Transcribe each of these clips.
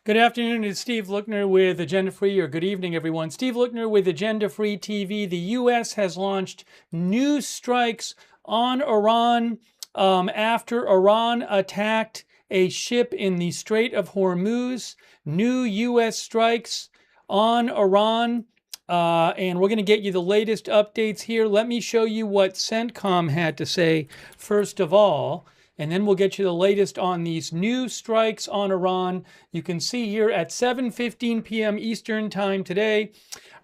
Good afternoon, it's Steve Lookner with Agenda Free, or good evening, everyone. Steve Lookner with Agenda Free TV. The U.S. has launched new strikes on Iran after Iran attacked a ship in the Strait of Hormuz. New U.S. strikes on Iran. And we're going to get you the latest updates here. Let me show you what CENTCOM had to say first of all. And then we'll get you the latest on these new strikes on Iran. You can see here at 7:15 p.m. Eastern Time today,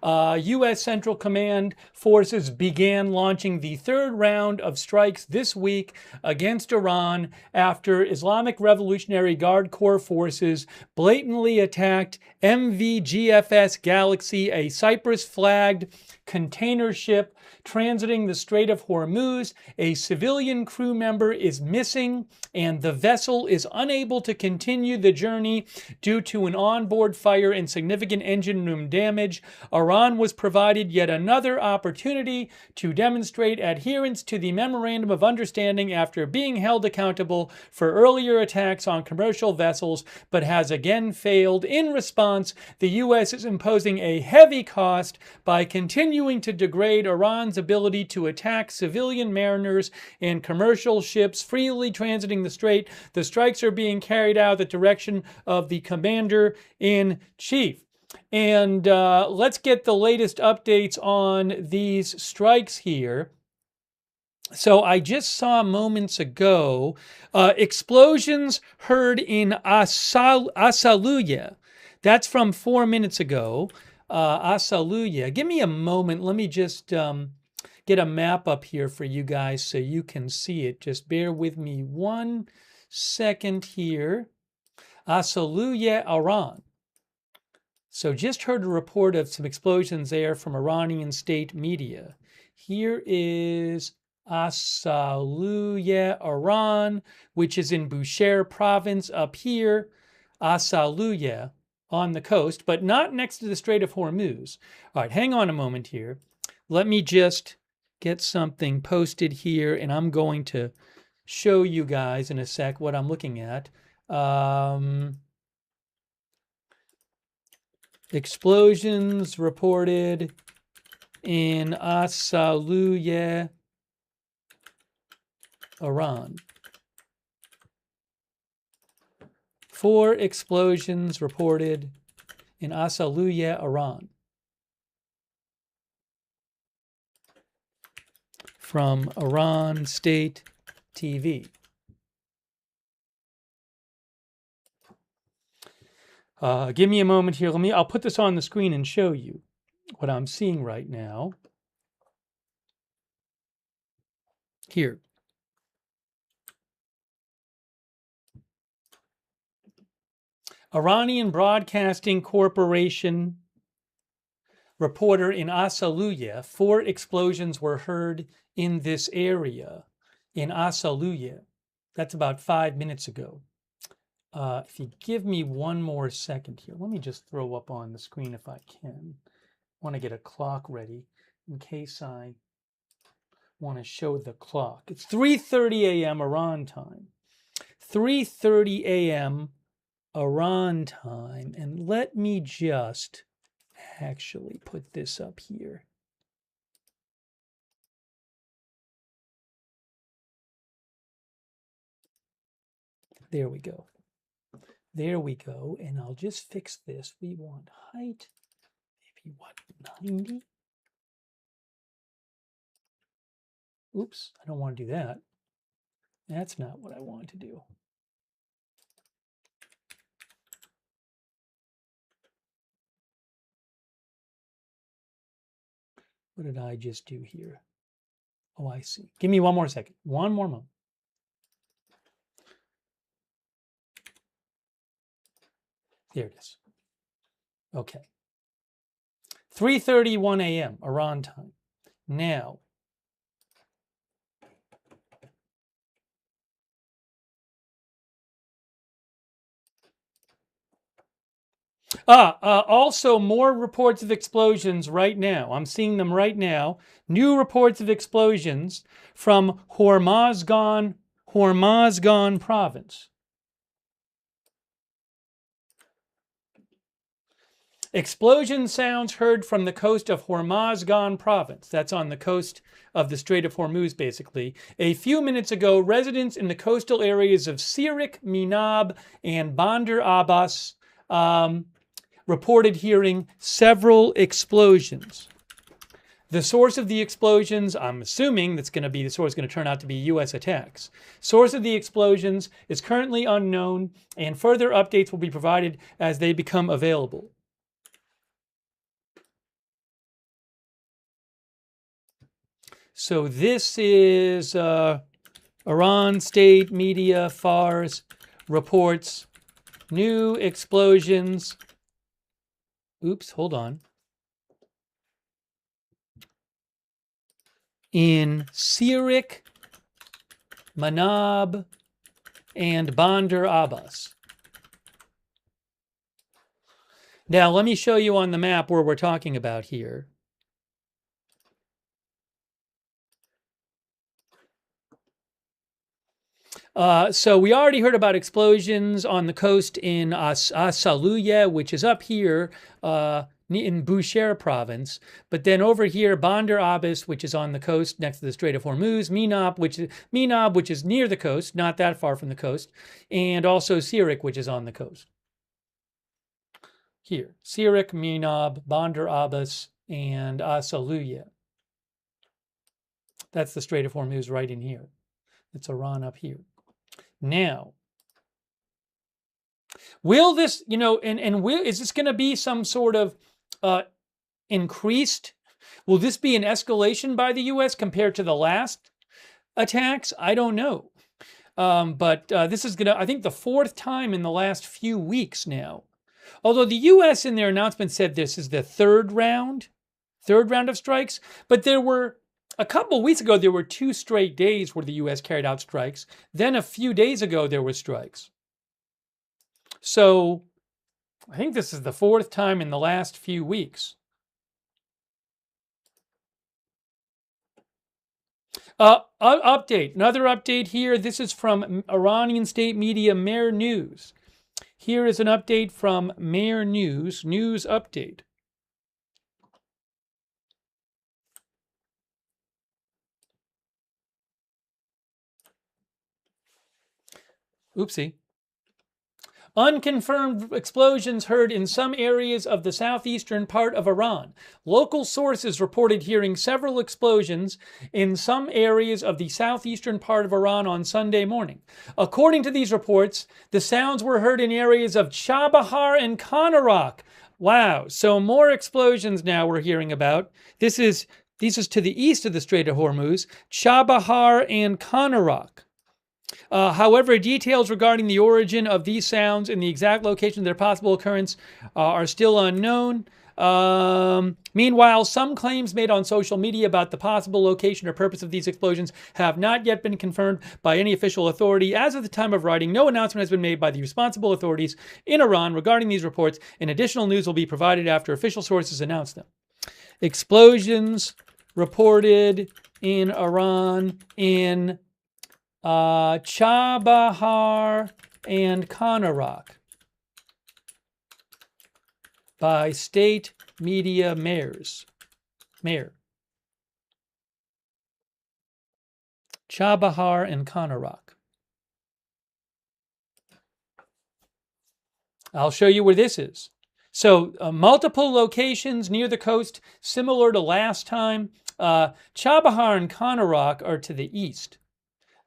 U.S. Central Command forces began launching the third round of strikes this week against Iran after Islamic Revolutionary Guard Corps forces blatantly attacked MV GFS Galaxy, a Cyprus-flagged container ship transiting the Strait of Hormuz. A civilian crew member is missing, and the vessel is unable to continue the journey due to an onboard fire and significant engine room damage. Iran was provided yet another opportunity to demonstrate adherence to the Memorandum of Understanding after being held accountable for earlier attacks on commercial vessels, but has again failed. In response, the U.S. is imposing a heavy cost by continuing to degrade Iran's ability to attack civilian mariners and commercial ships freely transiting the strait. The strikes are being carried out at the direction of the Commander-in-Chief. And let's get the latest updates on these strikes here. So I just saw moments ago explosions heard in Asaluya. That's from 4 minutes ago. Asaluya. Give me a moment. Let me just get a map up here for you guys so you can see it. Just bear with me 1 second here. Asaluya, Iran. So just heard a report of some explosions there from Iranian state media. Here is Asaluya, Iran, which is in Bushehr province up here. Asaluya on the coast, but not next to the Strait of Hormuz. All right, hang on a moment here. Let me just get something posted here, and I'm going to show you guys in a sec what I'm looking at. Explosions reported in Asaluya, Iran. 4 explosions reported in Asaluya, Iran. From Iran State TV. Give me a moment here. I'll put this on the screen and show you what I'm seeing right now. Here. Iranian Broadcasting Corporation reporter in Asaluya, 4 explosions were heard in this area in Asaluya. That's about 5 minutes ago. If you give me 1 more second here, let me just throw up on the screen if I can. I want to get a clock ready in case I want to show the clock. It's 3:30 a.m. Iran time. 3:30 a.m. Iran time. And let me just actually put this up here. There we go. There we go. And I'll just fix this. We want height, maybe what, 90? Oops, I don't want to do that. That's not what I want to do. What did I just do here? Oh, I see. Give me 1 more second. 1 more moment. There it is. Okay. 3:31 a.m. Iran time. Now, also more reports of explosions right now. I'm seeing them right now. New reports of explosions from Hormozgan province. Explosion sounds heard from the coast of Hormozgan province. That's on the coast of the Strait of Hormuz, basically. A few minutes ago, residents in the coastal areas of Sirik, Minab, and Bandar Abbas reported hearing several explosions. The source of the explosions, I'm assuming that's going to be the source, going to turn out to be U.S. attacks. Source of the explosions is currently unknown, and further updates will be provided as they become available. So this is Iran state media, Fars, reports new explosions. Oops, hold on. In Sirik, Manab, and Bandar Abbas. Now, let me show you on the map where we're talking about here. So we already heard about explosions on the coast in Asaluya, which is up here in Bushehr province. But then over here, Bandar Abbas, which is on the coast next to the Strait of Hormuz, Minab, which is near the coast, not that far from the coast, and also Sirik, which is on the coast. Here, Sirik, Minab, Bandar Abbas, and Asaluya. That's the Strait of Hormuz right in here. It's Iran up here. Now, will this, is this going to be some sort of increased? Will this be an escalation by the U.S. compared to the last attacks? I don't know. But this is I think, the fourth time in the last few weeks now. Although the U.S. in their announcement said this is the third round of strikes, but there were a couple of weeks ago, there were 2 straight days where the U.S. carried out strikes. Then a few days ago, there were strikes. So I think this is the fourth time in the last few weeks. Update. Another update here. This is from Iranian state media Mehr News. Here is an update from Mehr News. News update. Oopsie. Unconfirmed explosions heard in some areas of the southeastern part of Iran. Local sources reported hearing several explosions in some areas of the southeastern part of Iran on Sunday morning. According to these reports, the sounds were heard in areas of Chabahar and Konarak. Wow, so more explosions now we're hearing about. This is to the east of the Strait of Hormuz, Chabahar and Konarak. However, details regarding the origin of these sounds and the exact location of their possible occurrence are still unknown. Meanwhile, some claims made on social media about the possible location or purpose of these explosions have not yet been confirmed by any official authority. As of the time of writing, no announcement has been made by the responsible authorities in Iran regarding these reports, and additional news will be provided after official sources announce them. Explosions reported in Iran in Chabahar and Konarak by state media Mehr. Chabahar and Konarak. I'll show you where this is. So multiple locations near the coast, similar to last time. Chabahar and Konarak are to the east.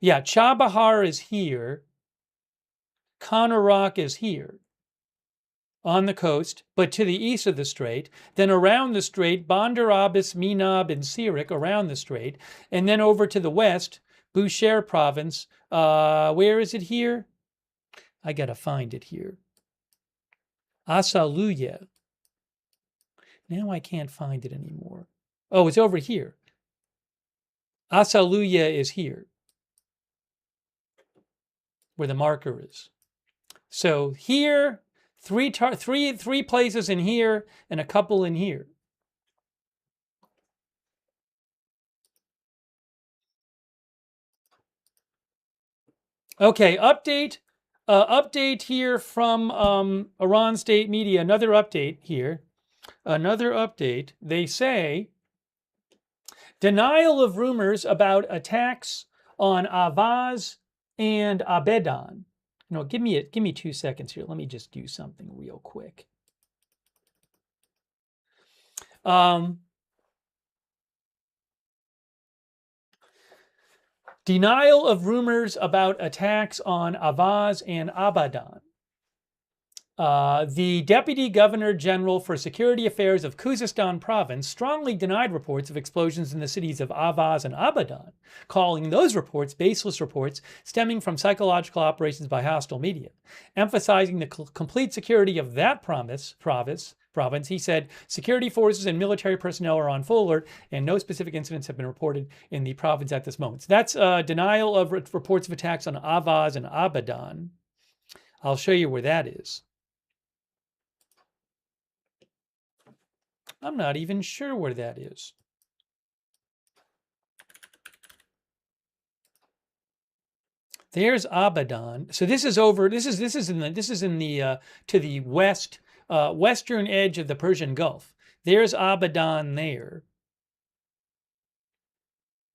Yeah, Chabahar is here. Konarak is here on the coast, but to the east of the strait. Then around the strait, Bandar Abbas, Minab, and Sirik around the strait. And then over to the west, Bushehr province. Where is it here? I got to find it here. Asaluya. Now I can't find it anymore. Oh, it's over here. Asaluya is here, where the marker is. So here, three places in here and a couple in here. Okay, update here from Iran State Media. Another update here. Another update. They say denial of rumors about attacks on Avaz and Abedan. Give me 2 seconds here. Let me just do something real quick. Denial of rumors about attacks on Avaz and Abadan. The Deputy Governor General for Security Affairs of Khuzestan Province strongly denied reports of explosions in the cities of Avaz and Abadan, calling those reports baseless reports stemming from psychological operations by hostile media. Emphasizing the complete security of that province, he said, security forces and military personnel are on full alert and no specific incidents have been reported in the province at this moment. So that's denial of reports of attacks on Avaz and Abadan. I'll show you where that is. I'm not even sure where that is. There's Abadan. So this is over. This is in the to the west, western edge of the Persian Gulf. There's Abadan there,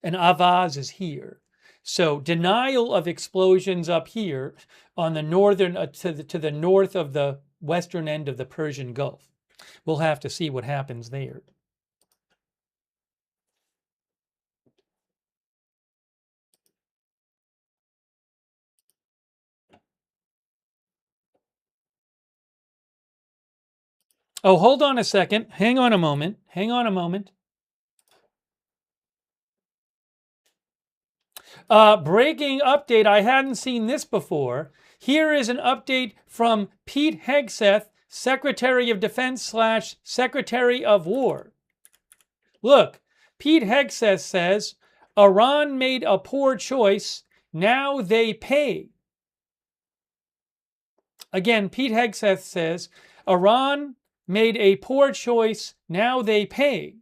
and Avaz is here. So denial of explosions up here on the northern to the north of the western end of the Persian Gulf. We'll have to see what happens there. Oh, hold on a second. Hang on a moment. Hang on a moment. Breaking update. I hadn't seen this before. Here is an update from Pete Hegseth, Secretary of Defense / Secretary of War. Look, Pete Hegseth says, Iran made a poor choice. Now they pay. Again, Pete Hegseth says, Iran made a poor choice. Now they pay.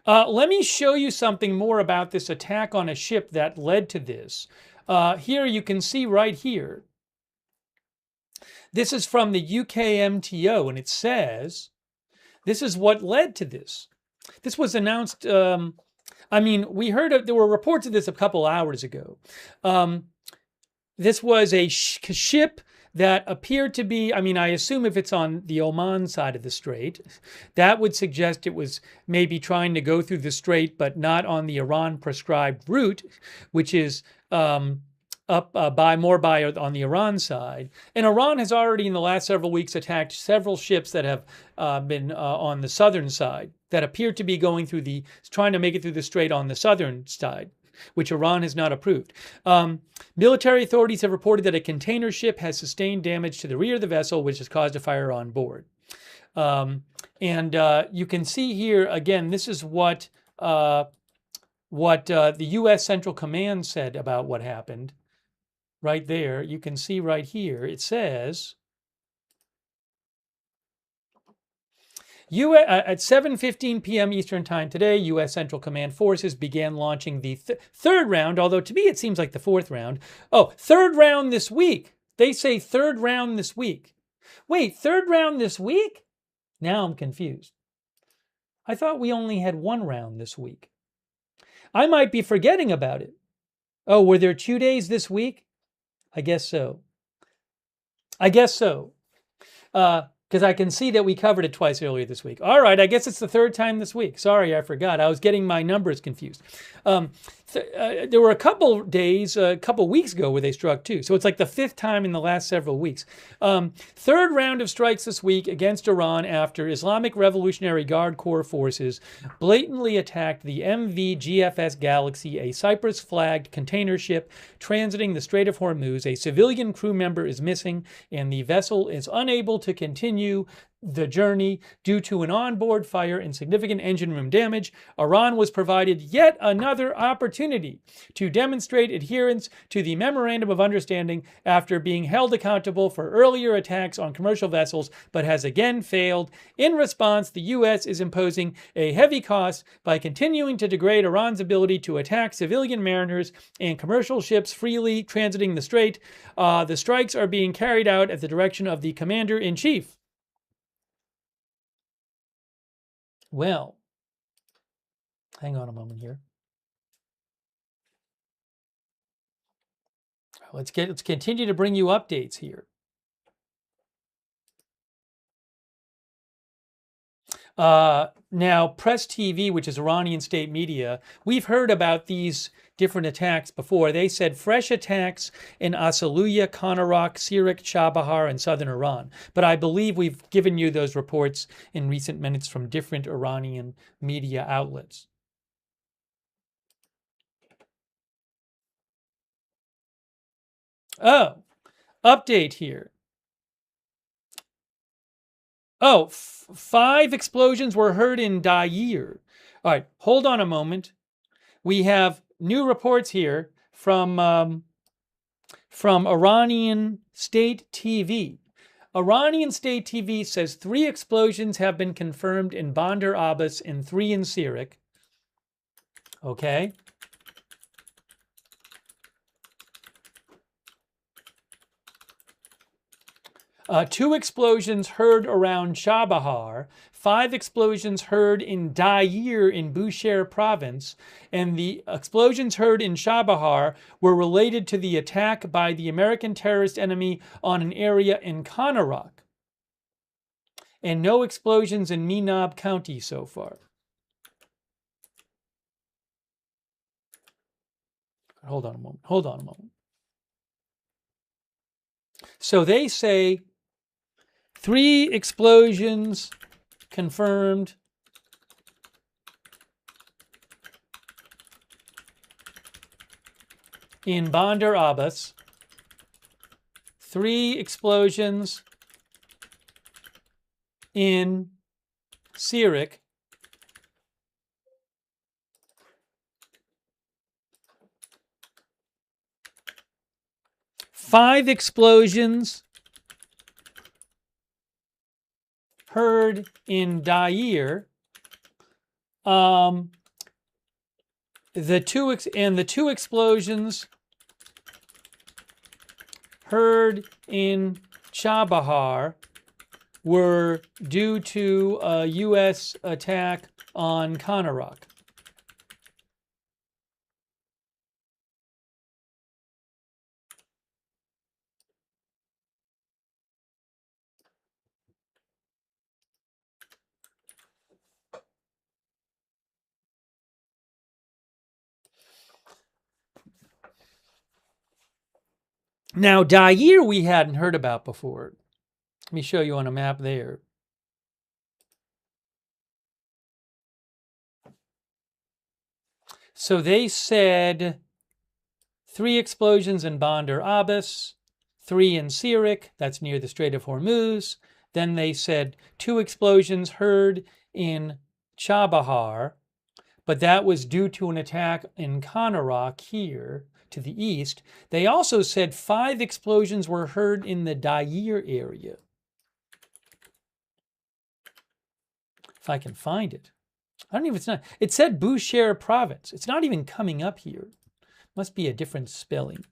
Let me show you something more about this attack on a ship that led to this. Here you can see right here. This is from the UKMTO, and it says, this is what led to this. This was announced, we heard there were reports of this a couple hours ago. This was a ship that appeared to be, I assume if it's on the Oman side of the strait, that would suggest it was maybe trying to go through the strait, but not on the Iran prescribed route, which is on the Iran side. And Iran has already in the last several weeks attacked several ships that have been on the southern side that appear to be trying to make it through the strait on the southern side, which Iran has not approved. Military authorities have reported that a container ship has sustained damage to the rear of the vessel, which has caused a fire on board. You can see here, again, this is what the U.S. Central Command said about what happened. Right there, you can see right here, it says, at 7:15 p.m. Eastern Time today, U.S. Central Command forces began launching the third round, although to me it seems like the fourth round. Oh, third round this week. They say third round this week. Wait, third round this week? Now I'm confused. I thought we only had one round this week. I might be forgetting about it. Oh, were there 2 days this week? I guess so. Because I can see that we covered it twice earlier this week. All right, I guess it's the third time this week. Sorry, I forgot. I was getting my numbers confused. There were a couple days, a couple weeks ago where they struck too. So it's like the fifth time in the last several weeks. Third round of strikes this week against Iran after Islamic Revolutionary Guard Corps forces blatantly attacked the MV GFS Galaxy, a Cyprus-flagged container ship transiting the Strait of Hormuz. A civilian crew member is missing, and the vessel is unable to continue the journey due to an onboard fire and significant engine room damage. Iran was provided yet another opportunity to demonstrate adherence to the Memorandum of Understanding after being held accountable for earlier attacks on commercial vessels, but has again failed. In response, the U.S. is imposing a heavy cost by continuing to degrade Iran's ability to attack civilian mariners and commercial ships freely transiting the strait. The strikes are being carried out at the direction of the commander-in-chief. Well, hang on a moment here. Let's continue to bring you updates here. Now, Press TV, which is Iranian state media, we've heard about these different attacks before. They said fresh attacks in Asaluya, Kanarak, Sirik, Chabahar, and southern Iran. But I believe we've given you those reports in recent minutes from different Iranian media outlets. Oh, update here. Oh, 5 explosions were heard in Dair. All right, hold on a moment. We have new reports here from Iranian state TV. Iranian state TV says 3 explosions have been confirmed in Bandar Abbas and 3 in Sirik. Okay. Two explosions heard around Chabahar, 5 explosions heard in Dair in Bushehr province, and the explosions heard in Chabahar were related to the attack by the American terrorist enemy on an area in Kanarak. And no explosions in Minab County so far. Hold on a moment. So they say 3 explosions confirmed in Bandar Abbas, 3 explosions in Sirik, 5 explosions heard in Dair. The two explosions heard in Chabahar were due to a U.S. attack on Kanarak. Now, Dair we hadn't heard about before. Let me show you on a map there. So they said 3 explosions in Bandar Abbas, 3 in Sirik, that's near the Strait of Hormuz. Then they said 2 explosions heard in Chabahar, but that was due to an attack in Kanarak here to the east. They also said 5 explosions were heard in the Dair area. If I can find it. I don't know if it's not. It said Bushehr province. It's not even coming up here. Must be a different spelling.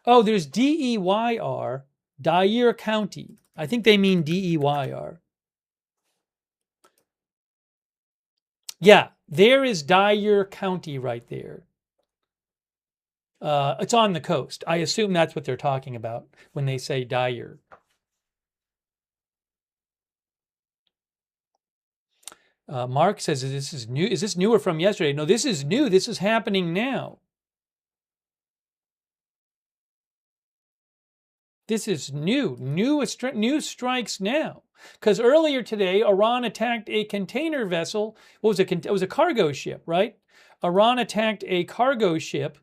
Oh, there's D-E-Y-R, Dair County. I think they mean D-E-Y-R. Yeah, there is Dair County right there. It's on the coast. I assume that's what they're talking about when they say Dair. Mark says, "This is new. Is this newer from yesterday?" No, this is new. This is happening now. This is new. New strikes now. Because earlier today, Iran attacked a container vessel. What was it? It was a cargo ship, right? Iran attacked a cargo ship,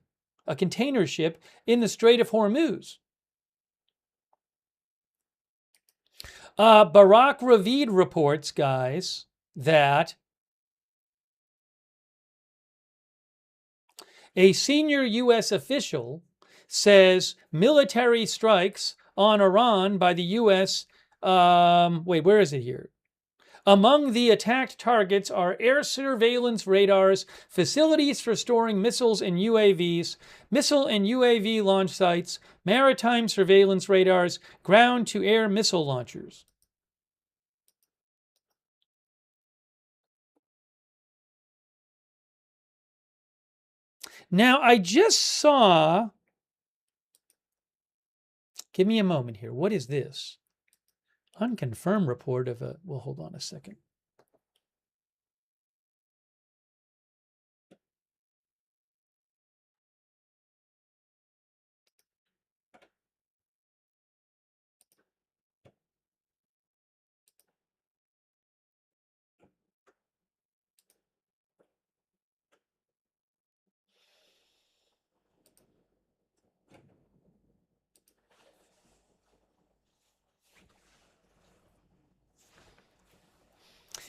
a container ship in the Strait of Hormuz. Barak Ravid reports, guys, that a senior U.S. official says military strikes on Iran by the U.S. Wait, where is it here? Among the attacked targets are air surveillance radars, facilities for storing missiles and UAVs, missile and UAV launch sites, maritime surveillance radars, ground-to-air missile launchers. Now, I just saw, give me a moment here. What is this? Unconfirmed report of a, well, hold on a second.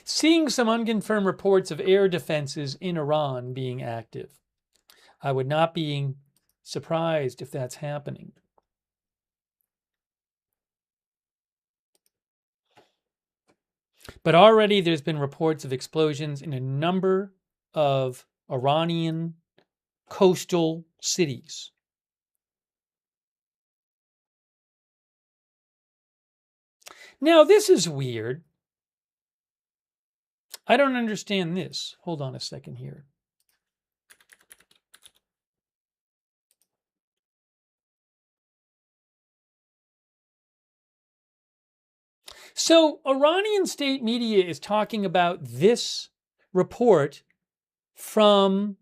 Seeing some unconfirmed reports of air defenses in Iran being active. I would not be surprised if that's happening. But already there's been reports of explosions in a number of Iranian coastal cities. Now, this is weird. I don't understand this. Hold on a second here. So, Iranian state media is talking about this report from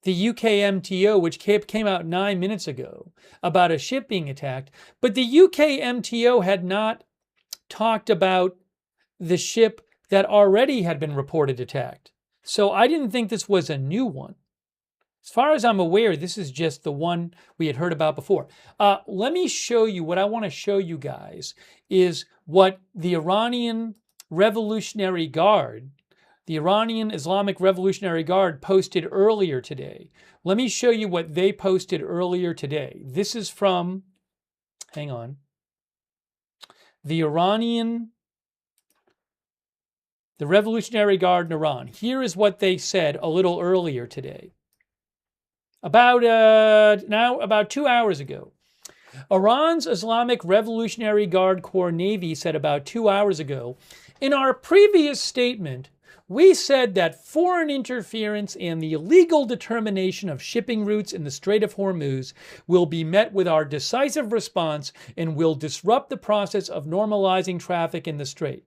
the UKMTO, which came out 9 minutes ago, about a ship being attacked. But the UKMTO had not talked about the ship that already had been reported attacked. So I didn't think this was a new one. As far as I'm aware, this is just the one we had heard about before. Let me show you, what I want to show you guys is what the Iranian Revolutionary Guard, the Iranian Islamic Revolutionary Guard posted earlier today. Let me show you what they posted earlier today. This is from, hang on, the Revolutionary Guard in Iran. Here is what they said a little earlier today. About 2 hours ago. Iran's Islamic Revolutionary Guard Corps Navy said about 2 hours ago, in our previous statement, we said that foreign interference and the illegal determination of shipping routes in the Strait of Hormuz will be met with our decisive response and will disrupt the process of normalizing traffic in the strait.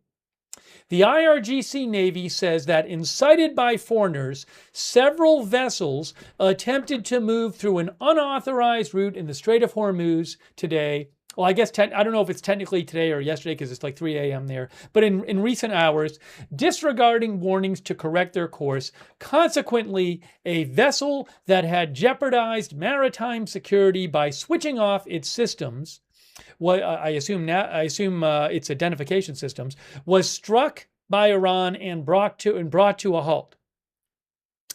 The IRGC Navy says that, incited by foreigners, several vessels attempted to move through an unauthorized route in the Strait of Hormuz today. Well, I guess, I don't know if it's technically today or yesterday because it's like 3 a.m. there, but in recent hours, disregarding warnings to correct their course. Consequently, a vessel that had jeopardized maritime security by switching off its systems, I assume its identification systems, was struck by Iran and brought to a halt.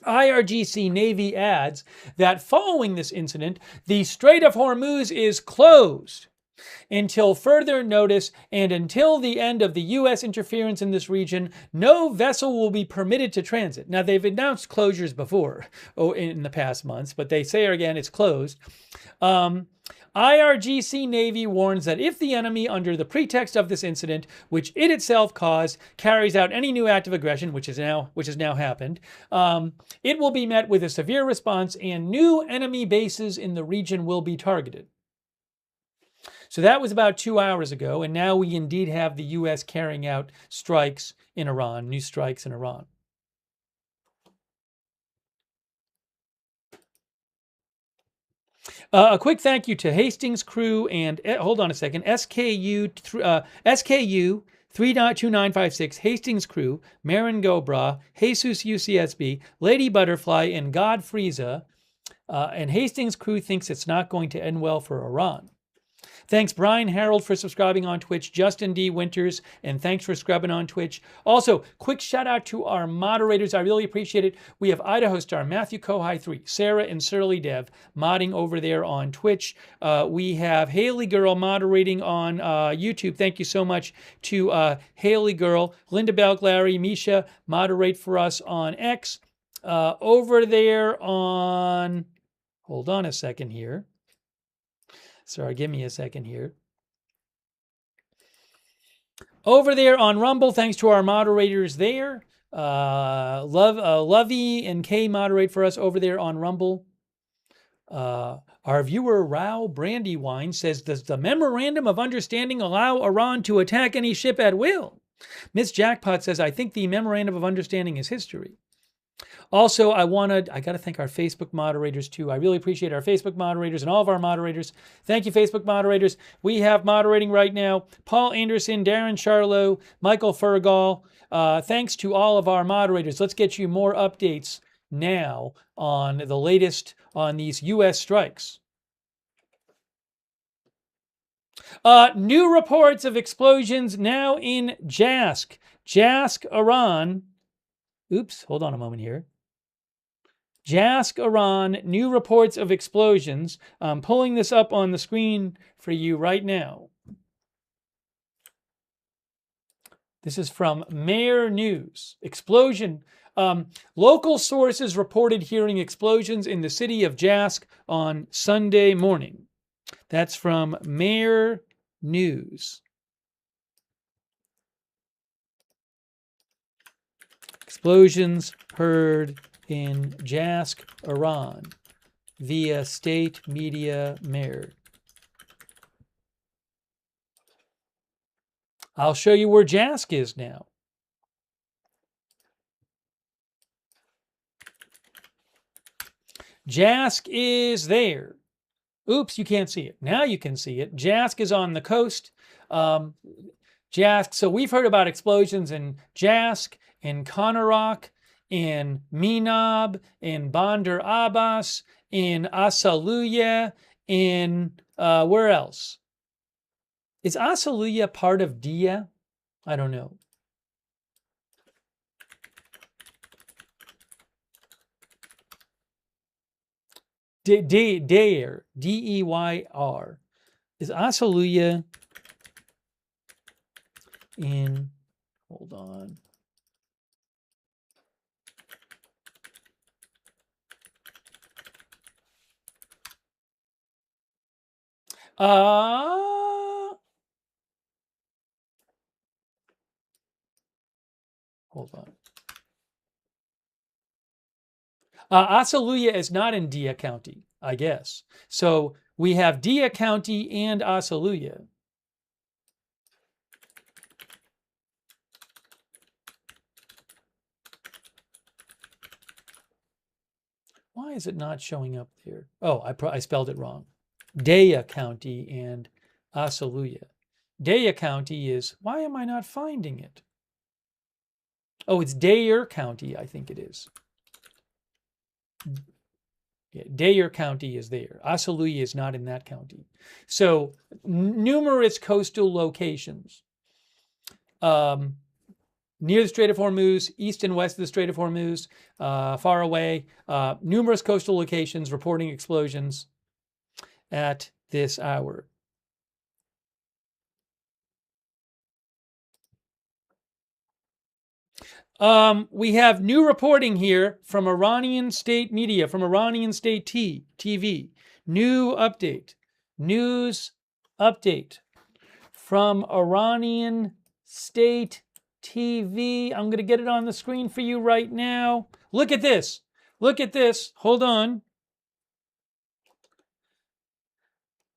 IRGC Navy adds that following this incident, the Strait of Hormuz is closed until further notice, and until the end of the U.S. interference in this region, no vessel will be permitted to transit. Now, they've announced closures before in the past months, but they say again it's closed. IRGC Navy warns that if the enemy, under the pretext of this incident, which it itself caused, carries out any new act of aggression, which has now happened, it will be met with a severe response, and new enemy bases in the region will be targeted. So that was about 2 hours ago, and now we indeed have the U.S. carrying out strikes in Iran, new strikes in Iran. A quick thank you to Hastings Crew and, hold on a second, SKU 3.2956, Hastings Crew, Marin Gobra, Jesus UCSB, Lady Butterfly, and God Frieza. And Hastings Crew thinks it's not going to end well for Iran. Thanks, Brian Harold, for subscribing on Twitch, Justin D. Winters, and thanks for scrubbing on Twitch. Also, quick shout out to our moderators. I really appreciate it. We have Idaho Star, Matthew Kohai 3, Sarah, and Surly Dev modding over there on Twitch. We have Haley Girl moderating on YouTube. Thank you so much to Haley Girl. Linda Belk, Larry, Misha moderate for us on X. Over there on, hold on a second here. Sorry, give me a second here. Over there on Rumble, thanks to our moderators there. Lovey and Kay moderate for us over there on Rumble. Our viewer, Rao Brandywine, says, does the Memorandum of Understanding allow Iran to attack any ship at will? Miss Jackpot says, I think the Memorandum of Understanding is history. Also, I got to thank our Facebook moderators too. I really appreciate our Facebook moderators and all of our moderators. Thank you, Facebook moderators. We have moderating right now Paul Anderson, Darren Charlo, Michael Fergal. Thanks to all of our moderators. Let's get you more updates now on the latest on these U.S. strikes. New reports of explosions now in Jask. Jask, Iran. Oops, hold on a moment here. Jask, Iran, new reports of explosions. I'm pulling this up on the screen for you right now. This is from Mayor News. Explosion. Local sources reported hearing explosions in the city of Jask on Sunday morning. That's from Mayor News. Explosions heard in Jask, Iran, via state media mayor. I'll show you where Jask is now. Jask is there. Oops, you can't see it. Now you can see it. Jask is on the coast. Jask, so we've heard about explosions in Jask, in Konarak, in Minab, in Bandar Abbas, in Asaluya, in where else? Is Asaluya part of Dia? I don't know. Deyr, D-E-Y-R. Is Asaluya in, hold on. Hold on. Asaluya is not in Dia County, I guess. So we have Dia County and Asaluya. Why is it not showing up there? Oh, I spelled it wrong. Daya County and Asaluya. Daya County is, why am I not finding it? Oh, it's Dare County, I think it is. Yeah, Dare County is there. Asaluya is not in that county. So, numerous coastal locations. Near the Strait of Hormuz, east and west of the Strait of Hormuz, far away. Numerous coastal locations reporting explosions at this hour. We have new reporting here from Iranian state media, from Iranian state TV. New update. News update from Iranian state TV. I'm going to get it on the screen for you right now. Look at this. Look at this. Hold on.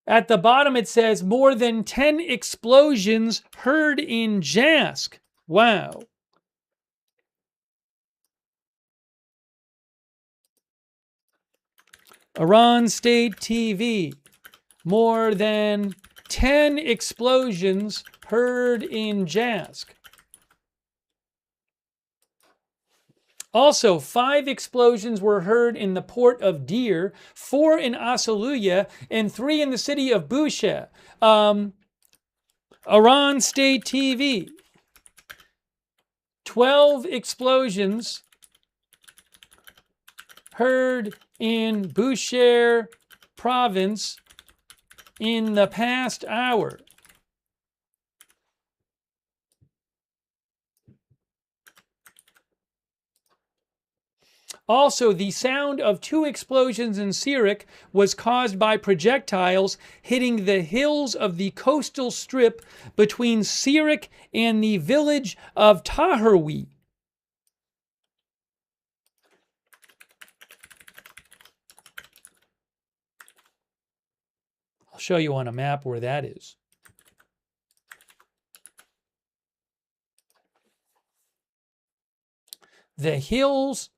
At the bottom it says more than 10 explosions heard in Jask. Wow. Iran State TV. More than 10 explosions heard in Jask. Also, 5 explosions were heard in the port of Deir, 4 in Asaluya, and 3 in the city of Bushehr. Iran State TV. 12 explosions heard in Bushehr province in the past hour. Also, the sound of 2 explosions in Sirik was caused by projectiles hitting the hills of the coastal strip between Sirik and the village of Taharwi. I'll show you on a map where that is. The hills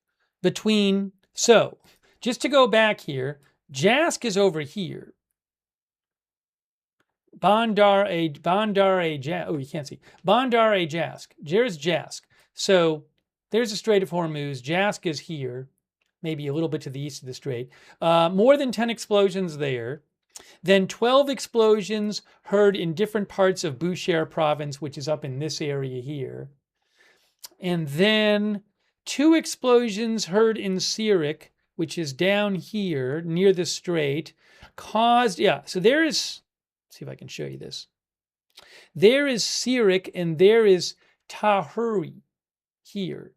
between, so just to go back here, Jask is over here. Bandar-e-Jask, oh, you can't see. Bandar-e-Jask, there's Jask. So there's the Strait of Hormuz. Jask is here, maybe a little bit to the east of the strait. More than 10 explosions there. Then 12 explosions heard in different parts of Bushehr province, which is up in this area here. And then 2 explosions heard in Sirik, which is down here near the strait, caused, so there is, let's see if I can show you this. There is Sirik and there is Tahuri here.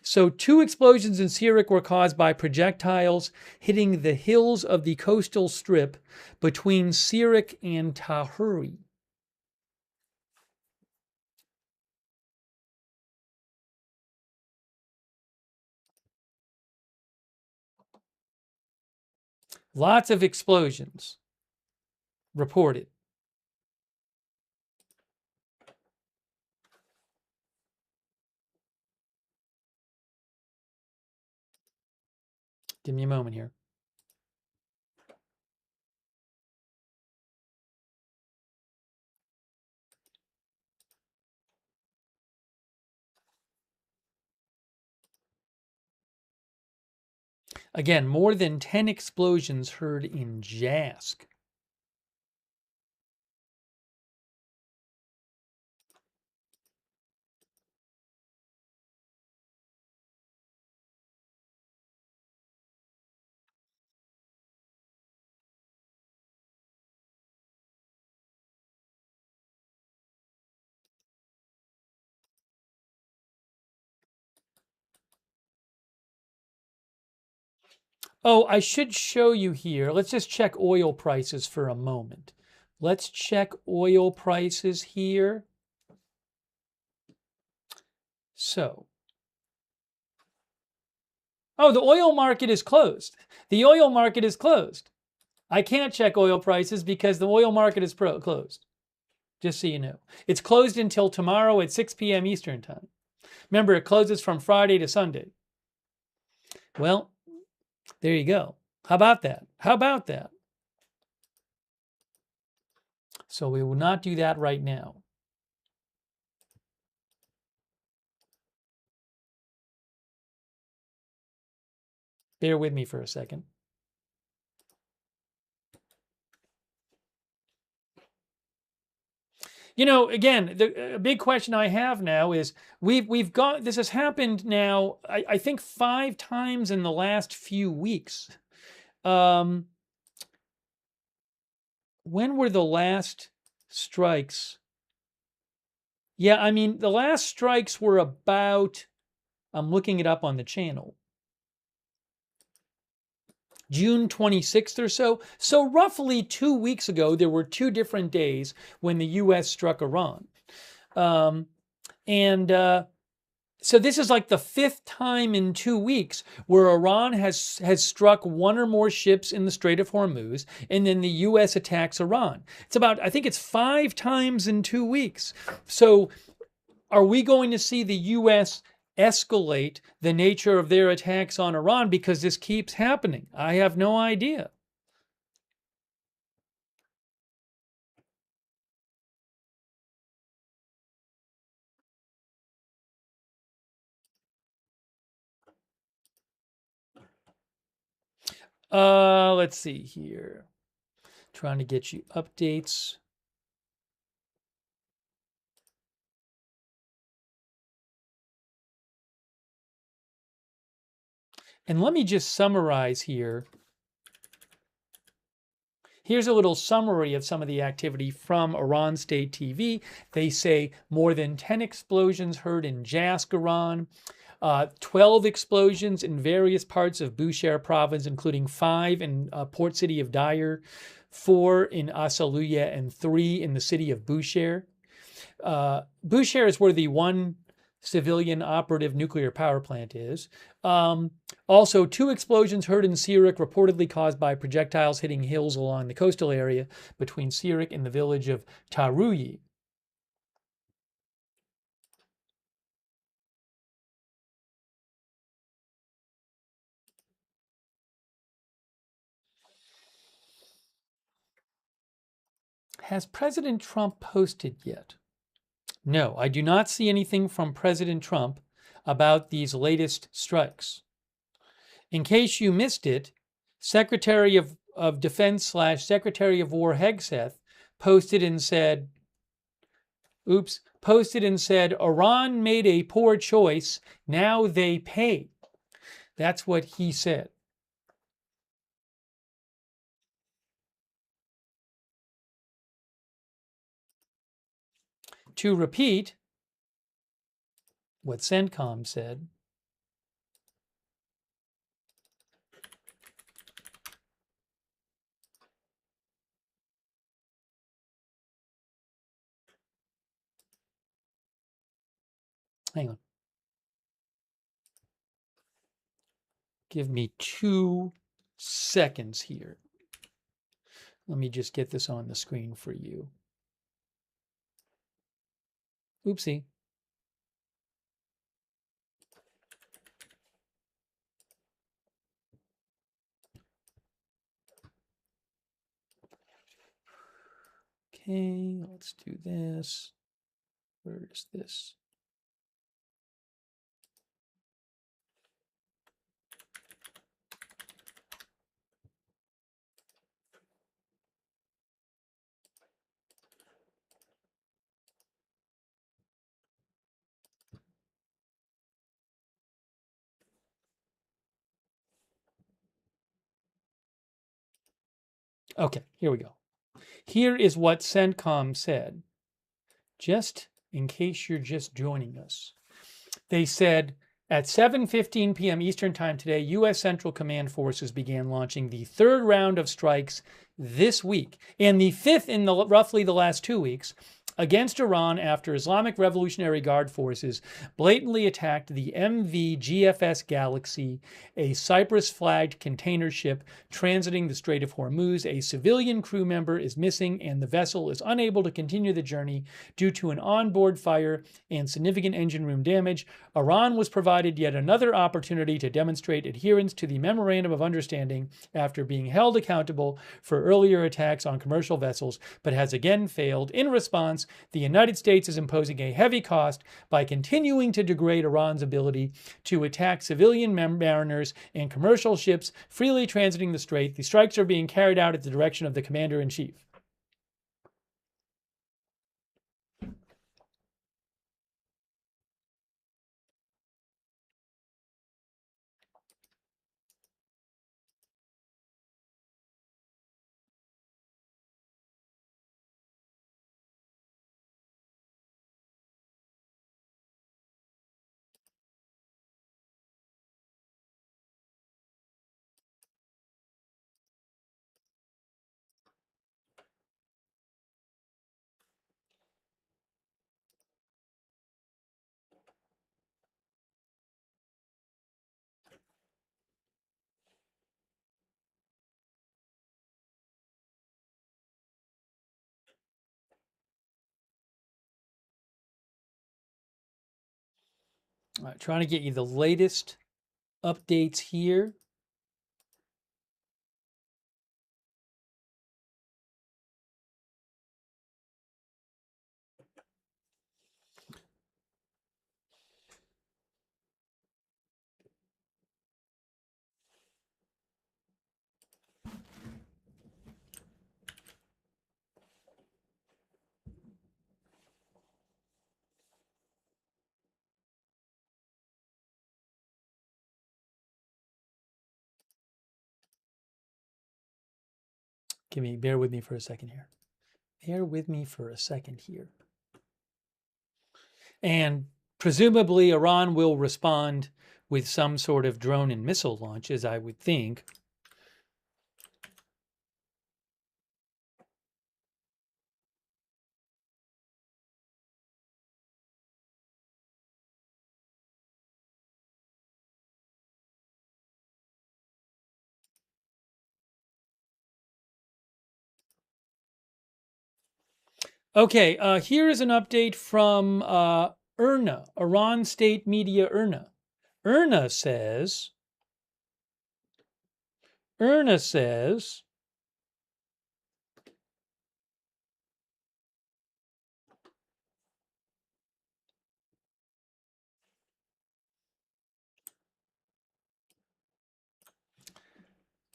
So 2 explosions in Sirik were caused by projectiles hitting the hills of the coastal strip between Sirik and Tahuri. Lots of explosions reported. Give me a moment here. Again, more than 10 explosions heard in Jask. Oh, I should show you here. Let's just check oil prices for a moment. Let's check oil prices here. So, oh, the oil market is closed. The oil market is closed. I can't check oil prices because the oil market is closed. Just so you know. It's closed until tomorrow at 6 p.m. Eastern Time. Remember, it closes from Friday to Sunday. Well, there you go. How about that? How about that? So we will not do that right now. Bear with me for a second. You know, again, the big question I have now is we've got, this has happened now, I think 5 times in the last few weeks. When were the last strikes? Yeah, I mean, the last strikes were about, I'm looking it up on the channel, June 26th or so. So roughly 2 weeks ago, there were 2 different days when the U.S. struck Iran. So this is like the 5th time in 2 weeks where Iran has struck 1 or more ships in the Strait of Hormuz, and then the U.S. attacks Iran. It's about, I think it's 5 times in 2 weeks. So are we going to see the U.S. escalate the nature of their attacks on Iran because this keeps happening? I have no idea. Let's see here. Trying to get you updates. And let me just summarize here. Here's a little summary of some of the activity from Iran State TV. They say more than 10 explosions heard in Jask, Iran, 12 explosions in various parts of Bushehr province, including 5 in port city of Dyer, 4 in Asaluya, and 3 in the city of Bushehr. Bushehr is where the one civilian operative nuclear power plant is. Also, 2 explosions heard in Sirik, reportedly caused by projectiles hitting hills along the coastal area between Sirik and the village of Taruyi. Has President Trump posted yet? No, I do not see anything from President Trump about these latest strikes. In case you missed it, Secretary of Defense / Secretary of War Hegseth posted and said, Iran made a poor choice. Now they pay. That's what he said. To repeat what CENTCOM said, hang on. Give me 2 seconds here. Let me just get this on the screen for you. Oopsie. Okay, let's do this. Where is this? Okay, here we go. Here is what CENTCOM said, just in case you're just joining us. They said, at 7:15 p.m. Eastern Time today, U.S. Central Command forces began launching the 3rd round of strikes this week, and the 5th in roughly the last 2 weeks, against Iran after Islamic Revolutionary Guard forces blatantly attacked the MV GFS Galaxy, a Cyprus-flagged container ship transiting the Strait of Hormuz. A civilian crew member is missing, and the vessel is unable to continue the journey due to an onboard fire and significant engine room damage. Iran was provided yet another opportunity to demonstrate adherence to the Memorandum of Understanding after being held accountable for earlier attacks on commercial vessels, but has again failed. In response, the United States is imposing a heavy cost by continuing to degrade Iran's ability to attack civilian mariners and commercial ships freely transiting the strait. The strikes are being carried out at the direction of the commander-in-chief. All right, trying to get you the latest updates here. Bear with me for a second here. Bear with me for a second here. And presumably Iran will respond with some sort of drone and missile launches, I would think. Okay, here is an update from IRNA, Iran State Media IRNA. IRNA says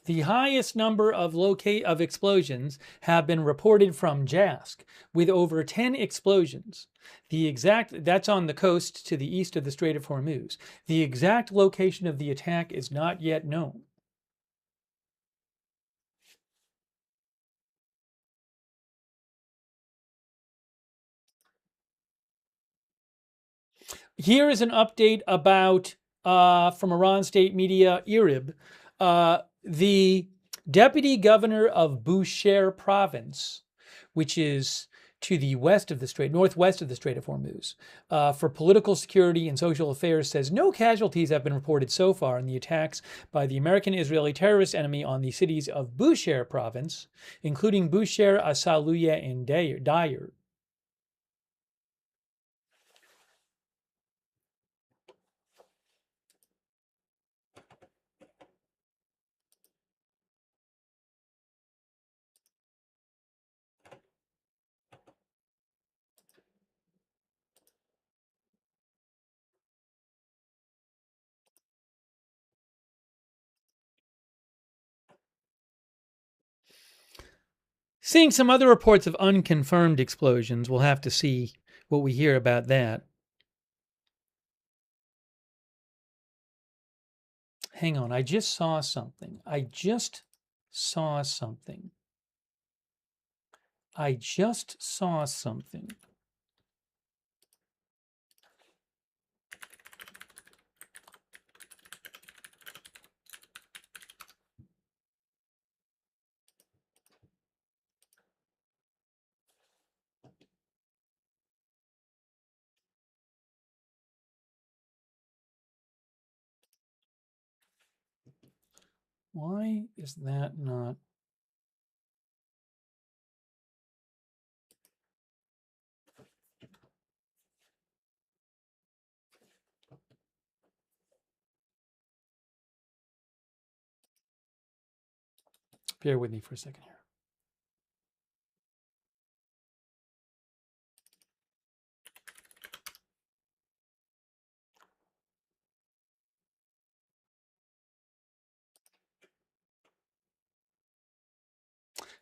the highest number of explosions have been reported from Jask, with over 10 explosions. That's on the coast to the east of the Strait of Hormuz. The exact location of the attack is not yet known. Here is an update about from Iran State Media IRIB. The deputy governor of Bushehr province, which is to the northwest of the Strait of Hormuz, for political security and social affairs, says no casualties have been reported so far in the attacks by the American-Israeli terrorist enemy on the cities of Bushehr province, including Bushehr, Asaluya, and Dayer. Seeing some other reports of unconfirmed explosions, we'll have to see what we hear about that. Hang on, I just saw something. I just saw something. Why is that not? Bear with me for a second here.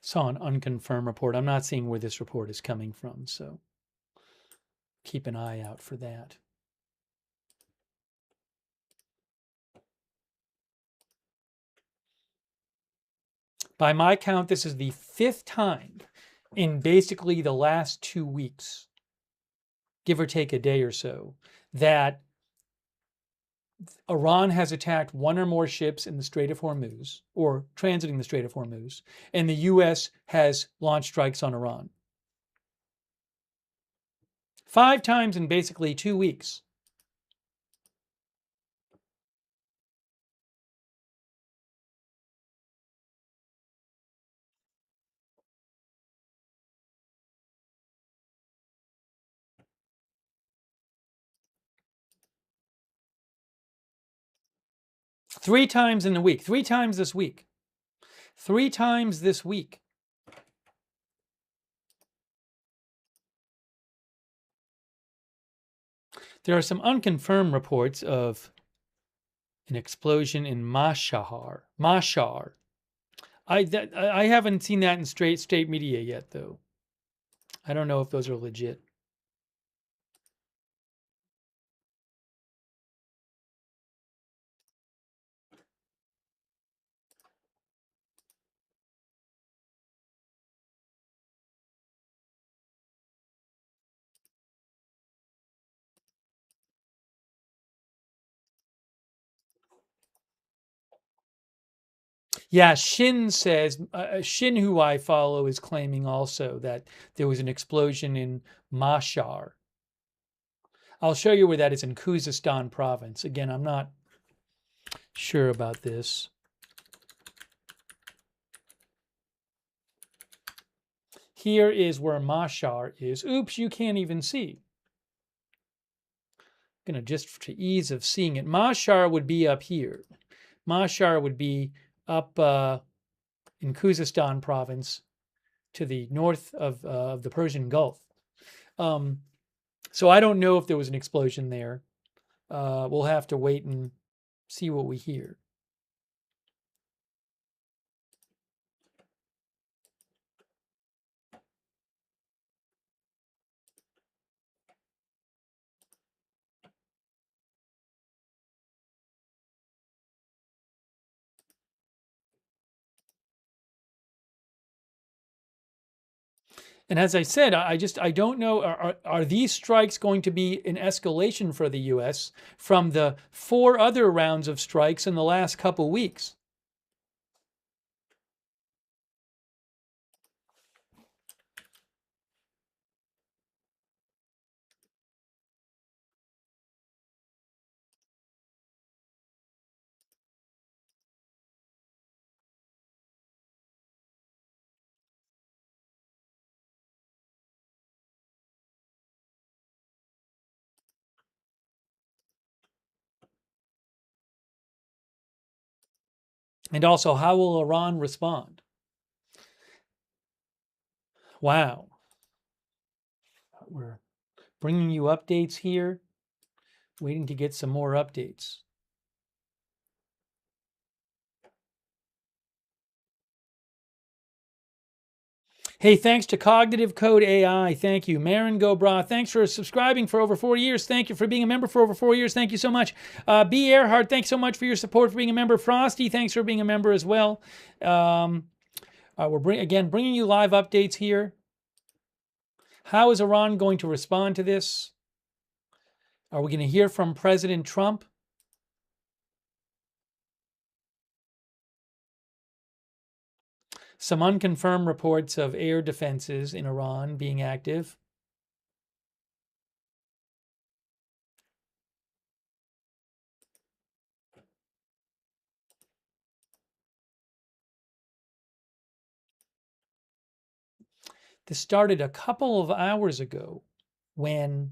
Saw an unconfirmed report. I'm not seeing where this report is coming from, so keep an eye out for that. By my count, this is the 5th time in basically the last 2 weeks, give or take a day or so, that Iran has attacked one or more ships in the Strait of Hormuz, or transiting the Strait of Hormuz, and the U.S. has launched strikes on Iran. 5 times in basically 2 weeks. 3 times in the week. 3 times this week. 3 times this week. There are some unconfirmed reports of an explosion in Mashhar. I haven't seen that in state media yet, though. I don't know if those are legit. Yeah, Shin says, Shin, who I follow, is claiming also that there was an explosion in Mashhar. I'll show you where that is in Khuzestan province. Again, I'm not sure about this. Here is where Mashhar is. Oops, you can't even see. I'm going to just for ease of seeing it. Mashhar would be up here. Mashhar would be up in Khuzestan province to the north of the Persian Gulf. So I don't know if there was an explosion there. We'll have to wait and see what we hear. And as I said, I don't know, are these strikes going to be an escalation for the U.S. from the 4 other rounds of strikes in the last couple weeks? And also, how will Iran respond? Wow. We're bringing you updates here, waiting to get some more updates. Hey, thanks to Cognitive Code AI. Thank you. Marin Gobra, thanks for subscribing for over 4 years. Thank you for being a member for over 4 years. Thank you so much. B. Earhart, thanks so much for your support for being a member. Frosty, thanks for being a member as well. We're bringing you live updates here. How is Iran going to respond to this? Are we going to hear from President Trump? Some unconfirmed reports of air defenses in Iran being active. This started a couple of hours ago when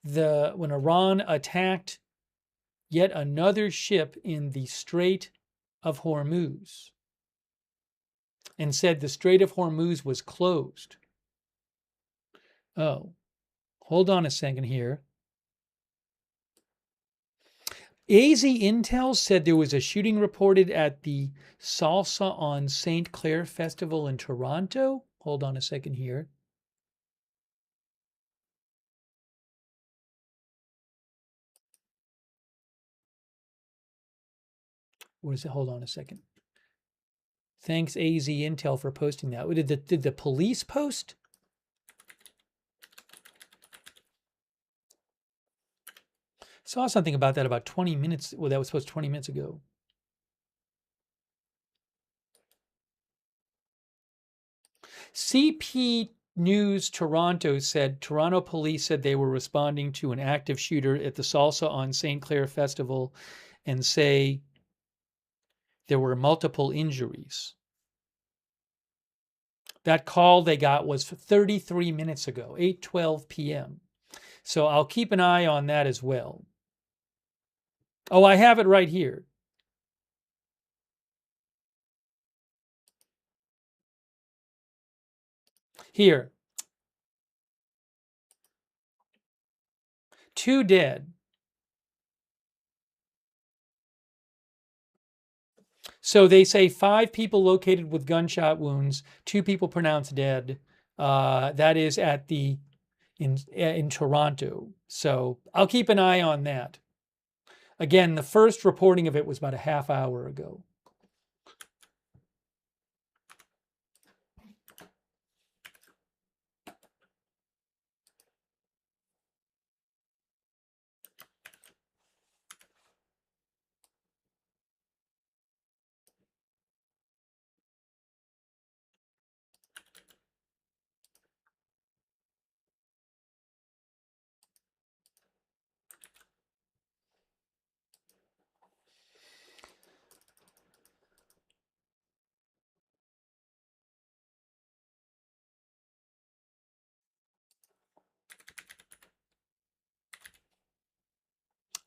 Iran attacked yet another ship in the Strait of Hormuz and said the Strait of Hormuz was closed. Oh, hold on a second here. AZ Intel said there was a shooting reported at the Salsa on St. Clair Festival in Toronto. Hold on a second here. What is it? Hold on a second. Thanks AZ Intel for posting that. Did the police post? Saw something about that about 20 minutes. Well, that was supposed 20 minutes ago. CP News Toronto said Toronto police said they were responding to an active shooter at the Salsa on St. Clair Festival and say there were multiple injuries. That call they got was 33 minutes ago, 8:12 p.m. So I'll keep an eye on that as well. Oh, I have it right here. Here, 2 dead. So they say 5 people located with gunshot wounds, 2 people pronounced dead. That is at the in Toronto. So I'll keep an eye on that. Again, the first reporting of it was about a half hour ago.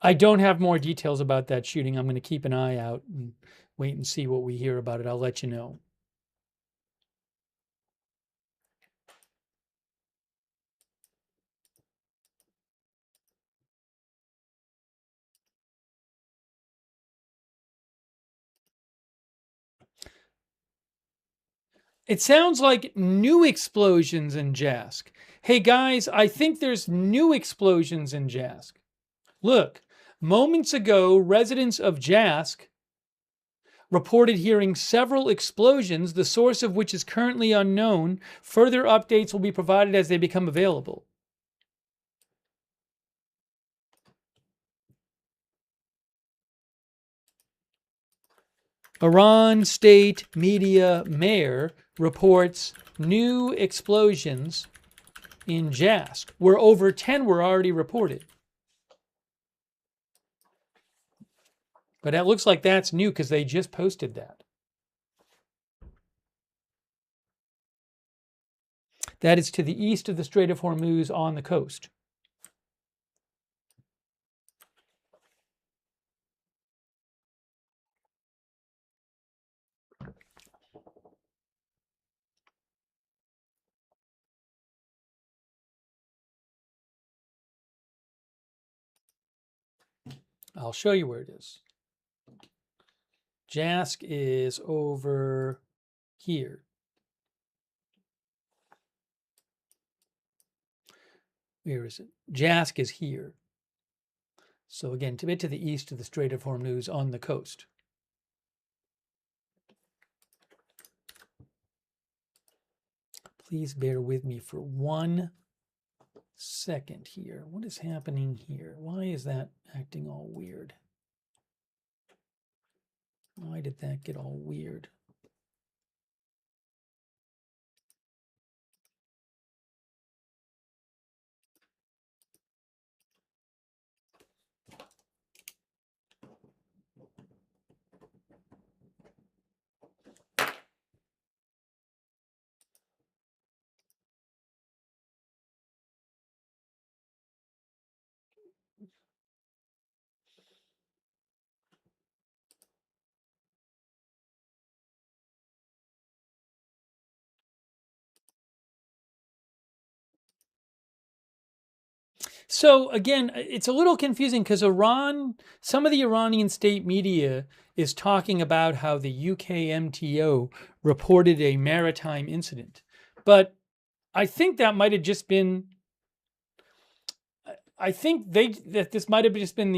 I don't have more details about that shooting. I'm going to keep an eye out and wait and see what we hear about it. I'll let you know. It sounds like new explosions in Jask. Hey guys, I think there's new explosions in Jask. Look, moments ago, residents of Jask reported hearing several explosions, the source of which is currently unknown. Further updates will be provided as they become available. Iran state media mayor reports new explosions in Jask, where over 10 were already reported. But it looks like that's new because they just posted that. That is to the east of the Strait of Hormuz on the coast. I'll show you where it is. Jask is over here. Where is it? Jask is here. So again, a bit to the east of the Strait of Hormuz on the coast. Please bear with me for 1 second here. What is happening here? Why is that acting all weird? Why did that get all weird? So again, it's a little confusing because Iran, some of the Iranian state media is talking about how the UKMTO reported a maritime incident. But I think that might have just been, I think that this might have just been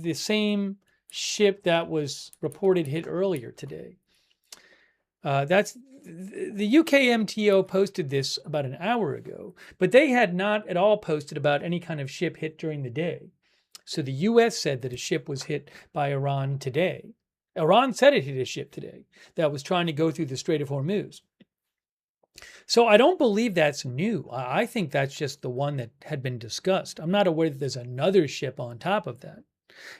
the same ship that was reported hit earlier today. That's the UKMTO posted this about an hour ago, but they had not at all posted about any kind of ship hit during the day. So the US said that a ship was hit by Iran today. Iran said it hit a ship today that was trying to go through the Strait of Hormuz. So I don't believe that's new. I think that's just the one that had been discussed. I'm not aware that there's another ship on top of that.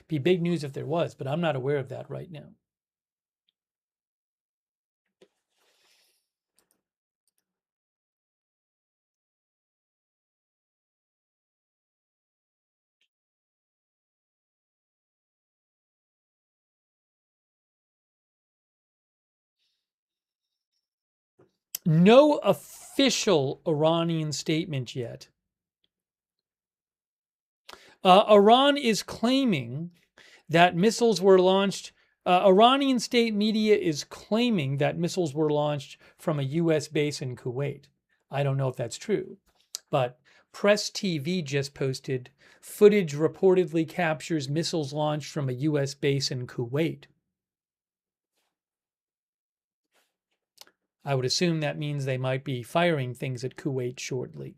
Be big news if there was, but I'm not aware of that right now. No official Iranian statement yet. Iran is claiming that missiles were launched. Iranian state media is claiming that missiles were launched from a U.S. base in Kuwait. I don't know if that's true, but Press TV just posted footage reportedly captures missiles launched from a U.S. base in Kuwait. I would assume that means they might be firing things at Kuwait shortly.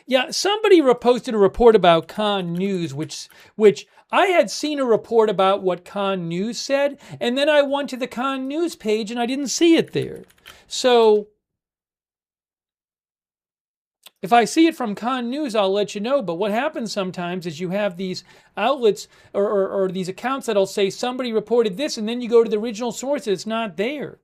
Yeah, somebody posted a report about Khan News, which I had seen a report about what Khan News said, and then I went to the Khan News page and I didn't see it there. So if I see it from Khan News, I'll let you know. But what happens sometimes is you have these outlets or these accounts that'll say somebody reported this, and then you go to the original source and it's not there.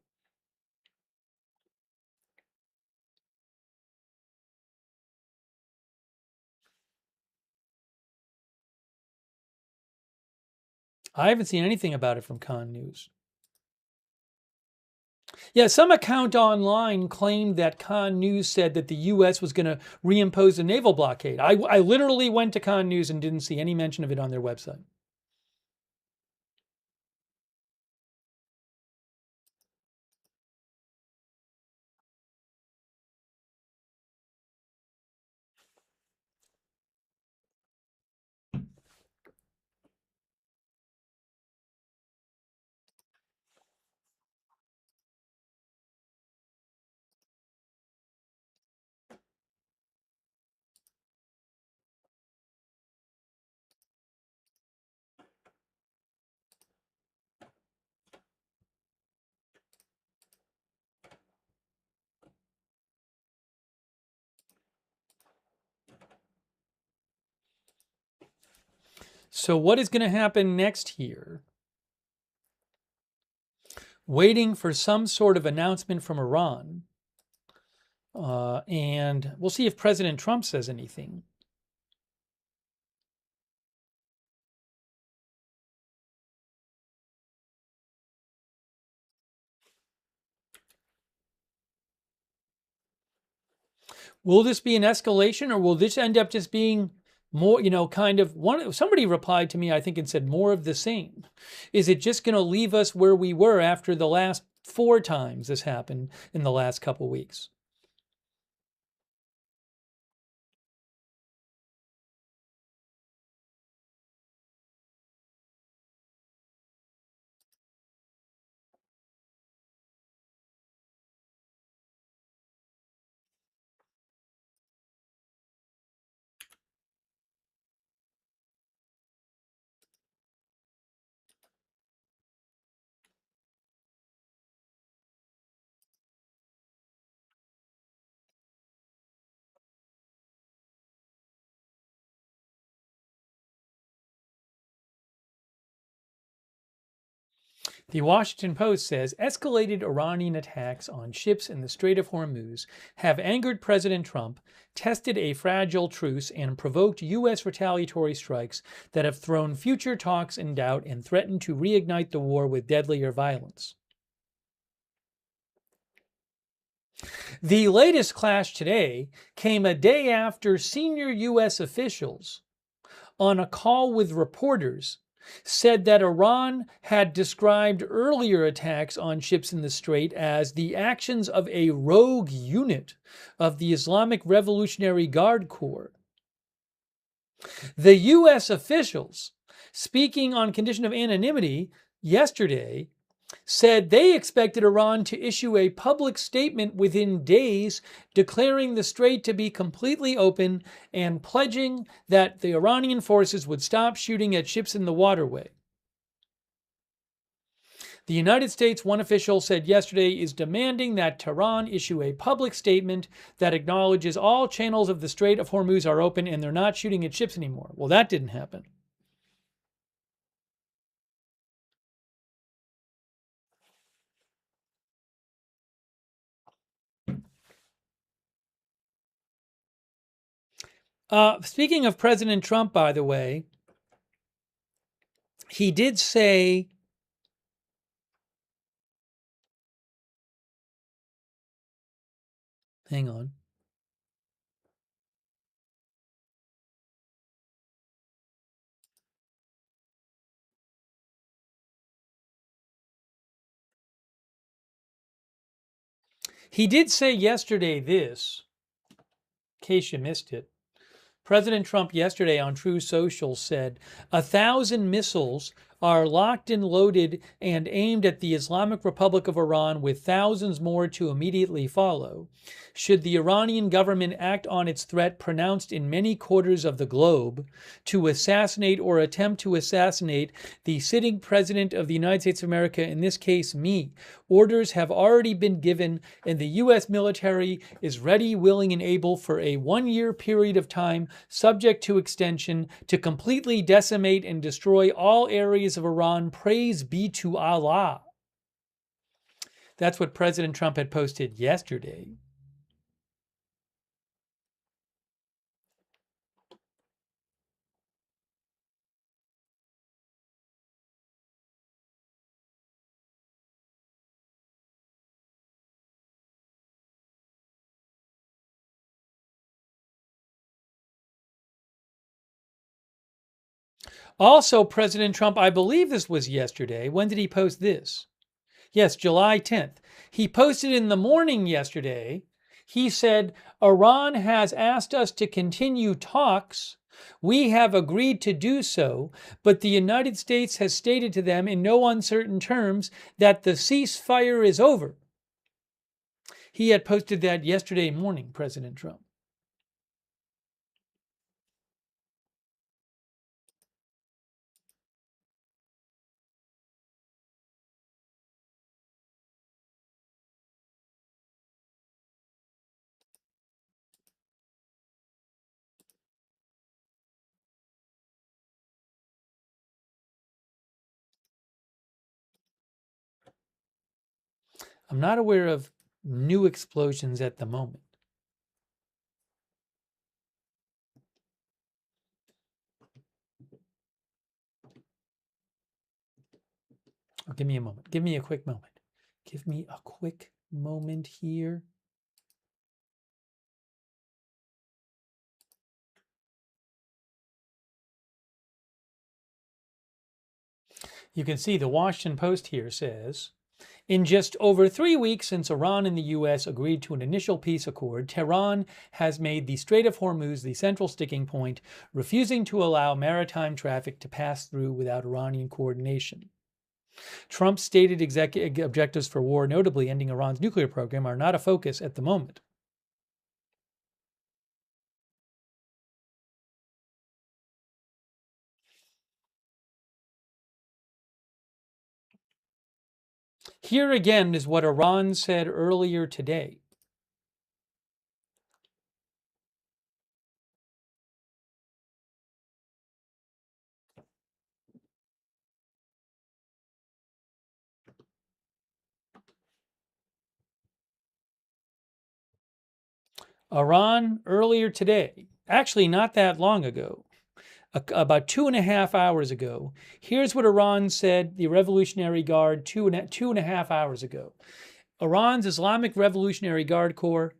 I haven't seen anything about it from Khan News. Yeah, some account online claimed that Khan News said that the U.S. was going to reimpose a naval blockade. I literally went to Khan News and didn't see any mention of it on their website. So what is going to happen next here? Waiting for some sort of announcement from Iran. And we'll see if President Trump says anything. Will this be an escalation, or will this end up just being more, kind of somebody replied to me, I think, and said more of the same. Is it just going to leave us where we were after the last 4 times this happened in the last couple weeks? The Washington Post says escalated Iranian attacks on ships in the Strait of Hormuz have angered President Trump, tested a fragile truce, and provoked U.S. retaliatory strikes that have thrown future talks in doubt and threatened to reignite the war with deadlier violence. The latest clash today came a day after senior U.S. officials, on a call with reporters, said that Iran had described earlier attacks on ships in the Strait as the actions of a rogue unit of the Islamic Revolutionary Guard Corps. The U.S. officials, speaking on condition of anonymity yesterday, said they expected Iran to issue a public statement within days declaring the strait to be completely open and pledging that the Iranian forces would stop shooting at ships in the waterway. The United States, one official said yesterday, is demanding that Tehran issue a public statement that acknowledges all channels of the Strait of Hormuz are open and they're not shooting at ships anymore. Well, that didn't happen. Speaking of President Trump, by the way, he did say Hang on. He did say yesterday this, in case you missed it. President Trump yesterday on True Social said 1,000 missiles are locked and loaded and aimed at the Islamic Republic of Iran, with thousands more to immediately follow. Should the Iranian government act on its threat pronounced in many quarters of the globe to assassinate or attempt to assassinate the sitting president of the United States of America, in this case me, orders have already been given and the U.S. military is ready, willing, and able for a 1-year period of time, subject to extension, to completely decimate and destroy all areas of Iran. Praise be to Allah. That's what President Trump had posted yesterday. Also, President Trump, I believe this was yesterday. When did he post this? Yes, July 10th. He posted in the morning yesterday. He said, Iran has asked us to continue talks. We have agreed to do so, but the United States has stated to them in no uncertain terms that the ceasefire is over. He had posted that yesterday morning, President Trump. I'm not aware of new explosions at the moment. Oh, give me a moment. Give me a quick moment. Give me a quick moment here. You can see the Washington Post here says, in just over 3 weeks since Iran and the U.S. agreed to an initial peace accord, Tehran has made the Strait of Hormuz the central sticking point, refusing to allow maritime traffic to pass through without Iranian coordination. Trump's stated objectives for war, notably ending Iran's nuclear program, are not a focus at the moment. Here again is what Iran said earlier today. Iran earlier today, actually not that long ago, about 2.5 hours ago. Here's what Iran said, the Revolutionary Guard, 2.5 hours ago. Iran's Islamic Revolutionary Guard Corps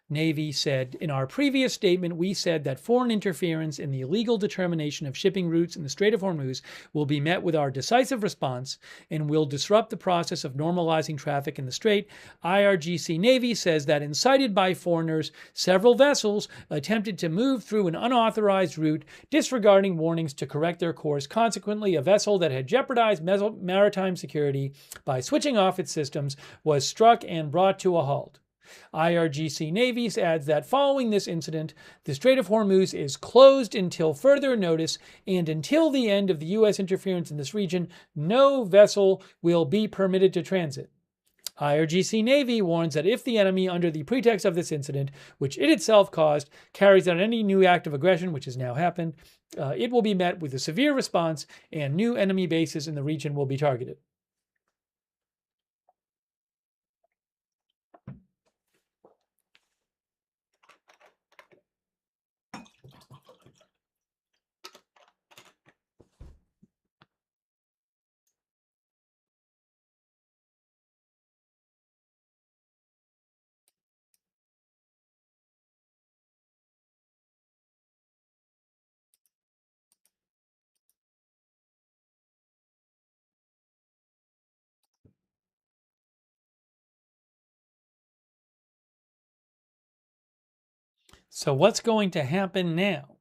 Navy said, in our previous statement, we said that foreign interference in the illegal determination of shipping routes in the Strait of Hormuz will be met with our decisive response and will disrupt the process of normalizing traffic in the Strait. IRGC Navy says that, incited by foreigners, several vessels attempted to move through an unauthorized route, disregarding warnings to correct their course. Consequently, a vessel that had jeopardized maritime security by switching off its systems was struck and brought to a halt. IRGC Navy adds that following this incident, the Strait of Hormuz is closed until further notice, and until the end of the U.S. interference in this region, no vessel will be permitted to transit. IRGC Navy warns that if the enemy, under the pretext of this incident, which it itself caused, carries out any new act of aggression, which has now happened, it will be met with a severe response, and new enemy bases in the region will be targeted. So what's going to happen now?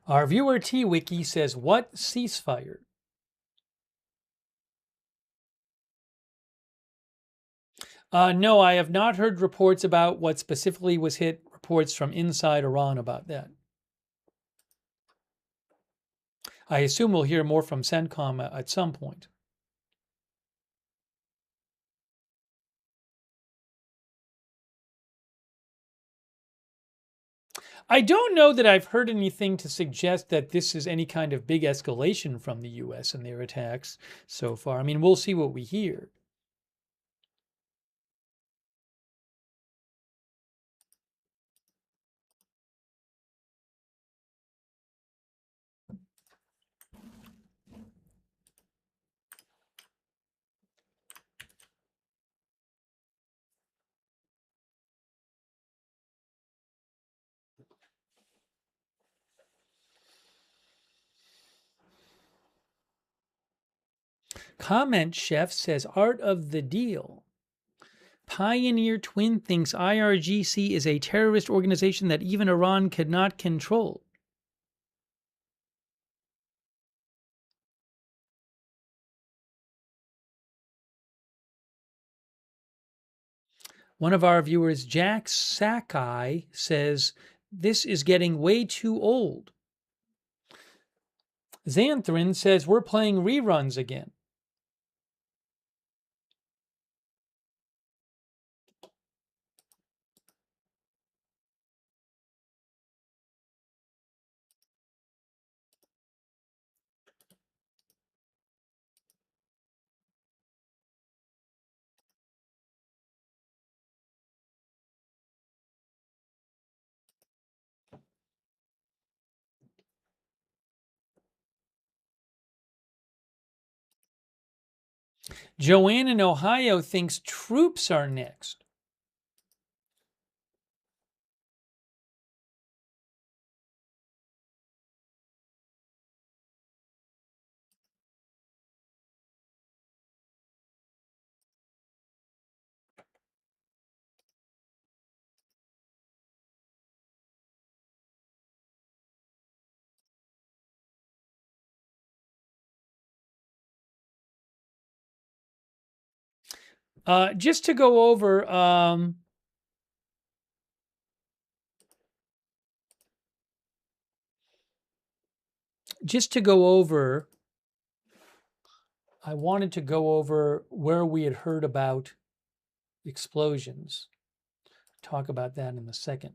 Our viewer T-Wiki says, what ceasefire? No, I have not heard reports about what specifically was hit, reports from inside Iran about that. I assume we'll hear more from CENTCOM at some point. I don't know that I've heard anything to suggest that this is any kind of big escalation from the U.S. and their attacks so far. I mean, we'll see what we hear. Comment Chef says, art of the deal. Pioneer Twin thinks IRGC is a terrorist organization that even Iran could not control. One of our viewers, Jack Sakai, says, this is getting way too old. Xanthrin says, we're playing reruns again. Joanne in Ohio thinks troops are next. Just to go over, I wanted to go over where we had heard about explosions. Talk about that in a second.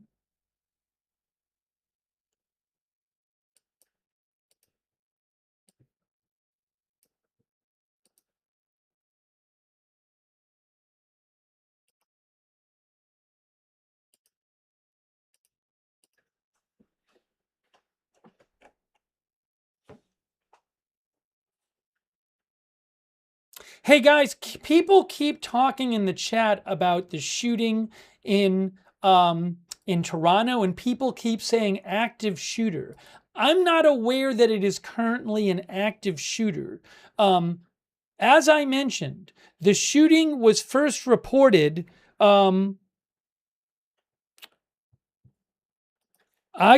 Hey guys, people keep talking in the chat about the shooting in Toronto, and people keep saying active shooter. I'm not aware that it is currently an active shooter. As I mentioned, the shooting was first reported. I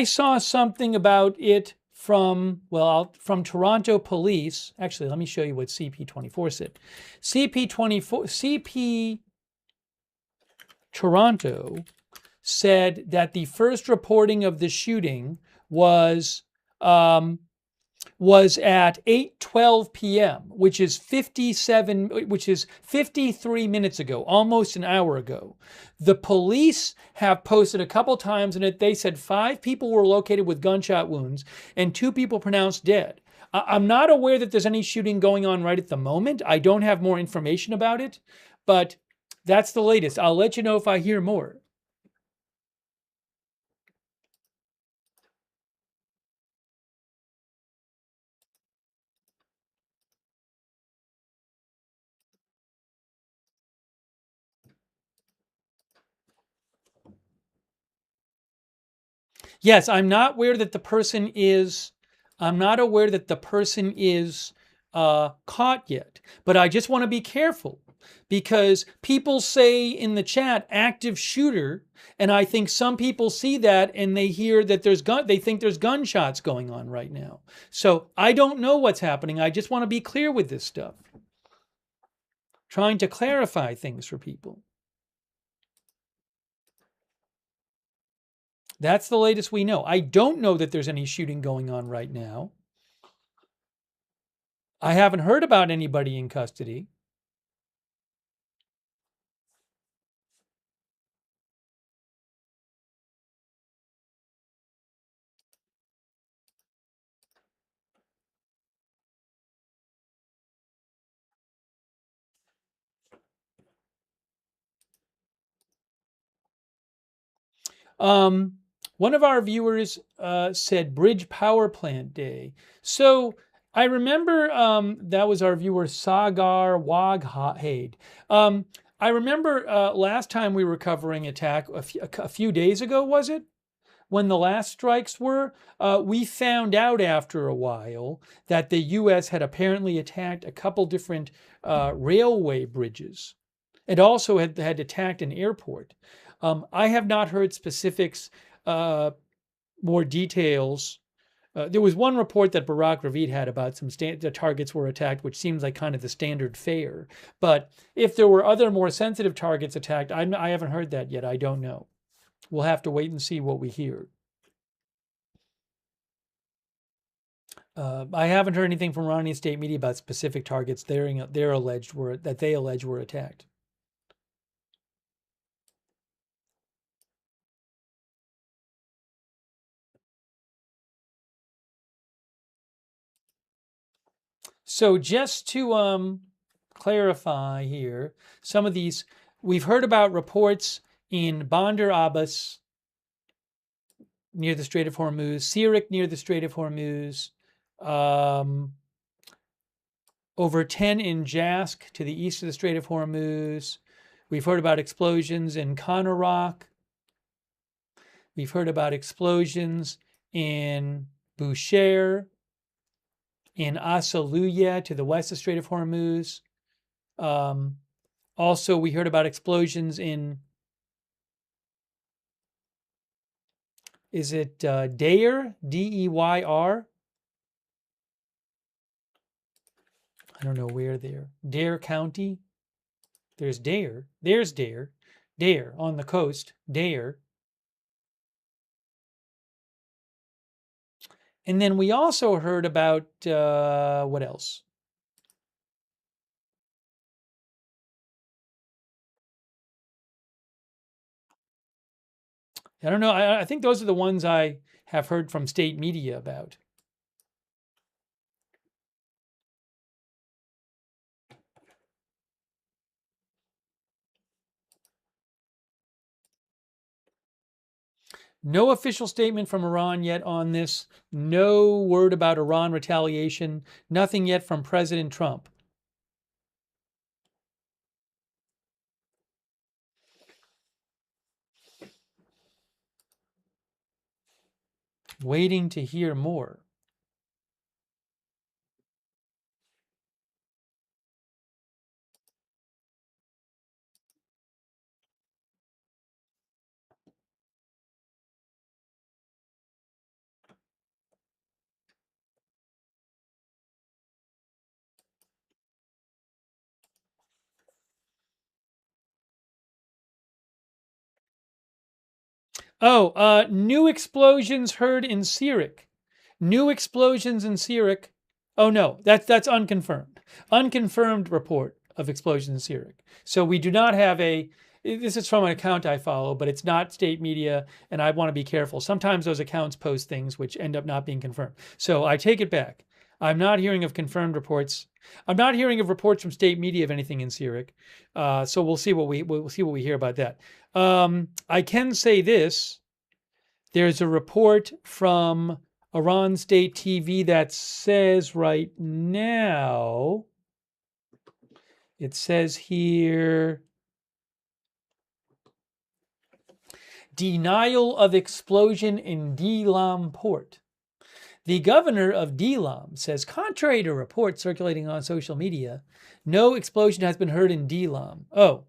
saw something about it from Toronto police. Actually, let me show you what CP24 said. CP Toronto said that the first reporting of the shooting was at 8:12 p.m., which is 53 minutes ago, almost an hour ago. The police have posted a couple times in it. They said 5 people were located with gunshot wounds and 2 people pronounced dead. I'm not aware that there's any shooting going on right at the moment. I don't have more information about it, but that's the latest. I'll let you know if I hear more. Yes, I'm not aware that the person is. I'm not aware that the person is caught yet. But I just want to be careful because people say in the chat active shooter, and I think some people see that and they hear that they think there's gunshots going on right now. So I don't know what's happening. I just want to be clear with this stuff. Trying to clarify things for people. That's the latest we know. I don't know that there's any shooting going on right now. I haven't heard about anybody in custody. One of our viewers said Bridge Power Plant Day. So I remember that was our viewer Sagar Waghade. I remember last time we were covering attack a few days ago, was it? When the last strikes were, we found out after a while that the U.S. had apparently attacked a couple different railway bridges. It also had attacked an airport. I have not heard specifics, more details. There was one report that Barack Ravid had about some the targets were attacked, which seems like kind of the standard fare. But if there were other more sensitive targets attacked, I haven't heard that yet. I don't know. We'll have to wait and see what we hear. I haven't heard anything from Iranian state media about specific targets they allege were attacked. So just to clarify here, some of these, we've heard about reports in Bandar Abbas near the Strait of Hormuz, Sirik near the Strait of Hormuz, over 10 in Jask to the east of the Strait of Hormuz. We've heard about explosions in Konarak. We've heard about explosions in Bushehr, in Asaluya to the west of the Strait of Hormuz. Also, we heard about explosions in, is it Deir? D-E-Y-R? I don't know where there. Dare County. There's Dare. There's Dare. Dare on the coast. Dare. And then we also heard about, what else? I don't know. I think those are the ones I have heard from state media about. No official statement from Iran yet on this. No word about Iran retaliation. Nothing yet from President Trump. Waiting to hear more. Oh, new explosions heard in Sirik. New explosions in Sirik. Oh no, that's unconfirmed. Unconfirmed report of explosions in Sirik. So we do not have a. This is from an account I follow, but it's not state media, and I want to be careful. Sometimes those accounts post things which end up not being confirmed. So I take it back. I'm not hearing of confirmed reports. I'm not hearing of reports from state media of anything in Sirik. So we'll see what we hear about that. I can say this. There's a report from Iran State TV that says right now, it says here, denial of explosion in Dilam port. The governor of Delam says, contrary to reports circulating on social media, no explosion has been heard in Delam. Oh,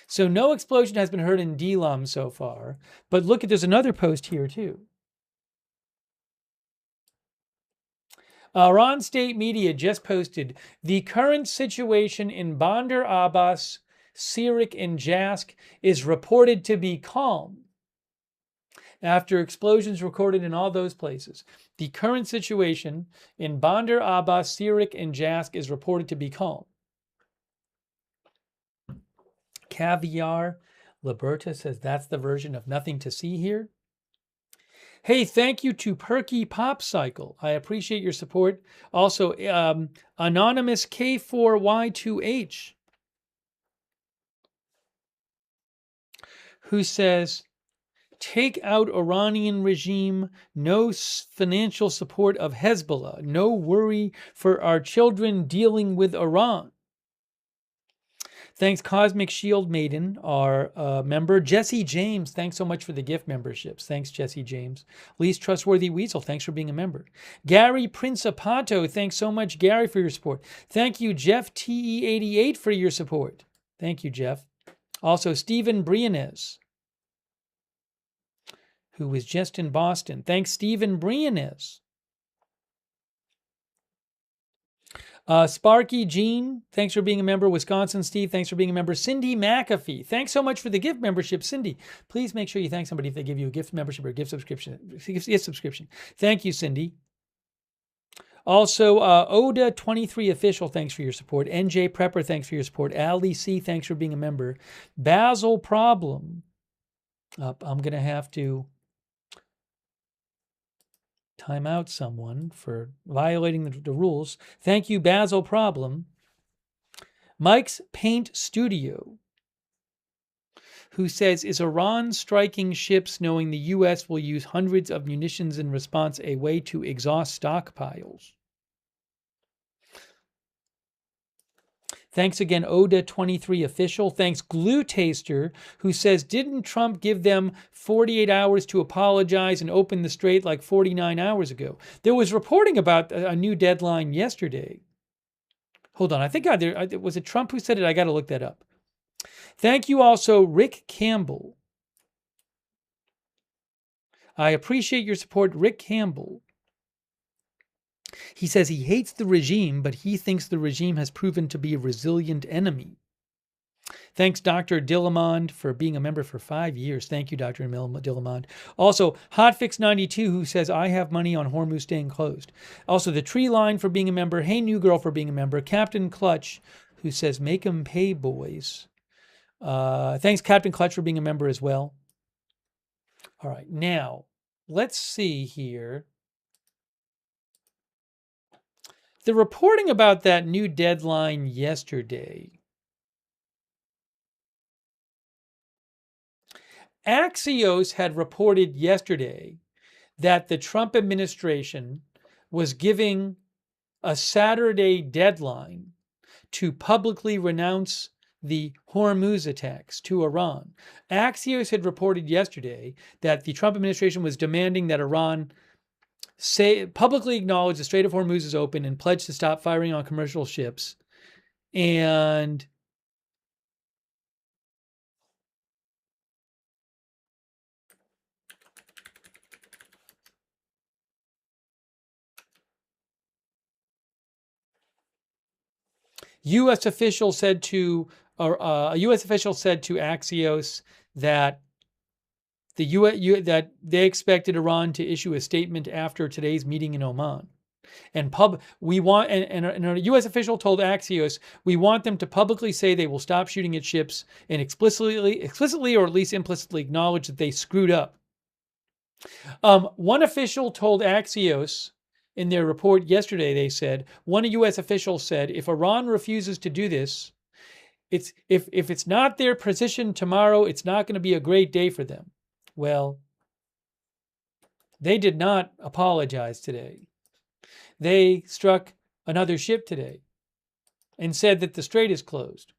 so no explosion has been heard in Delam so far. But look, there's another post here too. Iran state media just posted the current situation in Bandar Abbas, Sirik, and Jask is reported to be calm after explosions recorded in all those places. The current situation in Bandar Abbas, Sirik, and Jask is reported to be calm. Caviar Liberta says that's the version of nothing to see here. Hey, thank you to Perky Pop Cycle. I appreciate your support. Also, Anonymous K4Y2H, who says, take out Iranian regime, no financial support of Hezbollah, no worry for our children dealing with Iran. Thanks, Cosmic Shield Maiden, our member. Jesse James, thanks so much for the gift memberships. Thanks, Jesse James. Least Trustworthy Weasel, thanks for being a member. Gary Principato, thanks so much, Gary, for your support. Thank you, Jeff TE88, for your support. Thank you, Jeff. Also, Stephen Briones, who was just in Boston. Thanks, Stephen Briones. Sparky Jean, thanks for being a member. Wisconsin Steve, thanks for being a member. Cindy McAfee, thanks so much for the gift membership. Cindy, please make sure you thank somebody if they give you a gift membership or a gift subscription. Thank you, Cindy. Also, Oda23 Official, thanks for your support. NJ Prepper, thanks for your support. Ali C, thanks for being a member. Basil Problem. I'm going to have to time out someone for violating the rules. Thank you, Basil Problem. Mike's Paint Studio, who says, is Iran striking ships knowing the U.S. will use hundreds of munitions in response a way to exhaust stockpiles? Thanks again, Oda23 Official. Thanks, Glue Taster, who says, didn't Trump give them 48 hours to apologize and open the strait like 49 hours ago? There was reporting about a new deadline yesterday. Hold on, I think was it Trump who said it? I got to look that up. Thank you also, Rick Campbell. I appreciate your support, Rick Campbell. He says he hates the regime, but he thinks the regime has proven to be a resilient enemy. Thanks, Dr. Dillamond, for being a member for 5 years. Thank you, Dr. Dillamond. Also, Hotfix92, who says, I have money on Hormuz staying closed. Also, The Tree Line for being a member. Hey, New Girl for being a member. Captain Clutch, who says, make 'em pay, boys. Thanks, Captain Clutch, for being a member as well. All right, now, let's see here. The reporting about that new deadline yesterday. Axios had reported yesterday that the Trump administration was giving a Saturday deadline to publicly renounce the Hormuz attacks to Iran. Axios had reported yesterday that the Trump administration was demanding that Iran publicly acknowledge the Strait of Hormuz is open and pledge to stop firing on commercial ships. And U.S. official said to a U.S. official said to Axios that that they expected Iran to issue a statement after today's meeting in Oman. And a U.S. official told Axios, we want them to publicly say they will stop shooting at ships and explicitly or at least implicitly acknowledge that they screwed up. One official told Axios in their report yesterday, they said, one U.S. official said, if Iran refuses to do this, if it's not their position tomorrow, it's not going to be a great day for them. Well, they did not apologize today. They struck another ship today and said that the strait is closed.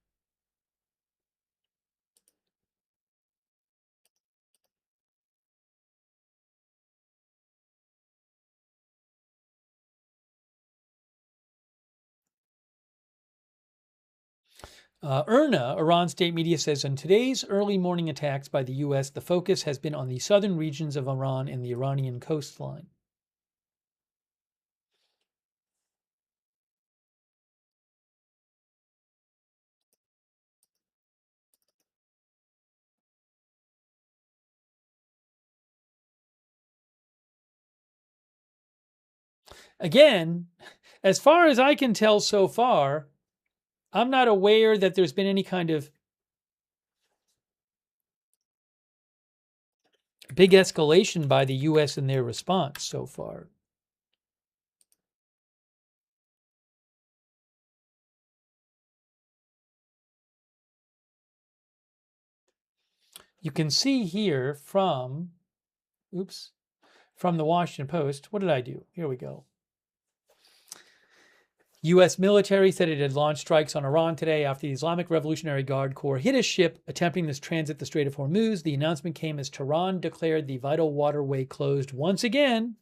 IRNA, Iran state media, says in today's early morning attacks by the U.S., the focus has been on the southern regions of Iran and the Iranian coastline. Again, as far as I can tell so far, I'm not aware that there's been any kind of big escalation by the U.S. in their response so far. You can see here from the Washington Post. What did I do? Here we go. U.S. military said it had launched strikes on Iran today after the Islamic Revolutionary Guard Corps hit a ship attempting to transit the Strait of Hormuz. The announcement came as Tehran declared the vital waterway closed once again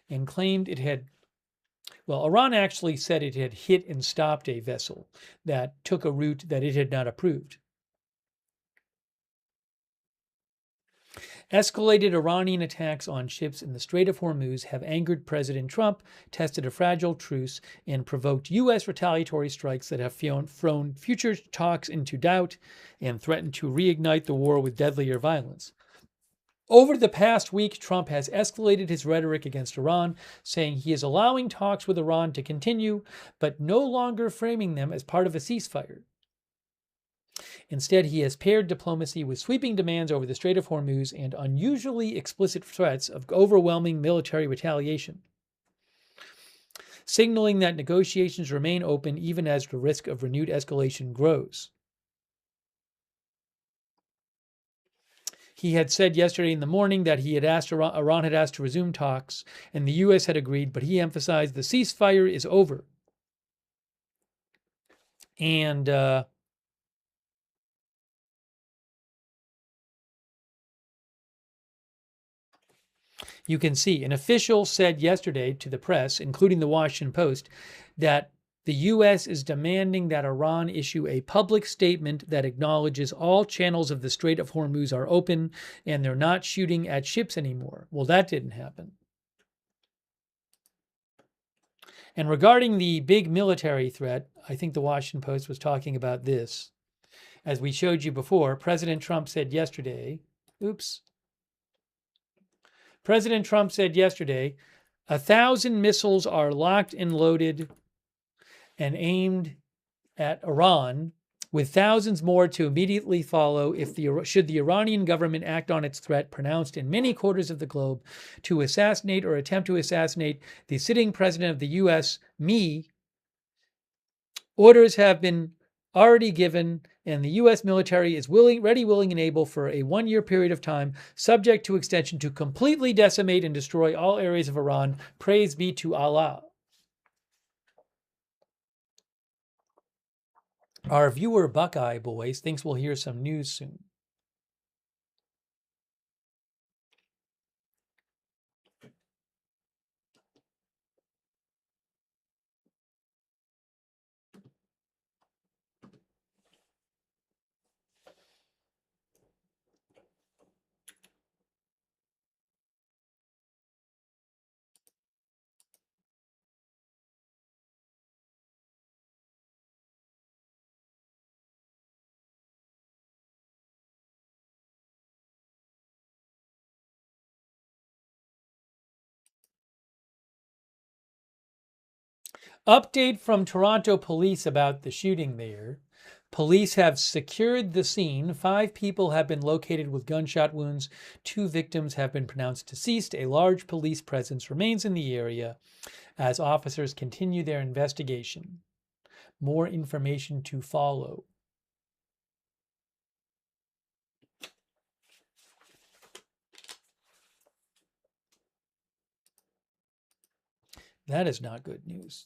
and claimed it had. Well, Iran actually said it had hit and stopped a vessel that took a route that it had not approved. Escalated Iranian attacks on ships in the Strait of Hormuz have angered President Trump, tested a fragile truce, and provoked U.S. retaliatory strikes that have thrown future talks into doubt and threatened to reignite the war with deadlier violence. Over the past week, Trump has escalated his rhetoric against Iran, saying he is allowing talks with Iran to continue, but no longer framing them as part of a ceasefire. Instead, he has paired diplomacy with sweeping demands over the Strait of Hormuz and unusually explicit threats of overwhelming military retaliation, signaling that negotiations remain open even as the risk of renewed escalation grows. He had said yesterday in the morning that Iran had asked to resume talks, and the U.S. had agreed, but he emphasized the ceasefire is over. And you can see an official said yesterday to the press, including the Washington Post, that the U.S. is demanding that Iran issue a public statement that acknowledges all channels of the Strait of Hormuz are open and they're not shooting at ships anymore. Well, that didn't happen. And regarding the big military threat, I think the Washington Post was talking about this. As we showed you before, President Trump said yesterday, President Trump said yesterday, 1,000 missiles are locked and loaded and aimed at Iran, with thousands more to immediately follow should the Iranian government act on its threat pronounced in many quarters of the globe to assassinate or attempt to assassinate the sitting president of the U.S., me. Orders have been already given, and the U.S. military is ready, willing, and able for a 1-year period of time, subject to extension, to completely decimate and destroy all areas of Iran. Praise be to Allah. Our viewer Buckeye Boys thinks we'll hear some news soon. Update from Toronto police about the shooting there. Police have secured the scene. 5 people have been located with gunshot wounds. 2 victims have been pronounced deceased. A large police presence remains in the area as officers continue their investigation. More information to follow. That is not good news.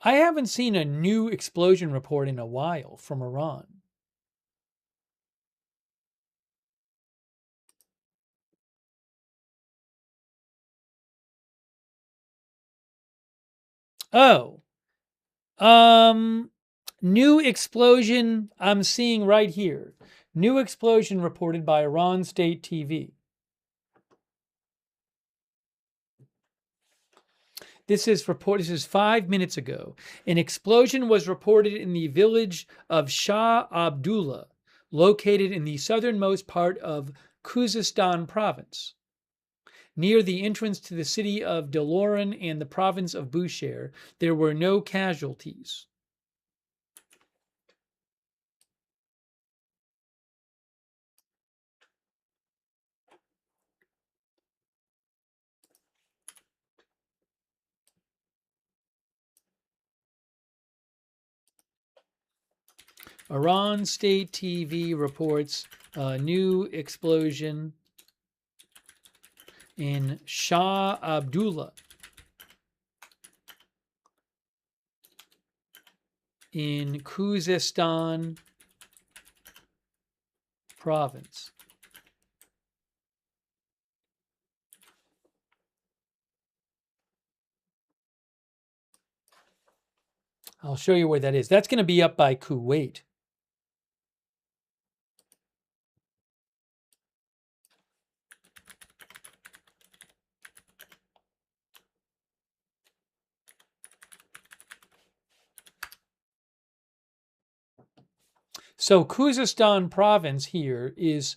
I haven't seen a new explosion report in a while from Iran. Oh, um, new explosion I'm seeing right here. New explosion reported by Iran State TV. This is 5 minutes ago. An explosion was reported in the village of Shah Abdullah, located in the southernmost part of Khuzestan province. Near the entrance to the city of Deloran and the province of Bushehr, there were no casualties. Iran State TV reports a new explosion in Shah Abdullah in Khuzestan province. I'll show you where that is. That's going to be up by Kuwait. So Khuzestan province here is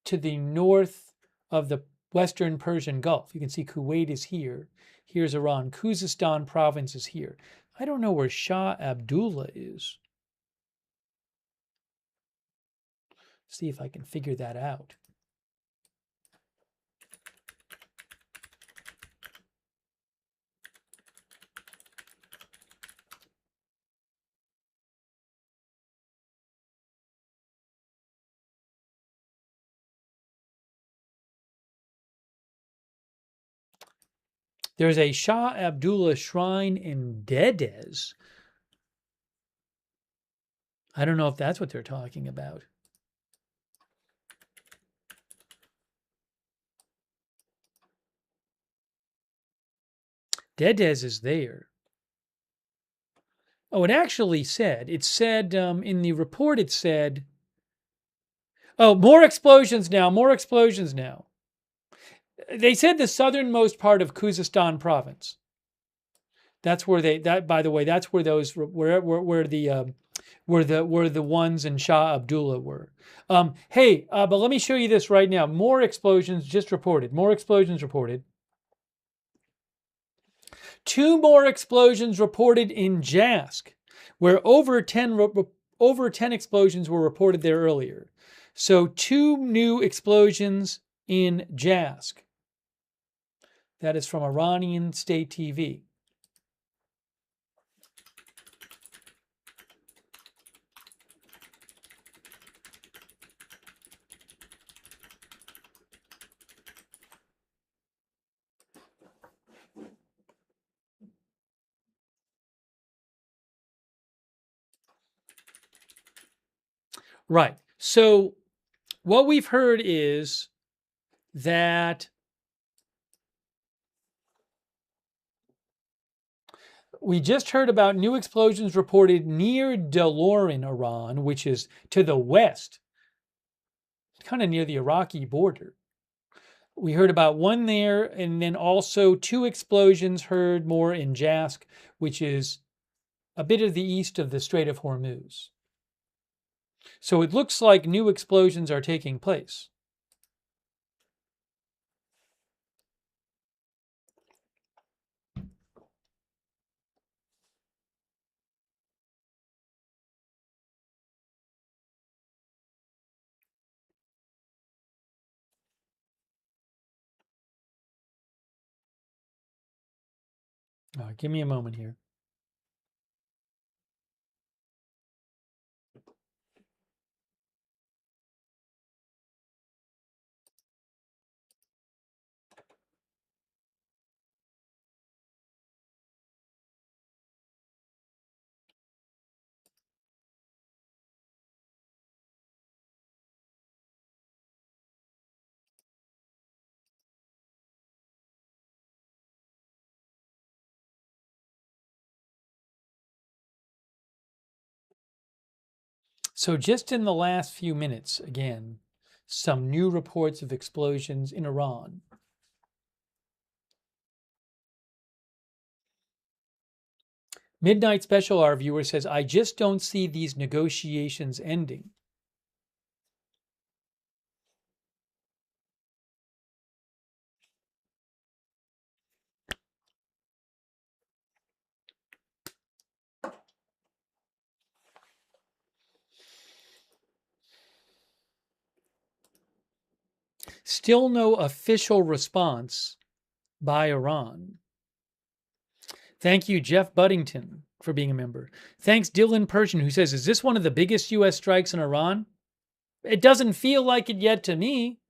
to the north of the Western Persian Gulf. You can see Kuwait is here. Here's Iran. Khuzestan province is here. I don't know where Shah Abdullah is. See if I can figure that out. There's a Shah Abdullah shrine in Dedez. I don't know if that's what they're talking about. Dedez is there. Oh, it said in the report, it said, oh, more explosions now, more explosions now. They said the southernmost part of Khuzestan province. That's where by the way, that's where those, where the ones in Shah Abdullah were. But let me show you this right now. More explosions just reported. More explosions reported. 2 more explosions reported in Jask, where over 10 explosions were reported there earlier. So 2 new explosions in Jask. That is from Iranian State TV. Right. So what we've heard is that we just heard about new explosions reported near Deloran, Iran, which is to the west, kind of near the Iraqi border. We heard about one there, and then also 2 explosions heard more in Jask, which is a bit of the east of the Strait of Hormuz. So it looks like new explosions are taking place. All right, give me a moment here. So just in the last few minutes, again, some new reports of explosions in Iran. Midnight Special, our viewer says, I just don't see these negotiations ending. Still no official response by Iran. Thank you, Jeff Buddington, for being a member. Thanks, Dylan Persian, who says, is this one of the biggest U.S. strikes in Iran? It doesn't feel like it yet to me.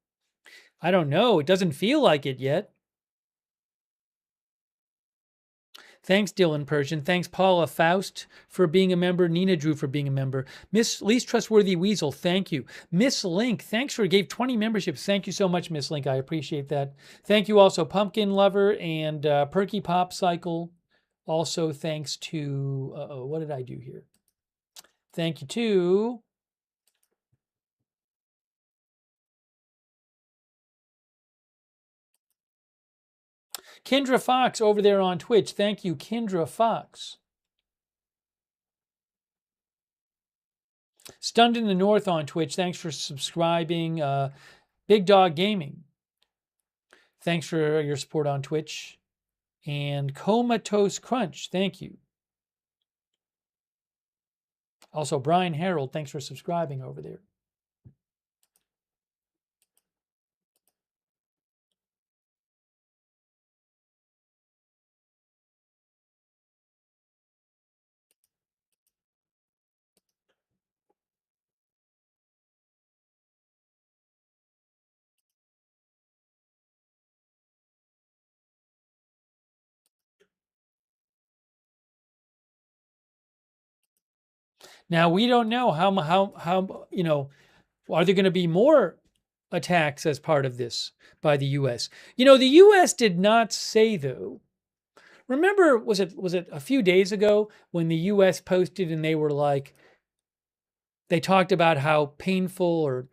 I don't know. It doesn't feel like it yet. Thanks, Dylan Persian. Thanks, Paula Faust, for being a member. Nina Drew for being a member. Miss Least Trustworthy Weasel, thank you. Miss Link, thanks for gave 20 memberships. Thank you so much, Miss Link. I appreciate that. Thank you also, Pumpkin Lover and Perky Pop Cycle. Also, thanks to, what did I do here? Thank you to Kendra Fox over there on Twitch. Thank you, Kendra Fox. Stunned in the North on Twitch. Thanks for subscribing. Big Dog Gaming. Thanks for your support on Twitch. And Comatose Crunch. Thank you. Also, Brian Harold. Thanks for subscribing over there. Now, we don't know how you know, are there going to be more attacks as part of this by the U.S.? You know, the U.S. did not say, though. Remember, was it a few days ago when the U.S. posted and they were like, they talked about how painful or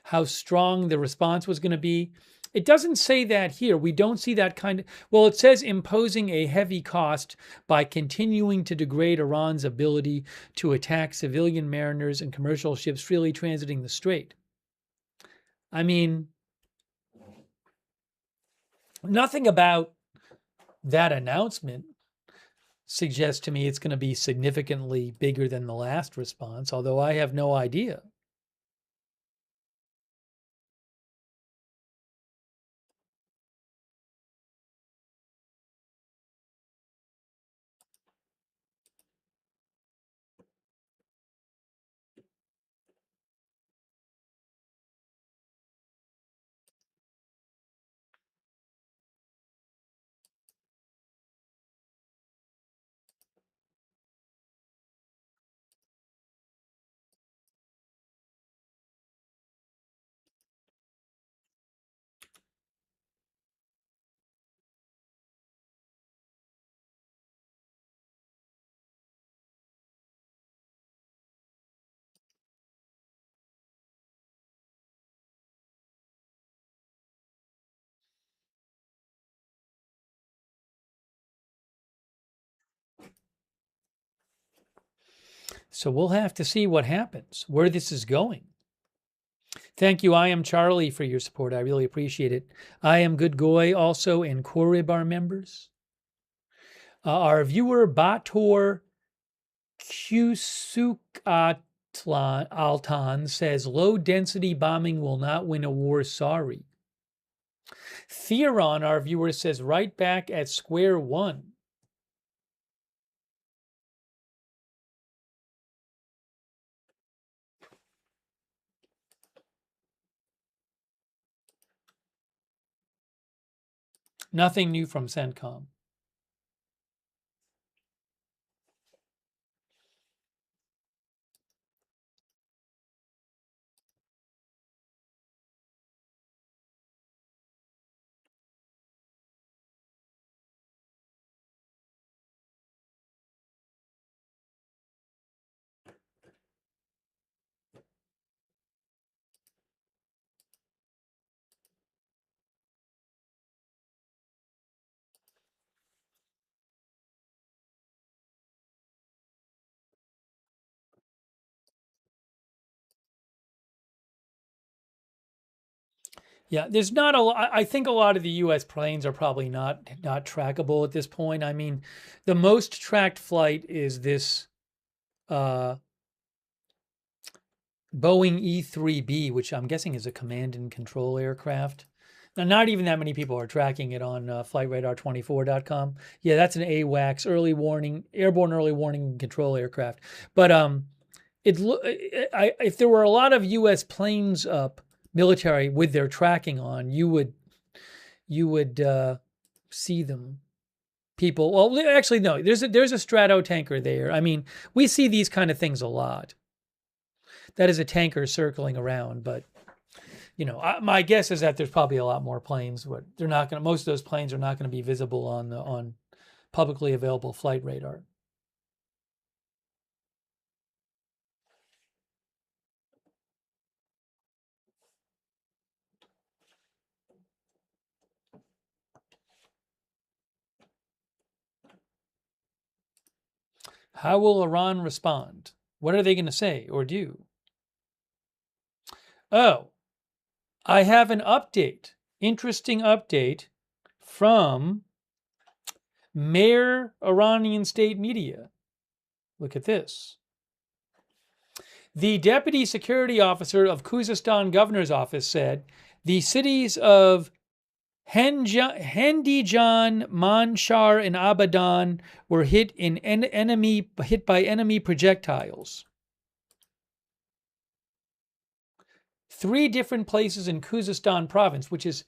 how strong the response was going to be. It doesn't say that here. We don't see that kind of, well, it says imposing a heavy cost by continuing to degrade Iran's ability to attack civilian mariners and commercial ships freely transiting the strait. I mean, nothing about that announcement suggests to me it's going to be significantly bigger than the last response, although I have no idea. So we'll have to see what happens, where this is going. Thank you, I Am Charlie, for your support. I really appreciate it. I Am Good Goy also and Korib are members. Our viewer Bator Kusuk Altan says, low density bombing will not win a war, sorry. Theron, our viewer, says, right back at square one. Nothing new from CENTCOM. Yeah, there's not a lot. I think a lot of the U.S. planes are probably not trackable at this point. I mean, the most tracked flight is this uh, Boeing E-3B, which I'm guessing is a command and control aircraft. Now, not even that many people are tracking it on FlightRadar24.com. Yeah, that's an AWACS early warning, airborne early warning and control aircraft. But if there were a lot of U.S. planes up, military with their tracking on, you would see them. People, well, actually, no. There's a strato tanker there. I mean, we see these kind of things a lot. That is a tanker circling around, but my guess is that there's probably a lot more planes, but they're not going to. Most of those planes are not going to be visible on publicly available flight radar. How will Iran respond? What are they going to say or do? Oh, I have an update. Interesting update from Mayor Iranian state media. Look at this. The deputy security officer of Khuzestan governor's office said the cities of Handijan, Manshar, and Abadan were hit by enemy projectiles. 3 different places in Khuzestan province, which is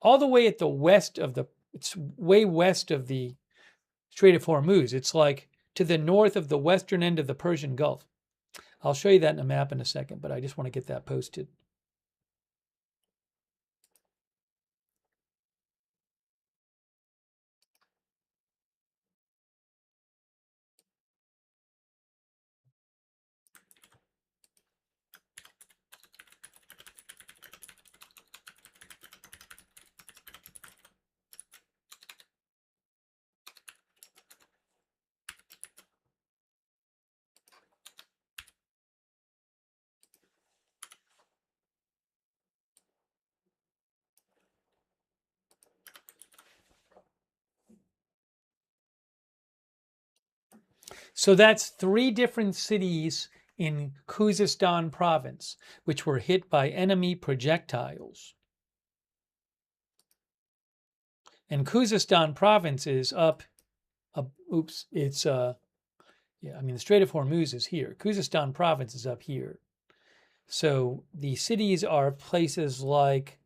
all the way at the west of it's way west of the Strait of Hormuz. It's like to the north of the western end of the Persian Gulf. I'll show you that in a map in a second, but I just want to get that posted. So that's 3 different cities in Khuzestan province, which were hit by enemy projectiles. And Khuzestan province is it's the Strait of Hormuz is here. Khuzestan province is up here. So the cities are places like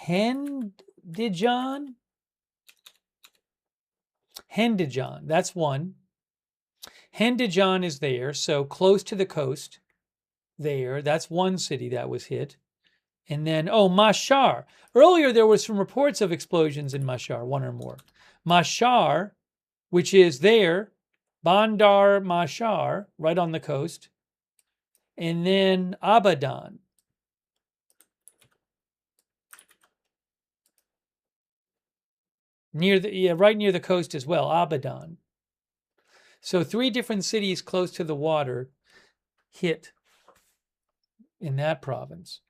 Hendijan. That's one. Hendijan is there, so close to the coast there. That's one city that was hit. And then, Mashar. Earlier, there was some reports of explosions in Mashar, 1 or more. Mashar, which is there, Bandar Mashar, right on the coast. And then Abadan. Right near the coast as well, Abadan. So 3 different cities close to the water hit in that province.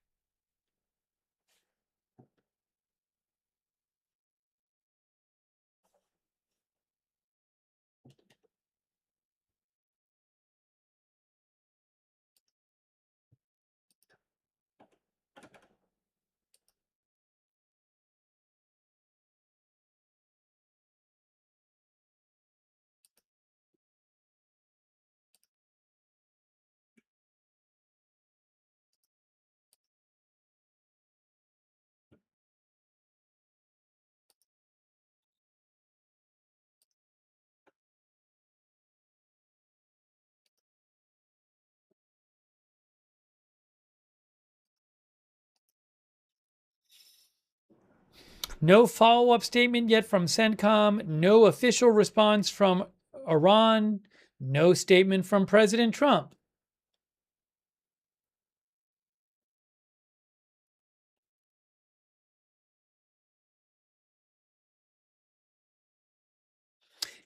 No follow-up statement yet from CENTCOM. No official response from Iran. No statement from President Trump.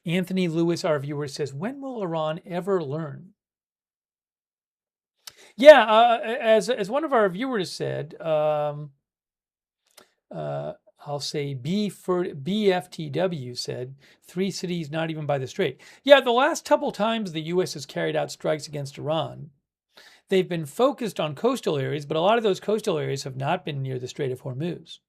Anthony Lewis, our viewer, says, when will Iran ever learn? Yeah, as one of our viewers said, I'll say BFTW said, three cities not even by the strait. Yeah, the last couple times the U.S. has carried out strikes against Iran, they've been focused on coastal areas, but a lot of those coastal areas have not been near the Strait of Hormuz.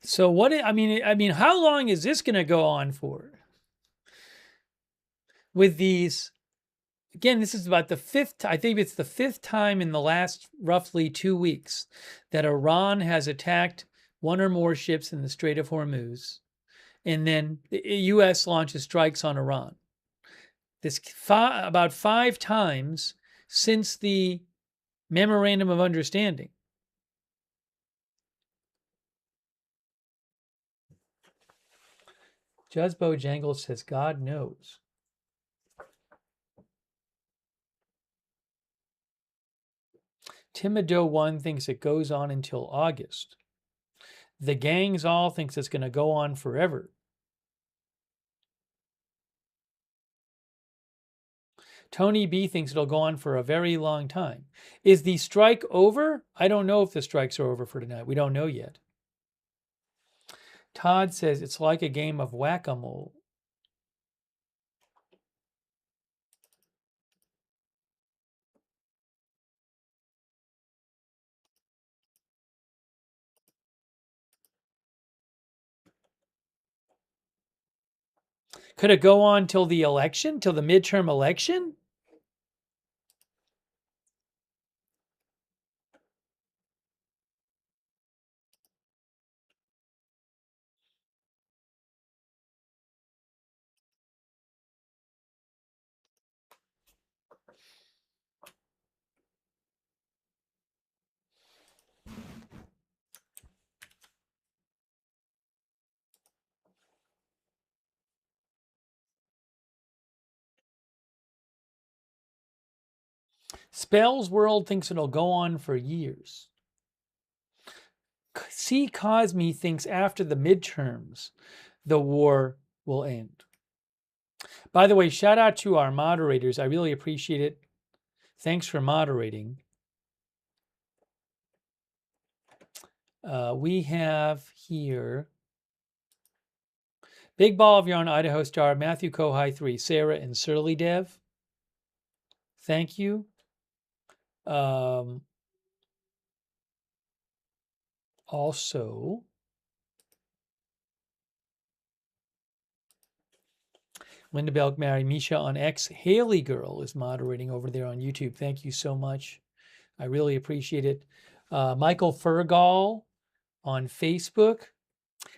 So I mean, how long is this going to go on for? With these, again, this is about the fifth, I think it's the fifth time in the last roughly 2 weeks that Iran has attacked one or more ships in the Strait of Hormuz, and then the U.S. launches strikes on Iran. This about 5 times since the memorandum of understanding. Judge Bojangles says, God knows. Timido 1 thinks it goes on until August. The gangs all thinks it's going to go on forever. Tony B thinks it'll go on for a very long time. Is the strike over? I don't know if the strikes are over for tonight. We don't know yet. Todd says it's like a game of whack-a-mole. Could it go on till the election, till the midterm election? Spells World thinks it'll go on for years. C. Cosme thinks after the midterms, the war will end. By the way, shout out to our moderators. I really appreciate it. Thanks for moderating. We have here Big Ball of Yarn, Idaho Star, Matthew Kohai 3, Sarah, and Surly Dev. Thank you. Also, Linda Belk, Mary, Misha on X. Haley Girl is moderating over there on YouTube. Thank you so much. I really appreciate it. Michael Fergal on Facebook.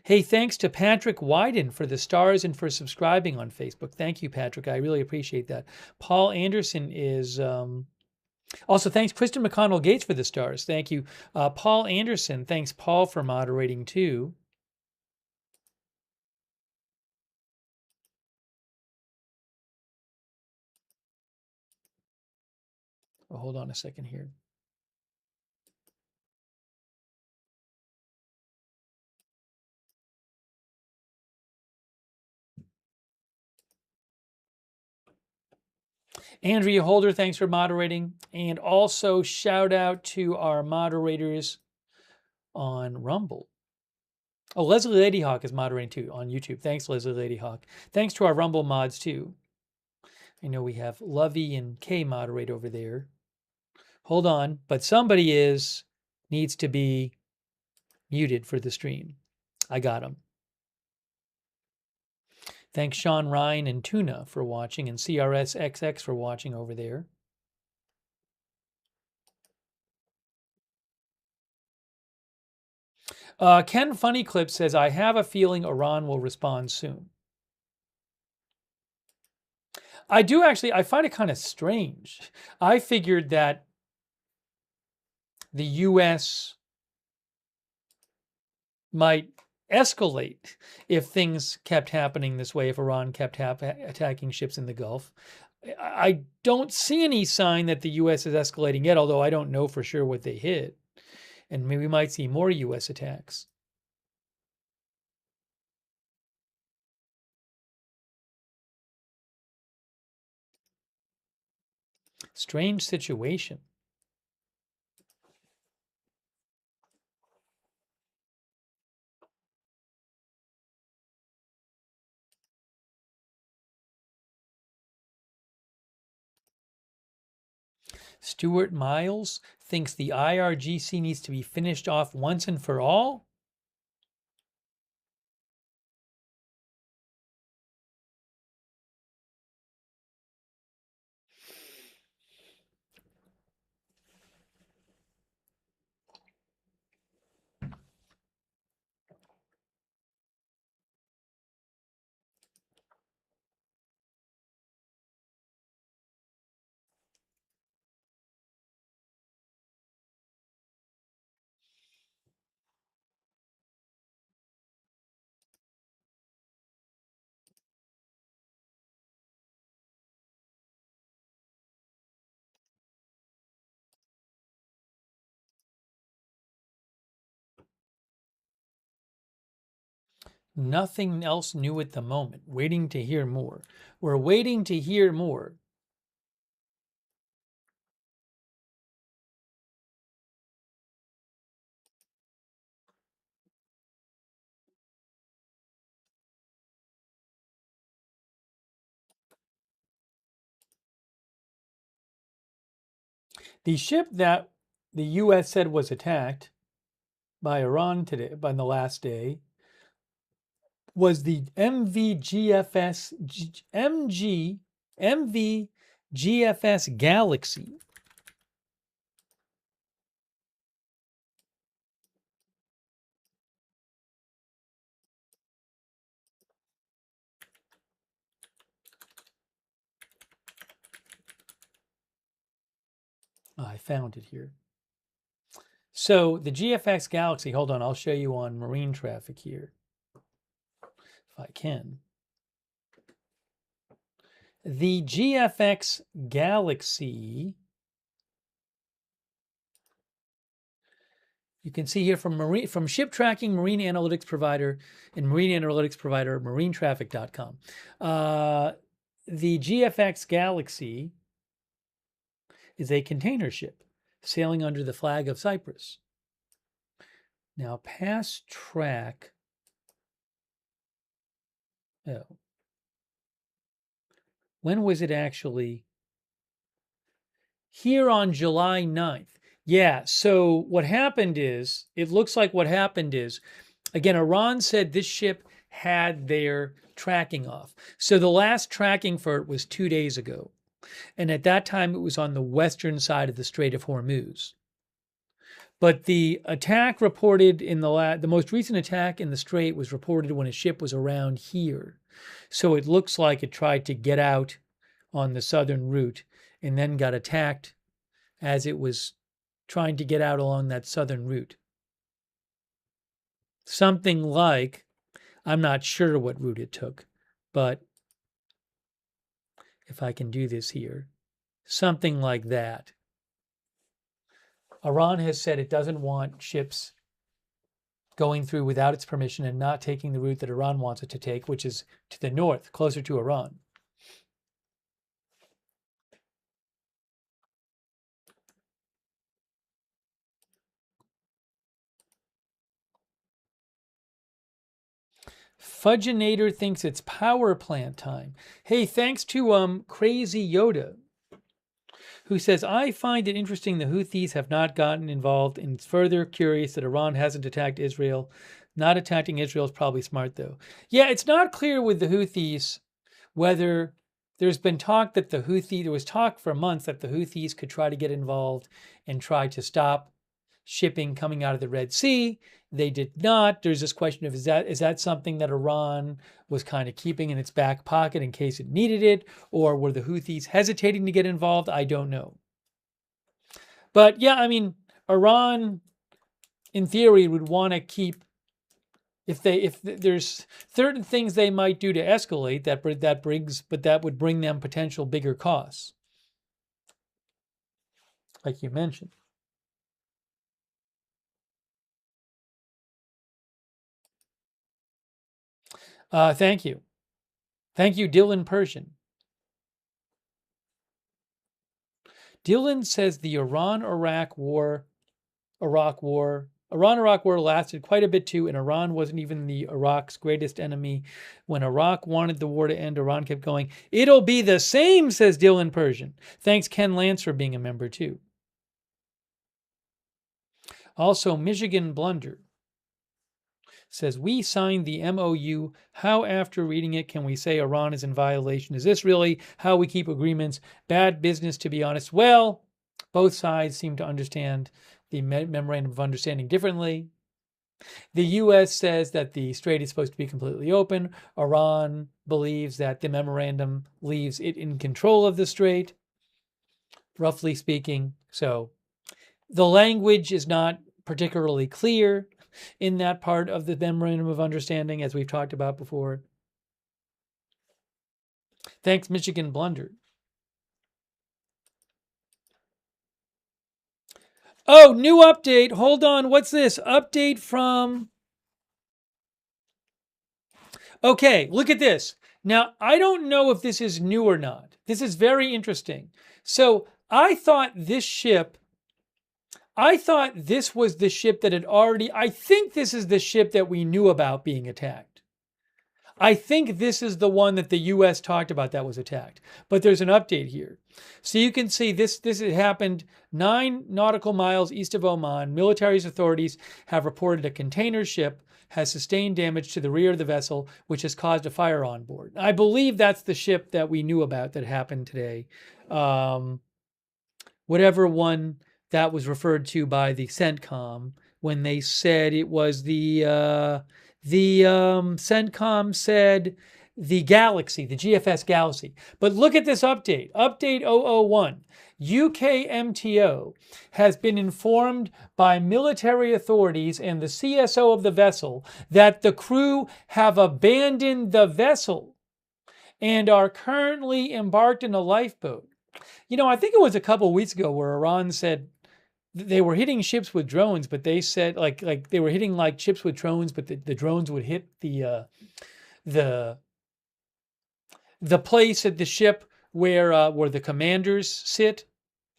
Hey, thanks to Patrick Wyden for the stars and for subscribing on Facebook. Thank you, Patrick. I really appreciate that. Paul Anderson is also, thanks Kristen McConnell Gates for the stars. Thank you. Paul Anderson, thanks Paul for moderating too. Oh, hold on a second here. Andrea Holder, thanks for moderating. And also shout out to our moderators on Rumble. Oh, Leslie Ladyhawk is moderating too on YouTube. Thanks, Leslie Ladyhawk. Thanks to our Rumble mods too. I know we have Lovey and Kay moderate over there. Hold on, but somebody needs to be muted for the stream. I got him. Thanks Sean Ryan and Tuna for watching, and CRSXX for watching over there. Ken Funny Clip says, I have a feeling Iran will respond soon. I do actually, I find it kind of strange. I figured that the U.S. might escalate if things kept happening this way, if Iran kept attacking ships in the Gulf. I don't see any sign that the U.S. is escalating yet, although I don't know for sure what they hit. And maybe we might see more U.S. attacks. Strange situation. Stuart Miles thinks the IRGC needs to be finished off once and for all. Nothing else new at the moment. Waiting to hear more. We're waiting to hear more. The ship that the U.S. said was attacked by Iran today, by the last day, was the MVGFS Galaxy. I found it here. So the GFX Galaxy, hold on, I'll show you on marine traffic here, if I can. The GFX Galaxy, you can see here from ship tracking, marine analytics provider, and marine analytics provider, marinetraffic.com. The GFX Galaxy is a container ship sailing under the flag of Cyprus. Now, past track. Oh. When was it actually? Here on July 9th. Yeah, so what happened is, it looks like what happened is, again, Iran said this ship had their tracking off. So the last tracking for it was 2 days ago. And at that time, it was on the western side of the Strait of Hormuz. But the attack reported in the most recent attack in the Strait was reported when a ship was around here. So it looks like it tried to get out on the southern route and then got attacked as it was trying to get out along that southern route. Something like, I'm not sure what route it took, but if I can do this here, something like that. Iran has said it doesn't want ships going through without its permission and not taking the route that Iran wants it to take, which is to the north, closer to Iran. Fudginator thinks it's power plant time. Hey, thanks to Crazy Yoda, who says, I find it interesting the Houthis have not gotten involved, and it's further curious that Iran hasn't attacked Israel. Not attacking Israel is probably smart, though. Yeah, it's not clear with the Houthis whether there's been talk that there was talk for months that the Houthis could try to get involved and try to stop shipping coming out of the Red Sea. They did not. There's this question of is that something that Iran was kind of keeping in its back pocket in case it needed it, or were the Houthis hesitating to get involved? I don't know. But yeah, I mean, Iran, in theory, would want to keep if there's certain things they might do to escalate that would bring them potential bigger costs, like you mentioned. Thank you. Thank you, Dylan Persian. Dylan says the Iran-Iraq war lasted quite a bit too, and Iran wasn't even Iraq's greatest enemy. When Iraq wanted the war to end, Iran kept going. It'll be the same, says Dylan Persian. Thanks, Ken Lance, for being a member too. Also, Michigan Blunder says, we signed the MOU. How, after reading it, can we say Iran is in violation? Is this really how we keep agreements? Bad business, to be honest. Well, both sides seem to understand the Memorandum of Understanding differently. The U.S. says that the strait is supposed to be completely open. Iran believes that the memorandum leaves it in control of the strait, roughly speaking. So the language is not particularly clear in that part of the Memorandum of Understanding, as we've talked about before. Thanks, Michigan Blunder. Oh, new update. Hold on. What's this? Update from... Okay, look at this. Now, I don't know if this is new or not. This is very interesting. So I thought this was the ship that had already... I think this is the ship that we knew about being attacked. I think this is the one that the U.S. talked about that was attacked. But there's an update here. So you can see this had happened 9 nautical miles east of Oman. Military authorities have reported a container ship has sustained damage to the rear of the vessel, which has caused a fire on board. I believe that's the ship that we knew about that happened today. Whatever one that was referred to by the CENTCOM when they said it was the CENTCOM said the Galaxy, the GFS Galaxy. But look at this update. Update 001. UKMTO has been informed by military authorities and the CSO of the vessel that the crew have abandoned the vessel and are currently embarked in a lifeboat. You know, I think it was a couple of weeks ago where Iran said they were hitting ships with drones, but they said like they were hitting like ships with drones, but the drones would hit the place at the ship where the commanders sit.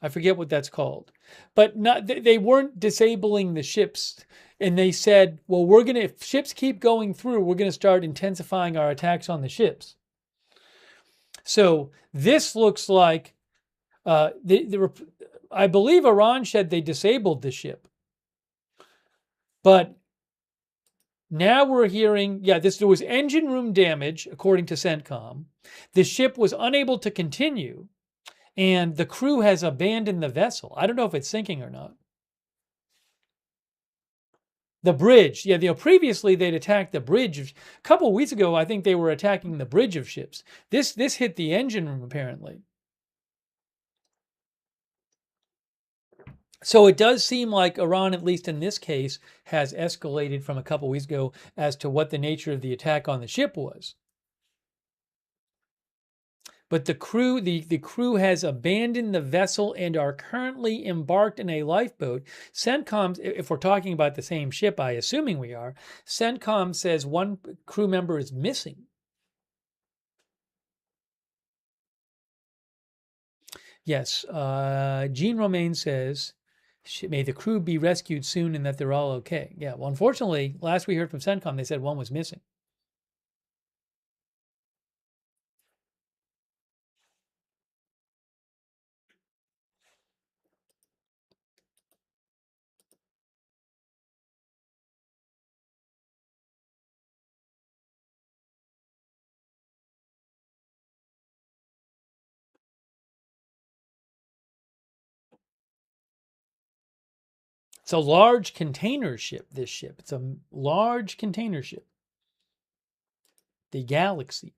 I forget what that's called, but they weren't disabling the ships. And they said, well, if ships keep going through, we're going to start intensifying our attacks on the ships. So this looks like I believe Iran said they disabled the ship. But now we're hearing, there was engine room damage, according to CENTCOM. The ship was unable to continue, and the crew has abandoned the vessel. I don't know if it's sinking or not. The bridge, previously they'd attacked the bridge. A couple of weeks ago, I think they were attacking the bridge of ships. This hit the engine room, apparently. So it does seem like Iran, at least in this case, has escalated from a couple weeks ago as to what the nature of the attack on the ship was. But the crew has abandoned the vessel and are currently embarked in a lifeboat. CENTCOM, if we're talking about the same ship, I assuming we are, CENTCOM says one crew member is missing. Yes, Jean Romaine says, may the crew be rescued soon and that they're all okay. Yeah, well, unfortunately, last we heard from CENTCOM, they said one was missing. It's a large container ship, this ship. It's a large container ship. The Galaxy.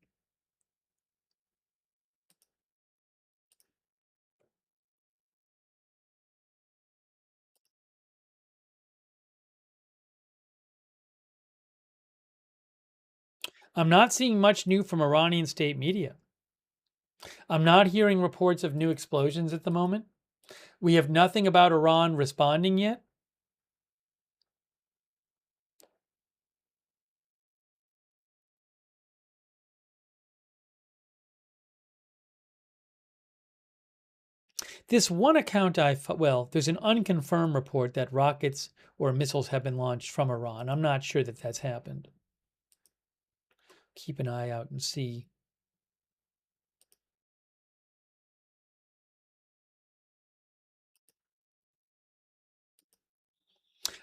I'm not seeing much new from Iranian state media. I'm not hearing reports of new explosions at the moment. We have nothing about Iran responding yet. This one account there's an unconfirmed report that rockets or missiles have been launched from Iran. I'm not sure that that's happened. Keep an eye out and see.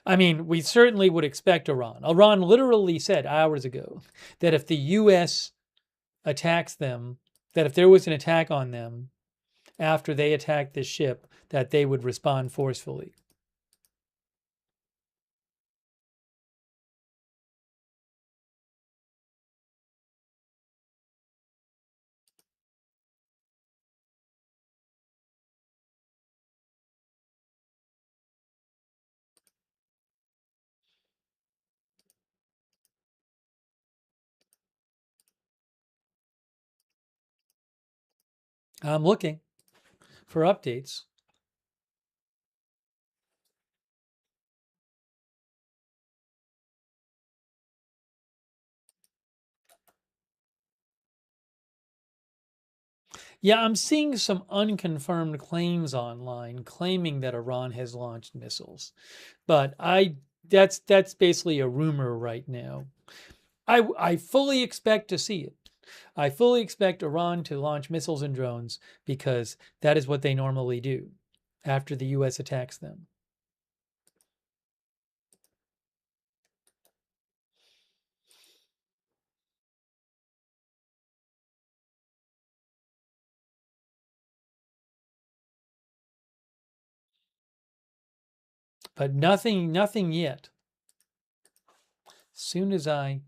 I mean, we certainly would expect Iran. Iran literally said hours ago that if the U.S. attacks them, that if there was an attack on them after they attacked this ship, that they would respond forcefully. I'm looking for updates. Yeah, I'm seeing some unconfirmed claims online claiming that Iran has launched missiles. But that's basically a rumor right now. I fully expect to see it. I fully expect Iran to launch missiles and drones because that is what they normally do after the US attacks them. But nothing yet. As soon as I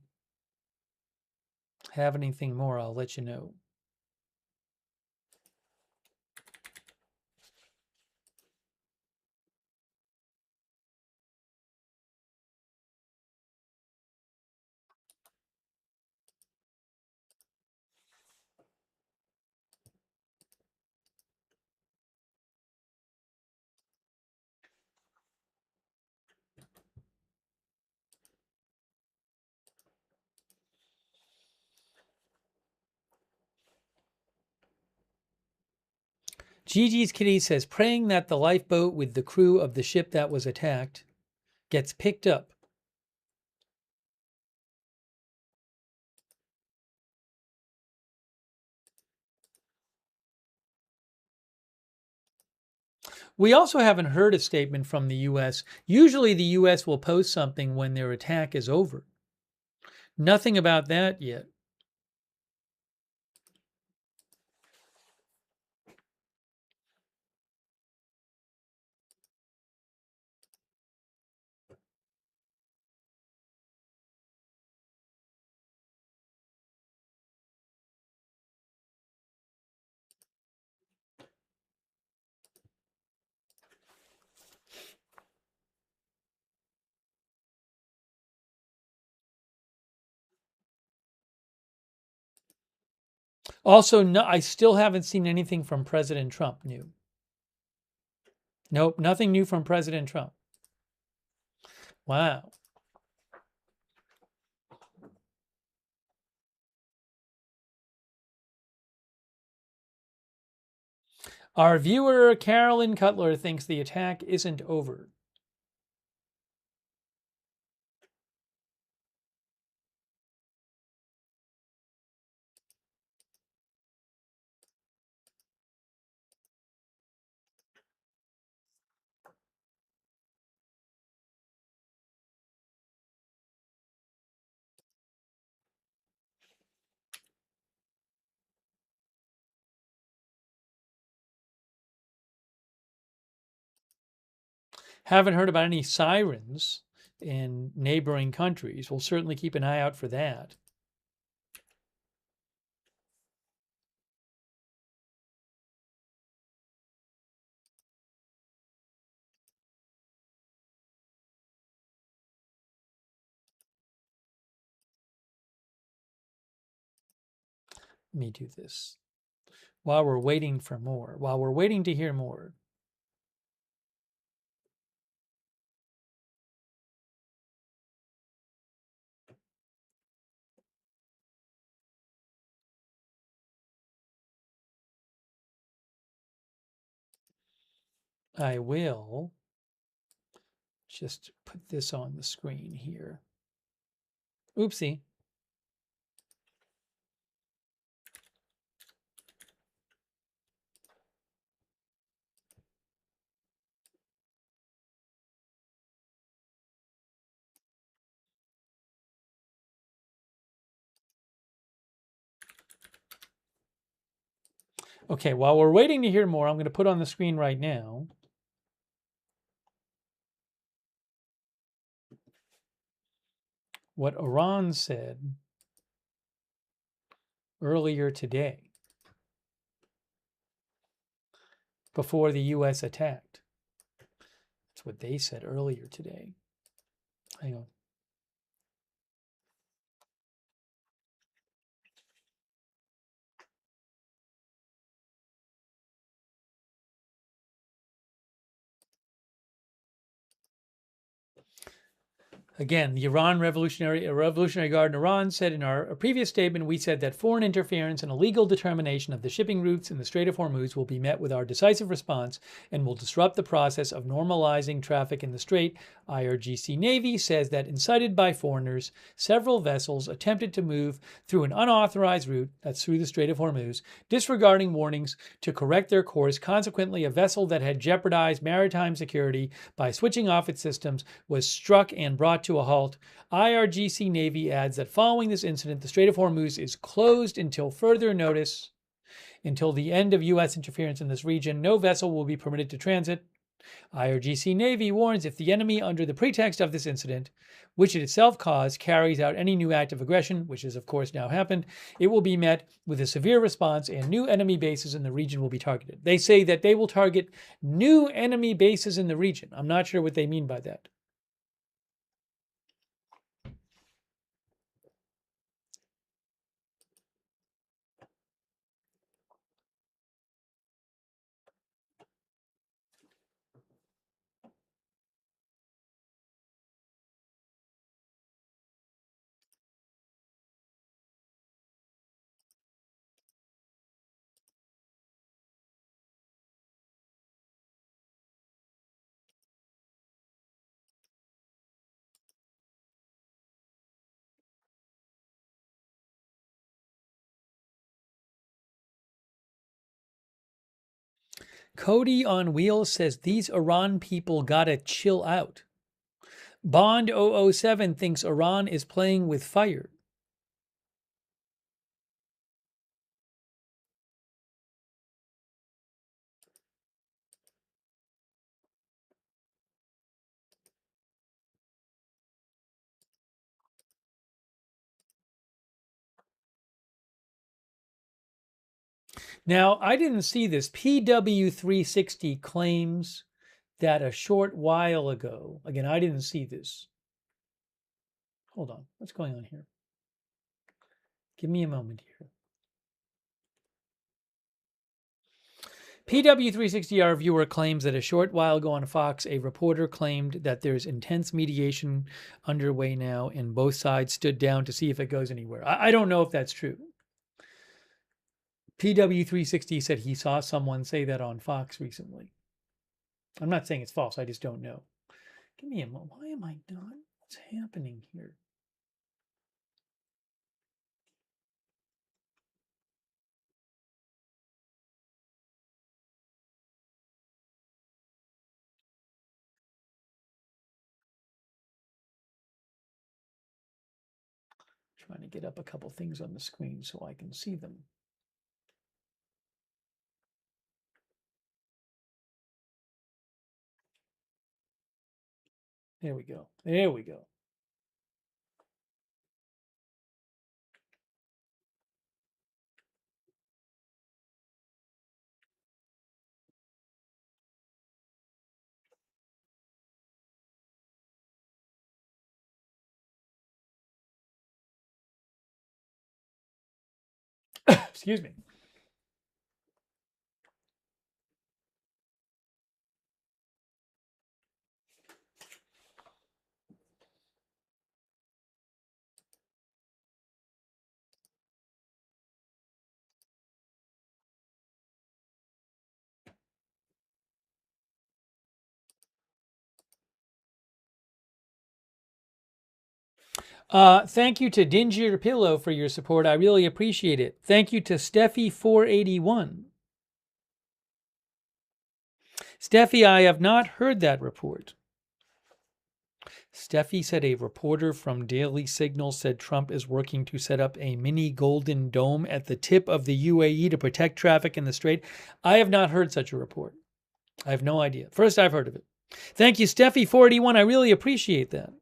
have anything more, I'll let you know. Gigi's Kitty says, praying that the lifeboat with the crew of the ship that was attacked gets picked up. We also haven't heard a statement from the U.S. Usually the U.S. will post something when their attack is over. Nothing about that yet. Also, no, I still haven't seen anything from President Trump new. Nope, nothing new from President Trump. Wow. Our viewer, Carolyn Cutler, thinks the attack isn't over. Haven't heard about any sirens in neighboring countries. We'll certainly keep an eye out for that. Let me do this while we're waiting for more, while we're waiting to hear more. I will just put this on the screen here. Oopsie. Okay, while we're waiting to hear more, I'm going to put on the screen right now what Iran said earlier today before the U.S. attacked. That's what they said earlier today. Hang on. Again, the Revolutionary Guard in Iran said in our previous statement, we said that foreign interference and illegal determination of the shipping routes in the Strait of Hormuz will be met with our decisive response and will disrupt the process of normalizing traffic in the strait. IRGC Navy says that incited by foreigners, several vessels attempted to move through an unauthorized route, that's through the Strait of Hormuz, disregarding warnings to correct their course. Consequently, a vessel that had jeopardized maritime security by switching off its systems was struck and brought to a halt. IRGC Navy adds that following this incident, the Strait of Hormuz is closed until further notice. Until the end of U.S. interference in this region, no vessel will be permitted to transit. IRGC Navy warns if the enemy, under the pretext of this incident, which it itself caused, carries out any new act of aggression, which has of course now happened, it will be met with a severe response and new enemy bases in the region will be targeted. They say that they will target new enemy bases in the region. I'm not sure what they mean by that. Cody on Wheels says these Iran people gotta chill out. Bond 007 thinks Iran is playing with fire. Now, I didn't see this. PW360 claims that a short while ago, again, I didn't see this. Hold on, what's going on here? Give me a moment here. PW360, our viewer, claims that a short while ago on Fox, a reporter claimed that there's intense mediation underway now and both sides stood down to see if it goes anywhere. I don't know if that's true. PW360 said he saw someone say that on Fox recently. I'm not saying it's false, I just don't know. Give me a moment. Why am I not? What's happening here? Trying to get up a couple things on the screen so I can see them. There we go. There we go. Excuse me. Thank you to Dingier Pillow for your support. I really appreciate it. Thank you to Steffi481. Steffi, I have not heard that report. Steffi said a reporter from Daily Signal said Trump is working to set up a mini golden dome at the tip of the UAE to protect traffic in the Strait. I have not heard such a report. I have no idea. First I've heard of it. Thank you, Steffi481. I really appreciate that.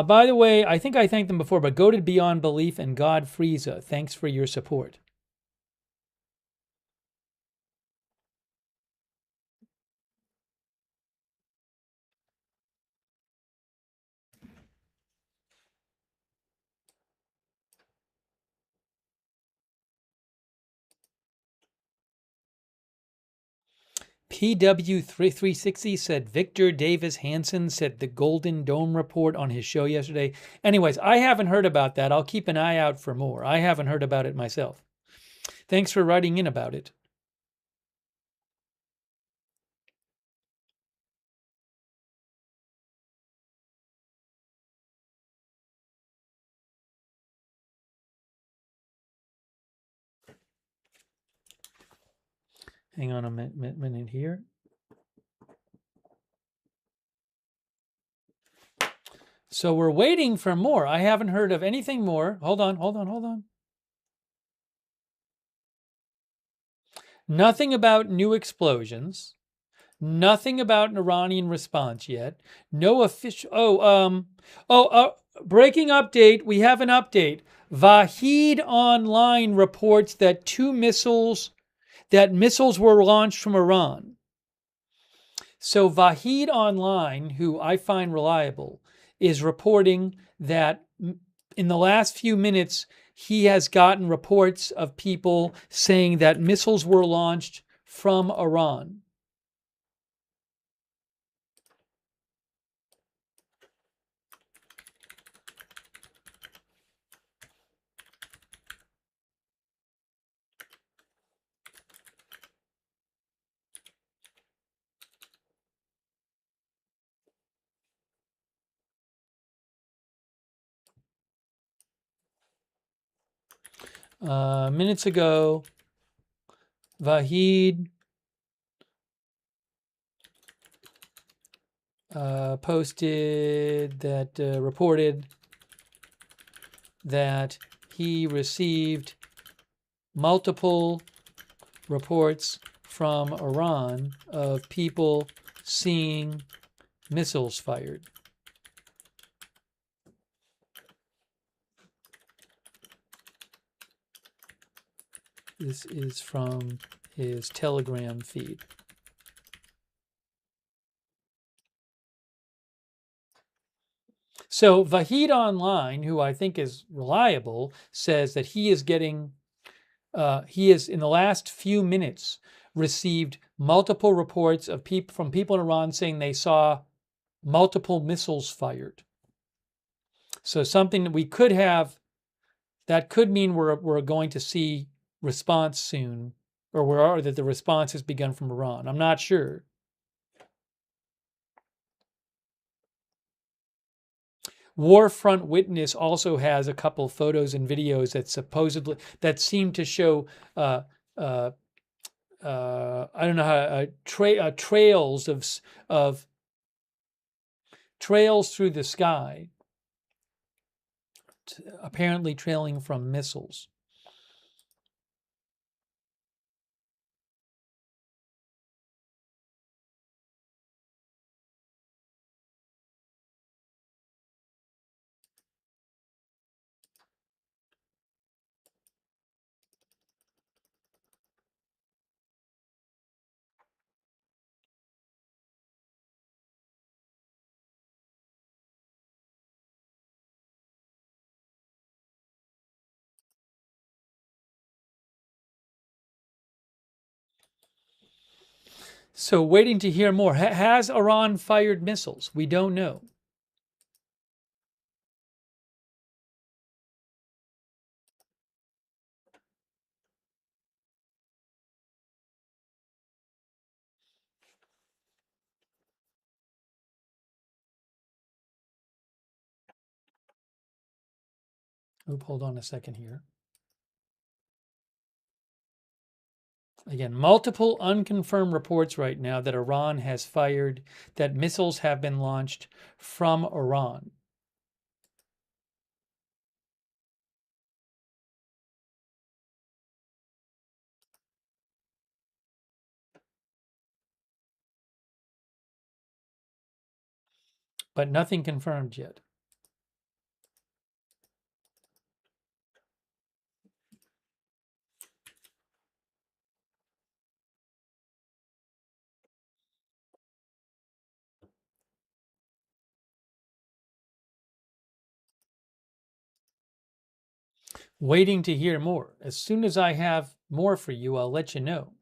By the way, I think I thanked them before, but Goated Beyond Belief and God Frieza, thanks for your support. PW360 said Victor Davis Hansen said the Golden Dome report on his show yesterday. Anyways, I haven't heard about that. I'll keep an eye out for more. I haven't heard about it myself. Thanks for writing in about it. Hang on a minute here. So we're waiting for more. I haven't heard of anything more. Hold on. Nothing about new explosions. Nothing about an Iranian response yet. No official. Breaking update. We have an update. Vahid Online reports that missiles were launched from Iran. So Vahid Online, who I find reliable, is reporting that in the last few minutes, he has gotten reports of people saying that missiles were launched from Iran. Minutes ago, Vahid posted that, reported that he received multiple reports from Iran of people seeing missiles fired. This is from his Telegram feed. So Vahid Online, who I think is reliable, says that he is in the last few minutes received multiple reports of from people in Iran saying they saw multiple missiles fired. So something that we could have, that could mean we're going to see response soon, or that the response has begun from Iran. I'm not sure. Warfront Witness also has a couple photos and videos that seem to show uh, uh, I don't know how trails of trails through the sky, apparently trailing from missiles. So waiting to hear more. Has Iran fired missiles? We don't know. Oop, hold on a second here. Again, multiple unconfirmed reports right now that Iran has fired, that missiles have been launched from Iran. But nothing confirmed yet. Waiting to hear more. As soon as I have more for you, I'll let you know.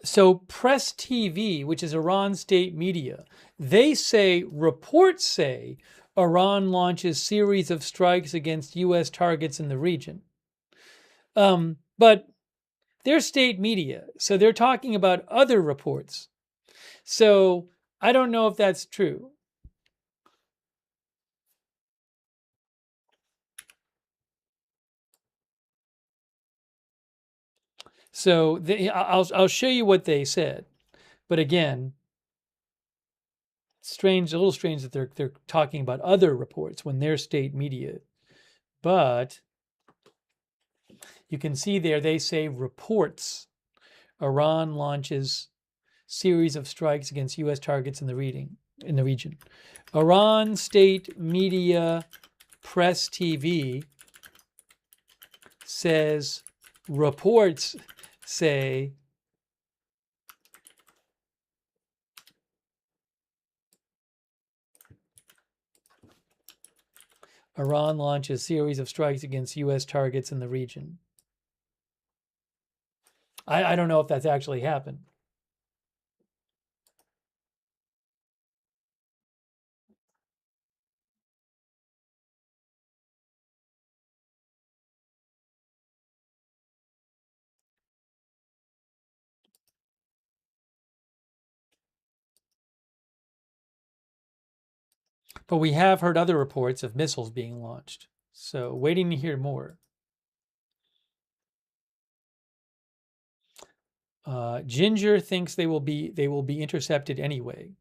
So Press TV, which is Iran state media, reports say Iran launches series of strikes against U.S. targets in the region. But they're state media, so they're talking about other reports. So I don't know if that's true. So I'll show you what they said. But again, a little strange that they're talking about other reports when they're state media. But you can see there they say reports. Iran launches series of strikes against U.S. targets in the region. Iran state media Press TV says reports say Iran launches series of strikes against U.S. targets in the region. I don't know if that's actually happened. But we have heard other reports of missiles being launched. So waiting to hear more. Ginger thinks they will be intercepted anyway.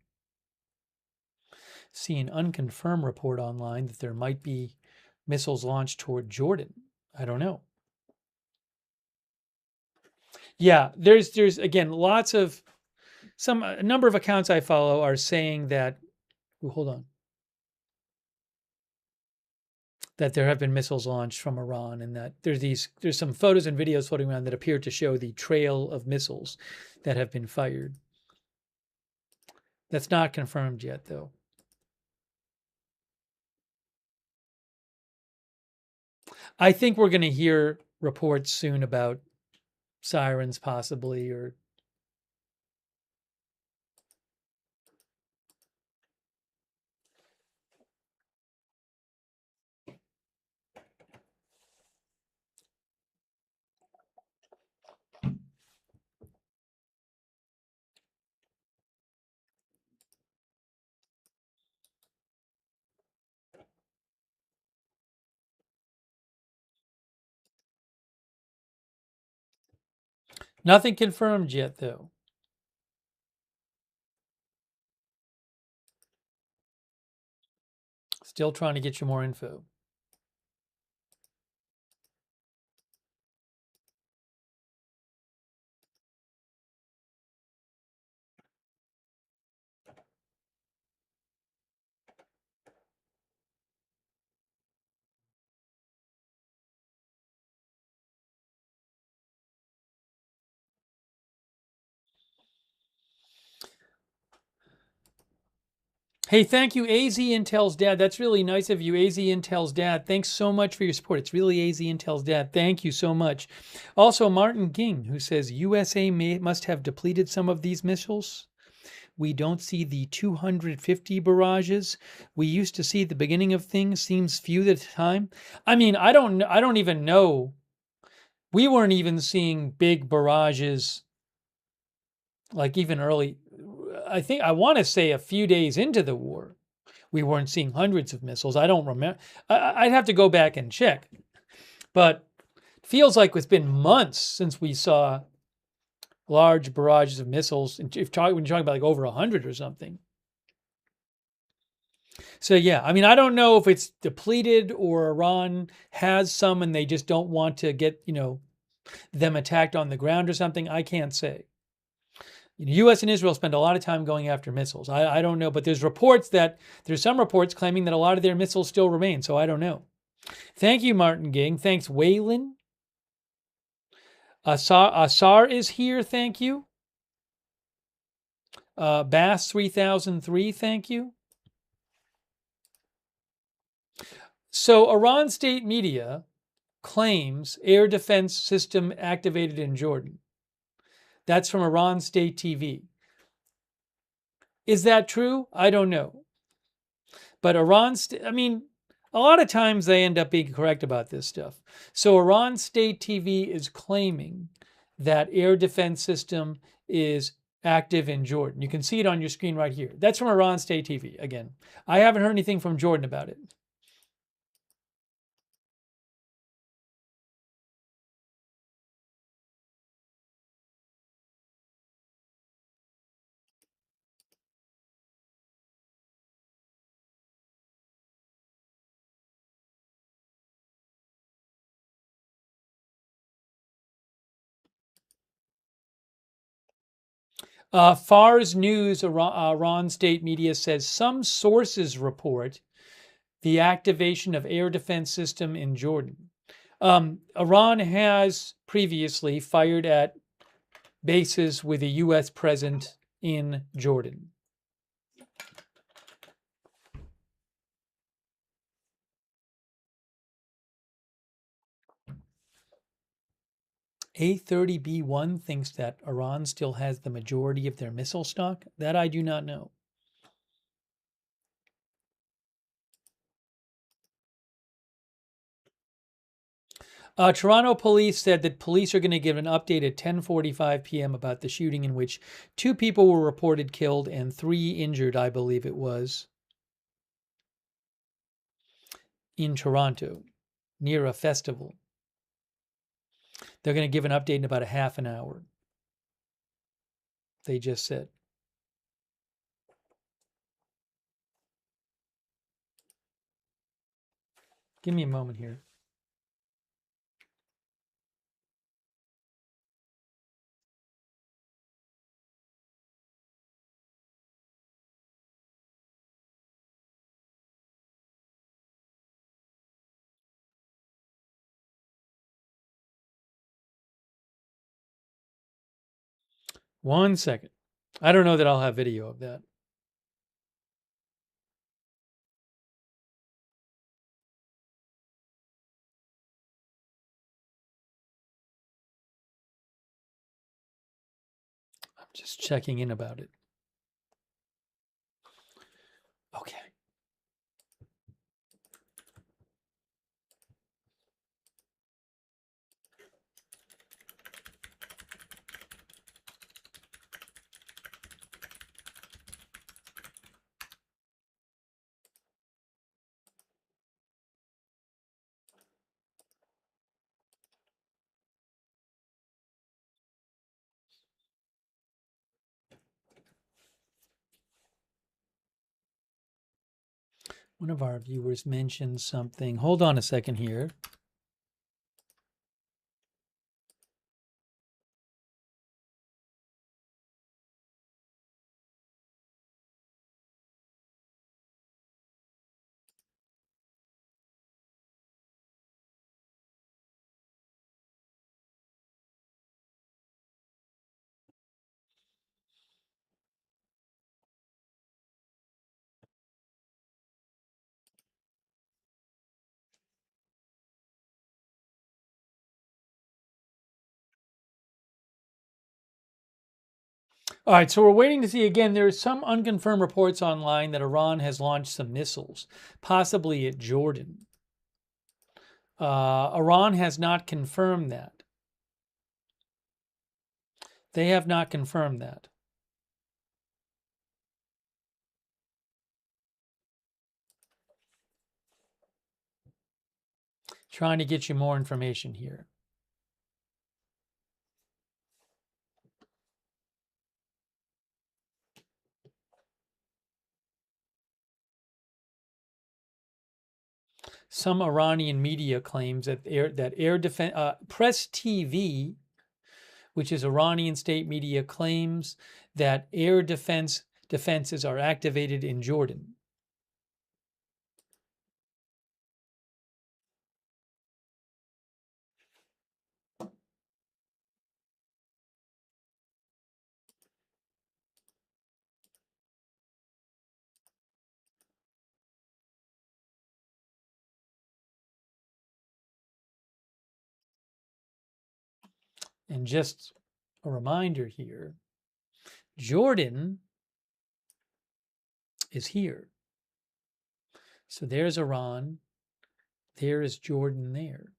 see an unconfirmed report online that there might be missiles launched toward Jordan. I don't know. Yeah, there's again lots of a number of accounts I follow are saying that. Ooh, hold on. That there have been missiles launched from Iran, and that there's some photos and videos floating around that appear to show the trail of missiles that have been fired. That's not confirmed yet, though. I think we're going to hear reports soon about sirens, possibly, or nothing confirmed yet, though. Still trying to get you more info. Hey, thank you, AZ Intel's dad. That's really nice of you, AZ Intel's dad. Thanks so much for your support. It's really AZ Intel's dad. Thank you so much. Also, Martin Ging, who says USA must have depleted some of these missiles. We don't see the 250 barrages we used to see at the beginning of things. Seems few at a time. I mean, I don't even know. We weren't even seeing big barrages like even early. I want to say a few days into the war, we weren't seeing hundreds of missiles. I don't remember. I'd have to go back and check. But it feels like it's been months since we saw large barrages of missiles. When you're talking about like over 100 or something. So yeah, I mean, I don't know if it's depleted or Iran has some and they just don't want to get, them attacked on the ground or something. I can't say. The U.S. and Israel spend a lot of time going after missiles. I don't know, but there's some reports claiming that a lot of their missiles still remain. So I don't know. Thank you, Martin Ging. Thanks, Waylon. Asar is here. Thank you. Bass 3003. Thank you. So Iran state media claims air defense system activated in Jordan. That's from Iran State TV. Is that true? I don't know. But a lot of times they end up being correct about this stuff. So Iran State TV is claiming that air defense system is active in Jordan. You can see it on your screen right here. That's from Iran State TV. Again, I haven't heard anything from Jordan about it. Fars News, Iran state media says some sources report the activation of air defense system in Jordan. Iran has previously fired at bases with a U.S. present in Jordan. A30B1 thinks that Iran still has the majority of their missile stock. That I do not know. Toronto police said that police are going to give an update at 10:45 p.m. about the shooting in which 2 people were reported killed and 3 injured, I believe it was, in Toronto, near a festival. They're going to give an update in about a half an hour. They just said. Give me a moment here. One second. I don't know that I'll have video of that. I'm just checking in about it. Okay. One of our viewers mentioned something. Hold on a second here. All right, so we're waiting to see again. There are some unconfirmed reports online that Iran has launched some missiles, possibly at Jordan. Iran has not confirmed that. They have not confirmed that. Trying to get you more information here. Some Iranian media claims that air defense Press TV, which is Iranian state media, claims that air defenses are activated in Jordan. And just a reminder here, Jordan is here. So there's Iran, there is Jordan there,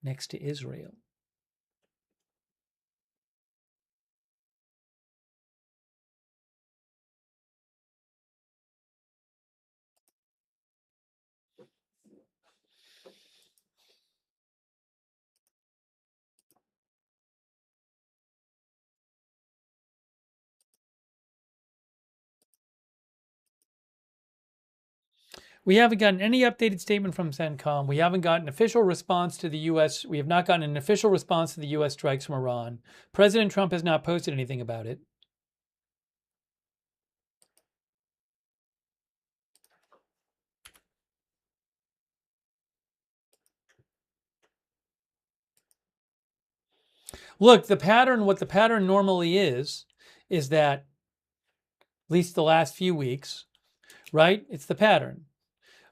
next to Israel. We haven't gotten any updated statement from CENTCOM. We haven't gotten an official response to the U.S. We have not gotten an official response to the U.S. strikes from Iran. President Trump has not posted anything about it. Look, what the pattern normally is that, at least the last few weeks, right? It's the pattern.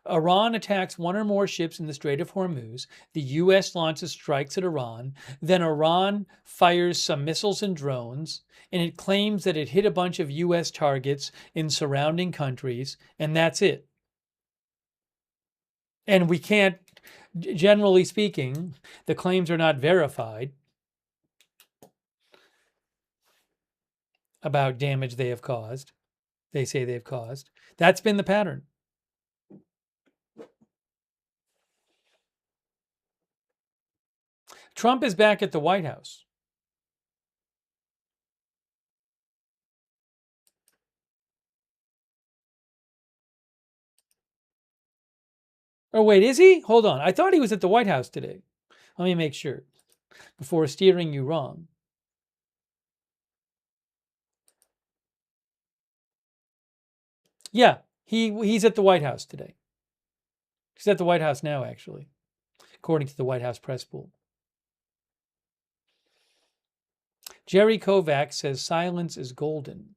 Iran attacks one or more ships in the Strait of Hormuz. The U.S. launches strikes at Iran. Then Iran fires some missiles and drones, and it claims that it hit a bunch of U.S. targets in surrounding countries, and that's it. And we can't, generally speaking, the claims are not verified about damage they have caused. They say they've caused. That's been the pattern. Trump is back at the White House. Oh, wait, is he? Hold on. I thought he was at the White House today. Let me make sure before steering you wrong. Yeah, he's at the White House today. He's at the White House now, actually, according to the White House press pool. Jerry Kovacs says silence is golden.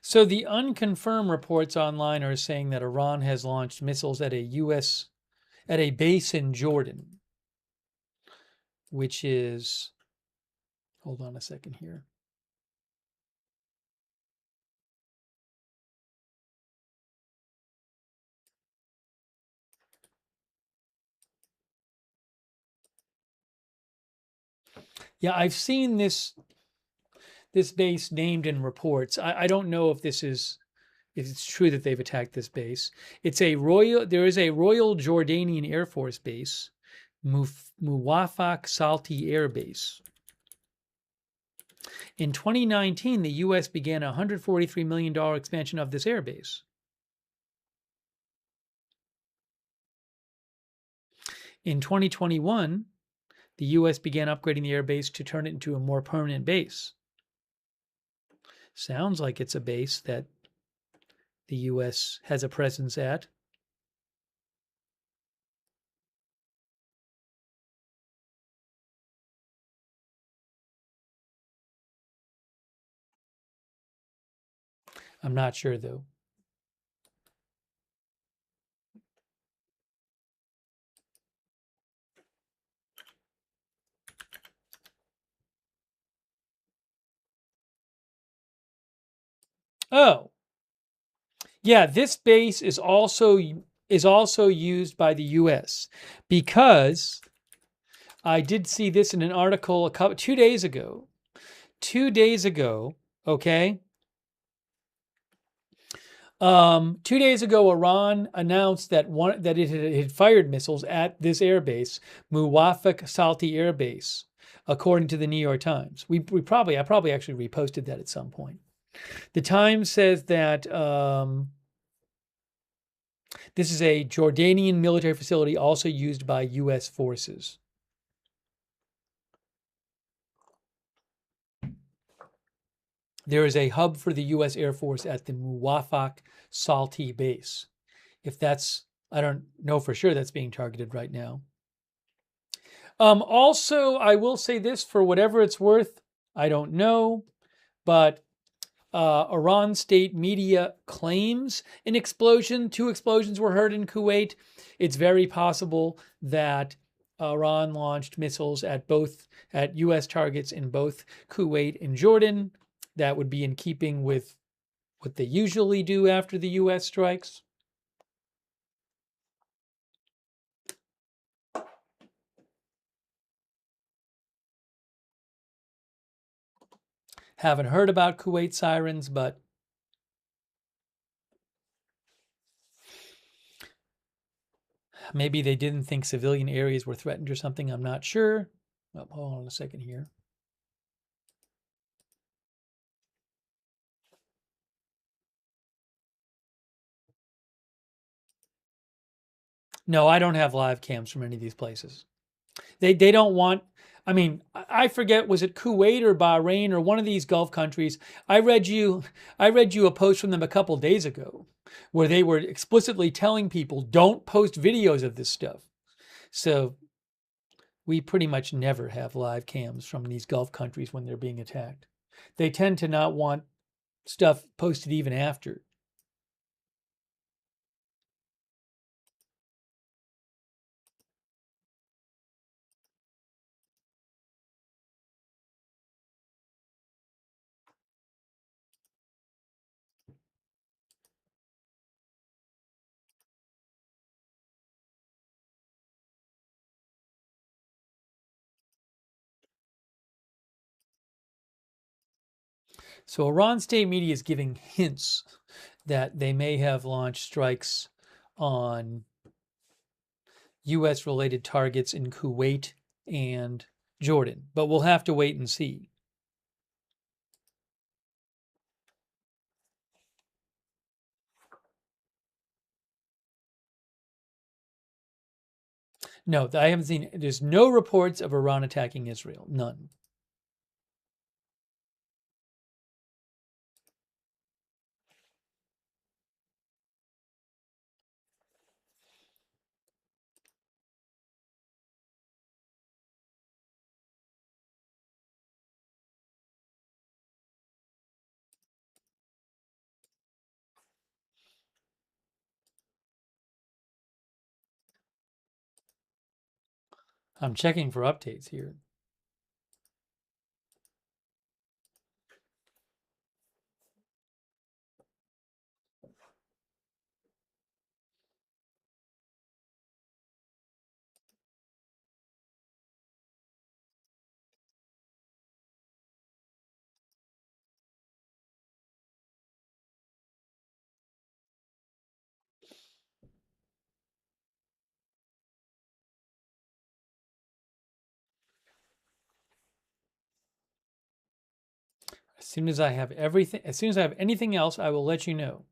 So the unconfirmed reports online are saying that Iran has launched missiles at a base in Jordan, which is, hold on a second here. Yeah, I've seen this base named in reports. I don't know if it's true that they've attacked this base. There is a Royal Jordanian Air Force base, Muwafaq Salti Air Base. In 2019, the U.S. began a $143 million expansion of this airbase. In 2021, the U.S. began upgrading the airbase to turn it into a more permanent base. Sounds like it's a base that the U.S. has a presence at. I'm not sure, though. Oh, yeah, this base is also used by the U.S. because I did see this in an article 2 days ago. 2 days ago, okay. 2 days ago, Iran announced that it had fired missiles at this airbase, Muwafaq Salti Air Base, according to the New York Times. I probably actually reposted that at some point. The Times says that this is a Jordanian military facility also used by U.S. forces. There is a hub for the U.S. Air Force at the Muwafaq Salti base. I don't know for sure that's being targeted right now. Also, I will say this for whatever it's worth. I don't know, but Iran state media claims an explosion. 2 explosions were heard in Kuwait. It's very possible that Iran launched missiles at U.S. targets in both Kuwait and Jordan. That would be in keeping with what they usually do after the U.S. strikes. Haven't heard about Kuwait sirens, but maybe they didn't think civilian areas were threatened or something. I'm not sure. Oh, hold on a second here. No, I don't have live cams from any of these places. They don't want. I mean, I forget, was it Kuwait or Bahrain or one of these Gulf countries? I read you a post from them a couple days ago where they were explicitly telling people don't post videos of this stuff. So we pretty much never have live cams from these Gulf countries when they're being attacked. They tend to not want stuff posted even after. So Iran state media is giving hints that they may have launched strikes on U.S. related targets in Kuwait and Jordan, but we'll have to wait and see. No, I haven't seen, there's no reports of Iran attacking Israel. None. I'm checking for updates here. As soon as I have everything, as soon as I have anything else, I will let you know.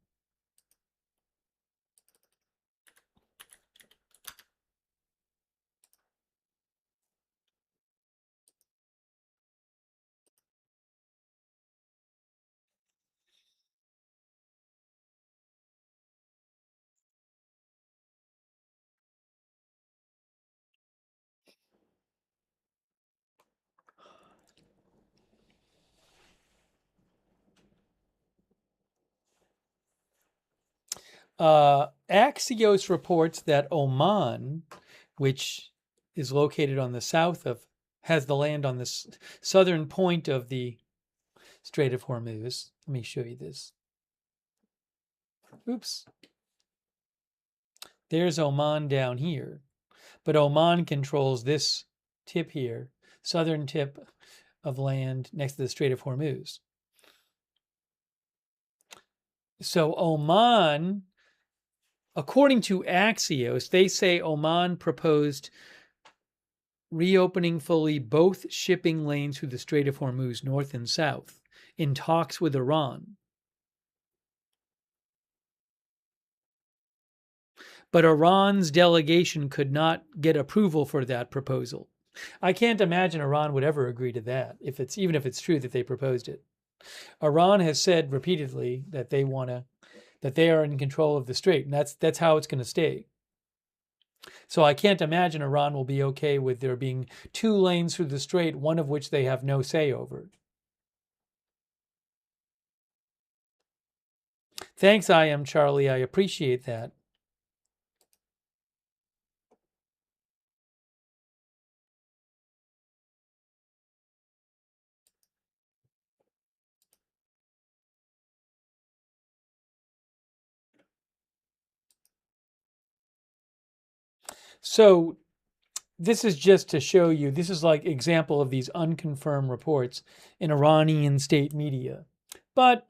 Axios reports that Oman, which is located on the south of, has the land on the southern point of the Strait of Hormuz. Let me show you this. Oops. There's Oman down here. But Oman controls this tip here, southern tip of land next to the Strait of Hormuz. So Oman, according to Axios, they say Oman proposed reopening fully both shipping lanes through the Strait of Hormuz, north and south, in talks with Iran. But Iran's delegation could not get approval for that proposal. I can't imagine Iran would ever agree to that, even if it's true that they proposed it. Iran has said repeatedly that they are in control of the strait, and that's how it's going to stay. So I can't imagine Iran will be okay with there being two lanes through the strait, one of which they have no say over. Thanks, I am Charlie. I appreciate that. So this is just to show you, this is like example of these unconfirmed reports in Iranian state media, but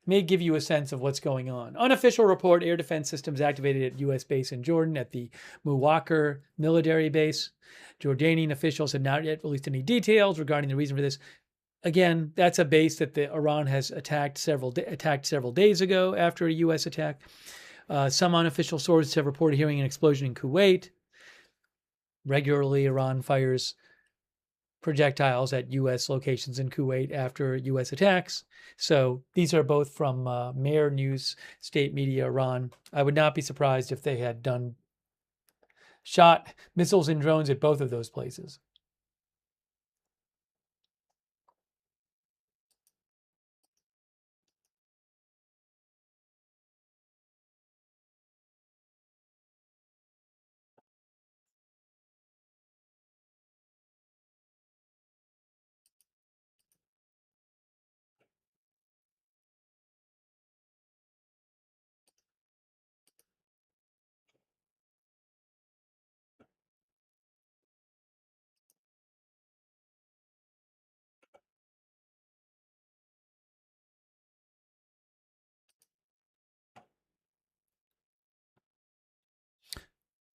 may give you a sense of what's going on. Unofficial report, air defense systems activated at U.S. base in Jordan at the Muwakir military base. Jordanian officials have not yet released any details regarding the reason for this. Again, that's a base that Iran has attacked several days ago after a U.S. attack. Some unofficial sources have reported hearing an explosion in Kuwait. Regularly, Iran fires projectiles at U.S. locations in Kuwait after U.S. attacks. So these are both from Mehr News, state media, Iran. I would not be surprised if they had shot missiles and drones at both of those places.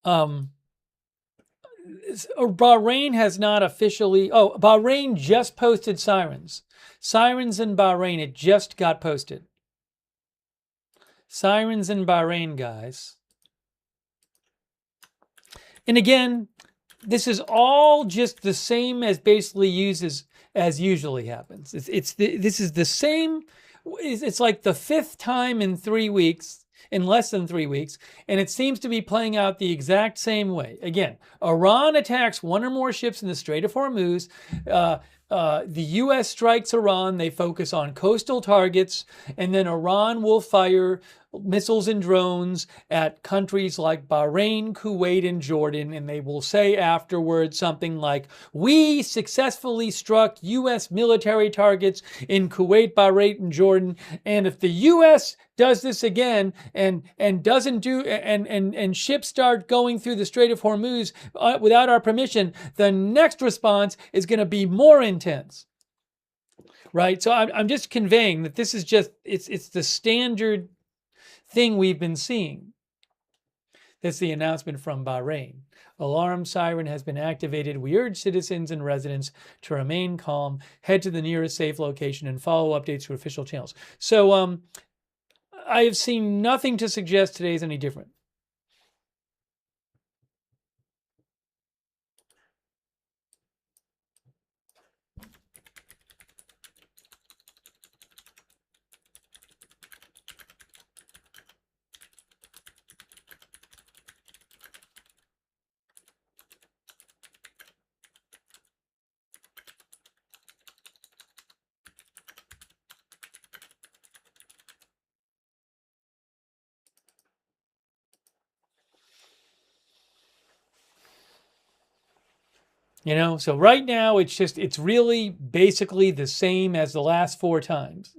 Um, Bahrain has not officially. Oh, Bahrain just posted sirens. Sirens in Bahrain. It just got posted. Sirens in Bahrain, guys. And again, this is all just the same as basically uses as usually happens. This is the same. It's like the fifth time in 3 weeks, in less than 3 weeks, and it seems to be playing out the exact same way. Again, Iran attacks one or more ships in the Strait of Hormuz. The U.S. strikes Iran. They focus on coastal targets, and then Iran will fire missiles and drones at countries like Bahrain, Kuwait, and Jordan, and they will say afterwards something like, "We successfully struck U.S. military targets in Kuwait, Bahrain, and Jordan, and if the U.S. does this again and doesn't do and ships start going through the Strait of Hormuz without our permission, the next response is going to be more intense." Right? So I'm just conveying that this is just it's the standard thing we've been seeing. That's the announcement from Bahrain. Alarm siren has been activated. We urge citizens and residents to remain calm, head to the nearest safe location, and follow updates through official channels. So I have seen nothing to suggest today is any different. So right now it's really basically the same as the last 4 times.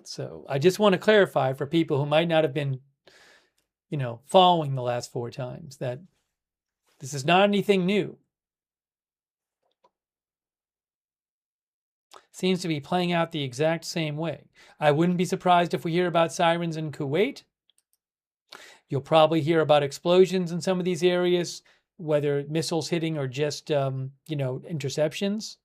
So I just want to clarify for people who might not have been, following the last 4 times that this is not anything new. Seems to be playing out the exact same way. I wouldn't be surprised if we hear about sirens in Kuwait. You'll probably hear about explosions in some of these areas, whether missiles hitting or just, interceptions.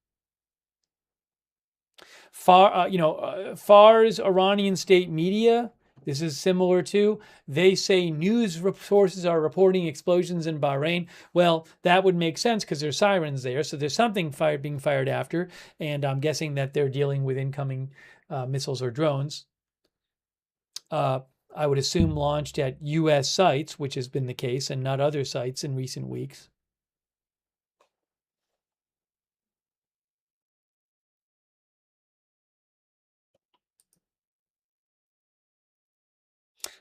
FAR's Iranian state media, this is similar to, they say news sources are reporting explosions in Bahrain. Well, that would make sense because there's sirens there. So there's something being fired after. And I'm guessing that they're dealing with incoming missiles or drones. I would assume launched at U.S. sites, which has been the case, and not other sites in recent weeks.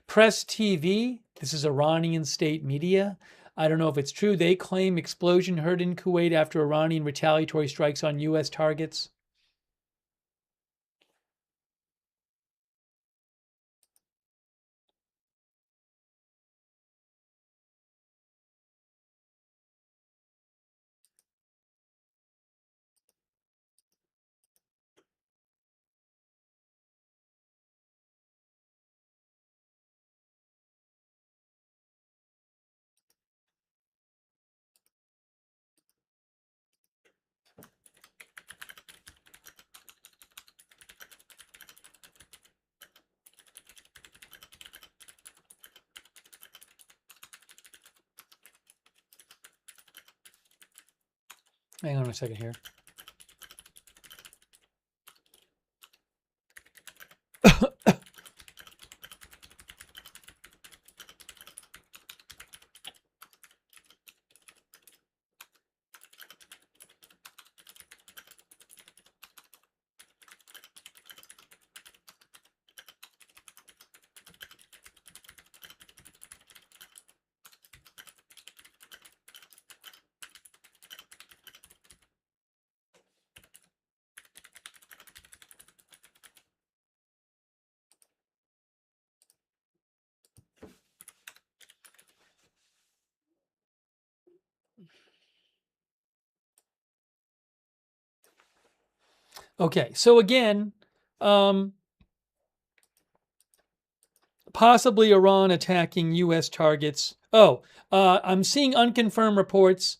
Press TV, this is Iranian state media. I don't know if it's true. They claim explosion heard in Kuwait after Iranian retaliatory strikes on U.S. targets. Hang on a second here. Okay, so again, possibly Iran attacking U.S. targets. Oh, I'm seeing unconfirmed reports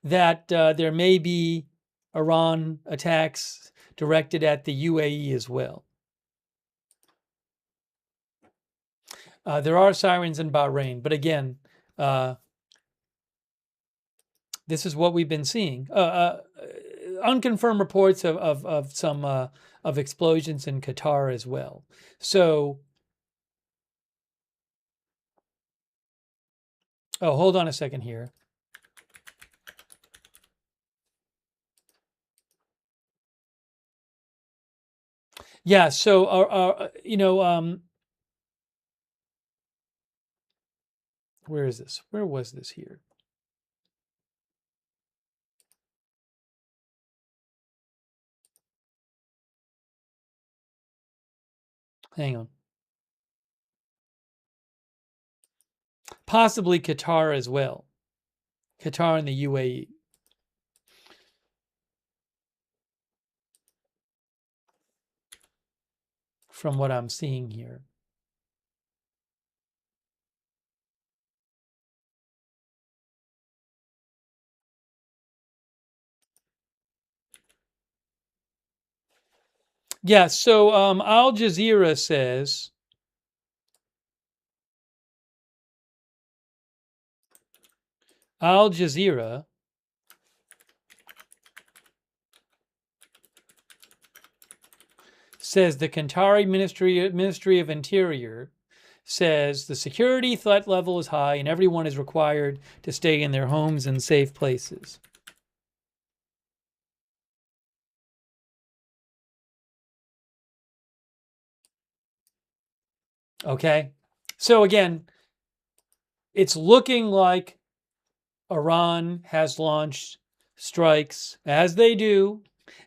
that there may be Iran attacks directed at the UAE as well. There are sirens in Bahrain, but again, this is what we've been seeing. Unconfirmed reports of some of explosions in Qatar as well. So, oh, hold on a second here. Yeah. So, where is this? Where was this here? Hang on. Possibly Qatar as well. Qatar and the UAE. From what I'm seeing here. Yeah, so Al Jazeera says Al Jazeera says the Qatari Ministry of Interior says the security threat level is high and everyone is required to stay in their homes and safe places. Okay? So again, it's looking like Iran has launched strikes, as they do,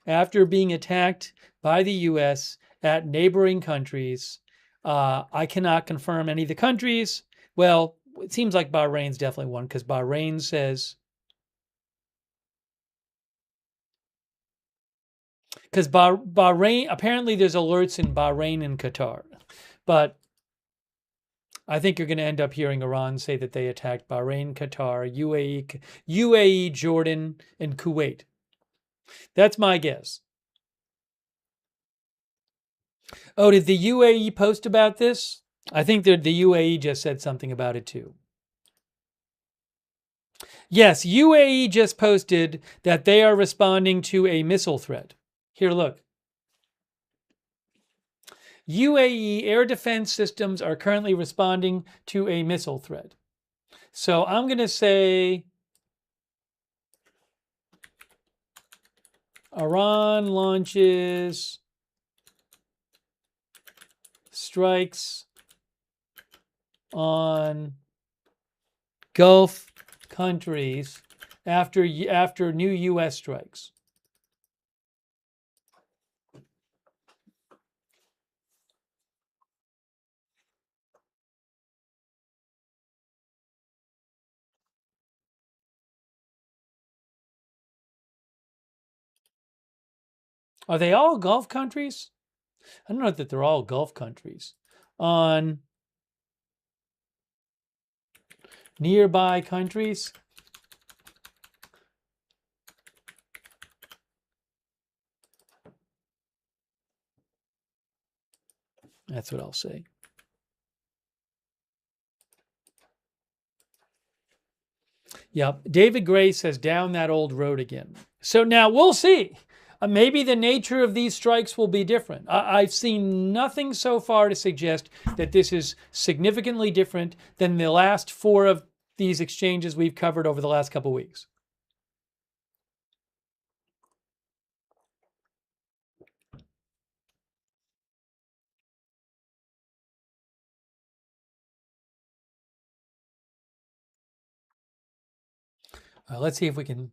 after being attacked by the U.S. at neighboring countries. I cannot confirm any of the countries. Well, it seems like Bahrain's definitely one because Bahrain says, because Bahrain, apparently there's alerts in Bahrain and Qatar. But I think you're going to end up hearing Iran say that they attacked Bahrain, Qatar, UAE, Jordan, and Kuwait. That's my guess. Oh, did the UAE post about this? I think that the UAE just said something about it too. Yes, UAE just posted that they are responding to a missile threat. Here, look. UAE air defense systems are currently responding to a missile threat. So I'm going to say Iran launches strikes on Gulf countries after new U.S. strikes. Are they all Gulf countries? I don't know that they're all Gulf countries. On nearby countries. That's what I'll say. Yep. David Gray says down that old road again. So now we'll see. Maybe the nature of these strikes will be different. I've seen nothing so far to suggest that this is significantly different than the last 4 of these exchanges we've covered over the last couple of weeks. Let's see if we can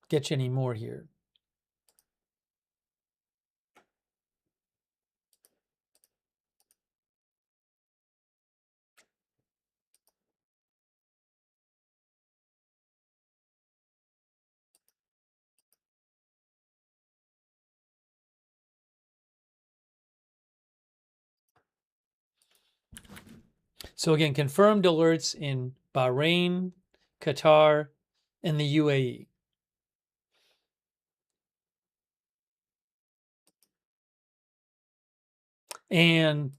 get you any more here. So again, confirmed alerts in Bahrain, Qatar, and the UAE. And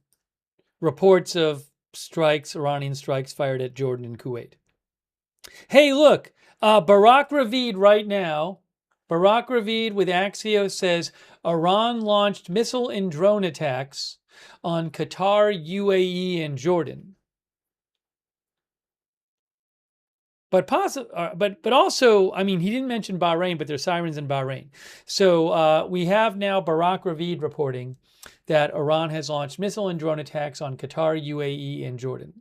reports of strikes, Iranian strikes fired at Jordan and Kuwait. Hey, look, Barack Ravid right now. Barack Ravid with Axios says Iran launched missile and drone attacks on Qatar, UAE, and Jordan. But also, I mean, he didn't mention Bahrain, but there's sirens in Bahrain. So we have now Barack Ravid reporting that Iran has launched missile and drone attacks on Qatar, UAE, and Jordan.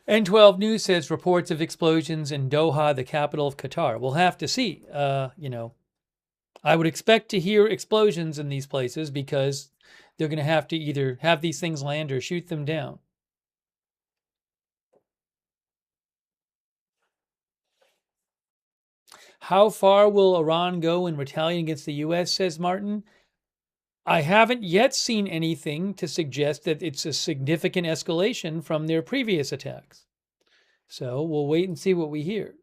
N12 News says reports of explosions in Doha, the capital of Qatar. We'll have to see. I would expect to hear explosions in these places because they're going to have to either have these things land or shoot them down. How far will Iran go in retaliating against the U.S., says Martin? I haven't yet seen anything to suggest that it's a significant escalation from their previous attacks. So we'll wait and see what we hear.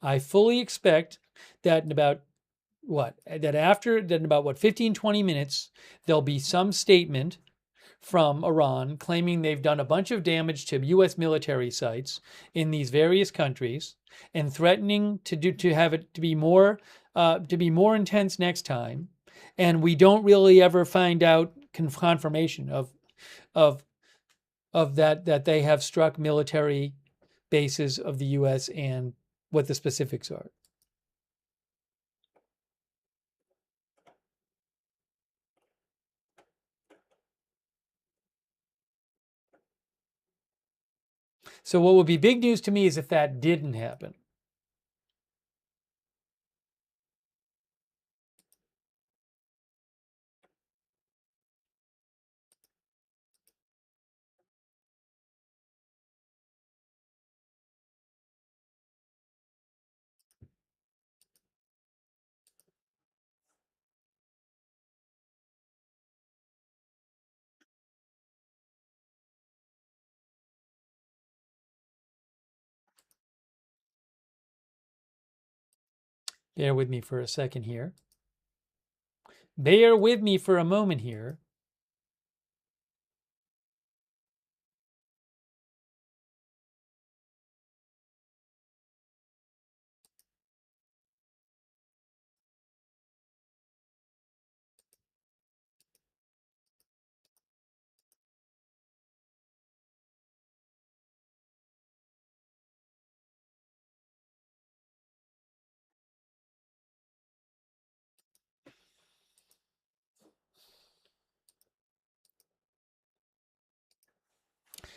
I fully expect that in about 15, 20 minutes, there'll be some statement from Iran claiming they've done a bunch of damage to U.S. military sites in these various countries and threatening to have it to be more intense next time. And we don't really ever find out confirmation of that they have struck military bases of the U.S. and what the specifics are. So what would be big news to me is if that didn't happen. Bear with me for a second here. Bear with me for a moment here.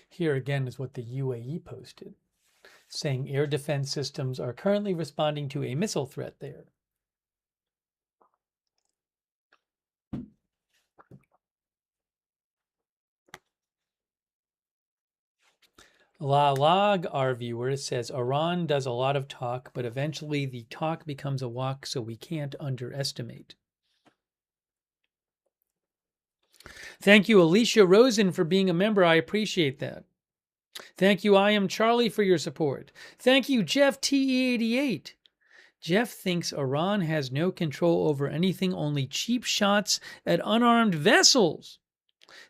Here again is what the UAE posted, saying air defense systems are currently responding to a missile threat there. La Log, our viewer, says Iran does a lot of talk, but eventually the talk becomes a walk, so we can't underestimate. Thank you, Alicia Rosen, for being a member. I appreciate that. Thank you, I Am Charlie, for your support. Thank you, Jeff TE88. Jeff thinks Iran has no control over anything, only cheap shots at unarmed vessels.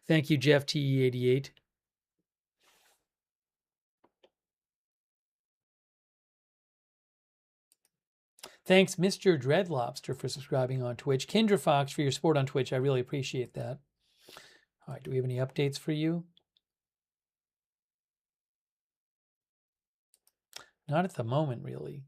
Thank you, Jeff TE88. Thanks, Mr. Dread Lobster, for subscribing on Twitch. Kendra Fox for your support on Twitch. I really appreciate that. All right, do we have any updates for you? Not at the moment, really.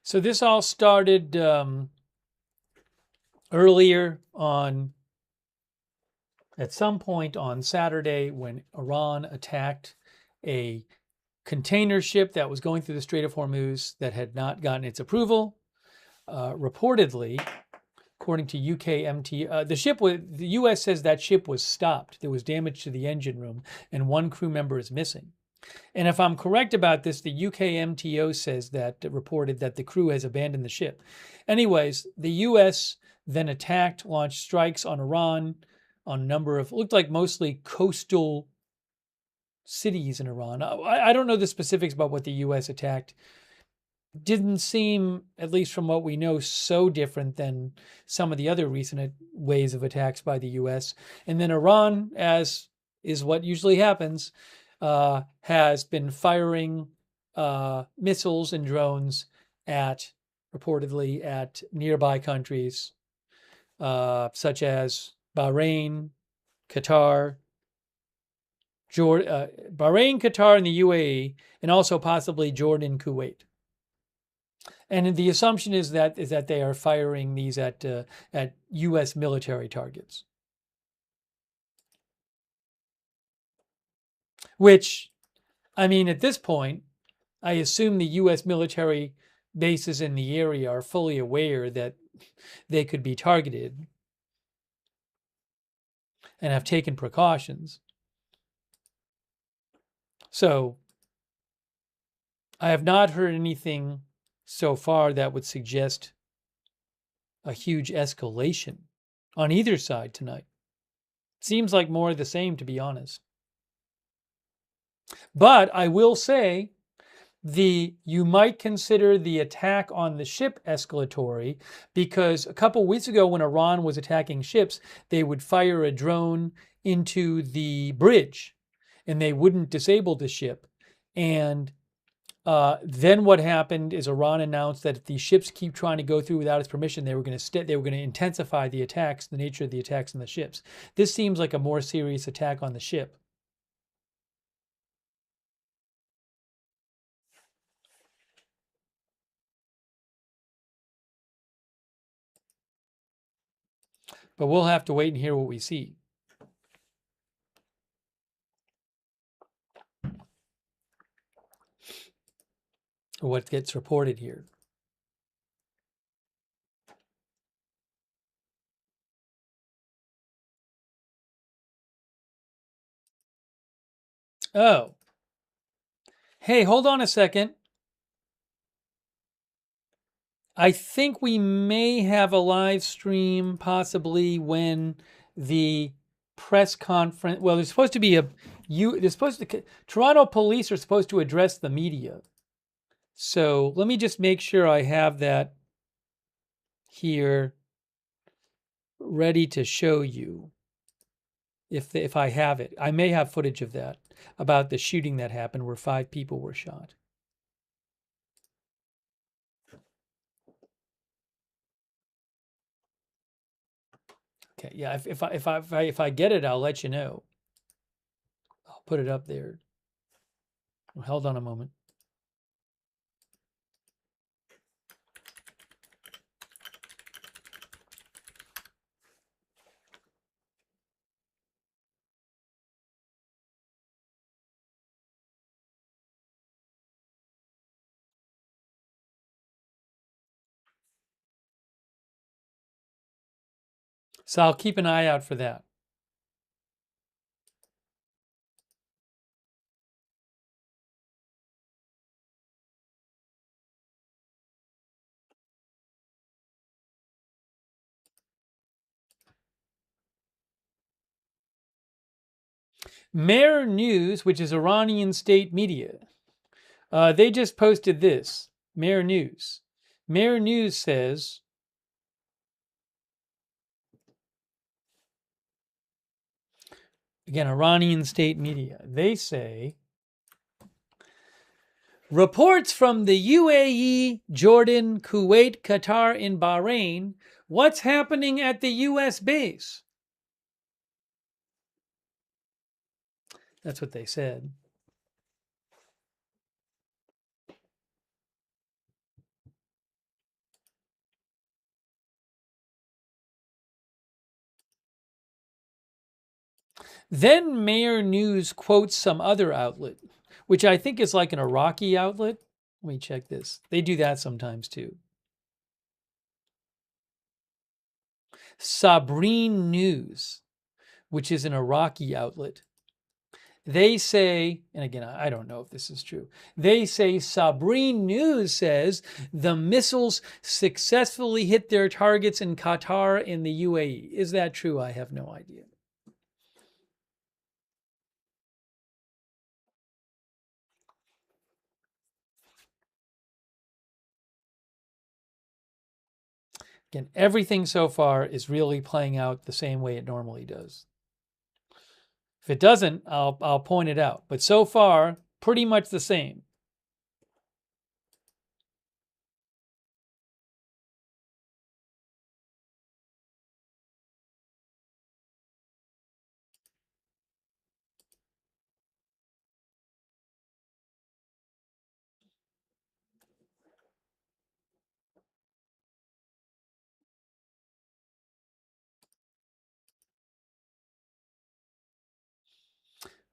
So this all started earlier on, at some point on Saturday, when Iran attacked a container ship that was going through the Strait of Hormuz that had not gotten its approval. Reportedly, according to UKMT, the U.S. says that ship was stopped. There was damage to the engine room, and one crew member is missing. And if I'm correct about this, the UKMTO says that reported that the crew has abandoned the ship. Anyways, the U.S. then launched strikes on Iran on a number of, looked like mostly coastal cities in Iran. I don't know the specifics about what the U.S. attacked. Didn't seem, at least from what we know, so different than some of the other recent waves of attacks by the U.S. And then Iran, as is what usually happens, has been firing missiles and drones reportedly at nearby countries such as Bahrain, Qatar, Bahrain, Qatar, and the UAE, and also possibly Jordan, Kuwait. And the assumption is that they are firing these at U.S. military targets, which, I mean, at this point, I assume the U.S. military bases in the area are fully aware that they could be targeted and have taken precautions. So I have not heard anything so far that would suggest a huge escalation on either side tonight. Seems like more of the same, to be honest. But I will say you might consider the attack on the ship escalatory, because a couple weeks ago when Iran was attacking ships, they would fire a drone into the bridge and they wouldn't disable the ship. And then what happened is Iran announced that if the ships keep trying to go through without its permission, they were going to intensify the attacks, the nature of the attacks on the ships. This seems like a more serious attack on the ship. But we'll have to wait and hear what we see. Or what gets reported here. Oh. Hey, hold on a second. I think we may have a live stream possibly when the press conference, well, there's supposed to be Toronto police are supposed to address the media. So let me just make sure I have that here ready to show you. If I have it, I may have footage of that, about the shooting that happened where 5 people were shot. Okay, yeah. If I get it, I'll let you know. I'll put it up there. Hold on a moment. So I'll keep an eye out for that. Mer News, which is Iranian state media, they just posted this. Mer News. Mer News says, again, Iranian state media, they say, reports from the UAE, Jordan, Kuwait, Qatar, and Bahrain. What's happening at the U.S. base? That's what they said. Then Mayor News quotes some other outlet, which I think is like an Iraqi outlet. Let me check this. They do that sometimes too. Sabreen News, which is an Iraqi outlet. They say, and again, I don't know if this is true. They say Sabreen News says the missiles successfully hit their targets in Qatar and the UAE. Is that true? I have no idea. Again, everything so far is really playing out the same way it normally does. If it doesn't, I'll point it out. But so far, pretty much the same.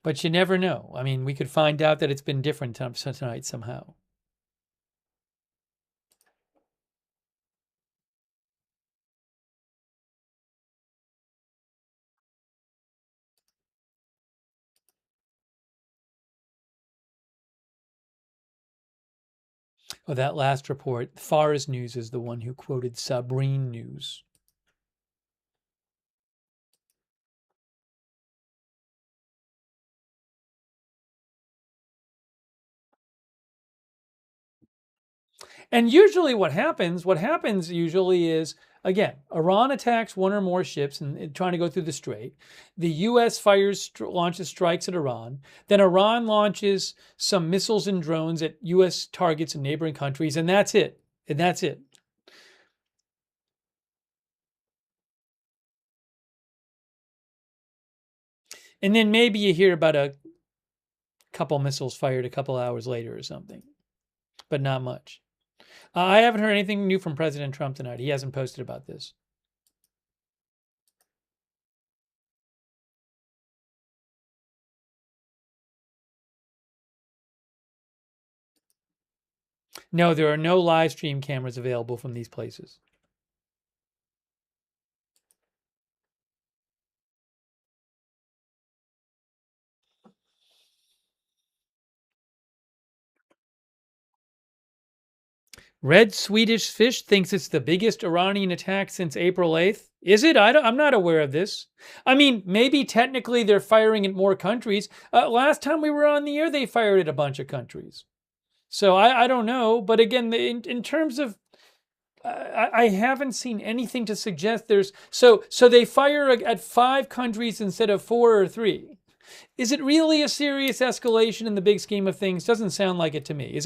But you never know. I mean, we could find out that it's been different tonight somehow. Oh, that last report, Fars News is the one who quoted Sabreen News. And usually what happens usually is, again, Iran attacks one or more ships and trying to go through the strait. The U.S. launches strikes at Iran. Then Iran launches some missiles and drones at U.S. targets in neighboring countries, and that's it. And that's it. And then maybe you hear about a couple missiles fired a couple hours later or something, but not much. I haven't heard anything new from President Trump tonight. He hasn't posted about this. No, there are no live stream cameras available from these places. Red Swedish Fish thinks it's the biggest Iranian attack since April 8th. Is it? I'm not aware of this. I mean, maybe technically they're firing at more countries. Last time we were on the air, they fired at a bunch of countries. So I don't know. But again, in terms of, I haven't seen anything to suggest there's, so they fire at 5 countries instead of 4 or 3. Is it really a serious escalation in the big scheme of things? Doesn't sound like it to me.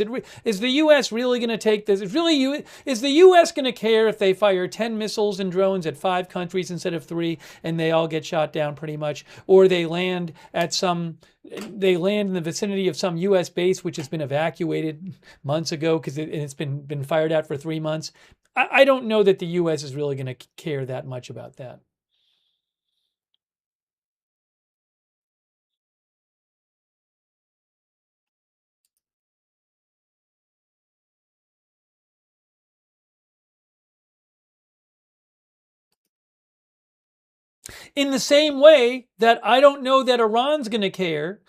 Is the U.S. really going to take this? Is the U.S. going to care if they fire 10 missiles and drones at 5 countries instead of 3 and they all get shot down pretty much, or they land in the vicinity of some U.S. base which has been evacuated months ago because it's been fired at for 3 months? I don't know that the U.S. is really going to care that much about that. In the same way that I don't know that Iran's going to care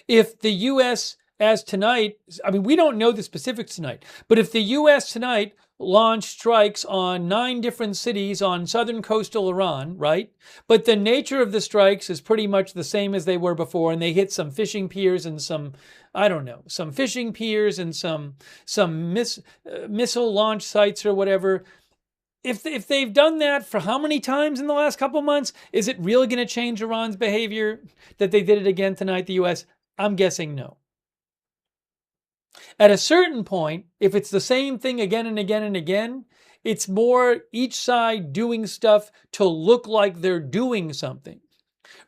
if the U.S. as tonight, I mean, we don't know the specifics tonight, but if the U.S. tonight launched strikes on 9 different cities on southern coastal Iran, right? But the nature of the strikes is pretty much the same as they were before, and they hit some fishing piers and some fishing piers and some missile launch sites or whatever. If they've done that for how many times in the last couple months, is it really going to change Iran's behavior that they did it again tonight, the U.S.? I'm guessing no. At a certain point, if it's the same thing again and again and again, it's more each side doing stuff to look like they're doing something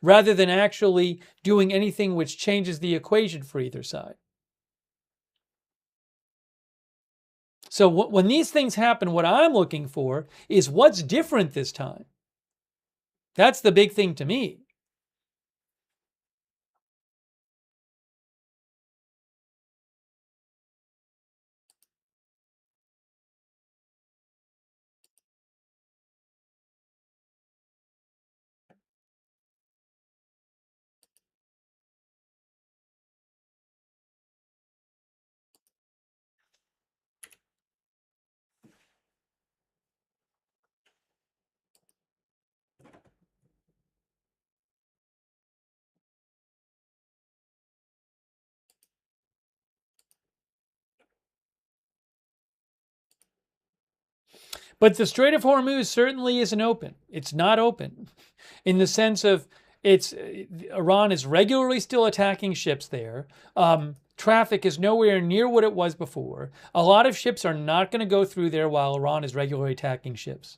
rather than actually doing anything which changes the equation for either side. So when these things happen, what I'm looking for is what's different this time. That's the big thing to me. But the Strait of Hormuz certainly isn't open. It's not open in the sense of Iran is regularly still attacking ships there. Traffic is nowhere near what it was before. A lot of ships are not going to go through there while Iran is regularly attacking ships.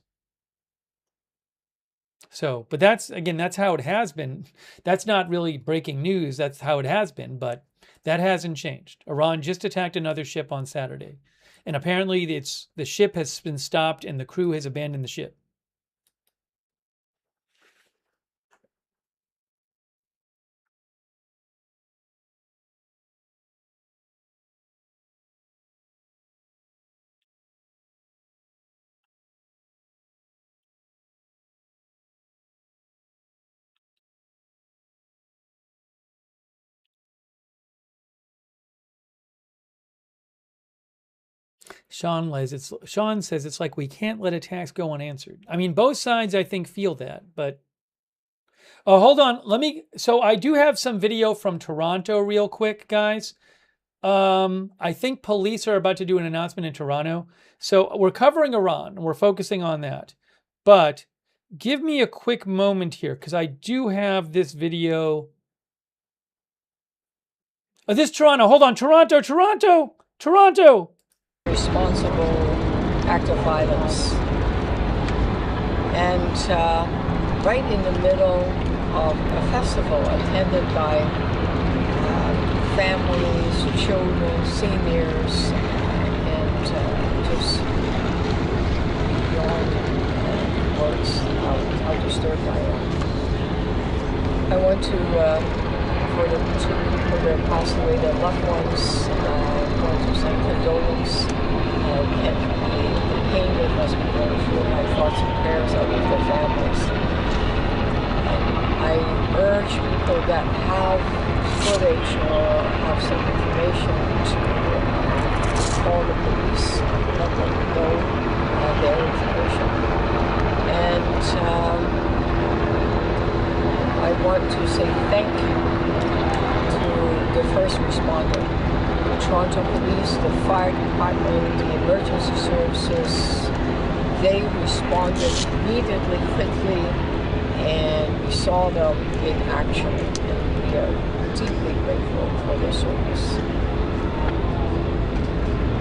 So, but that's how it has been. That's not really breaking news. That's how it has been, but that hasn't changed. Iran just attacked another ship on Saturday. And apparently the ship has been stopped and the crew has abandoned the ship. Sean says it's like we can't let attacks go unanswered. I mean, both sides, I think, feel that, but hold on. So I do have some video from Toronto real quick, guys. I think police are about to do an announcement in Toronto. So we're covering Iran and we're focusing on that. But give me a quick moment here because I do have this video. This Toronto. Hold on. Toronto. Responsible act of violence. And right in the middle of a festival attended by families, children, seniors, and just beyond words how disturbed I am. I want to, for the two people that passed away, their loved ones, I want to send condolence and the pain they must be going through. My thoughts and prayers are with their families. I urge people that have footage or have some information to call the police, let them know their information. And I want to say thank you to the first responder, the Toronto Police, the fire department, the emergency services. They responded immediately, quickly, and we saw them in action, and we are deeply grateful for their service.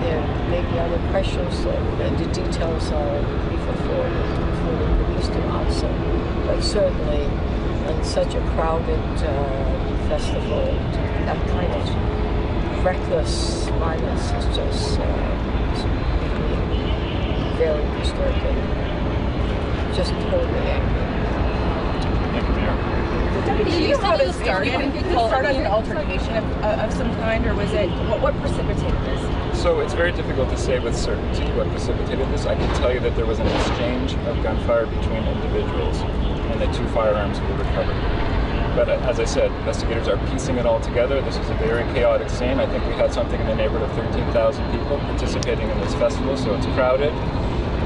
There may be other questions, and the details are for the police to answer, but certainly on such a crowded festival, that kind of reckless violence is just really very disturbing, just totally angry. Deputy, do you know how this started? Did it start as an altercation of some kind, or was it, what precipitated this? So it's very difficult to say with certainty what precipitated this. I can tell you that there was an exchange of gunfire between individuals, and the two firearms were recovered. But as I said, investigators are piecing it all together. This is a very chaotic scene. I think we had something in the neighborhood of 13,000 people participating in this festival, so it's crowded.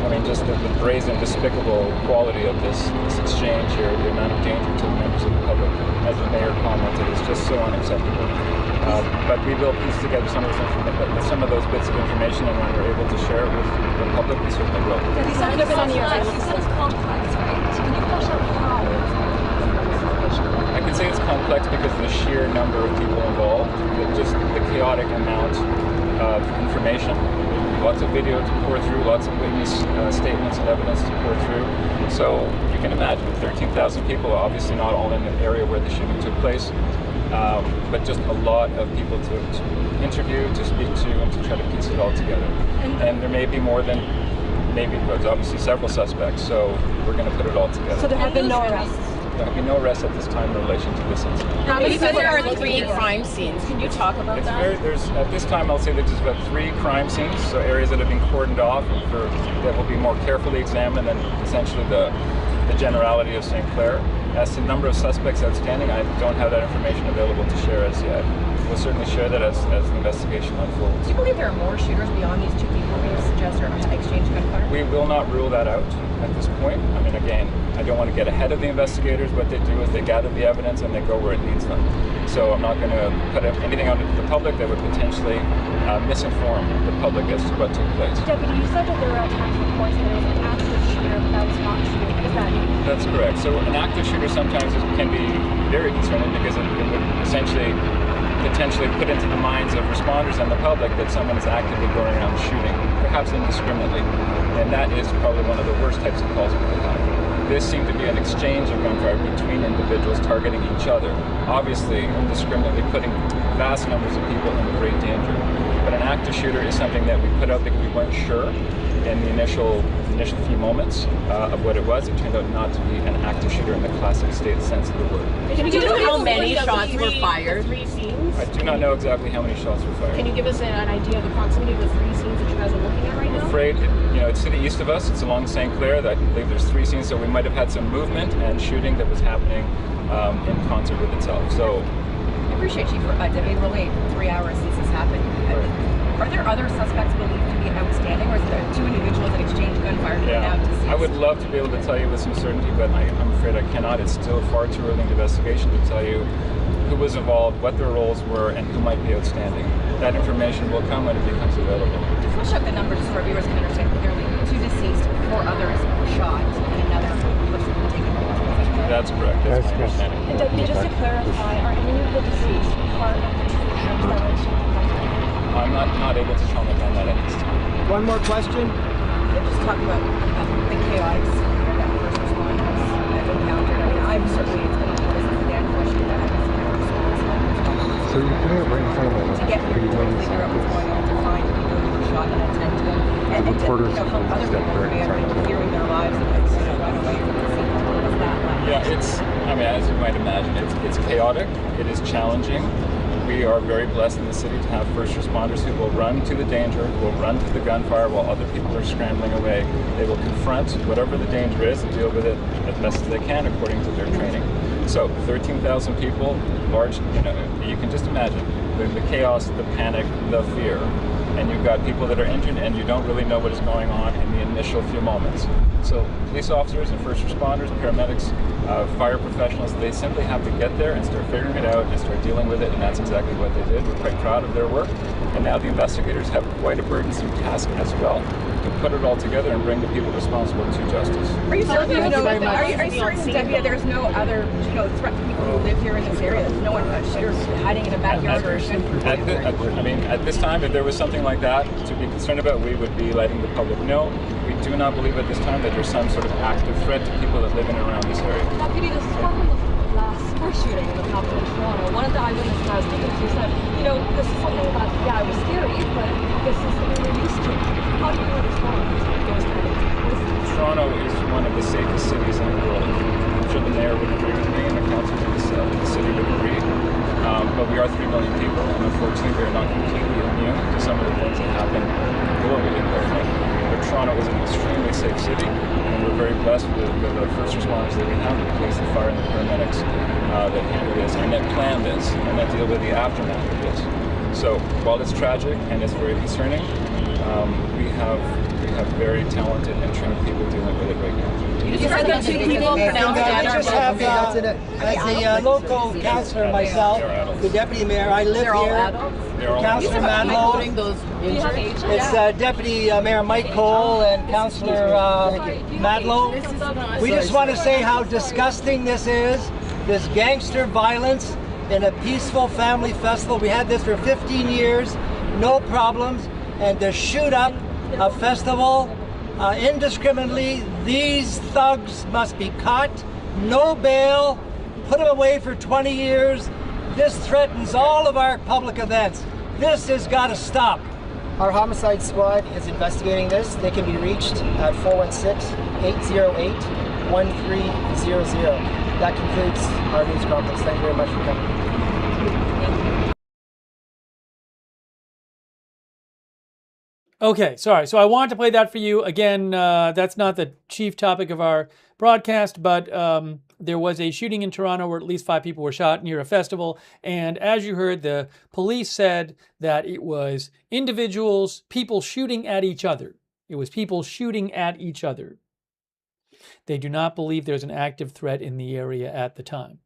I mean, just the brazen, despicable quality of this exchange here, the amount of danger to the members of the public, as the mayor commented, is just so unacceptable. But we will piece together some of those bits of information, and when we're able to share it with the public, we certainly will. You said it's complex, right? So can you flesh out how? I can say it's complex because of the sheer number of people involved, just the chaotic amount of information. Lots of video to pour through, lots of witness statements and evidence to pour through. So you can imagine 13,000 people, obviously not all in the area where the shooting took place, but just a lot of people to interview, to speak to, and to try to piece it all together. And there may be more than, there's obviously several suspects, so we're going to put it all together. So there have been no arrests? There have been no arrests at this time in relation to this incident. How many there are 3 crime scenes? Can you talk about that? At this time, I'll say that there's about 3 crime scenes, so areas that have been cordoned off that will be more carefully examined than essentially the generality of St. Clair. As to the number of suspects outstanding, I don't have that information available to share as yet. We'll certainly share that as the investigation unfolds. Do you believe there are more shooters beyond these 2 people being suggested? protest or exchange gunfire? We will not rule that out at this point. I mean, again, I don't want to get ahead of the investigators. What they do is they gather the evidence and they go where it leads them. So I'm not going to put anything out into the public that would potentially misinform the public as to what took place. Deputy, you said that there were attacks reports that there was an active shooter, but that was not true. What does that mean? That's correct. So an active shooter sometimes can be very concerning because it would essentially potentially put into the minds of responders and the public that someone is actively going around shooting, perhaps indiscriminately. And that is probably one of the worst types of calls we could have. This seemed to be an exchange of gunfire between individuals targeting each other, obviously indiscriminately putting vast numbers of people in great danger. But an active shooter is something that we put out because we weren't sure in the initial few moments of what it was. It turned out not to be an active shooter in the classic state sense of the word. Can you know how many shots were fired? Three scenes? I do not know exactly how many shots were fired. Can you give us an idea of the proximity of the three scenes that you guys are looking at right now? I'm afraid, it's to the east of us. It's along St. Clair. I believe there's three scenes, so we might have had some movement and shooting that was happening in concert with itself. So, I appreciate you for David. Really, 3 hours since this happened. Are there other suspects believed to be outstanding, or is there two individuals that exchanged gunfire who are now deceased? I would love to be able to tell you with some certainty, but I'm afraid I cannot. It's still far too early in the investigation to tell you who was involved, what their roles were, and who might be outstanding. That information will come when it becomes available. To flesh out the numbers so our viewers can understand clearly, 2 deceased, 4 others shot, and another person taken into That's correct. That's my understanding. And Deputy, just to clarify, are any of the deceased part of the two groups that were exchanging gunfire? I'm not able to comment on that at this time. One more question. Just talk about the chaotic scenario that first responders have encountered. I mean, I'm certainly, it's been a this is a Dan question that I've been So you're putting it right in front of them. to get people to figure out what's going on, to find people who were shot and attend to them, and to help other people who may have been fearing their lives and had to run away from the scene. What is that like? Yeah, as you might imagine, it's chaotic, it is challenging. We are very blessed in the city to have first responders who will run to the danger, who will run to the gunfire while other people are scrambling away. They will confront whatever the danger is and deal with it as best as they can according to their training. So 13,000 people, large, you can just imagine the chaos, the panic, the fear. And you've got people that are injured and you don't really know what is going on in the initial few moments. So police officers and first responders, paramedics, fire professionals, they simply have to get there and start figuring it out and start dealing with it, and that's exactly what they did. We're quite proud of their work, and now the investigators have quite a burdensome task as well to put it all together and bring the people responsible to justice. Are you certain Debbie, there's no other threat to people who live here in this area? There's no one shooters hiding in a backyard or at this time, if there was something like that to be concerned about, we would be letting the public know. We do not believe at this time that there's some sort of active threat to people that live in and around this area. Deputy, this is from the last first shooting in the Capitol in Toronto. One of the eyewitnesses I was speaking to said, this is something that, it was scary, but this is something we're used to. How do you respond to those kind of incidents? Toronto is one of the safest cities in the world. I'm sure the mayor would agree with me and the council of the city would agree. But we are 3 million people, and unfortunately we are not completely immune to some of the things that happen globally currently. But Toronto is an extremely safe city, and we're very blessed with the first responders that we have, the police, the fire, and the paramedics that handle this, and that plan this, and that deal with the aftermath of this. So while it's tragic and it's very concerning, we have very talented and trained people dealing with it right now. You said that 2 people pronounced I just have, as a local councillor myself, the deputy mayor, I live here. Councillor Madlow. It's Deputy Mayor Mike Cole and Councillor Madlow. We just want to say how disgusting this is, this gangster violence in a peaceful family festival. We had this for 15 years, no problems, and to shoot up a festival indiscriminately. These thugs must be caught, no bail, put them away for 20 years. This threatens all of our public events. This has got to stop. Our homicide squad is investigating this. They can be reached at 416-808-1300. That concludes our news conference. Thank you very much for coming. Okay, sorry. So I wanted to play that for you. Again, that's not the chief topic of our broadcast, but there was a shooting in Toronto where at least 5 people were shot near a festival. And as you heard, the police said that it was individuals, people shooting at each other. It was people shooting at each other. They do not believe there's an active threat in the area at the time.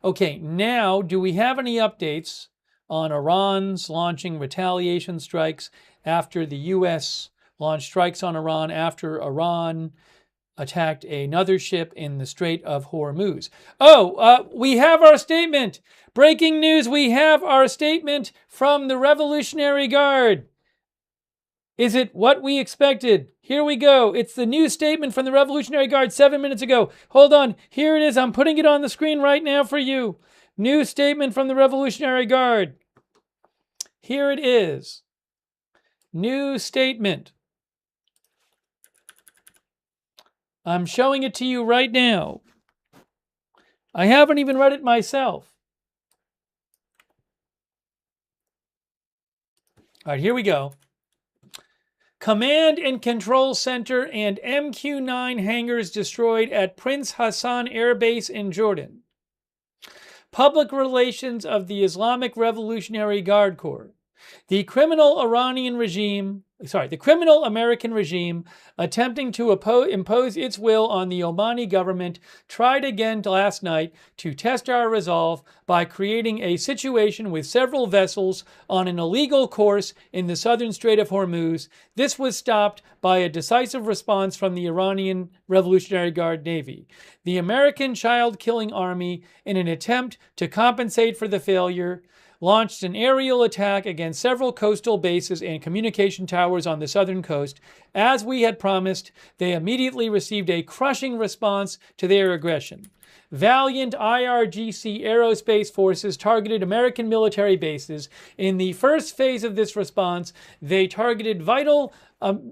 Okay, now, do we have any updates on Iran's launching retaliation strikes after the U.S. launched strikes on Iran after Iran attacked another ship in the Strait of Hormuz? We have our statement. Breaking news, we have our statement from the Revolutionary Guard. Is it what we expected? Here we go. It's the new statement from the Revolutionary Guard 7 minutes ago. Hold on. Here it is. I'm putting it on the screen right now for you. New statement from the Revolutionary Guard. Here it is. New statement. I'm showing it to you right now. I haven't even read it myself. All right, here we go. Command and Control Center and MQ-9 hangars destroyed at Prince Hassan Air Base in Jordan. Public relations of the Islamic Revolutionary Guard Corps. The criminal American regime attempting to impose its will on the Omani government tried again last night to test our resolve by creating a situation with several vessels on an illegal course in the southern Strait of Hormuz. This was stopped by a decisive response from the Iranian Revolutionary Guard Navy. The American child-killing army, in an attempt to compensate for the failure, launched an aerial attack against several coastal bases and communication towers on the southern coast. As we had promised, they immediately received a crushing response to their aggression. Valiant IRGC aerospace forces targeted American military bases. In the first phase of this response, they targeted vital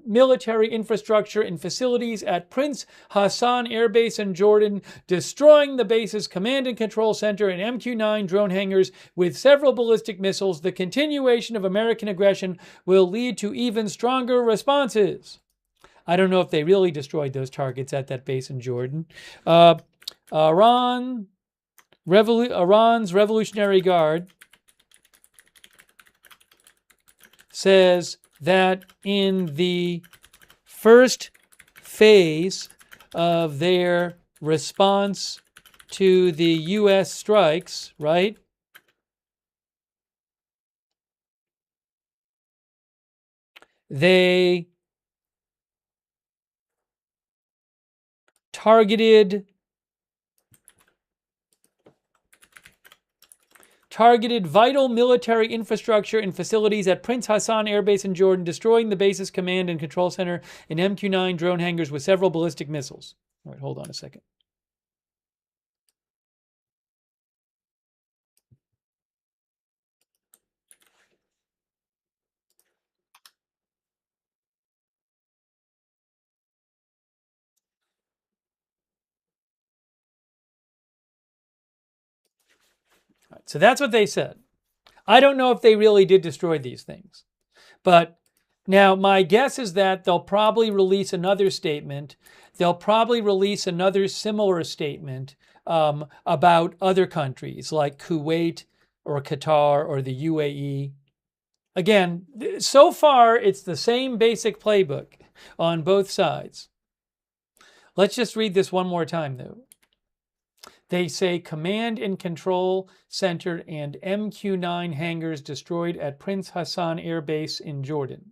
military infrastructure and facilities at Prince Hassan Air Base in Jordan, destroying the base's command and control center and MQ-9 drone hangars with several ballistic missiles. The continuation of American aggression will lead to even stronger responses. I don't know if they really destroyed those targets at that base in Jordan. Iran's Revolutionary Guard says that in the first phase of their response to the U.S. strikes, right, they targeted vital military infrastructure and facilities at Prince Hassan Air Base in Jordan, destroying the base's command and control center and MQ-9 drone hangars with several ballistic missiles. All right, hold on a second. All right, so that's what they said. I don't know if they really did destroy these things. But now my guess is that they'll probably release another statement. They'll probably release another similar statement about other countries like Kuwait or Qatar or the UAE. Again, so far it's the same basic playbook on both sides. Let's just read this one more time though. They say Command and Control Center and MQ-9 hangars destroyed at Prince Hassan Air Base in Jordan.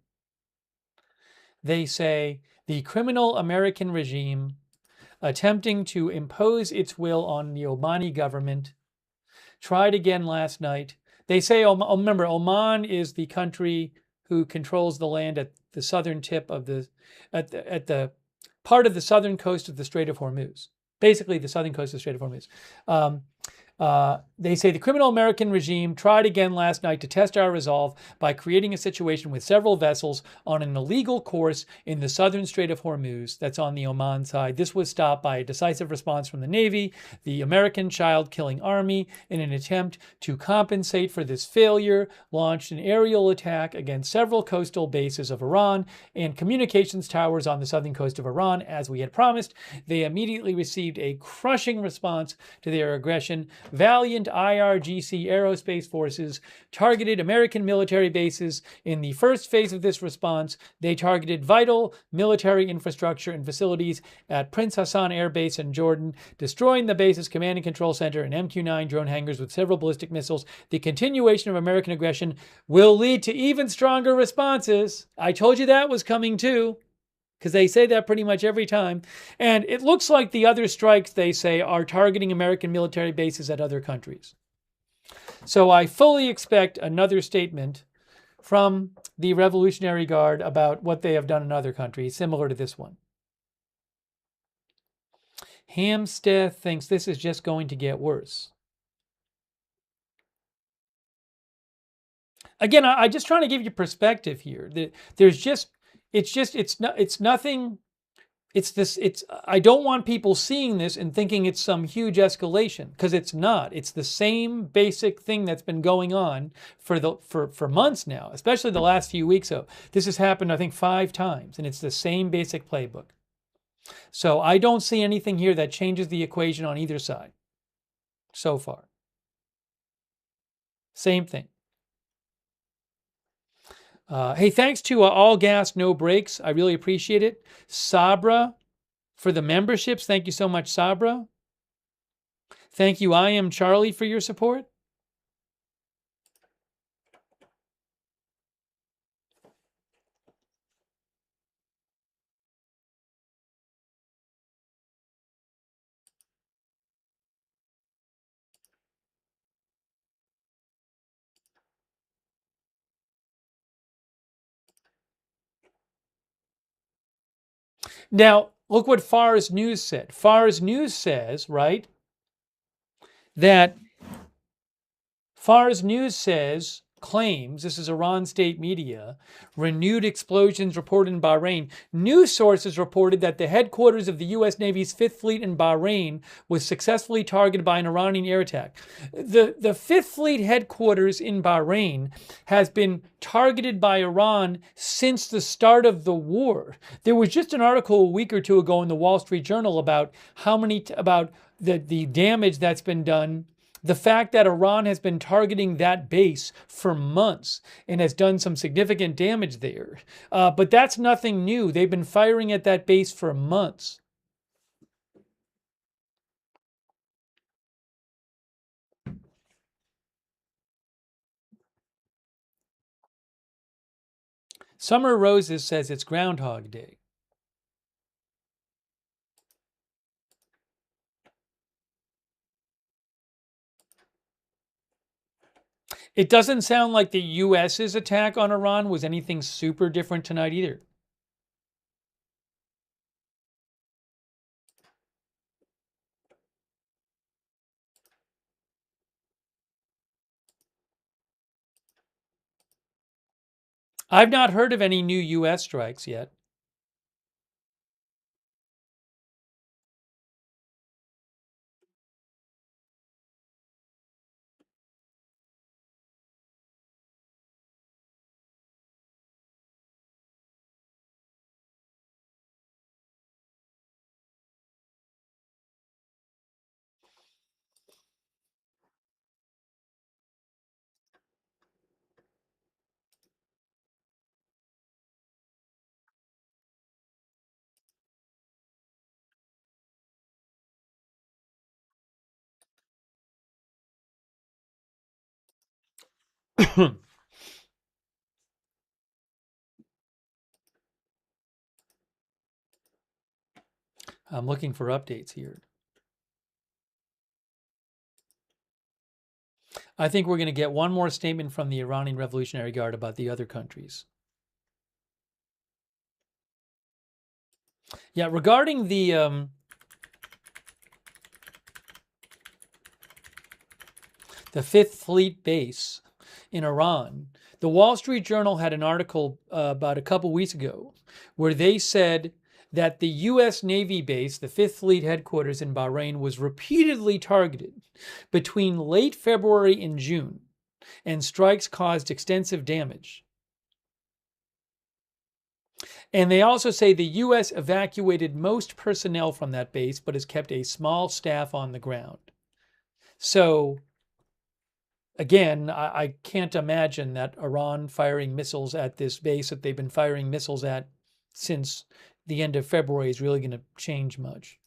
They say the criminal American regime attempting to impose its will on the Omani government tried again last night. They say, remember, Oman is the country who controls the land at the southern tip of at the part of the southern coast of the Strait of Hormuz. Basically, the southern coast of the Strait of Hormuz. They say the criminal American regime tried again last night to test our resolve by creating a situation with several vessels on an illegal course in the southern Strait of Hormuz, that's on the Oman side. This was stopped by a decisive response from the Navy, the American child-killing army, in an attempt to compensate for this failure, launched an aerial attack against several coastal bases of Iran and communications towers on the southern coast of Iran, as we had promised. They immediately received a crushing response to their aggression. Valiant IRGC Aerospace Forces targeted American military bases. In the first phase of this response, they targeted vital military infrastructure and facilities at Prince Hassan Air Base in Jordan, destroying the base's command and control center and MQ-9 drone hangars with several ballistic missiles. The continuation of American aggression will lead to even stronger responses. I told you that was coming too, because they say that pretty much every time. And it looks like the other strikes, they say, are targeting American military bases at other countries. So I fully expect another statement from the Revolutionary Guard about what they have done in other countries, similar to this one. Hamstead thinks this is just going to get worse. Again, I'm just trying to give you perspective here. I don't want people seeing this and thinking it's some huge escalation, because it's not. It's the same basic thing that's been going on for months now, especially the last few weeks. So this has happened, I think, 5 times, and it's the same basic playbook. So I don't see anything here that changes the equation on either side so far. Same thing. Hey, thanks to All Gas, No Brakes. I really appreciate it. Sabra for the memberships. Thank you so much, Sabra. Thank you, I Am Charlie, for your support. Now, look what Fars News said. Fars News says, right, that Fars News claims, this is Iran state media, renewed explosions reported in Bahrain. News sources reported that the headquarters of the U.S. Navy's Fifth Fleet in Bahrain was successfully targeted by an Iranian air attack. The Fifth Fleet headquarters in Bahrain has been targeted by Iran since the start of the war. There was just an article a week or two ago in the Wall Street Journal about the damage that's been done. The fact that Iran has been targeting that base for months and has done some significant damage there. But that's nothing new. They've been firing at that base for months. Summer Roses says it's Groundhog Day. It doesn't sound like the U.S.'s attack on Iran was anything super different tonight either. I've not heard of any new U.S. strikes yet. I'm looking for updates here. I think we're going to get one more statement from the Iranian Revolutionary Guard about the other countries. Yeah, regarding the Fifth Fleet base in Iran, the Wall Street Journal had an article about a couple weeks ago where they said that the U.S. Navy base, the Fifth Fleet headquarters in Bahrain, was repeatedly targeted between late February and June, and strikes caused extensive damage. And they also say the U.S. evacuated most personnel from that base, but has kept a small staff on the ground. So again, I can't imagine that Iran firing missiles at this base that they've been firing missiles at since the end of February is really going to change much.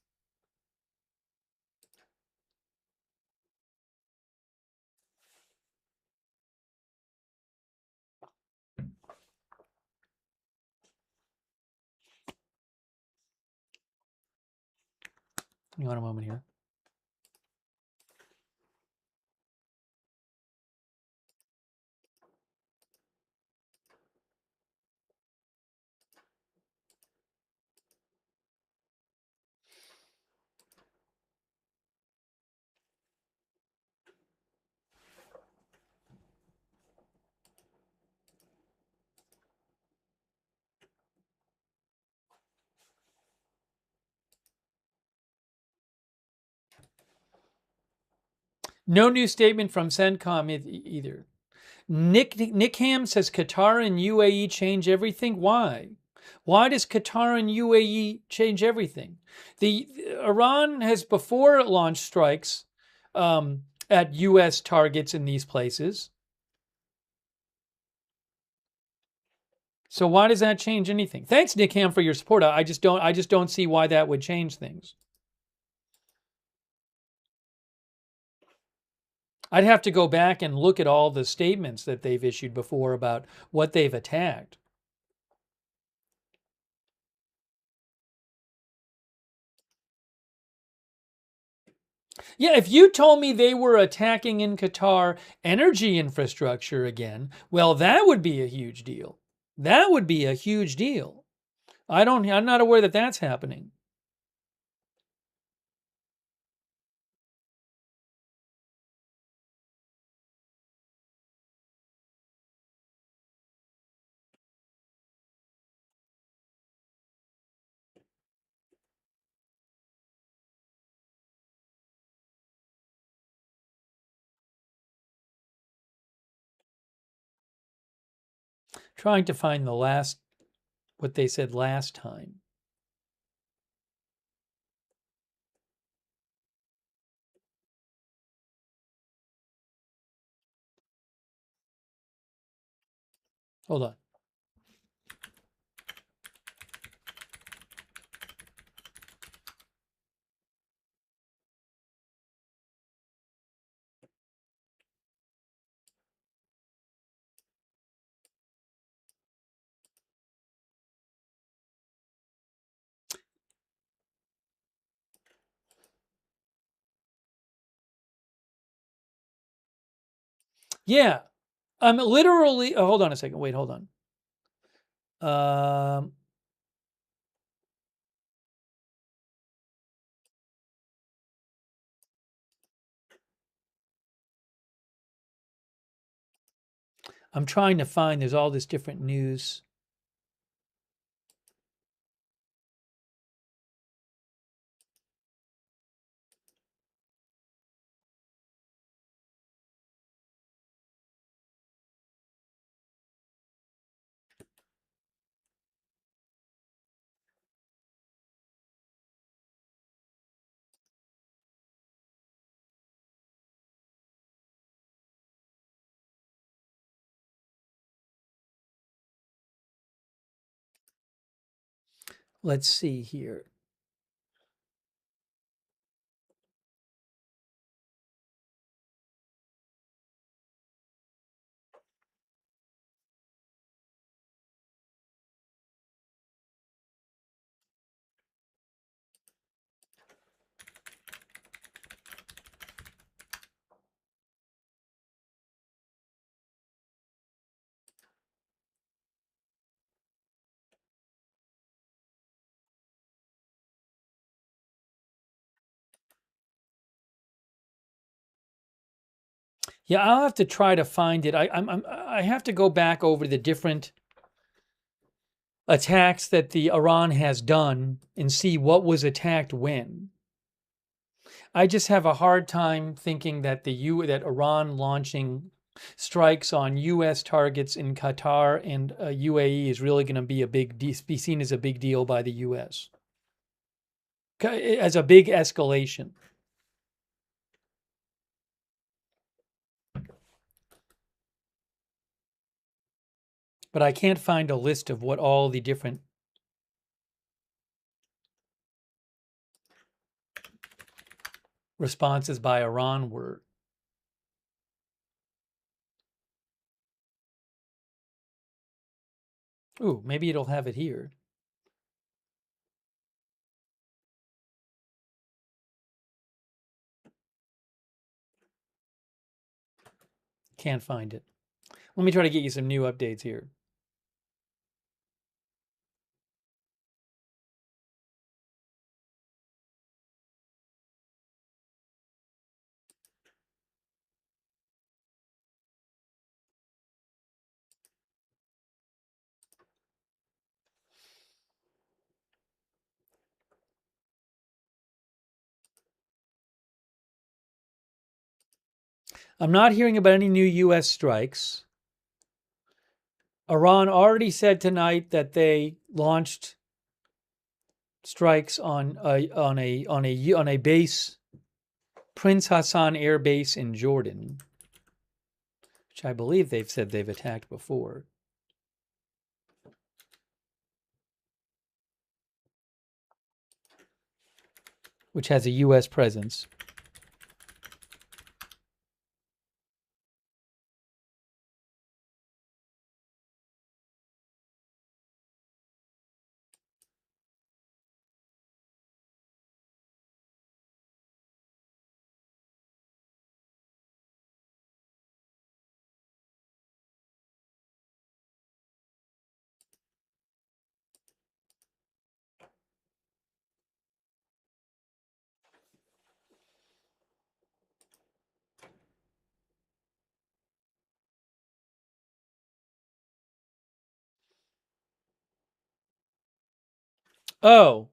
Hang on a moment here. No new statement from CENTCOM either. Nick Ham says Qatar and UAE change everything. Why? Why does Qatar and UAE change everything? Iran has before launched strikes at U.S. targets in these places. So why does that change anything? Thanks, Nick Ham, for your support. I just don't see why that would change things. I'd have to go back and look at all the statements that they've issued before about what they've attacked. Yeah, if you told me they were attacking in Qatar energy infrastructure again, well, that would be a huge deal. That would be a huge deal. I'm not aware that that's happening. Trying to find what they said last time. Hold on. Yeah. I'm literally, hold on a second. Wait, hold on. I'm trying to find, there's all this different news. Let's see here. Yeah, I'll have to try to find it. I have to go back over the different attacks that the Iran has done and see what was attacked when. I just have a hard time thinking that that Iran launching strikes on U.S. targets in Qatar and UAE is really going to be seen as a big deal by the U.S. as a big escalation. But I can't find a list of what all the different responses by Iran were. Ooh, maybe it'll have it here. Can't find it. Let me try to get you some new updates here. I'm not hearing about any new U.S. strikes. Iran already said tonight that they launched strikes on a base, Prince Hassan Air Base in Jordan, which I believe they've said they've attacked before. Which has a U.S. presence. Oh.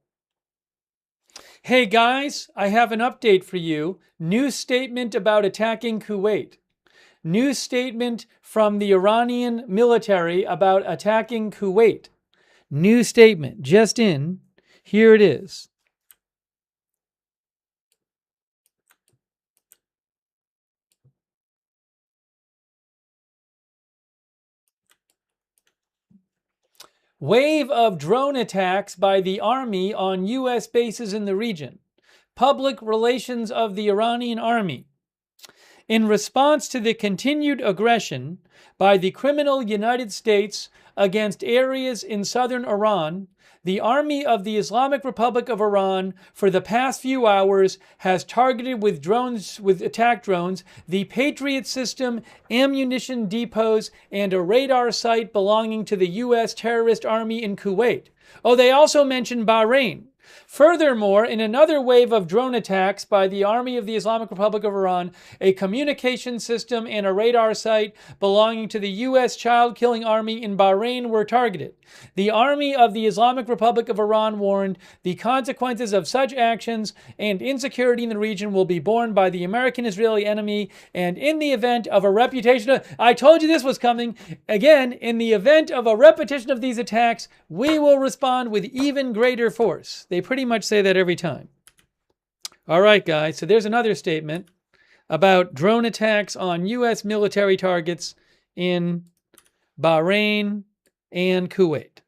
Hey guys, I have an update for you. New statement about attacking Kuwait. New statement from the Iranian military about attacking Kuwait. New statement, just in. Here it is. Wave of drone attacks by the army on U.S. bases in the region. Public relations of the Iranian army. In response to the continued aggression by the criminal United States against areas in southern Iran, the Army of the Islamic Republic of Iran for the past few hours has targeted with attack drones, the Patriot system, ammunition depots, and a radar site belonging to the U.S. terrorist army in Kuwait. Oh, they also mentioned Bahrain. Furthermore, in another wave of drone attacks by the Army of the Islamic Republic of Iran, a communication system and a radar site belonging to the U.S. child-killing army in Bahrain were targeted. The Army of the Islamic Republic of Iran warned the consequences of such actions and insecurity in the region will be borne by the American-Israeli enemy, and in the event of a repetition, I told you this was coming, again, in the event of a repetition of these attacks, we will respond with even greater force. They pretty much say that every time. All right, guys, so there's another statement about drone attacks on U.S. military targets in Bahrain and Kuwait.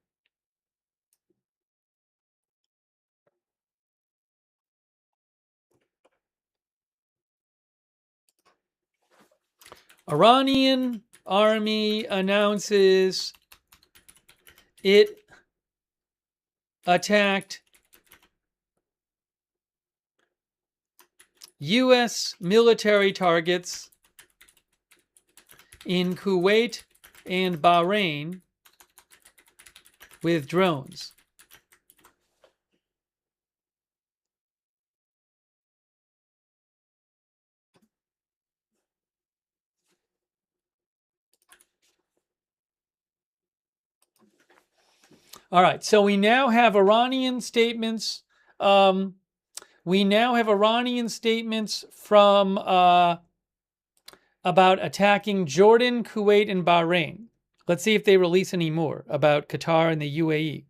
Iranian army announces it attacked U.S. military targets in Kuwait and Bahrain with drones. All right, so we now have Iranian statements. We now have Iranian statements from about attacking Jordan, Kuwait, and Bahrain. Let's see if they release any more about Qatar and the UAE.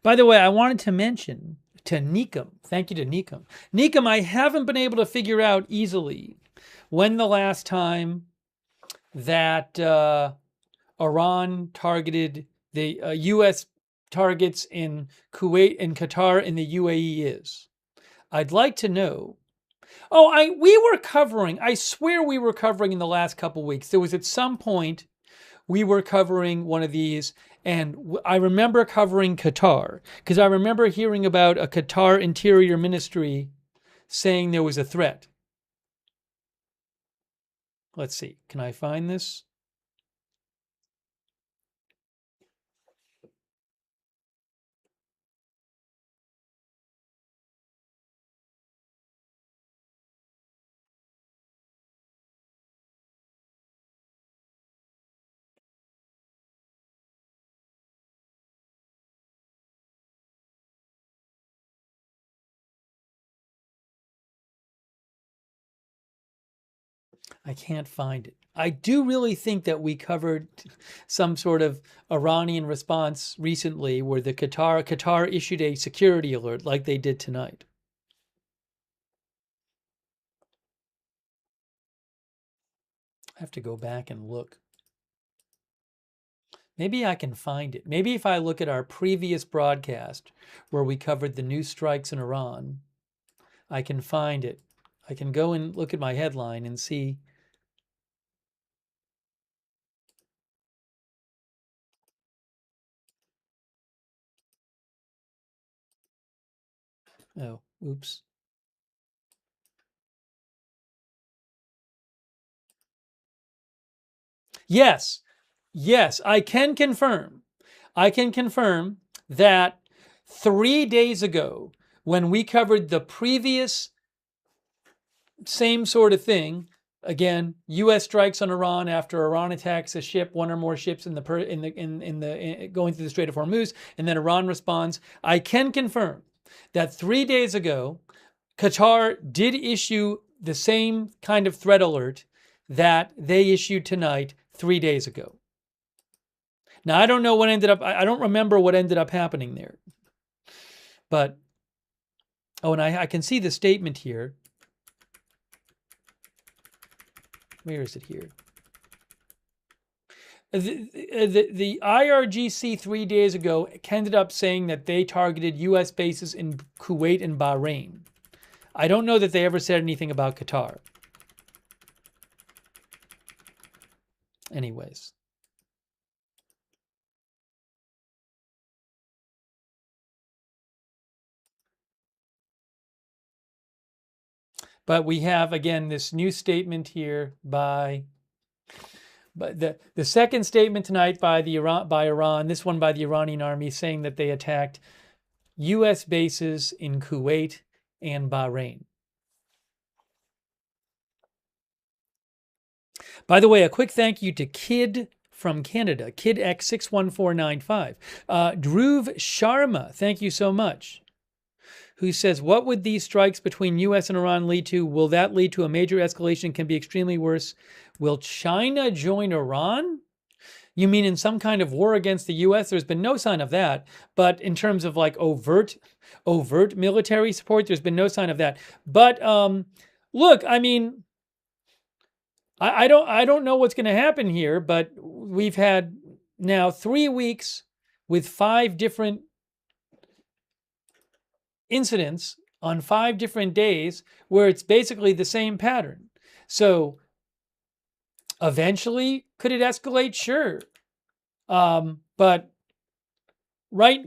By the way, I wanted to mention to Nikum, thank you to Nikum. Nikum, I haven't been able to figure out easily when the last time that Iran targeted the U.S. targets in Kuwait and Qatar and the UAE is. I'd like to know. Oh, we were covering, I swear we were covering in the last couple weeks. There was at some point we were covering one of these, and I remember covering Qatar because I remember hearing about a Qatar Interior Ministry saying there was a threat. Let's see. Can I find this? I can't find it. I do really think that we covered some sort of Iranian response recently where the Qatar issued a security alert like they did tonight. I have to go back and look. Maybe I can find it. Maybe if I look at our previous broadcast where we covered the new strikes in Iran, I can find it. I can go and look at my headline and see. Oh, oops. Yes, I can confirm. I can confirm that 3 days ago, when we covered the previous same sort of thing, again, U.S. strikes on Iran after Iran attacks a ship, one or more ships going through the Strait of Hormuz, and then Iran responds. I can confirm that 3 days ago, Qatar did issue the same kind of threat alert that they issued tonight 3 days ago. Now, I don't know what ended up, I don't remember what ended up happening there. But, oh, and I can see the statement here. Where is it here? The IRGC 3 days ago ended up saying that they targeted U.S. bases in Kuwait and Bahrain. I don't know that they ever said anything about Qatar. Anyways. But we have, again, this new statement here by the second statement tonight by Iran, this one by the Iranian army, saying that they attacked U.S. bases in Kuwait and Bahrain. By the way, a quick thank you to Kid from Canada, KidX61495. Dhruv Sharma, thank you so much. Who says, what would these strikes between U.S. and Iran lead to? Will that lead to a major escalation? Can be extremely worse. Will China join Iran? You mean in some kind of war against the U.S.? There's been no sign of that. But in terms of like overt military support, there's been no sign of that. But look, I mean, I don't know what's going to happen here, but we've had now 3 weeks with 5 different incidents on 5 different days where it's basically the same pattern. So eventually, could it escalate? Sure. But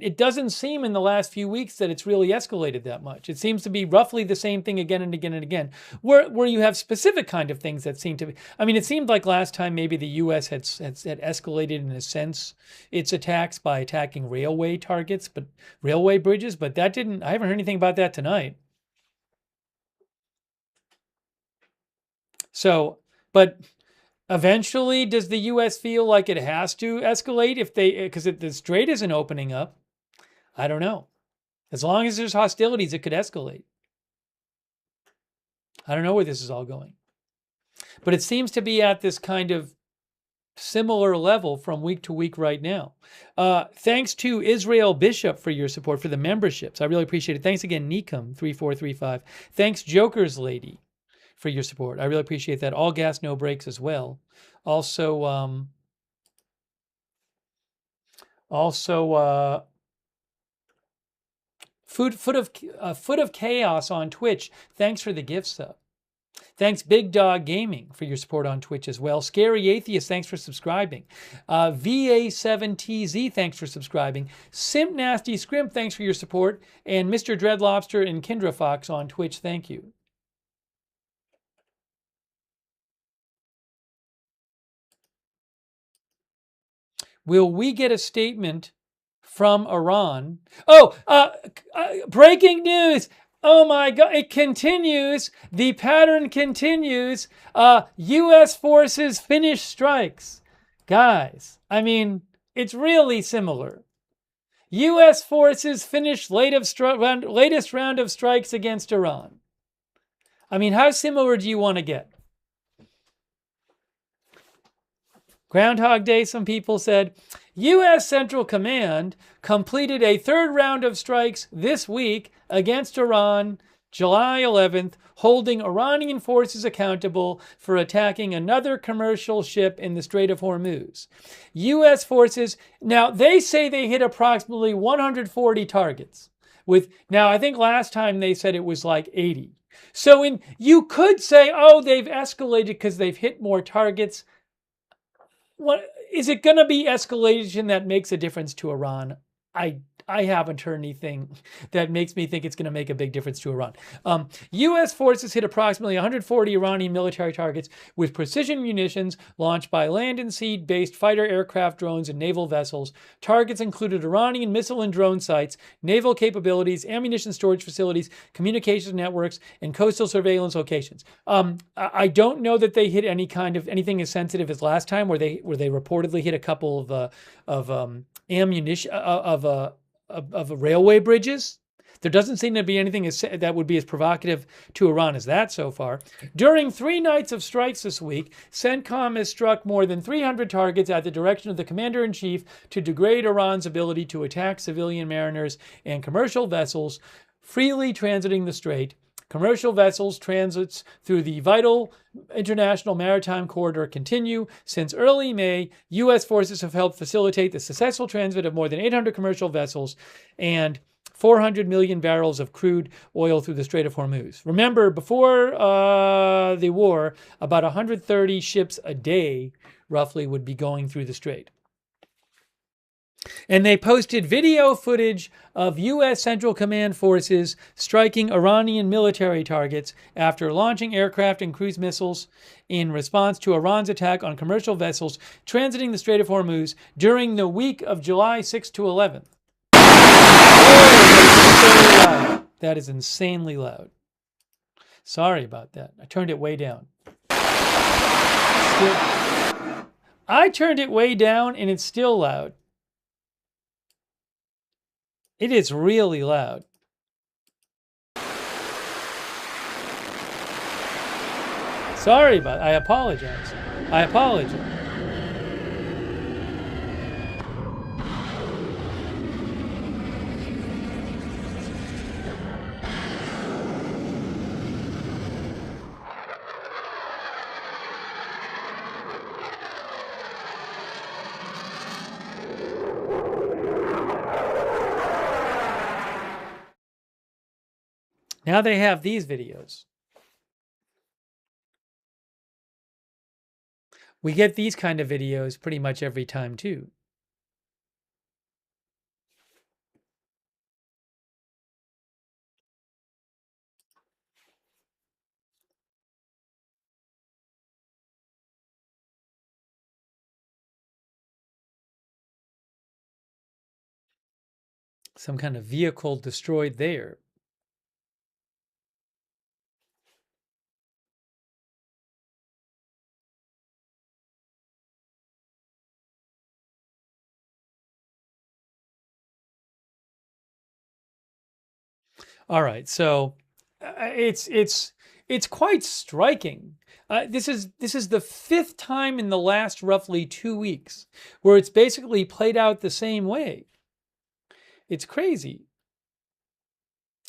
it doesn't seem in the last few weeks that it's really escalated that much. It seems to be roughly the same thing again and again and again, where you have specific kind of things that seem to be. I mean, it seemed like last time maybe the U.S. had escalated in a sense its attacks by attacking railway targets, but railway bridges. But that didn't. I haven't heard anything about that tonight. So, but eventually, does the U.S. feel like it has to escalate because the strait isn't opening up? I don't know. As long as there's hostilities, it could escalate. I don't know where this is all going. But it seems to be at this kind of similar level from week to week right now. Thanks to Israel Bishop for your support for the memberships. I really appreciate it. Thanks again, Nikum3435. Thanks, Joker's Lady, for your support. I really appreciate that. All gas, no brakes as well. Also, Foot of Chaos on Twitch. Thanks for the gift sub. Thanks, Big Dog Gaming, for your support on Twitch as well. Scary Atheist, thanks for subscribing. VA7TZ, thanks for subscribing. Simp Nasty Scrimp, thanks for your support. And Mr. Dread Lobster and Kindra Fox on Twitch, thank you. Will we get a statement from Iran? Oh, breaking news! Oh my God, it continues. The pattern continues. U.S. forces finish strikes. Guys, I mean, it's really similar. U.S. forces finish latest round of strikes against Iran. I mean, how similar do you want to get? Groundhog Day, some people said. U.S. Central Command completed a third round of strikes this week against Iran, July 11th, holding Iranian forces accountable for attacking another commercial ship in the Strait of Hormuz. U.S. forces, now they say they hit approximately 140 targets. Now, I think last time they said it was like 80. So you could say, oh, they've escalated because they've hit more targets. What is it going to be escalation that makes a difference to Iran? I haven't heard anything that makes me think it's going to make a big difference to Iran. U.S. forces hit approximately 140 Iranian military targets with precision munitions launched by land and sea-based fighter aircraft, drones, and naval vessels. Targets included Iranian missile and drone sites, naval capabilities, ammunition storage facilities, communications networks, and coastal surveillance locations. I don't know that they hit anything as sensitive as last time, where they reportedly hit a couple of ammunition of railway bridges. There doesn't seem to be anything that would be as provocative to Iran as that so far. During 3 nights of strikes this week, CENTCOM has struck more than 300 targets at the direction of the commander-in-chief to degrade Iran's ability to attack civilian mariners and commercial vessels freely transiting the strait. Commercial vessels transits through the vital international maritime corridor continue. Since early May, U.S. forces have helped facilitate the successful transit of more than 800 commercial vessels and 400 million barrels of crude oil through the Strait of Hormuz. Remember, before the war, about 130 ships a day, roughly, would be going through the strait. And they posted video footage of U.S. Central Command forces striking Iranian military targets after launching aircraft and cruise missiles in response to Iran's attack on commercial vessels transiting the Strait of Hormuz during the week of July 6th to 11th. Oh, that is insanely loud. Sorry about that. I turned it way down. I turned it way down and it's still loud. It is really loud. Sorry about it. I apologize. I apologize. Now they have these videos. We get these kind of videos pretty much every time too. Some kind of vehicle destroyed there. All right, so it's it's quite striking. This is the fifth time in the last roughly 2 weeks where it's basically played out the same way. It's crazy.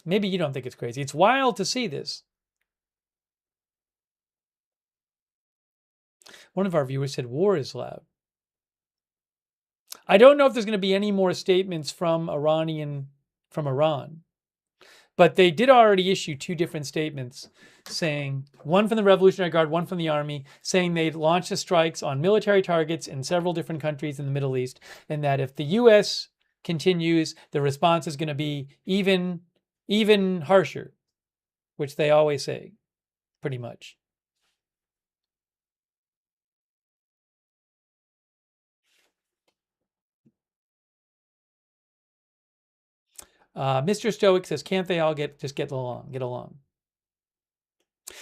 Maybe you don't think it's crazy. It's wild to see this. One of our viewers said war is loud. I don't know if there's going to be any more statements from Iran, but they did already issue 2 different statements saying, one from the Revolutionary Guard, one from the Army, saying they'd launched the strikes on military targets in several different countries in the Middle East, and that if the U.S. continues, the response is going to be even harsher, which they always say, pretty much. Mr. Stoic says, can't they all get along?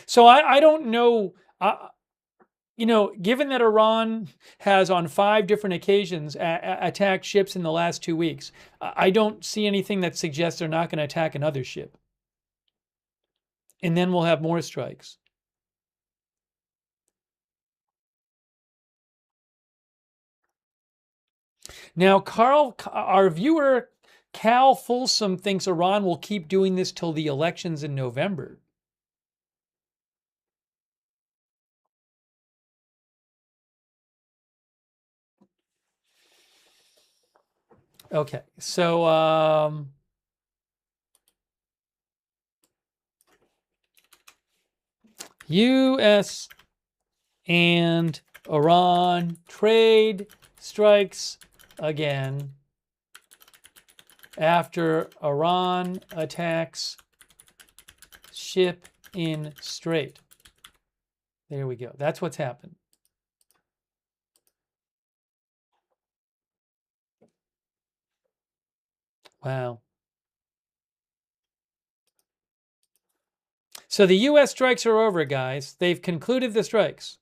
So I don't know, given that Iran has on 5 different occasions attacked ships in the last 2 weeks, I don't see anything that suggests they're not going to attack another ship. And then we'll have more strikes. Now, our viewer, Cal Folsom, thinks Iran will keep doing this till the elections in November. Okay, so U.S. and Iran trade strikes again after Iran attacks ship in Strait. There we go. That's what's happened. Wow. So the U.S. strikes are over, guys. They've concluded the strikes.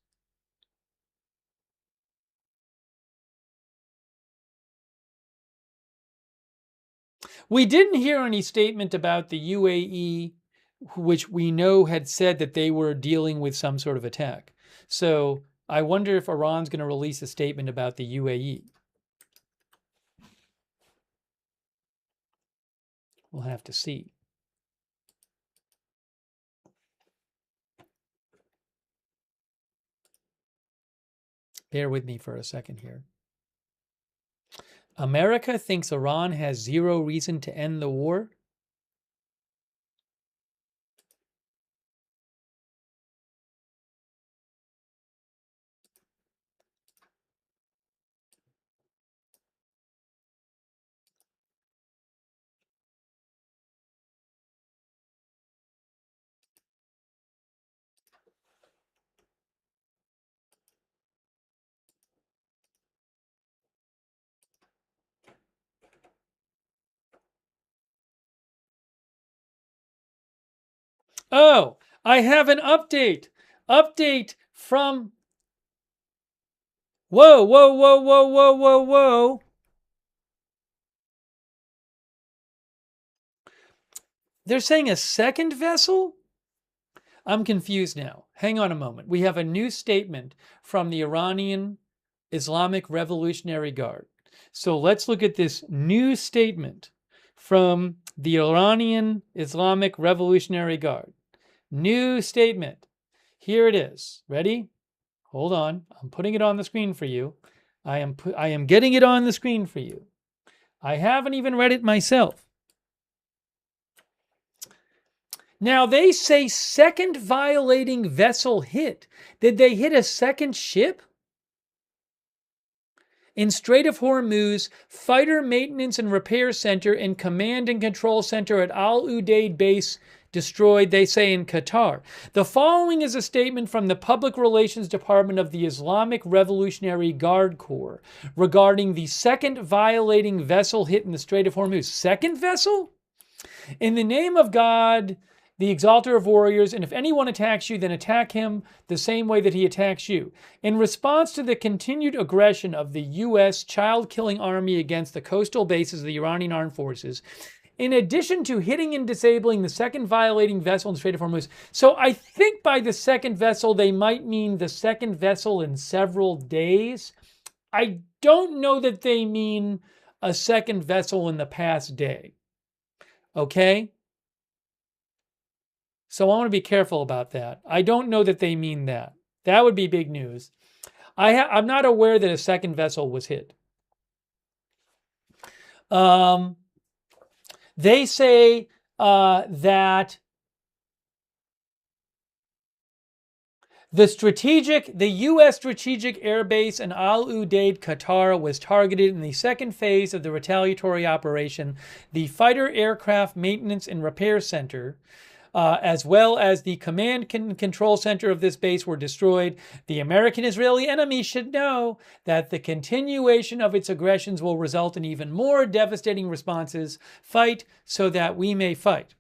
We didn't hear any statement about the UAE, which we know had said that they were dealing with some sort of attack. So I wonder if Iran's going to release a statement about the UAE. We'll have to see. Bear with me for a second here. America thinks Iran has zero reason to end the war. Oh, I have an update. Update from... Whoa, whoa, whoa, whoa, whoa, whoa, whoa. They're saying a second vessel? I'm confused now. Hang on a moment. We have a new statement from the Iranian Islamic Revolutionary Guard. So let's look at this new statement from the Iranian Islamic Revolutionary Guard. New statement. Here it is. Ready? Hold on. I'm putting it on the screen for you. I am getting it on the screen for you. I haven't even read it myself. Now they say second violating vessel hit. Did they hit a second ship? In Strait of Hormuz, fighter maintenance and repair center and command and control center at Al Udeid base destroyed, they say, in Qatar. The following is a statement from the Public Relations Department of the Islamic Revolutionary Guard Corps regarding the second violating vessel hit in the Strait of Hormuz. Second vessel? In the name of God, the exalter of warriors, and if anyone attacks you, then attack him the same way that he attacks you. In response to the continued aggression of the U.S. child-killing army against the coastal bases of the Iranian armed forces, in addition to hitting and disabling the second violating vessel in the Strait of Hormuz. So I think by the second vessel, they might mean the second vessel in several days. I don't know that they mean a second vessel in the past day. Okay? So I want to be careful about that. I don't know that they mean that. That would be big news. I'm not aware that a second vessel was hit. They say that the U.S. strategic airbase in Al Udeid, Qatar, was targeted in the second phase of the retaliatory operation. The Fighter Aircraft Maintenance and Repair Center, as well as the command and control center of this base, were destroyed. The American-Israeli enemy should know that the continuation of its aggressions will result in even more devastating responses. Fight so that we may fight.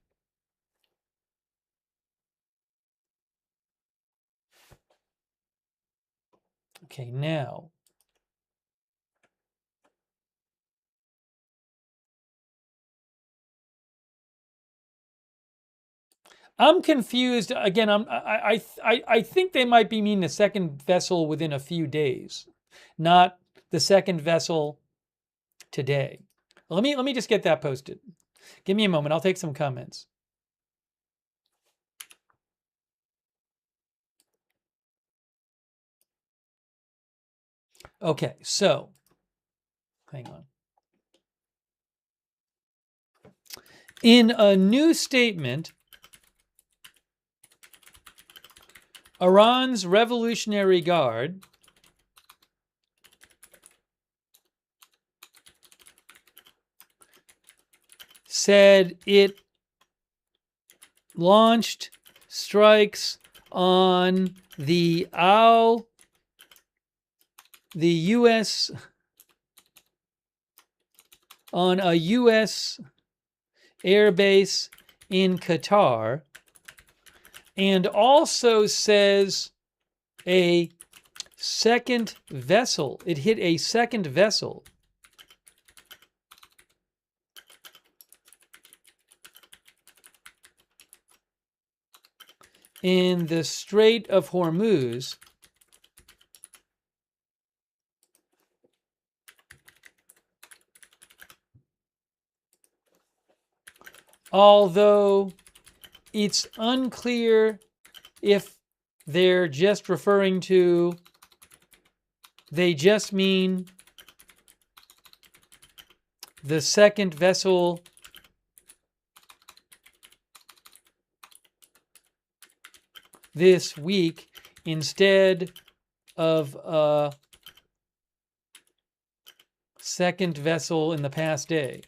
Okay, now. I'm confused. Again, I think they might be meaning the second vessel within a few days, not the second vessel today. Let me just get that posted. Give me a moment. I'll take some comments. Okay, so hang on. In a new statement, Iran's Revolutionary Guard said it launched strikes on the U.S. on a U.S. airbase in Qatar, and also says a second vessel. It hit a second vessel. In the Strait of Hormuz. Although it's unclear if they're just referring to, they just mean the second vessel this week instead of a second vessel in the past day.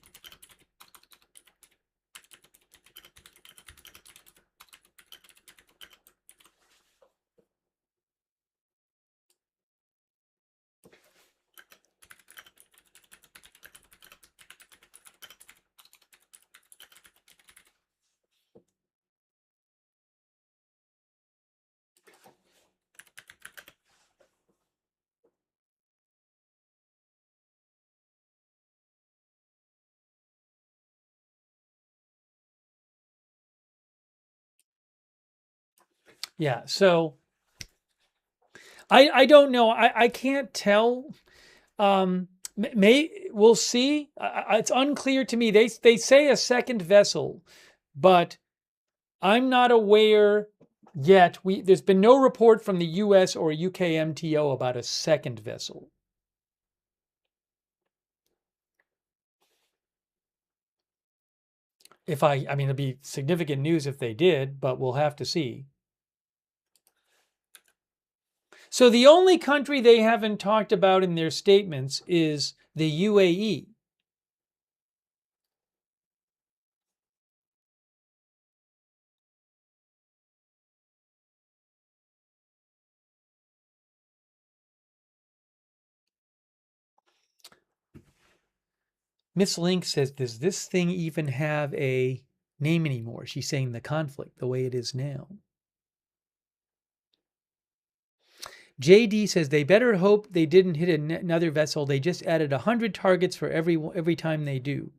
Yeah, so I don't know. I can't tell. We'll see. It's unclear to me. They say a second vessel, but I'm not aware yet. There's been no report from the U.S. or UK MTO about a second vessel. I mean, it'd be significant news if they did, but we'll have to see. So the only country they haven't talked about in their statements is the UAE. Miss Link says, does this thing even have a name anymore? She's saying the conflict, the way it is now. JD says they better hope they didn't hit another vessel. They just added 100 targets for every time they do.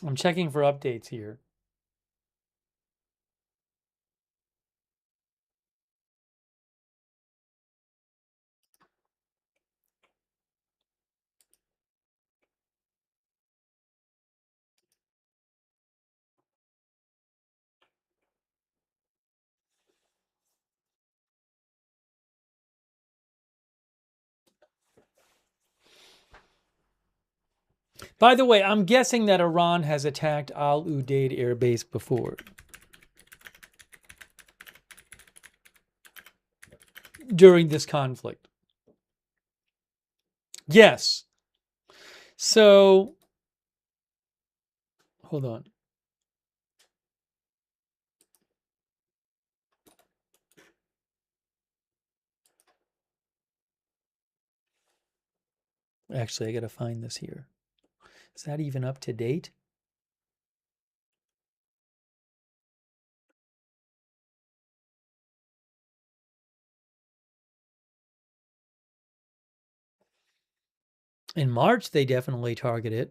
I'm checking for updates here. By the way, I'm guessing that Iran has attacked Al Udeid air base before. During this conflict. Yes. So, hold on. Actually, I got to find this here. Is that even up to date? In March, they definitely targeted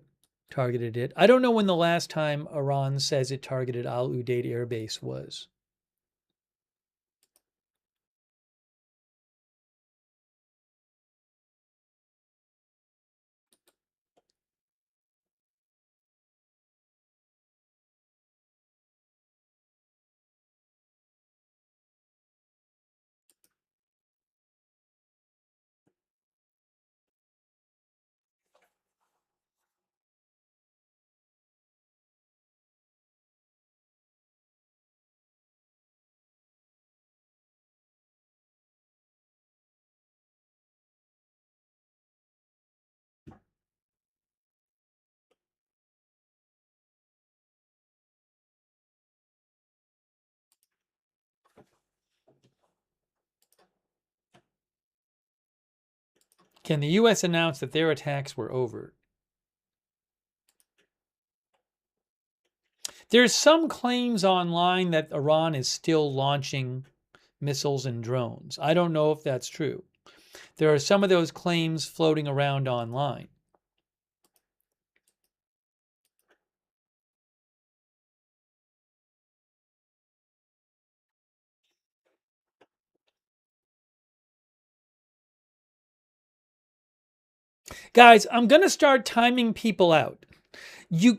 it. I don't know when the last time Iran says it targeted Al Udeid air base was. Can the U.S. announce that their attacks were over? There's some claims online that Iran is still launching missiles and drones. I don't know if that's true. There are some of those claims floating around online. Guys, I'm going to start timing people out. You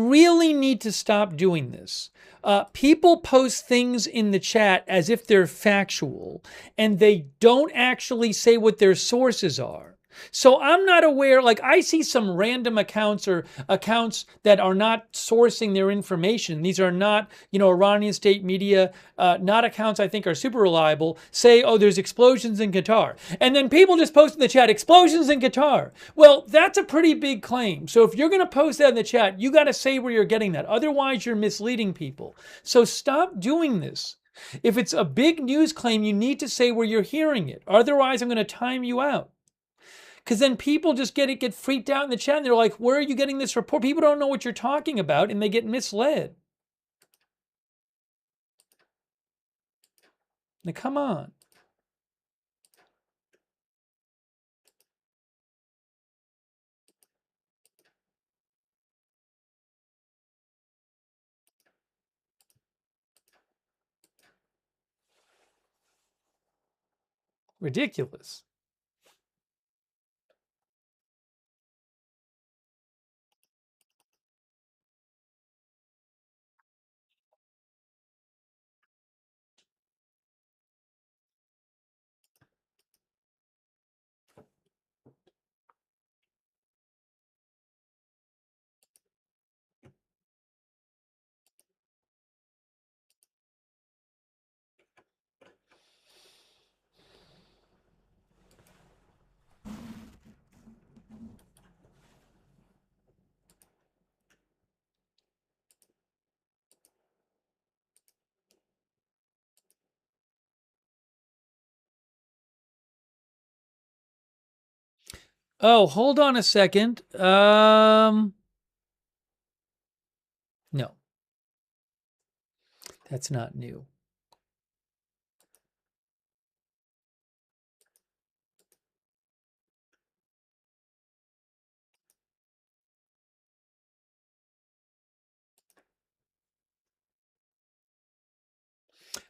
really need to stop doing this. People post things in the chat as if they're factual, and they don't actually say what their sources are. So I'm not aware, like I see some random accounts or accounts that are not sourcing their information. These are not, Iranian state media, not accounts I think are super reliable, say, oh, there's explosions in Qatar. And then people just post in the chat, explosions in Qatar. Well, that's a pretty big claim. So if you're going to post that in the chat, you got to say where you're getting that. Otherwise, you're misleading people. So stop doing this. If it's a big news claim, you need to say where you're hearing it. Otherwise, I'm going to time you out. Because then people just get freaked out in the chat and they're like, where are you getting this report? People don't know what you're talking about and they get misled. Now, come on. Ridiculous. Oh, hold on a second. No, that's not new.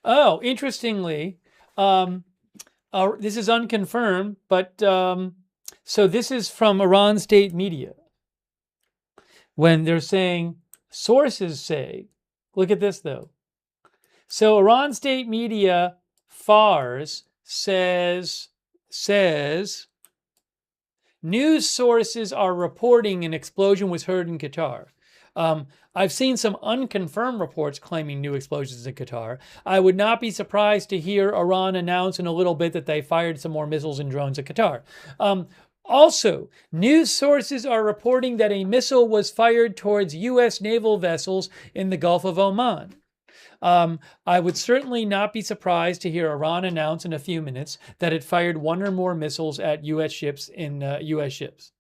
Oh, interestingly, this is unconfirmed, but so this is from Iran state media when they're saying, sources say, look at this though. So Iran state media, Fars, says, news sources are reporting an explosion was heard in Qatar. I've seen some unconfirmed reports claiming new explosions in Qatar. I would not be surprised to hear Iran announce in a little bit that they fired some more missiles and drones at Qatar. Also, news sources are reporting that a missile was fired towards U.S. naval vessels in the Gulf of Oman. I would certainly not be surprised to hear Iran announce in a few minutes that it fired one or more missiles at U.S. ships in U.S. ships.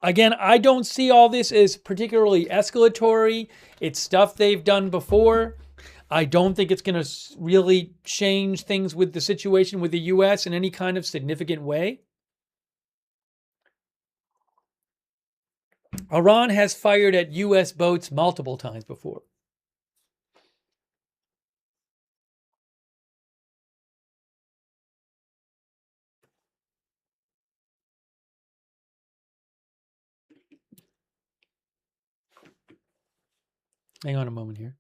Again, I don't see all this as particularly escalatory. It's stuff they've done before. I don't think it's going to really change things with the situation with the U.S. in any kind of significant way. Iran has fired at U.S. boats multiple times before. Hang on a moment here.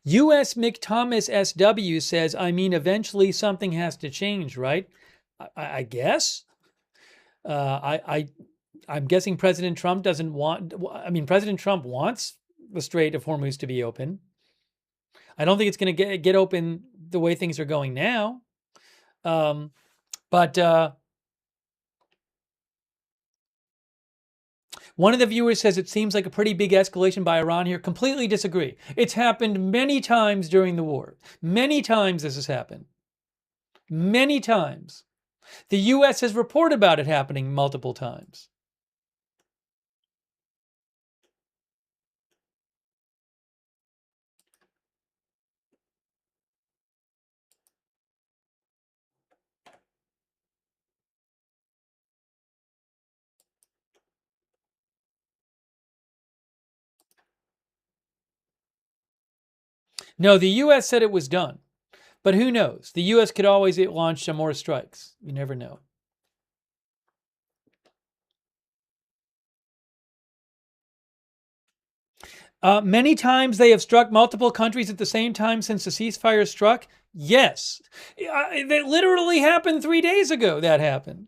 U.S. McThomas SW says, I mean, eventually something has to change, right? I guess. I'm guessing President Trump doesn't want, I mean, President Trump wants the Strait of Hormuz to be open. I don't think it's going to get open the way things are going now. But one of the viewers says it seems like a pretty big escalation by Iran here. Completely disagree. It's happened many times during the war. Many times this has happened. Many times. The U.S. has reported about it happening multiple times. No, the U.S. said it was done. But who knows? The U.S. could always launch some more strikes. You never know. Many times they have struck multiple countries at the same time since the ceasefire struck. Yes. That literally happened 3 days ago. That happened.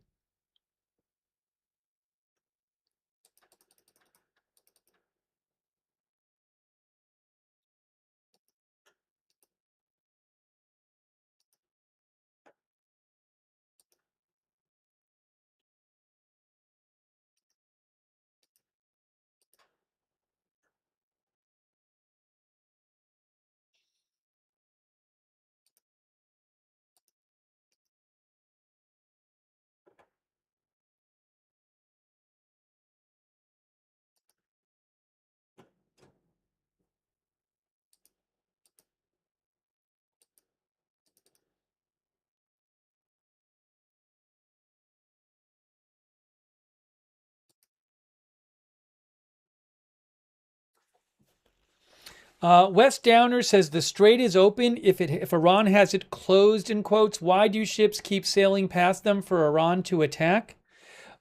Wes Downer says the strait is open if Iran has it closed, in quotes. Why do ships keep sailing past them for Iran to attack?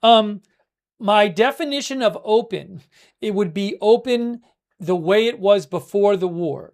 My definition of open, it would be open the way it was before the war.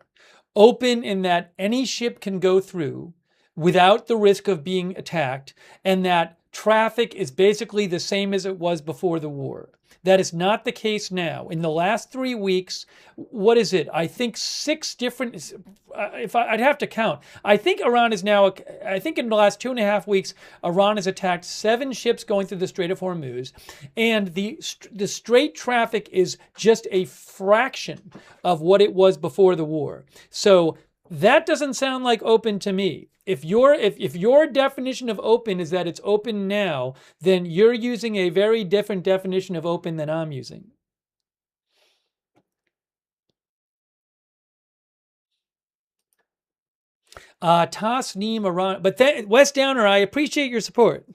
Open in that any ship can go through without the risk of being attacked, and that traffic is basically the same as it was before the war. That is not the case now. In the last 3 weeks, what is it? I think 6 different, I'd have to count. I think Iran is now, I think in the last 2.5 weeks, Iran has attacked 7 ships going through the Strait of Hormuz. And the strait traffic is just a fraction of what it was before the war. So that doesn't sound like open to me. If your definition of open is that it's open now, then you're using a very different definition of open than I'm using. Tasneem Iran, but Wes Downer, I appreciate your support.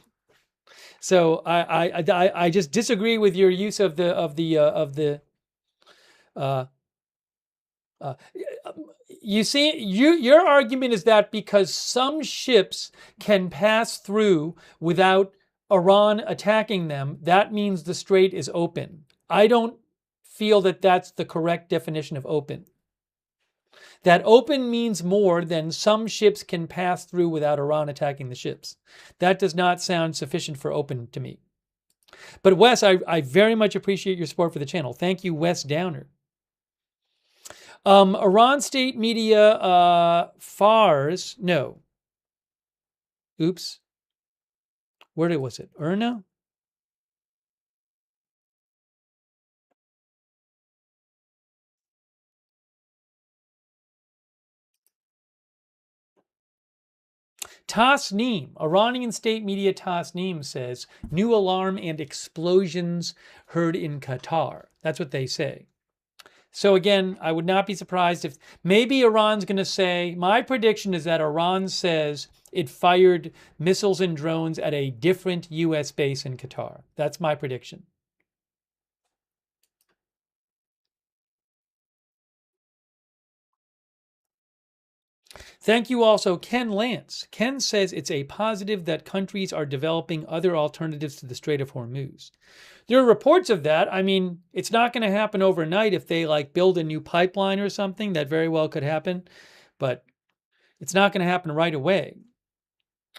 So I just disagree with your use of the. You see, your argument is that because some ships can pass through without Iran attacking them, that means the strait is open. I don't feel that that's the correct definition of open. That open means more than some ships can pass through without Iran attacking the ships. That does not sound sufficient for open to me. But Wes, I very much appreciate your support for the channel. Thank you, Wes Downer. Iran state media, Fars, no. Oops. Where was it? Erna? Tasneem, Iranian state media Tasneem says, new alarm and explosions heard in Qatar. That's what they say. So again, I would not be surprised if maybe Iran's going to say, my prediction is that Iran says it fired missiles and drones at a different U.S. base in Qatar. That's my prediction. Thank you also, Ken Lance. Ken says it's a positive that countries are developing other alternatives to the Strait of Hormuz. There are reports of that. I mean, it's not going to happen overnight if they build a new pipeline or something. That very well could happen, but it's not going to happen right away.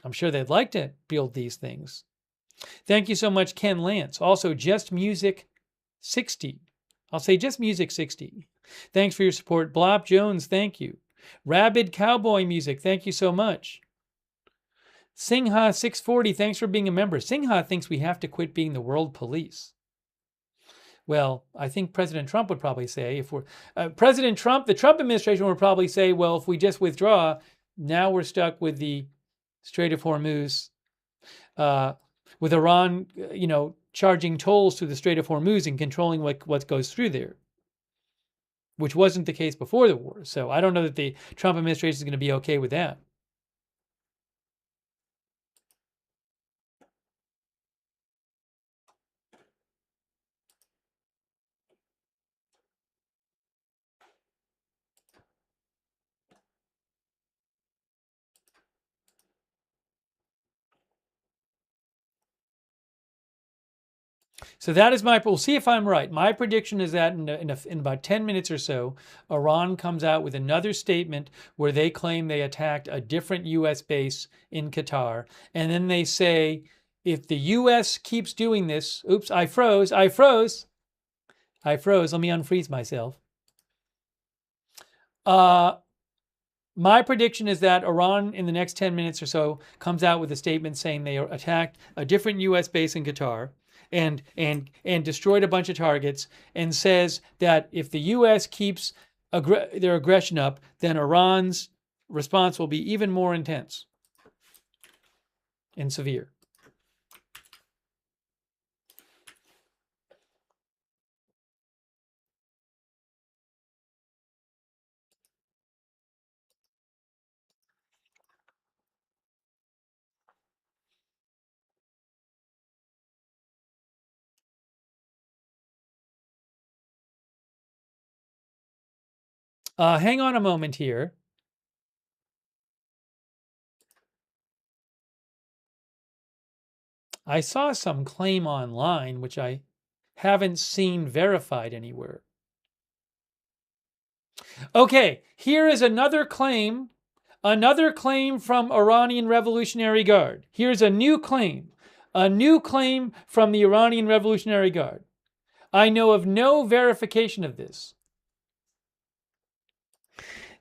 I'm sure they'd like to build these things. Thank you so much, Ken Lance. Also, Just Music 60. I'll say Just Music 60. Thanks for your support. Blob Jones, thank you. Rabid Cowboy Music, thank you so much. Singha 640, thanks for being a member. Singha thinks we have to quit being the world police. Well, I think President Trump would probably say, if we're President Trump, the Trump administration would probably say, well, if we just withdraw, now we're stuck with the Strait of Hormuz, with Iran, charging tolls through the Strait of Hormuz and controlling what goes through there, which wasn't the case before the war. So I don't know that the Trump administration is going to be okay with that. So that is we'll see if I'm right. My prediction is that in about 10 minutes or so, Iran comes out with another statement where they claim they attacked a different U.S. base in Qatar. And then they say, if the U.S. keeps doing this, oops, I froze. Let me unfreeze myself. My prediction is that Iran, in the next 10 minutes or so, comes out with a statement saying they attacked a different U.S. base in Qatar and destroyed a bunch of targets, and says that if the U.S. keeps their aggression up, then Iran's response will be even more intense and severe. Hang on a moment here. I saw some claim online, which I haven't seen verified anywhere. Okay, here is another claim from Iranian Revolutionary Guard. Here's a new claim from the Iranian Revolutionary Guard. I know of no verification of this.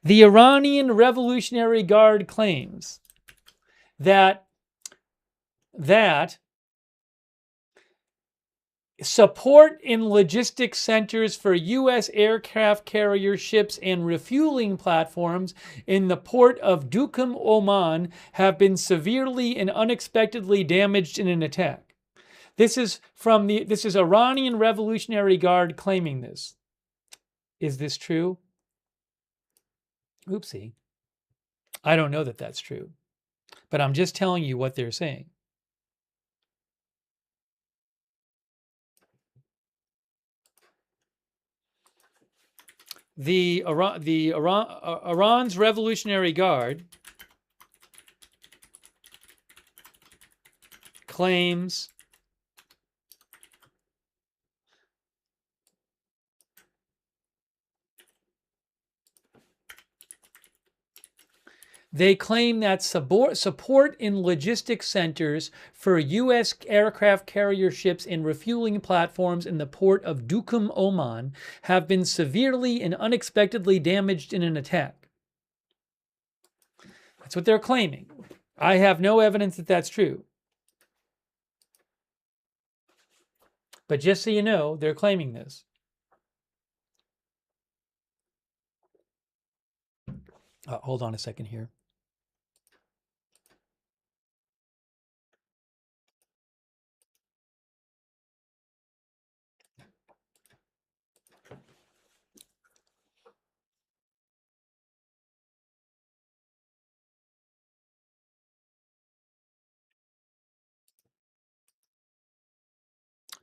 The Iranian Revolutionary Guard claims that support in logistics centers for U.S. aircraft carrier ships and refueling platforms in the port of Duqm, Oman, have been severely and unexpectedly damaged in an attack. This is Iranian Revolutionary Guard claiming this. Is this true? Oopsie. I don't know that that's true, but I'm just telling you what they're saying. Iran's Revolutionary Guard claims that support in logistics centers for U.S. aircraft carrier ships and refueling platforms in the port of Duqm, Oman, have been severely and unexpectedly damaged in an attack. That's what they're claiming. I have no evidence that that's true. But just so you know, they're claiming this. Hold on a second here.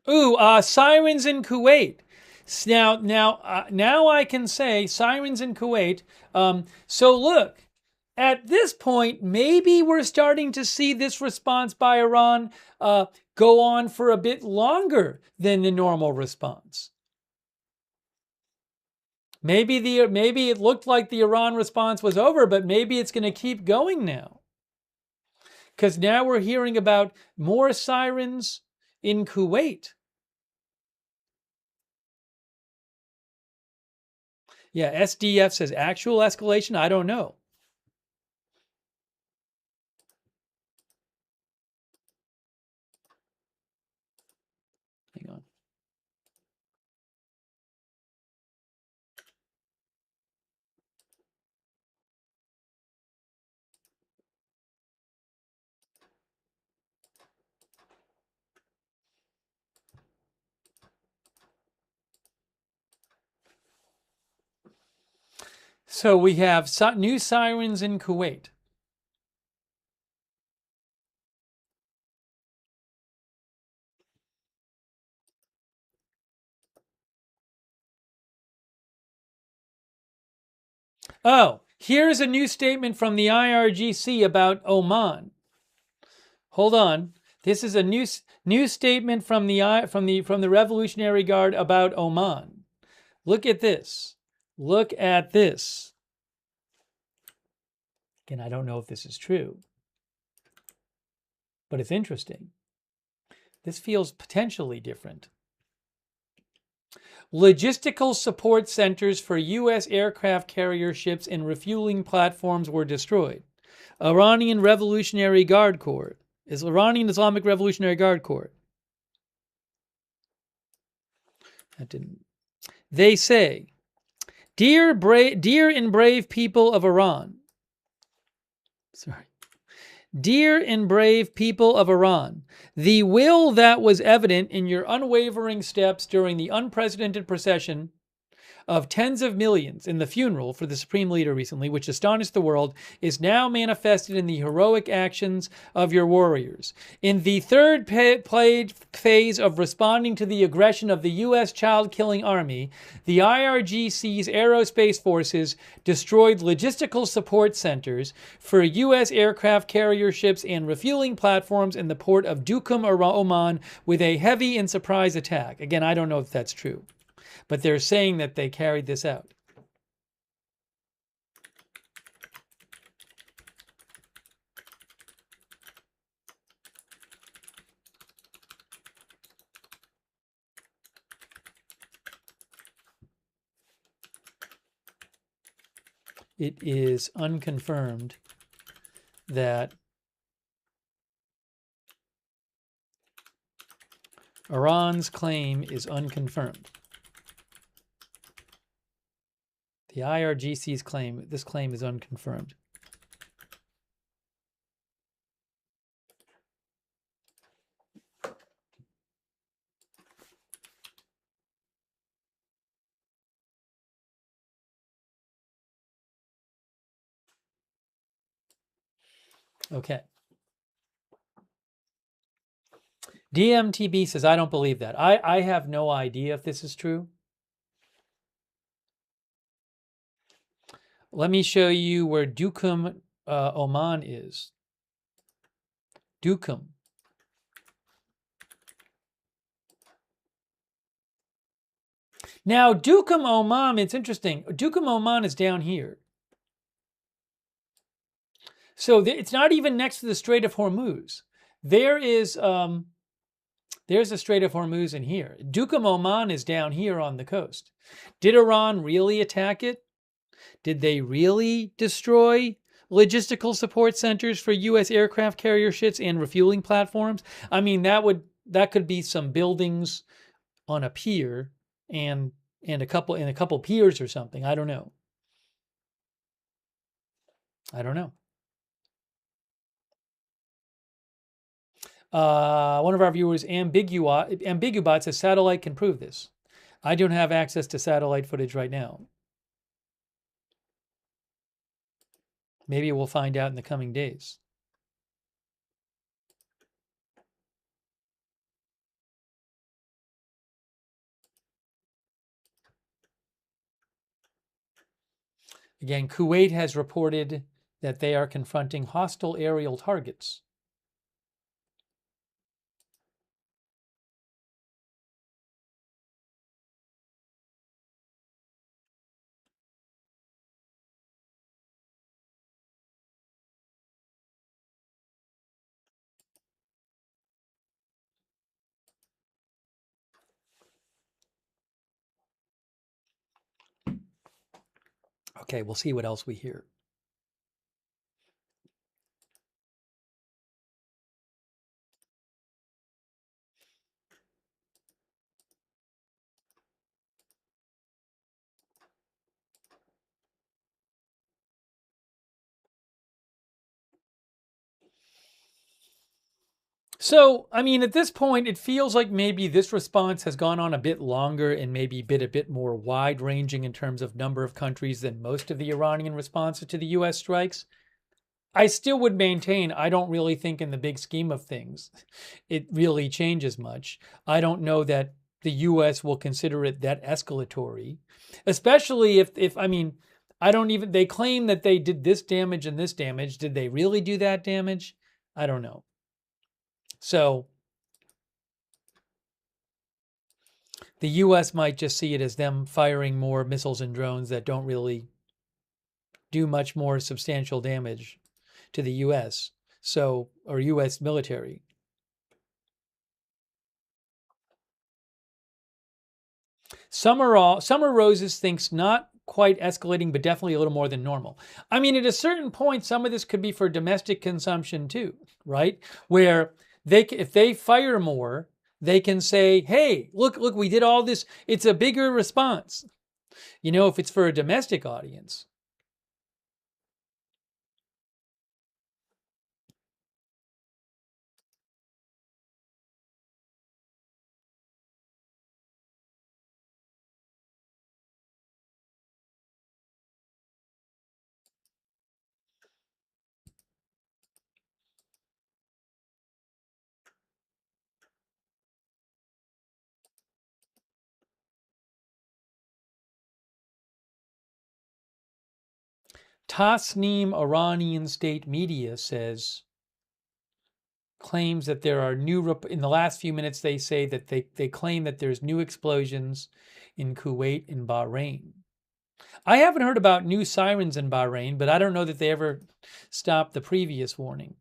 Ooh, sirens in Kuwait. Now I can say sirens in Kuwait. So look, at this point, maybe we're starting to see this response by Iran go on for a bit longer than the normal response. Maybe it looked like the Iran response was over, but maybe it's going to keep going now. Because now we're hearing about more sirens in Kuwait. Yeah, SDF says actual escalation. I don't know. Hang on. So we have new sirens in Kuwait. Oh, here's a new statement from the IRGC about Oman. Hold on. This is a new statement from the Revolutionary Guard about Oman. Look at this. Look at this. Again, I don't know if this is true, but it's interesting. This feels potentially different. Logistical support centers for U.S. aircraft carrier ships and refueling platforms were destroyed. Iranian Islamic Revolutionary Guard Corps. That didn't. They say, dear and brave people of Iran. Sorry. Dear and brave people of Iran, the will that was evident in your unwavering steps during the unprecedented procession of tens of millions in the funeral for the Supreme Leader recently, which astonished the world, is now manifested in the heroic actions of your warriors. In the third phase of responding to the aggression of the U.S. child-killing army, the IRGC's aerospace forces destroyed logistical support centers for U.S. aircraft carrier ships and refueling platforms in the port of Duqm, Oman, with a heavy and surprise attack. Again, I don't know if that's true, but they're saying that they carried this out. It is unconfirmed that Iran's claim is unconfirmed. The IRGC's claim, this claim is unconfirmed. Okay. DMTB says, I don't believe that. I have no idea if this is true. Let me show you where Duqm, Oman is. Duqm. Now, Duqm, Oman, it's interesting. Duqm, Oman is down here. So it's not even next to the Strait of Hormuz. There is, there's the Strait of Hormuz in here. Duqm, Oman is down here on the coast. Did Iran really attack it? Did they really destroy logistical support centers for U.S. aircraft carrier ships and refueling platforms? I mean, that could be some buildings on a pier and a couple piers or something. I don't know. One of our viewers, Ambiguobot, says satellite can prove this. I don't have access to satellite footage right now. Maybe we'll find out in the coming days. Again, Kuwait has reported that they are confronting hostile aerial targets. Okay, we'll see what else we hear. So, I mean, at this point, it feels like maybe this response has gone on a bit longer and maybe been a bit more wide-ranging in terms of number of countries than most of the Iranian responses to the U.S. strikes. I still would maintain I don't really think in the big scheme of things it really changes much. I don't know that the U.S. will consider it that escalatory, especially if I mean, they claim that they did this damage and this damage. Did they really do that damage? I don't know. So the U.S. might just see it as them firing more missiles and drones that don't really do much more substantial damage to the U.S. or U.S. military. Summer Roses thinks not quite escalating, but definitely a little more than normal. I mean, at a certain point, some of this could be for domestic consumption too, right? Where if they fire more, they can say, hey, look, we did all this. It's a bigger response. If it's for a domestic audience. Tasneem Iranian state media claims that there are in the last few minutes, they say that they claim that there's new explosions in Kuwait and Bahrain. I haven't heard about new sirens in Bahrain, but I don't know that they ever stopped the previous warning.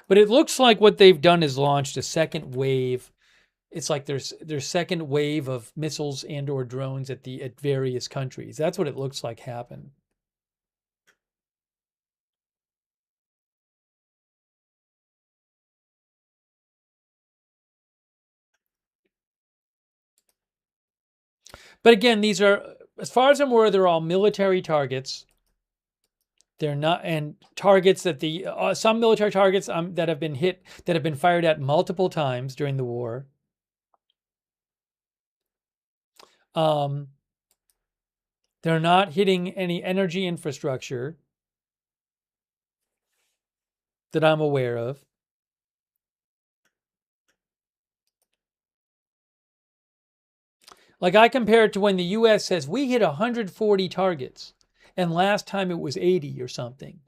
But it looks like what they've done is launched a second wave. It's like there's second wave of missiles and or drones at various countries. That's what it looks like happened. But again, these are, as far as I'm aware, they're all military targets. They're not, and targets that some military targets that have been hit, that have been fired at multiple times during the war. They're not hitting any energy infrastructure. that I'm aware of. Like I compare it to when the U.S. says we hit 140 targets and last time it was 80 or something.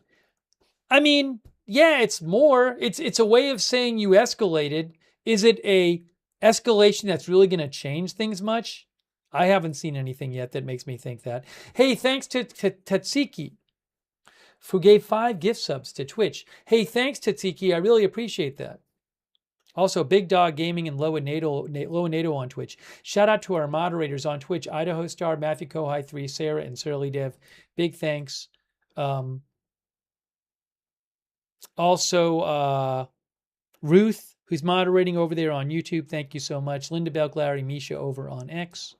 I mean, yeah, it's more. It's a way of saying you escalated. Is it a escalation that's really going to change things much? I haven't seen anything yet that makes me think that. Hey, thanks to Tatsiki, who gave 5 gift subs to Twitch. Hey, thanks Tatsiki. I really appreciate that. Also, Big Dog Gaming and Low and NATO on Twitch. Shout out to our moderators on Twitch: Idaho Star, Matthew Kohai 3, Sarah, and Surly Dev. Big thanks. Also, Ruth, who's moderating over there on YouTube. Thank you so much. Linda Belk, Larry, Misha over on X.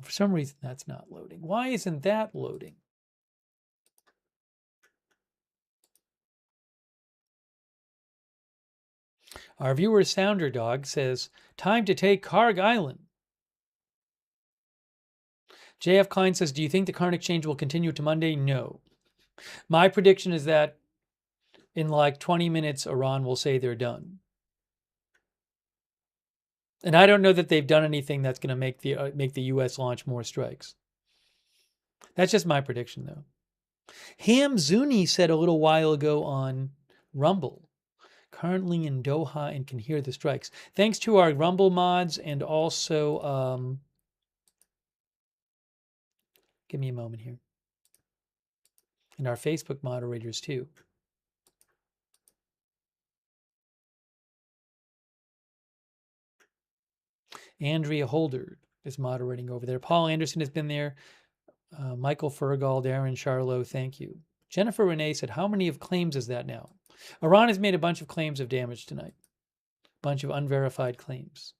For some reason, that's not loading. Why isn't that loading? Our viewer Sounder Dog says, time to take Karg Island. JF Klein says, do you think the current exchange will continue to Monday? No. My prediction is that in like 20 minutes, Iran will say they're done. And I don't know that they've done anything that's going to make the U.S. launch more strikes. That's just my prediction, though. Ham Zuni said a little while ago on Rumble, currently in Doha and can hear the strikes. Thanks to our Rumble mods and also, give me a moment here, and our Facebook moderators too. Andrea Holder is moderating over there. Paul Anderson has been there. Michael Fergal, Darren Charlo, thank you. Jennifer Renee said, how many of claims is that now? Iran has made a bunch of claims of damage tonight. A bunch of unverified claims.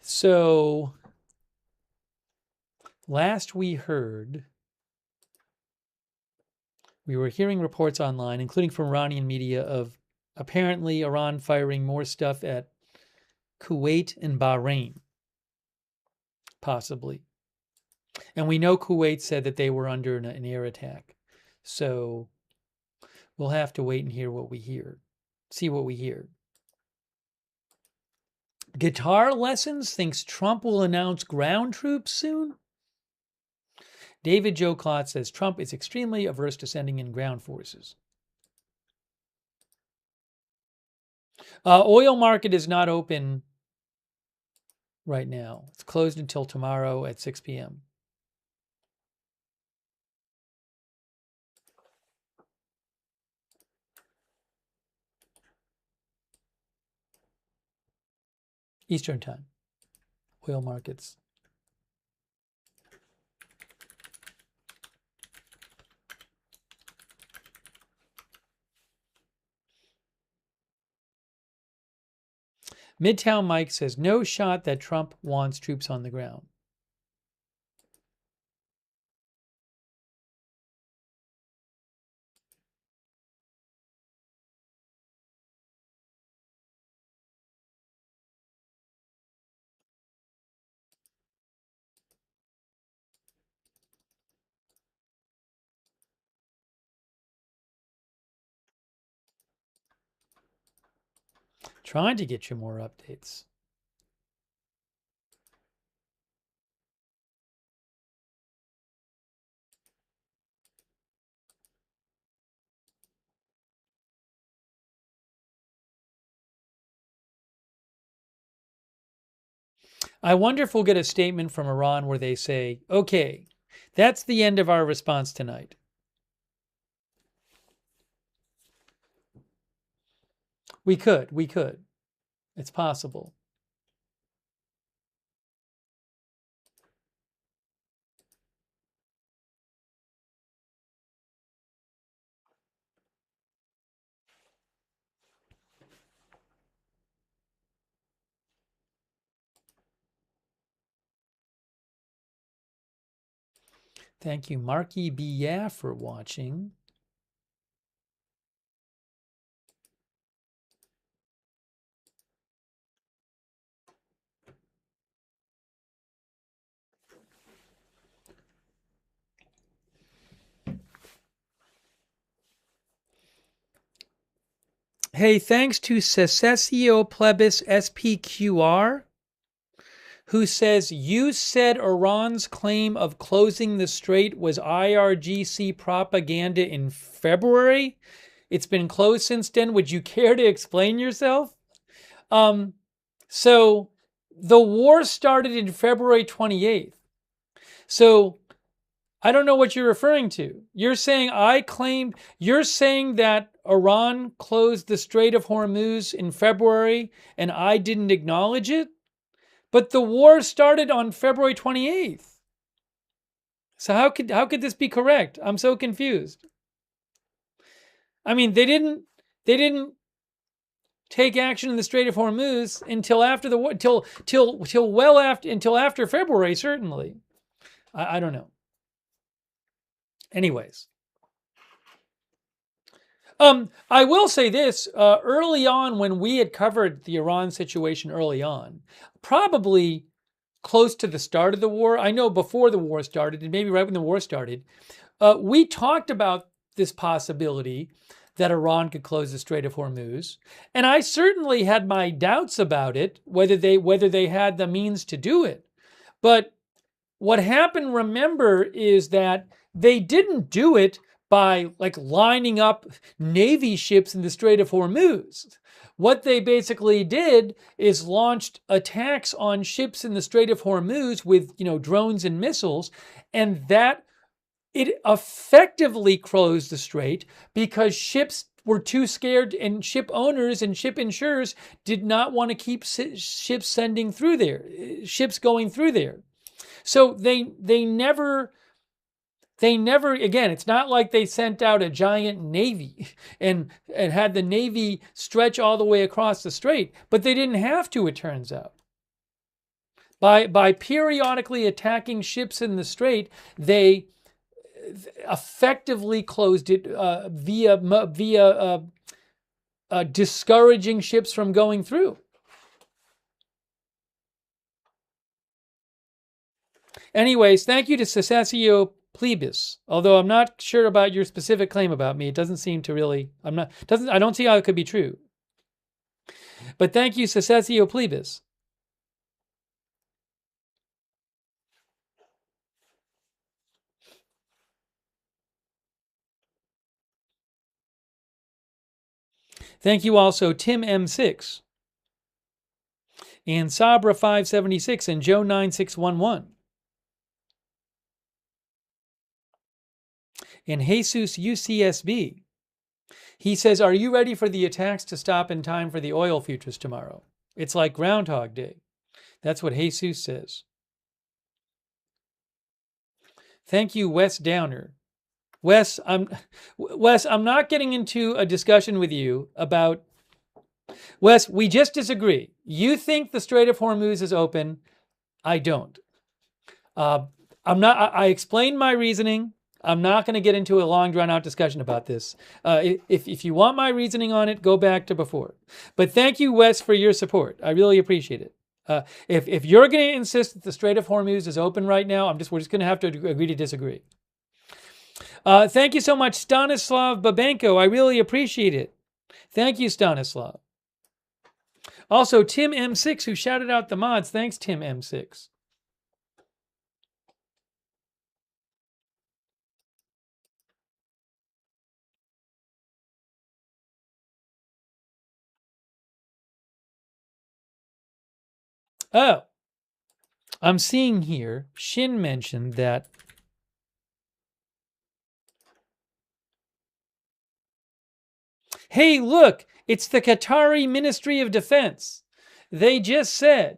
So, last we heard, we were hearing reports online, including from Iranian media, of apparently Iran firing more stuff at Kuwait and Bahrain, possibly. And we know Kuwait said that they were under an air attack. So we'll have to wait and hear what we hear. See what we hear. Guitar Lessons thinks Trump will announce ground troops soon. David Joe Klotz says Trump is extremely averse to sending in ground forces. Oil market is not open right now. It's closed until tomorrow at 6 p.m. Eastern time. Oil markets. Midtown Mike says, no shot that Trump wants troops on the ground. Trying to get you more updates. I wonder if we'll get a statement from Iran where they say, okay, that's the end of our response tonight. We could. It's possible. Thank you, Marky B. for watching. Hey, thanks to Secessio Plebis SPQR, who says, you said Iran's claim of closing the strait was IRGC propaganda in February. It's been closed since then. Would you care to explain yourself? So the war started in February 28th. So I don't know what you're referring to. You're saying that Iran closed the Strait of Hormuz in February and I didn't acknowledge it? But the war started on February 28th. So how could this be correct? I'm so confused. I mean, they didn't take action in the Strait of Hormuz until after the war, until after February, certainly. I don't know. Anyways. I will say this, early on when we had covered the Iran situation early on, probably close to the start of the war, I know before the war started, and maybe right when the war started, we talked about this possibility that Iran could close the Strait of Hormuz. And I certainly had my doubts about it, whether they had the means to do it. But what happened, remember, is that they didn't do it by lining up Navy ships in the Strait of Hormuz. What they basically did is launched attacks on ships in the Strait of Hormuz with, drones and missiles, and that it effectively closed the strait because ships were too scared, and ship owners and ship insurers did not want to keep ships going through there. So they never, again, it's not like they sent out a giant navy and had the navy stretch all the way across the strait, but they didn't have to, it turns out. By periodically attacking ships in the strait, they effectively closed it via discouraging ships from going through. Anyways, thank you to Secessio Plebis. Although I'm not sure about your specific claim about me, it doesn't seem to really. I don't see how it could be true. But thank you, Secessio Plebis. Thank you also, Tim M6, and Sabra 576, and Joe 9611. And Jesus UCSB. He says, are you ready for the attacks to stop in time for the oil futures tomorrow? It's like Groundhog Day. That's what Jesus says. Thank you, Wes Downer. Wes, I'm not getting into a discussion with you about... Wes, we just disagree. You think the Strait of Hormuz is open. I don't. I explained my reasoning. I'm not going to get into a long, drawn-out discussion about this. If you want my reasoning on it, go back to before. But thank you, Wes, for your support. I really appreciate it. If you're going to insist that the Strait of Hormuz is open right now, we're just going to have to agree to disagree. Thank you so much, Stanislav Babenko. I really appreciate it. Thank you, Stanislav. Also, Tim M6, who shouted out the mods. Thanks, Tim M6. Oh, I'm seeing here, Shin mentioned that hey, look, it's the Qatari Ministry of Defense. They just said,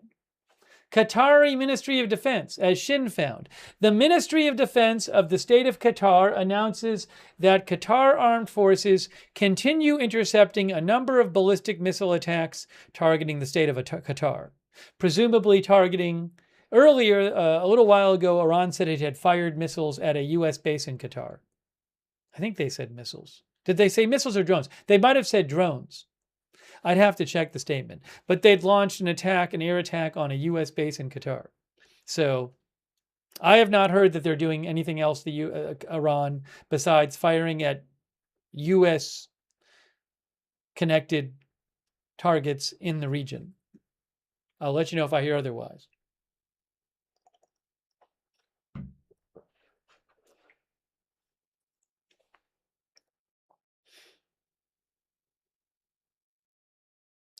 Qatari Ministry of Defense, as Shin found. The Ministry of Defense of the State of Qatar announces that Qatar armed forces continue intercepting a number of ballistic missile attacks targeting the state of Qatar. Presumably targeting, earlier, a little while ago, Iran said it had fired missiles at a U.S. base in Qatar. I think they said missiles. Did they say missiles or drones? They might have said drones. I'd have to check the statement. But they'd launched an air attack on a U.S. base in Qatar. So I have not heard that they're doing anything else, Iran, besides firing at U.S. connected targets in the region. I'll let you know if I hear otherwise.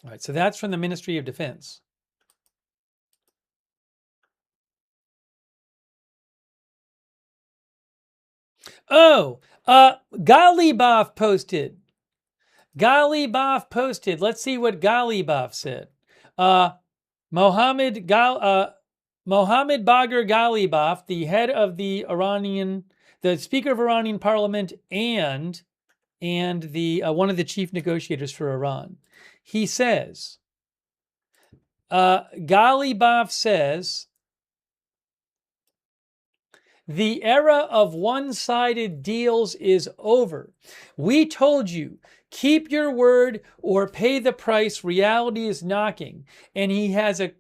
All right, so that's from the Ministry of Defense. Oh, Galibaf posted. Let's see what Galibaf said. Mohammed Bagher Galibaf, the head of the Speaker of Iranian Parliament, and the one of the chief negotiators for Iran. He says, Galibaf says, the era of one-sided deals is over. We told you, keep your word or pay the price. Reality is knocking. And he has a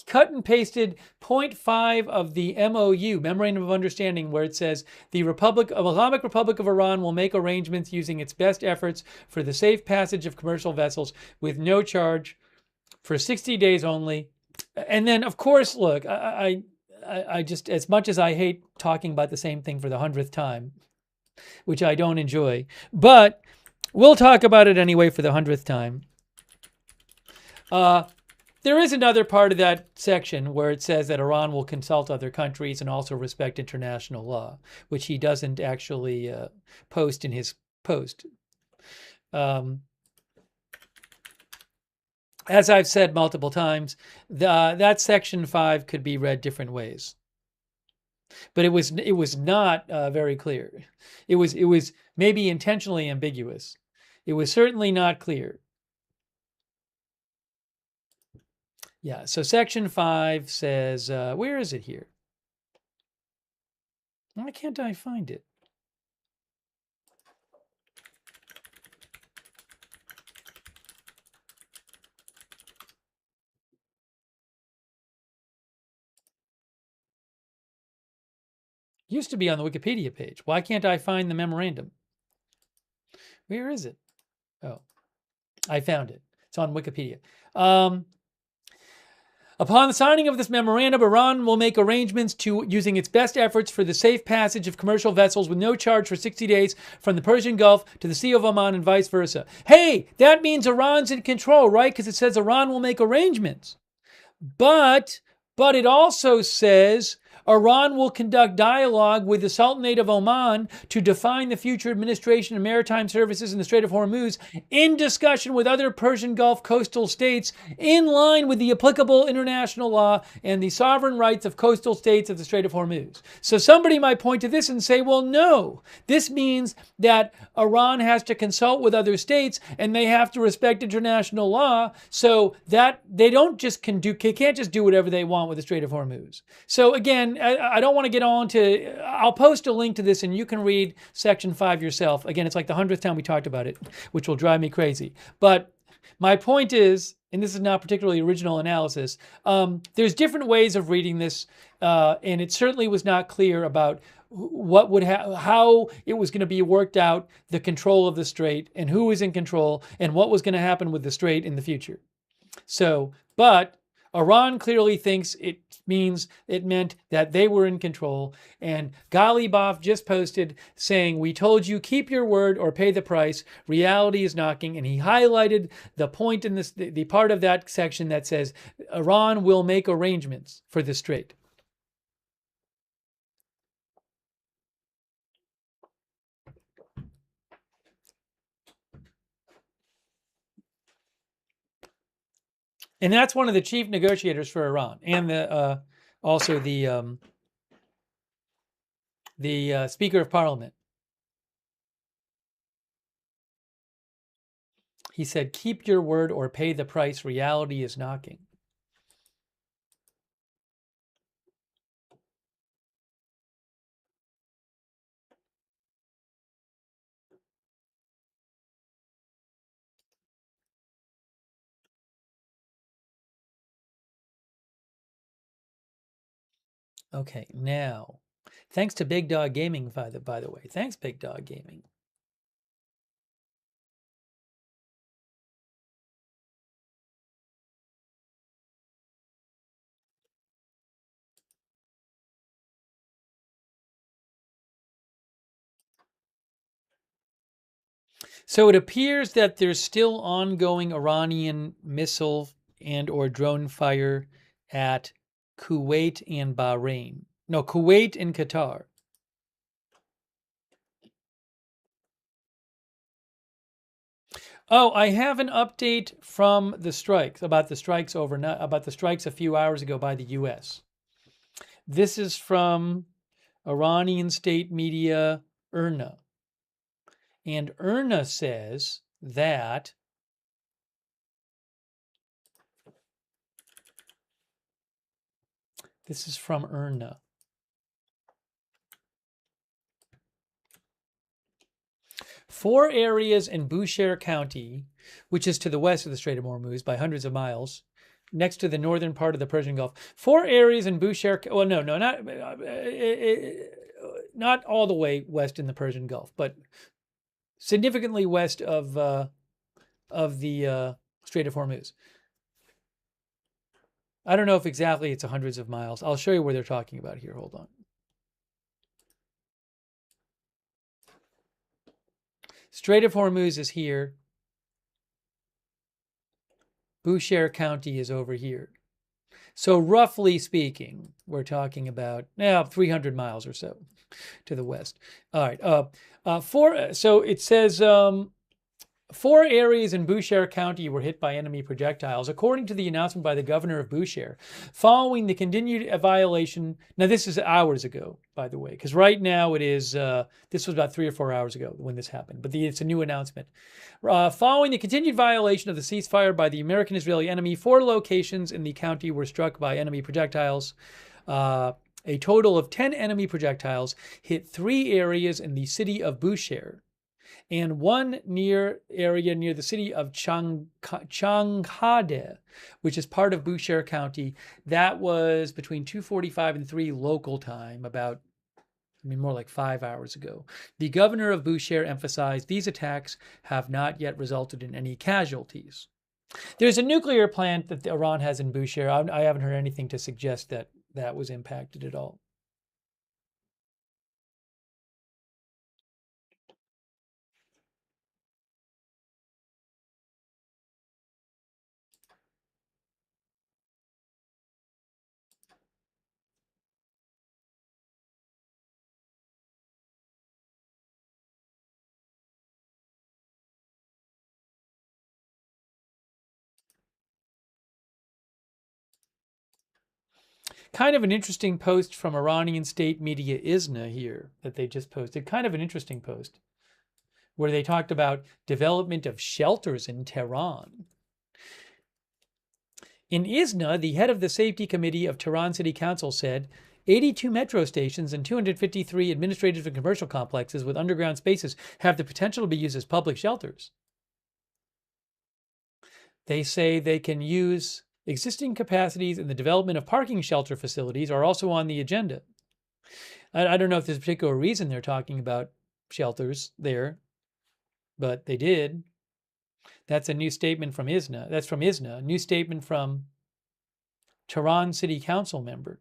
cut and pasted point 5 of the MOU, Memorandum of Understanding, where it says the Islamic Republic of Iran will make arrangements using its best efforts for the safe passage of commercial vessels with no charge for 60 days only. And then, of course, look, I just, as much as I hate talking about the same thing for the 100th time, which I don't enjoy, but we'll talk about it anyway for the 100th time. There is another part of that section where it says that Iran will consult other countries and also respect international law, which he doesn't actually post in his post. As I've said multiple times, that section 5 could be read different ways, but it was not very clear. It was maybe intentionally ambiguous. It was certainly not clear. Yeah, so section 5 says, where is it here? Why can't I find it? Used to be on the Wikipedia page. Why can't I find the memorandum? Where is it? Oh, I found it. It's on Wikipedia. Upon the signing of this memorandum, Iran will make arrangements to using its best efforts for the safe passage of commercial vessels with no charge for 60 days from the Persian Gulf to the Sea of Oman and vice versa. Hey, that means Iran's in control, right? Because it says Iran will make arrangements. But it also says Iran will conduct dialogue with the Sultanate of Oman to define the future administration of maritime services in the Strait of Hormuz in discussion with other Persian Gulf coastal states in line with the applicable international law and the sovereign rights of coastal states of the Strait of Hormuz. So somebody might point to this and say, well, no, this means that Iran has to consult with other states and they have to respect international law so that they can't just do whatever they want with the Strait of Hormuz. So again, I don't want to get on to, I'll post a link to this and you can read section 5 yourself. Again, it's like the 100th time we talked about it, which will drive me crazy. But my point is, and this is not particularly original analysis, there's different ways of reading this, and it certainly was not clear about how it was going to be worked out, the control of the strait, and who was in control, and what was going to happen with the strait in the future. So, but Iran clearly thinks it meant that they were in control. And Ghalibaf just posted saying, "We told you, keep your word or pay the price. Reality is knocking." And he highlighted the point in this, the part of that section that says Iran will make arrangements for the strait. And that's one of the chief negotiators for Iran, and also the Speaker of Parliament. He said, "Keep your word or pay the price. Reality is knocking." Okay, now, thanks to Big Dog Gaming, by the way. Thanks, Big Dog Gaming. So it appears that there's still ongoing Iranian missile and or drone fire at Kuwait and Bahrain. No, Kuwait and Qatar. Oh, I have an update from the strikes, about the strikes overnight, about the strikes a few hours ago by the U.S. This is from Iranian state media IRNA. And IRNA says that this is from IRNA. Four areas in Bushehr County, which is to the west of the Strait of Hormuz by hundreds of miles, next to the northern part of the Persian Gulf. Four areas in Bushehr, well, no, not all the way west in the Persian Gulf, but significantly west of the Strait of Hormuz. I don't know if exactly it's hundreds of miles. I'll show you where they're talking about here. Hold on. Strait of Hormuz is here. Bushehr County is over here. So roughly speaking, we're talking about 300 miles or so to the west. All right. So it says four areas in Bushehr County were hit by enemy projectiles, according to the announcement by the governor of Bushehr, following the continued violation. Now, this is hours ago, by the way, because right now it is, this was about 3 or 4 hours ago when this happened, but it's a new announcement. Following the continued violation of the ceasefire by the American-Israeli enemy, 4 locations in the county were struck by enemy projectiles. A total of 10 enemy projectiles hit 3 areas in the city of Bushehr, and one area near the city of Changhade, which is part of Bushehr County. That was between 2:45 and 3 local time, more like 5 hours ago. The governor of Bushehr emphasized these attacks have not yet resulted in any casualties. There's a nuclear plant that Iran has in Bushehr. I haven't heard anything to suggest that that was impacted at all. Kind of an interesting post from Iranian state media ISNA here that they just posted. Kind of an interesting post where they talked about development of shelters in Tehran. In ISNA, the head of the safety committee of Tehran City Council said 82 metro stations and 253 administrative and commercial complexes with underground spaces have the potential to be used as public shelters. They say they can use existing capacities and the development of parking shelter facilities are also on the agenda. I don't know if there's a particular reason they're talking about shelters there, but they did. That's a new statement from ISNA. That's from ISNA. A new statement from Tehran City Council member.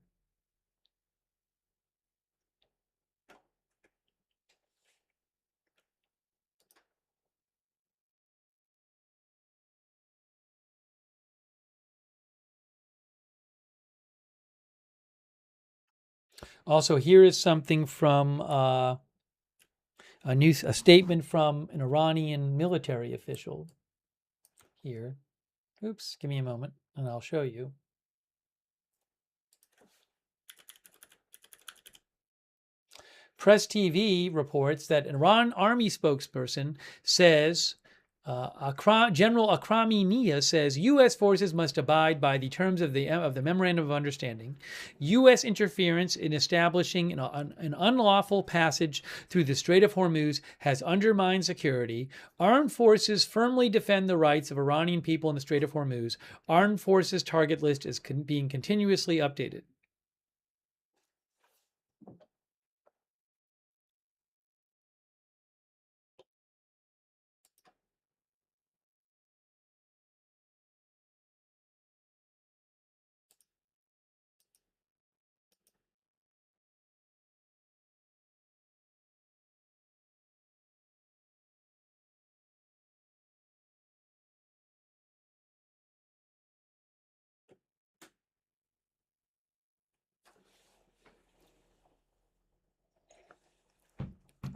Also, here is something from a statement from an Iranian military official. Here, oops, give me a moment, and I'll show you. Press TV reports that an Iran army spokesperson says, General Akrami says U.S. forces must abide by the terms of the Memorandum of Understanding. U.S. interference in establishing an unlawful passage through the Strait of Hormuz has undermined security. Armed forces firmly defend the rights of Iranian people in the Strait of Hormuz. Armed forces target list is being continuously updated.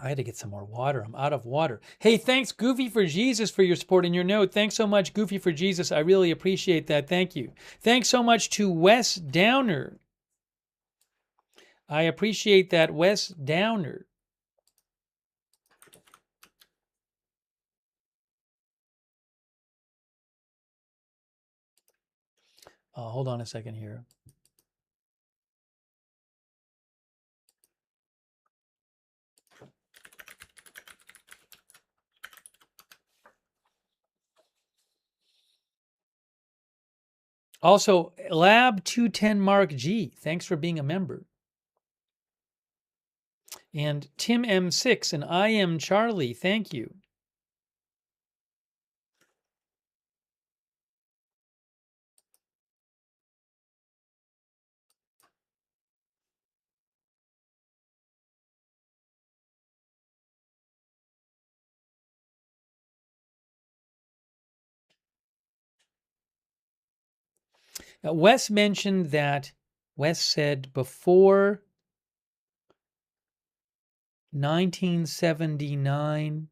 I had to get some more water. I'm out of water. Hey, thanks, Goofy for Jesus, for your support and your note. Thanks so much, Goofy for Jesus. I really appreciate that. Thank you. Thanks so much to Wes Downer. I appreciate that, Wes Downer. Hold on a second here. Also, Lab 210 Mark G, thanks for being a member. And Tim M6 and I Am Charlie, thank you. Wes mentioned that, Wes said before 1979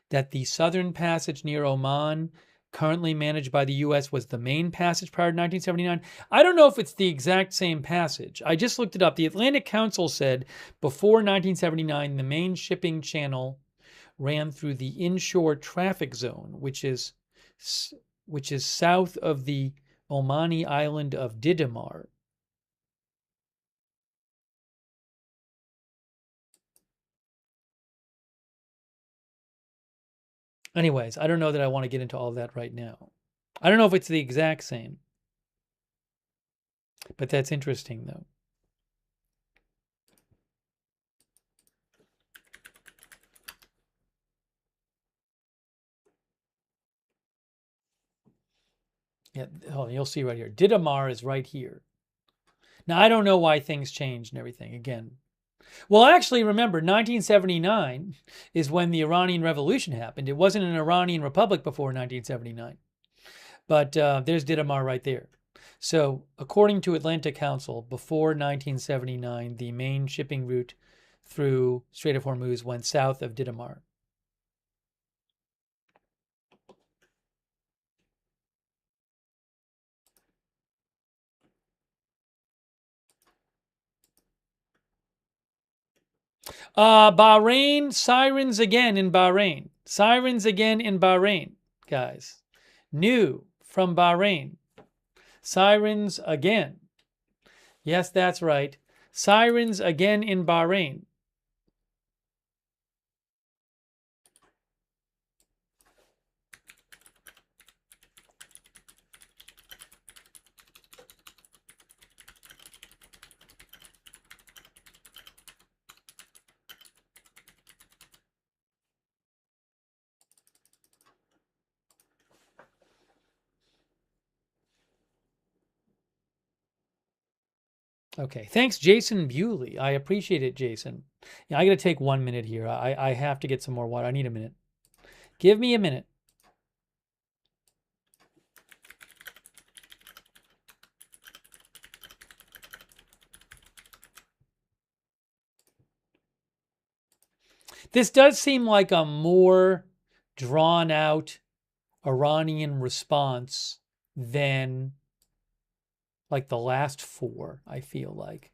that the southern passage near Oman, currently managed by the U.S., was the main passage prior to 1979. I don't know if it's the exact same passage. I just looked it up. The Atlantic Council said before 1979, the main shipping channel ran through the inshore traffic zone, which is south of the Omani island of Didymar. Anyways, I don't know that I want to get into all of that right now. I don't know if it's the exact same. But that's interesting, though. Yeah, oh, you'll see right here. Didymar is right here. Now, I don't know why things changed and everything. Again, well, actually, remember, 1979 is when the Iranian Revolution happened. It wasn't an Iranian republic before 1979. But there's Didymar right there. So, according to Atlantic Council, before 1979, the main shipping route through Strait of Hormuz went south of Didymar. Bahrain, sirens again in Bahrain. Sirens again in Bahrain, guys. New from Bahrain. Sirens again. Yes, that's right. Sirens again in Bahrain. Okay. Thanks, Jason Bewley. I appreciate it, Jason. Yeah, I got to take 1 minute here. I have to get some more water. I need a minute. Give me a minute. This does seem like a more drawn out Iranian response than like the last four, I feel like.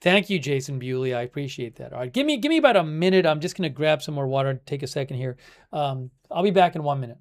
Thank you, Jason Bewley. I appreciate that. All right, give me about a minute. I'm just going to grab some more water and take a second here. I'll be back in 1 minute.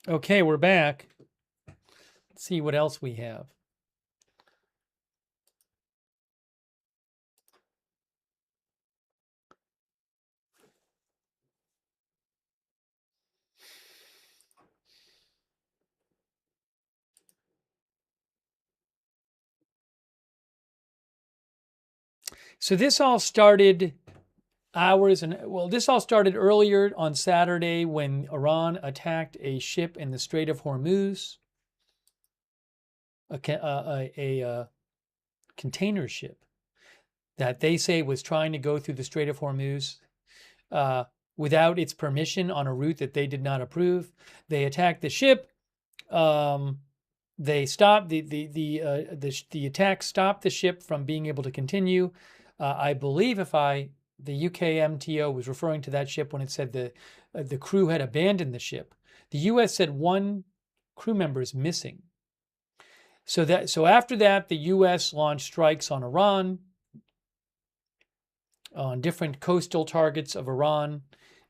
Okay, we're back. Let's see what else we have. So this all started this all started earlier on Saturday when Iran attacked a ship in the Strait of Hormuz, a container ship that they say was trying to go through the Strait of Hormuz without its permission on a route that they did not approve. They attacked the ship. They stopped the attack stopped the ship from being able to continue. I believe the UK MTO was referring to that ship when it said the crew had abandoned the ship. The US said one crew member is missing. So after that, the US launched strikes on Iran, on different coastal targets of Iran,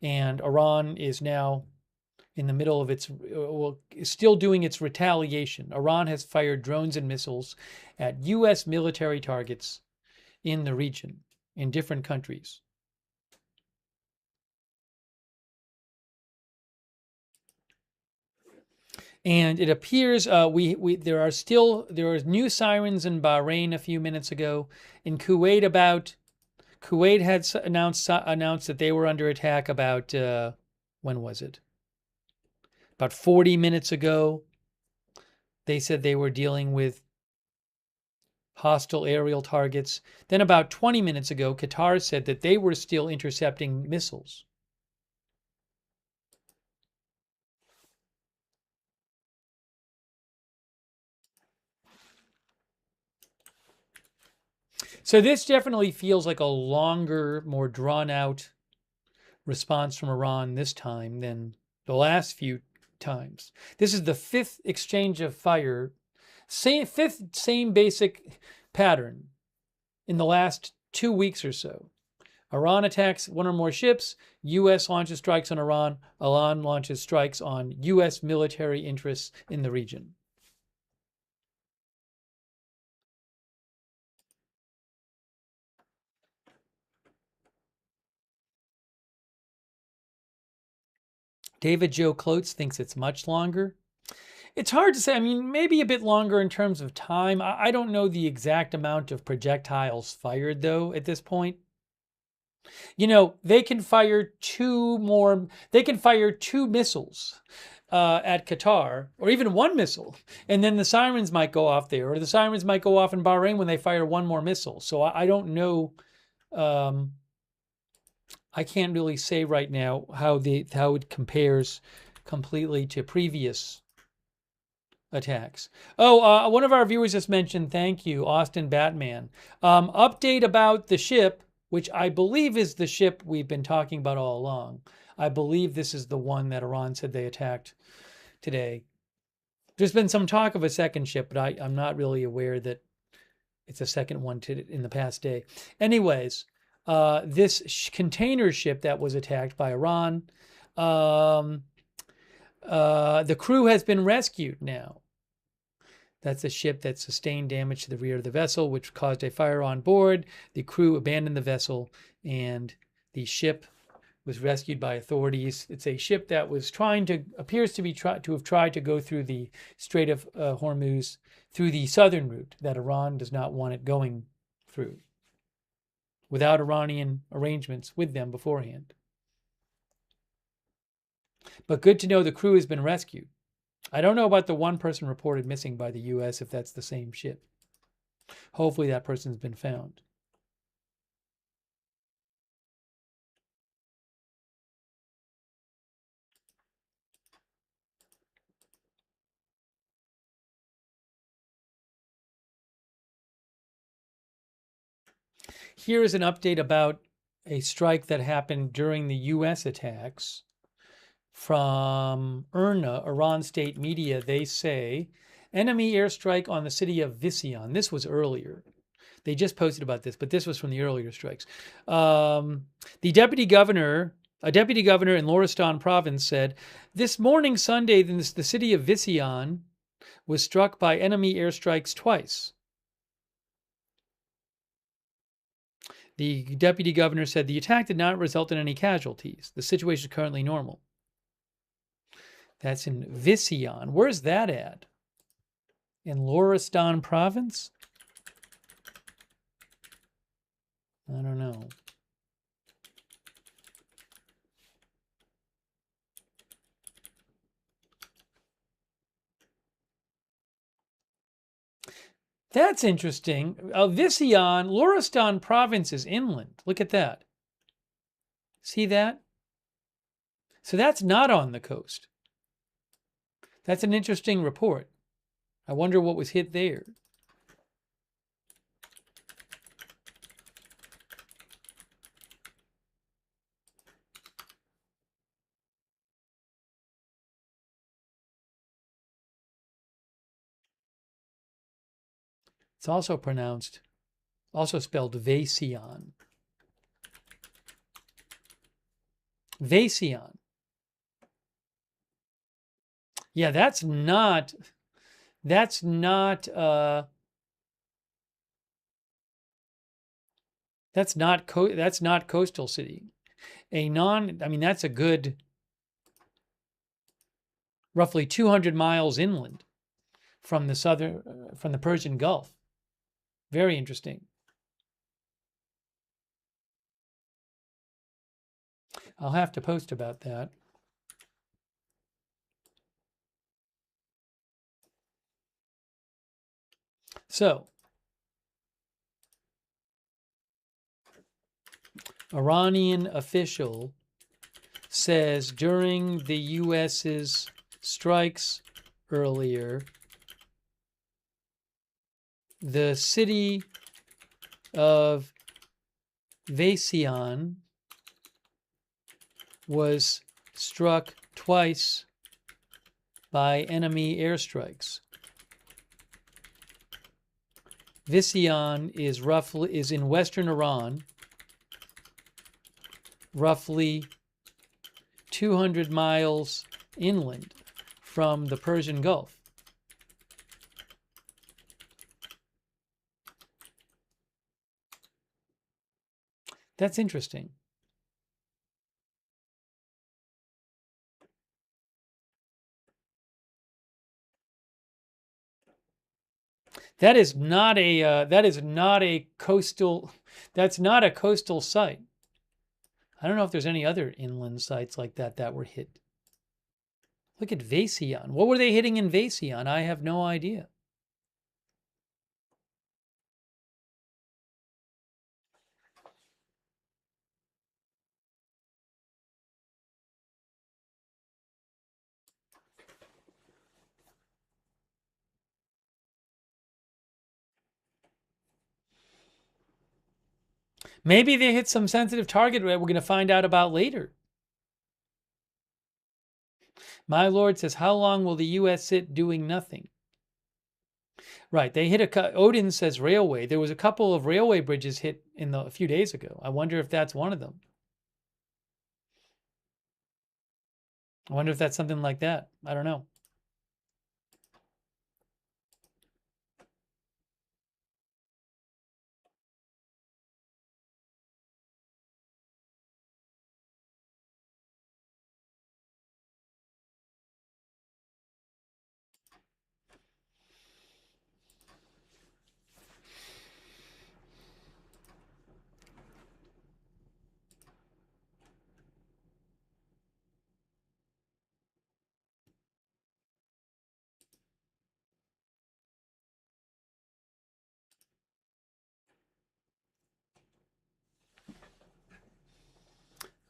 and Iran is now in the middle of still doing its retaliation. Iran has fired drones and missiles at US military targets in the region, in different countries. And it appears there are new sirens in Bahrain a few minutes ago. In Kuwait had announced that they were under attack about when was it? About 40 minutes ago. They said they were dealing with hostile aerial targets. Then about 20 minutes ago, Qatar said that they were still intercepting missiles. So this definitely feels like a longer, more drawn out response from Iran this time than the last few times. This is the 5th exchange of fire, same basic pattern in the last 2 weeks or so. Iran attacks one or more ships. U.S. launches strikes on Iran. Iran launches strikes on U.S. military interests in the region. David Joe Klotz thinks it's much longer. It's hard to say. I mean, maybe a bit longer in terms of time. I don't know the exact amount of projectiles fired, though, at this point. You know, they can fire two missiles at Qatar, or even one missile, and then the sirens might go off there, or the sirens might go off in Bahrain when they fire one more missile. So I don't know. I can't really say right now how it compares completely to previous attacks. Oh, one of our viewers just mentioned, thank you, Austin Batman. Update about the ship, which I believe is the ship we've been talking about all along. I believe this is the one that Iran said they attacked today. There's been some talk of a second ship, but I'm not really aware that it's a second one in the past day. Anyways, this container ship that was attacked by Iran, the crew has been rescued now. That's a ship that sustained damage to the rear of the vessel, which caused a fire on board. The crew abandoned the vessel, and the ship was rescued by authorities. It's a ship that was appears to have tried to go through the Strait of Hormuz through the southern route that Iran does not want it going through, without Iranian arrangements with them beforehand. But good to know the crew has been rescued. I don't know about the one person reported missing by the U.S., if that's the same ship. Hopefully that person's been found. Here is an update about a strike that happened during the U.S. attacks. From IRNA, Iran state media, they say, enemy airstrike on the city of Vizian. This was earlier. They just posted about this, but this was from the earlier strikes. A deputy governor in Loristan province said, this morning, Sunday, the city of Vizian was struck by enemy airstrikes twice. The deputy governor said the attack did not result in any casualties. The situation is currently normal. That's in Vizian. Where's that at? In Loristan province? I don't know. That's interesting. Vizian, Loristan province is inland. Look at that. See that? So that's not on the coast. That's an interesting report. I wonder what was hit there. It's also spelled Vizian. Vizian. Yeah, that's not coastal city. That's a good roughly 200 miles inland from the Persian Gulf. Very interesting. I'll have to post about that. So, Iranian official says during the U.S.'s strikes earlier, the city of Vizian was struck twice by enemy airstrikes. Visean is in western Iran, roughly 200 miles inland from the Persian Gulf. That's interesting. That is not a coastal. That's not a coastal site. I don't know if there's any other inland sites like that that were hit. Look at Vasion. What were they hitting in Vasion? I have no idea. Maybe they hit some sensitive target that we're going to find out about later. My Lord says, how long will the U.S. sit doing nothing? Right, they hit Odin says railway. There was a couple of railway bridges hit a few days ago. I wonder if that's one of them. I wonder if that's something like that. I don't know.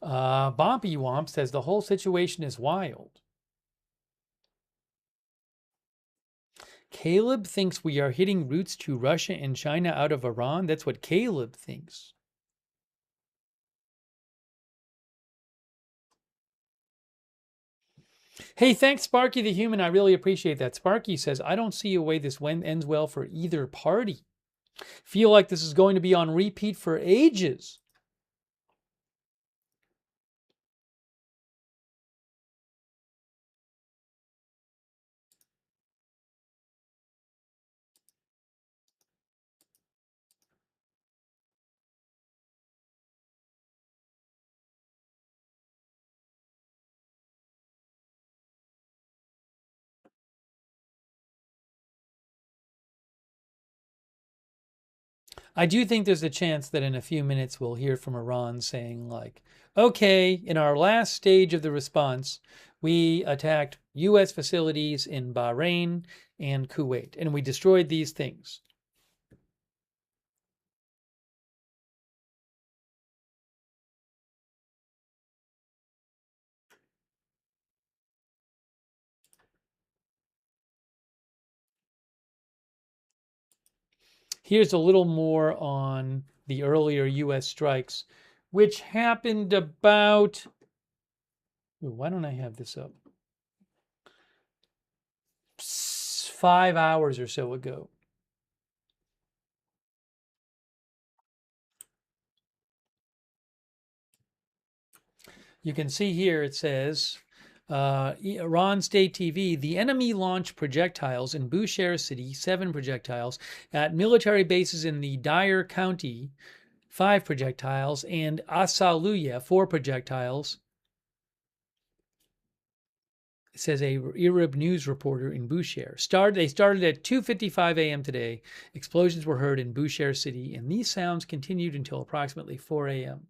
Bompy Womp says the whole situation is wild. Caleb thinks we are hitting routes to Russia and China out of Iran. That's what Caleb thinks. Hey, thanks, Sparky the Human. I really appreciate that. Sparky says, I don't see a way this ends well for either party. Feel like this is going to be on repeat for ages. I do think there's a chance that in a few minutes we'll hear from Iran saying like, okay, in our last stage of the response, we attacked U.S. facilities in Bahrain and Kuwait, and we destroyed these things. Here's a little more on the earlier U.S. strikes, which happened about... Ooh, why don't I have this up? 5 hours or so ago. You can see here it says, Iran State TV, the enemy launched projectiles in Bushehr City, 7 projectiles, at military bases in the Dyer County, 5 projectiles, and Asaluya, 4 projectiles. It says a Arab news reporter in Bushehr. They started at 2:55 a.m. today. Explosions were heard in Bushehr City, and these sounds continued until approximately 4 a.m.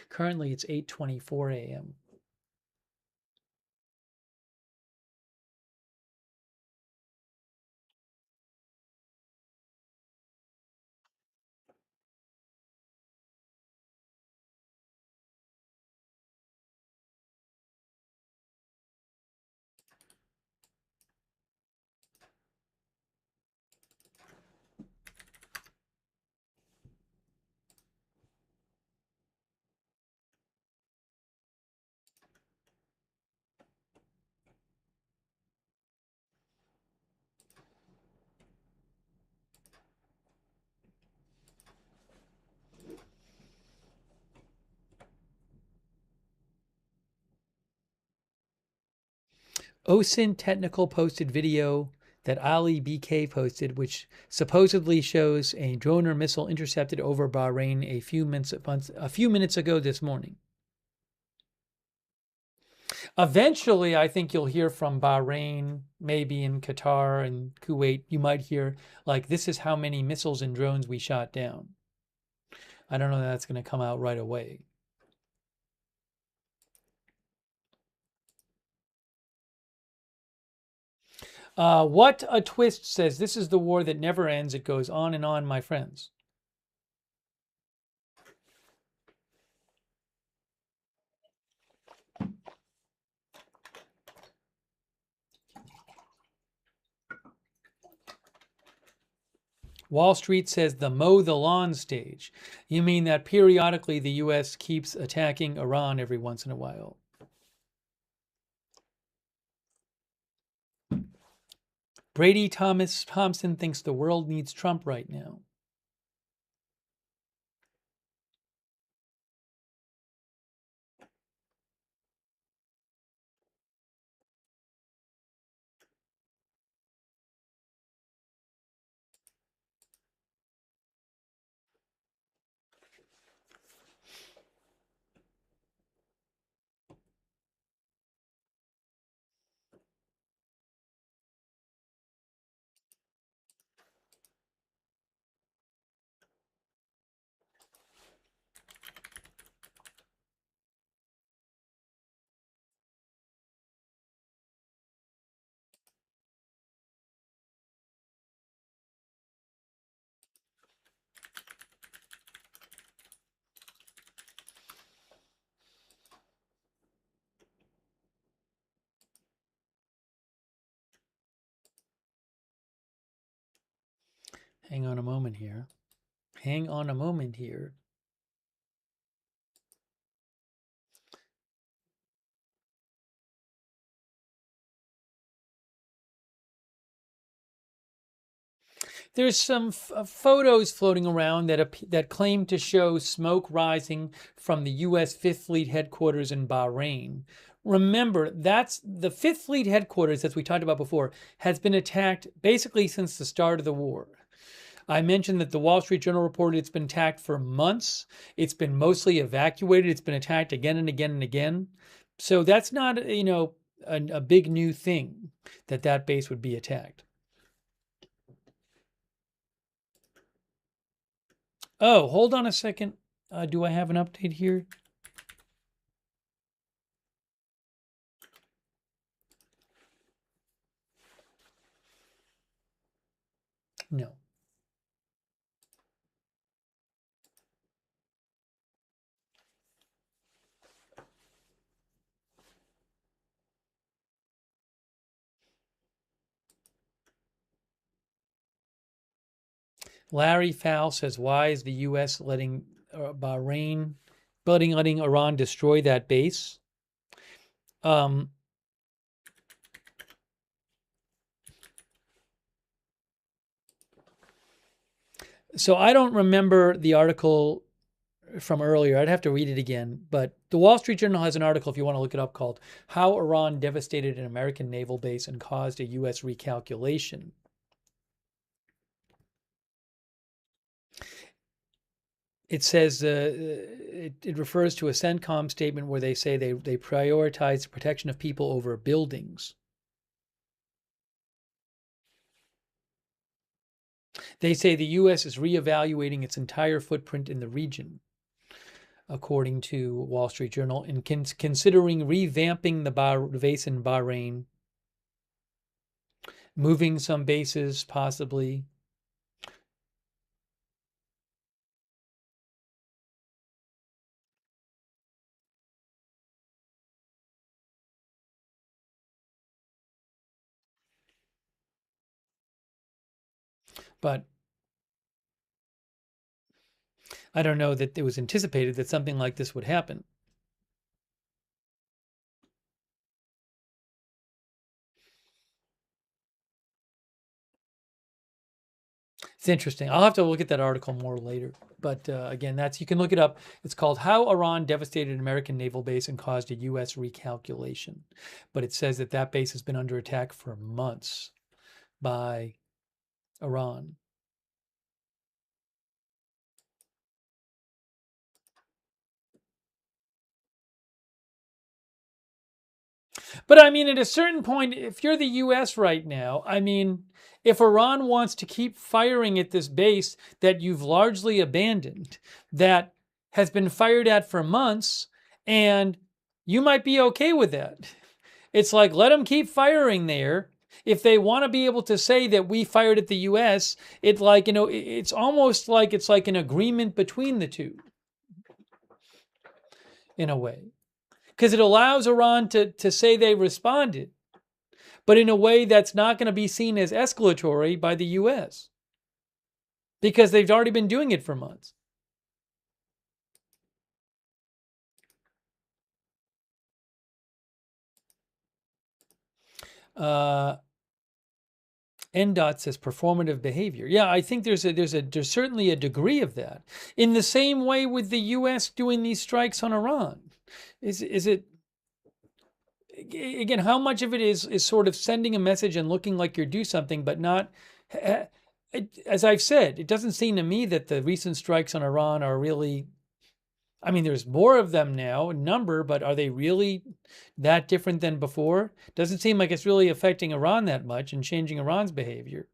Currently, it's 8:24 a.m. OSINT Technical posted video that Ali BK posted, which supposedly shows a drone or missile intercepted over Bahrain a few minutes ago this morning. Eventually, I think you'll hear from Bahrain, maybe in Qatar and Kuwait. You might hear, like, this is how many missiles and drones we shot down. I don't know that that's going to come out right away. What a Twist says, this is the war that never ends. It goes on and on, my friends. Wall Street says the mow the lawn stage. You mean that periodically the U.S. keeps attacking Iran every once in a while? Brady Thompson thinks the world needs Trump right now. Hang on a moment here. Hang on a moment here. There's some photos floating around that claim to show smoke rising from the U.S. Fifth Fleet headquarters in Bahrain. Remember, that's the Fifth Fleet headquarters, as we talked about before, has been attacked basically since the start of the war. I mentioned that the Wall Street Journal reported it's been attacked for months. It's been mostly evacuated. It's been attacked again and again and again. So that's not, a big new thing that base would be attacked. Oh, hold on a second. Do I have an update here? No. Larry Fowl says, why is the U.S. letting Iran destroy that base? So I don't remember the article from earlier. I'd have to read it again. But the Wall Street Journal has an article, if you want to look it up, called How Iran Devastated an American Naval Base and Caused a U.S. Recalculation. It says it refers to a CENTCOM statement where they say they prioritize the protection of people over buildings. They say the U.S. is reevaluating its entire footprint in the region, according to Wall Street Journal, and considering revamping the base in Bahrain, moving some bases possibly. But I don't know that it was anticipated that something like this would happen. It's interesting. I'll have to look at that article more later. But again, you can look it up. It's called How Iran Devastated an American Naval Base and Caused a U.S. Recalculation. But it says that base has been under attack for months by Iran. But I mean, at a certain point, if you're the U.S. right now, I mean, if Iran wants to keep firing at this base that you've largely abandoned, that has been fired at for months, and you might be okay with that. It's like, let them keep firing there. If they want to be able to say that we fired at the U.S., it's like, it's almost like it's like an agreement between the two, in a way. Because it allows Iran to say they responded, but in a way that's not going to be seen as escalatory by the U.S. because they've already been doing it for months. NDOT says performative behavior. Yeah, I think there's certainly a degree of that. In the same way with the U.S. doing these strikes on Iran. Is it, again, how much of it is sort of sending a message and looking like you're do something, but not, as I've said, it doesn't seem to me that the recent strikes on Iran are really, I mean, there's more of them now, a number, but are they really that different than before? Doesn't seem like it's really affecting Iran that much and changing Iran's behavior.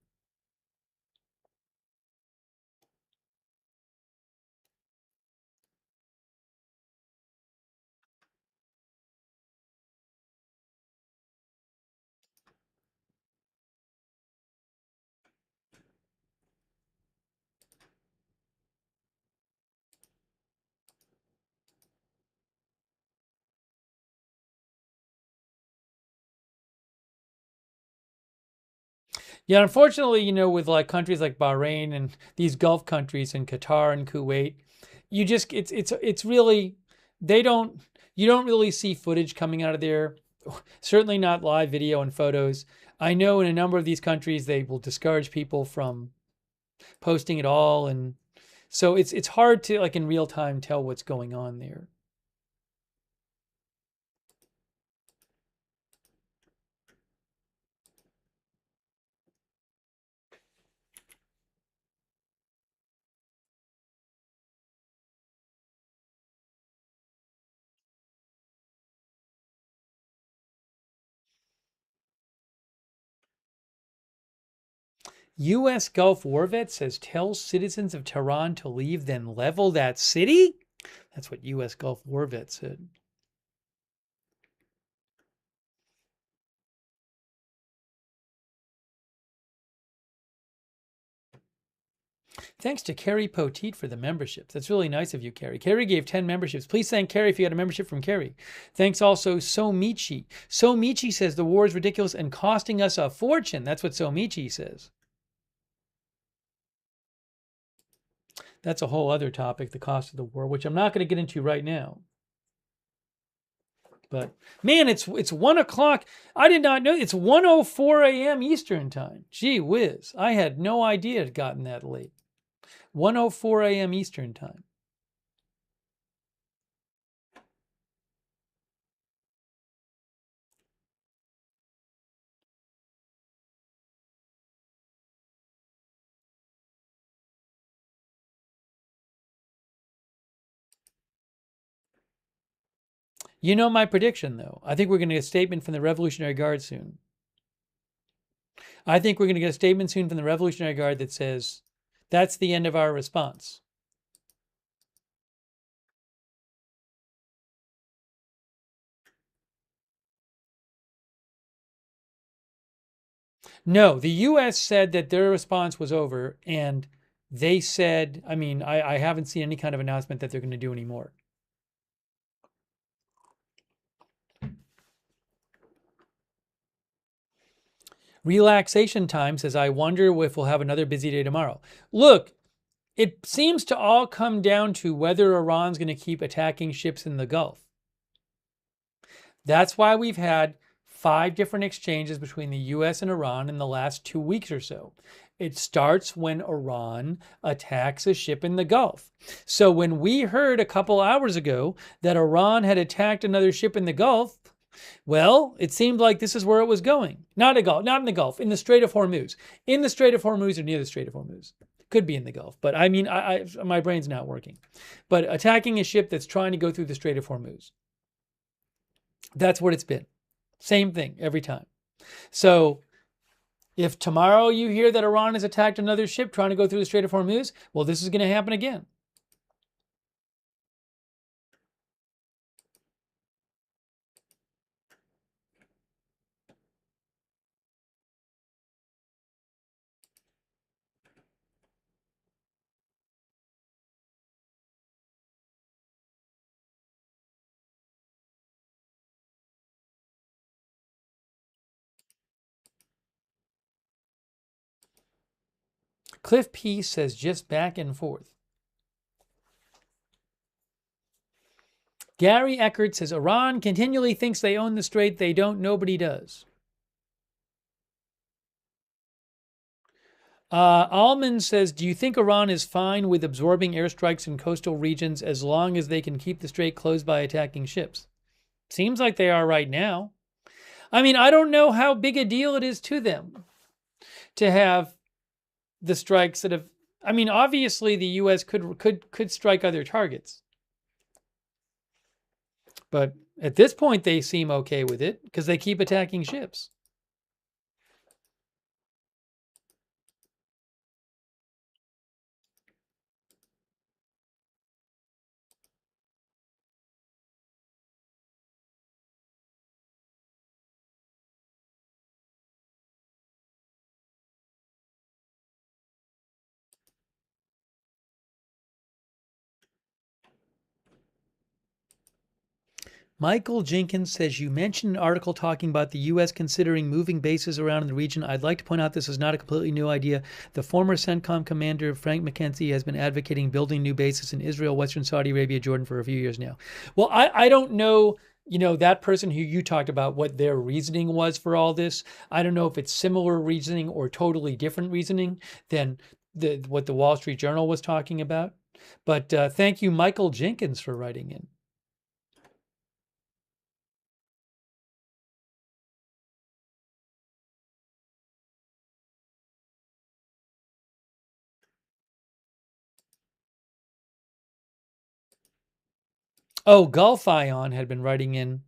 Yeah, unfortunately, with like countries like Bahrain and these Gulf countries and Qatar and Kuwait, it's really, you don't really see footage coming out of there. Certainly not live video and photos. I know in a number of these countries they will discourage people from posting at all, and so it's hard to like in real time tell what's going on there. U.S. Gulf war vet says tells citizens of Tehran to leave, then level that city? That's what U.S. Gulf war vet said. Thanks to Carrie Poteet for the memberships. That's really nice of you, Carrie. Carrie gave 10 memberships. Please thank Carrie if you got a membership from Carrie. Thanks also, Somichi. Somichi says the war is ridiculous and costing us a fortune. That's what Somichi says. That's a whole other topic, the cost of the war, which I'm not going to get into right now. But man, it's 1 o'clock. I did not know. It's 1:04 a.m. Eastern time. Gee whiz. I had no idea it had gotten that late. 1:04 a.m. Eastern time. You know my prediction, though. I think we're going to get a statement from the Revolutionary Guard soon. I think we're going to get a statement soon from the Revolutionary Guard that says, that's the end of our response. No, the U.S. said that their response was over, and they said, I mean, I haven't seen any kind of announcement that they're going to do any more. Relaxation Time says, I wonder if we'll have another busy day tomorrow. Look, it seems to all come down to whether Iran's going to keep attacking ships in the Gulf. That's why we've had 5 different exchanges between the U.S. and Iran in the last 2 weeks or so. It starts when Iran attacks a ship in the Gulf. So when we heard a couple hours ago that Iran had attacked another ship in the Gulf, well, it seemed like this is where it was going. Not in the Gulf, in the Strait of Hormuz. In the Strait of Hormuz or near the Strait of Hormuz. Could be in the Gulf, but I mean, my brain's not working. But attacking a ship that's trying to go through the Strait of Hormuz. That's what it's been. Same thing every time. So if tomorrow you hear that Iran has attacked another ship trying to go through the Strait of Hormuz, well, this is going to happen again. Cliff P says just back and forth. Gary Eckert says Iran continually thinks they own the strait. They don't. Nobody does. Alman says, do you think Iran is fine with absorbing airstrikes in coastal regions as long as they can keep the strait closed by attacking ships? Seems like they are right now. I mean, I don't know how big a deal it is to them to have the strikes that have. I mean, obviously the U.S. could strike other targets, but at this point they seem okay with it because they keep attacking ships. Michael Jenkins says, you mentioned an article talking about the U.S. considering moving bases around in the region. I'd like to point out this is not a completely new idea. The former CENTCOM commander, Frank McKenzie, has been advocating building new bases in Israel, Western Saudi Arabia, Jordan for a few years now. Well, I don't know, that person who you talked about, what their reasoning was for all this. I don't know if it's similar reasoning or totally different reasoning than what the Wall Street Journal was talking about. But thank you, Michael Jenkins, for writing in. Oh, Gulf Ion had been writing in.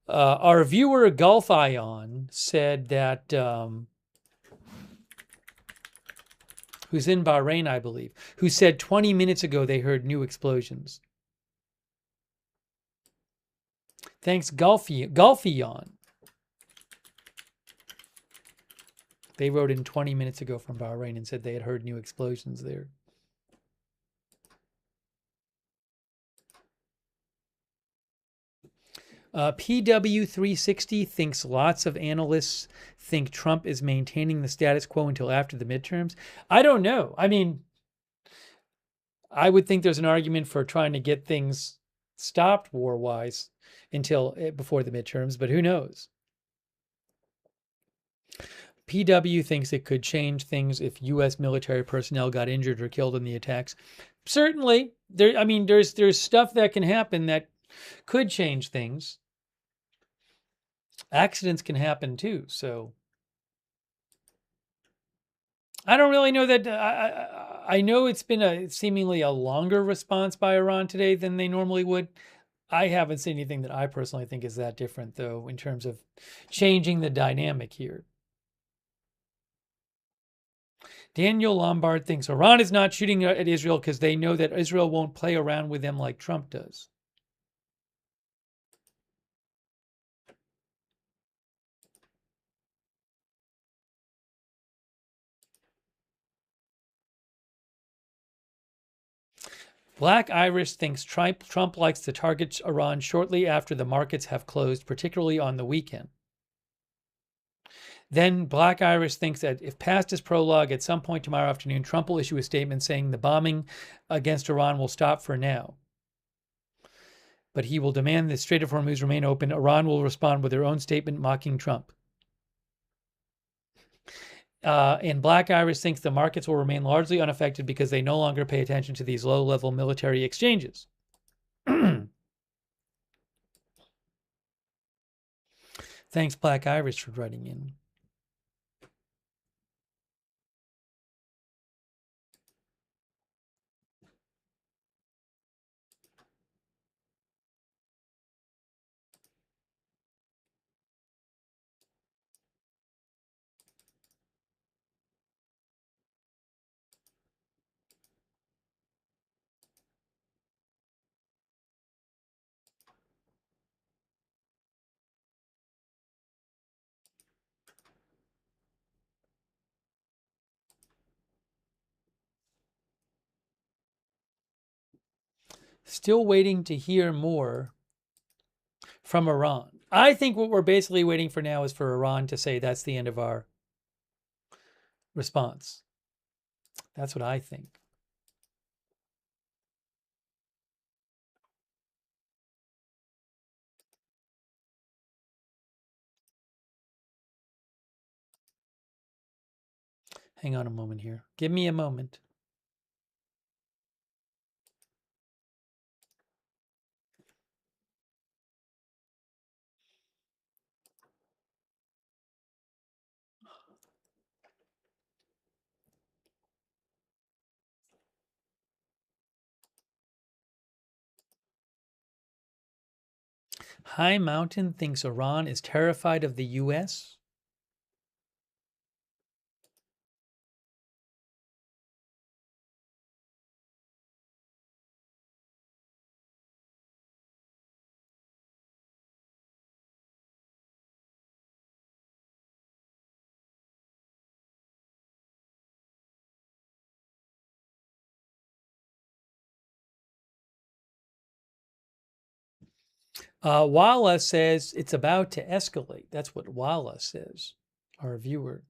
Our viewer, Gulf Ion, said that, who's in Bahrain, I believe, who said 20 minutes ago they heard new explosions. Thanks, Gulf Ion. They wrote in 20 minutes ago from Bahrain and said they had heard new explosions there. PW360 thinks lots of analysts think Trump is maintaining the status quo until after the midterms. I don't know. I mean, I would think there's an argument for trying to get things stopped war-wise until before the midterms, but who knows? PW thinks it could change things if U.S. military personnel got injured or killed in the attacks. Certainly, there's stuff that can happen that could change things. Accidents can happen too, so I don't really know that. I know it's been seemingly a longer response by Iran today than they normally would. I haven't seen anything that I personally think is that different, though, in terms of changing the dynamic here. Daniel Lombard thinks Iran is not shooting at Israel because they know that Israel won't play around with them like Trump does. Black Irish thinks Trump likes to target Iran shortly after the markets have closed, particularly on the weekend. Then Black Irish thinks that if past his prologue, at some point tomorrow afternoon, Trump will issue a statement saying the bombing against Iran will stop for now. But he will demand the Strait of Hormuz remain open. Iran will respond with their own statement mocking Trump. And Black Iris thinks the markets will remain largely unaffected because they no longer pay attention to these low-level military exchanges. Thanks, Black Iris, for writing in. Still waiting to hear more from Iran. I think what we're basically waiting for now is for Iran to say that's the end of our response. That's what I think. Hang on a moment here. Give me a moment. High Mountain thinks Iran is terrified of the U.S. Walla says it's about to escalate. That's what Walla says, our viewer.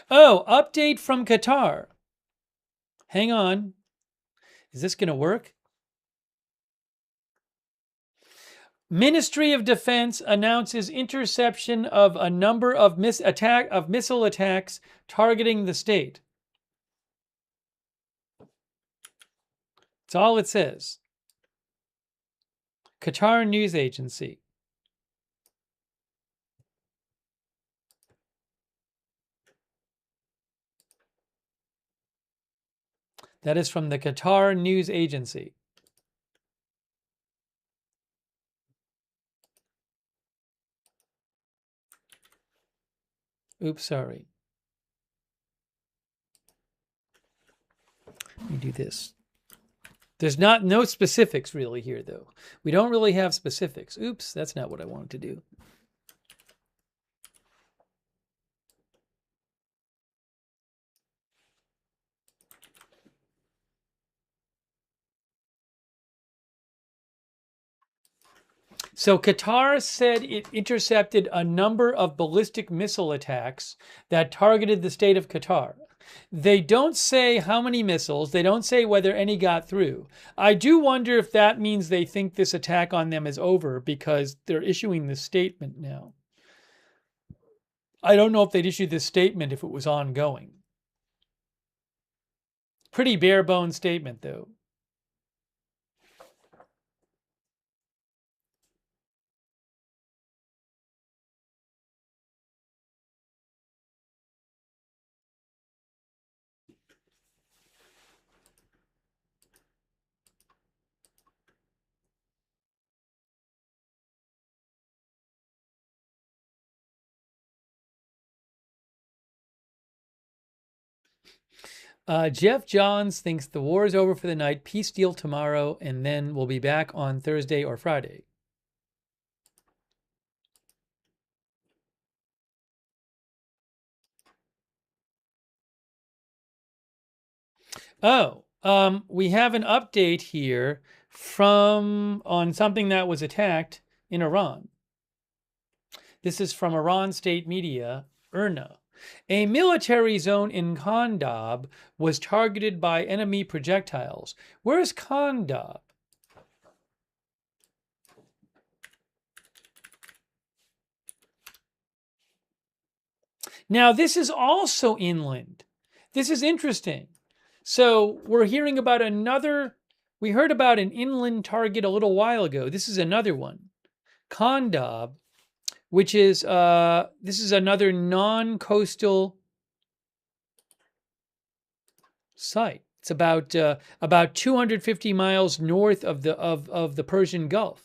Oh, update from Qatar. Hang on. Is this going to work? Ministry of Defense announces interception of a number of missile attacks targeting the state. That's all it says. Qatar News Agency. That is from the Qatar News Agency. Oops, sorry. Let me do this. There's no specifics really here, though. We don't really have specifics. Oops, that's not what I wanted to do. So Qatar said it intercepted a number of ballistic missile attacks that targeted the state of Qatar. They don't say how many missiles. They don't say whether any got through. I do wonder if that means they think this attack on them is over because they're issuing this statement now. I don't know if they'd issue this statement if it was ongoing. Pretty bare bones statement, though. Jeff Johns thinks the war is over for the night, peace deal tomorrow, and then we'll be back on Thursday or Friday. Oh, we have an update here on something that was attacked in Iran. This is from Iran state media, IRNA. A military zone in Khandab was targeted by enemy projectiles. Where's Khandab? Now, this is also inland. This is interesting. So we're hearing about we heard about an inland target a little while ago. This is another one. Khandab, which is, this is another non-coastal site. It's about 250 miles north of the Persian Gulf.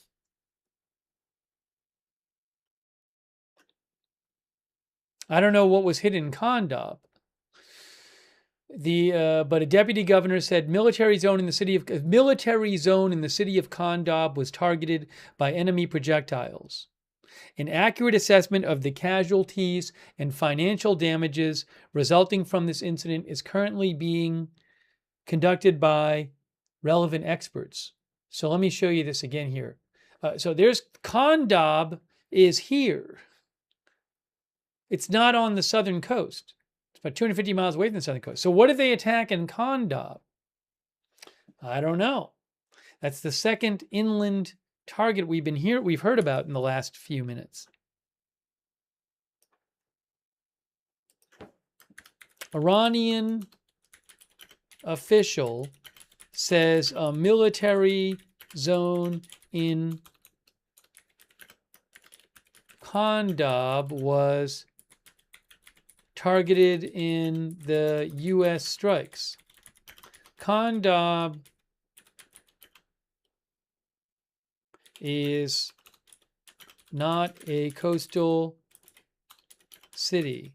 I don't know what was hit in Khandab. But a deputy governor said military zone in the city of Khandab was targeted by enemy projectiles. An accurate assessment of the casualties and financial damages resulting from this incident is currently being conducted by relevant experts. So let me show you this again here. So there's Khandab is here. It's not on the southern coast. It's about 250 miles away from the southern coast. So what did they attack in Khandab? I don't know. That's the second inland target we've heard about in the last few minutes. Iranian official says a military zone in Khandab was targeted in the U.S. strikes. Khandab is not a coastal city.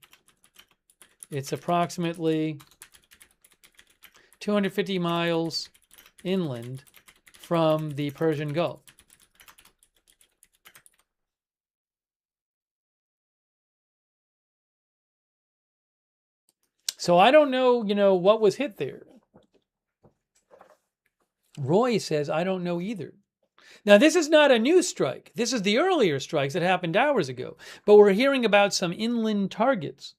It's approximately 250 miles inland from the Persian Gulf. So I don't know, what was hit there. Roy says, I don't know either. Now, this is not a new strike. This is the earlier strikes that happened hours ago. But we're hearing about some inland targets,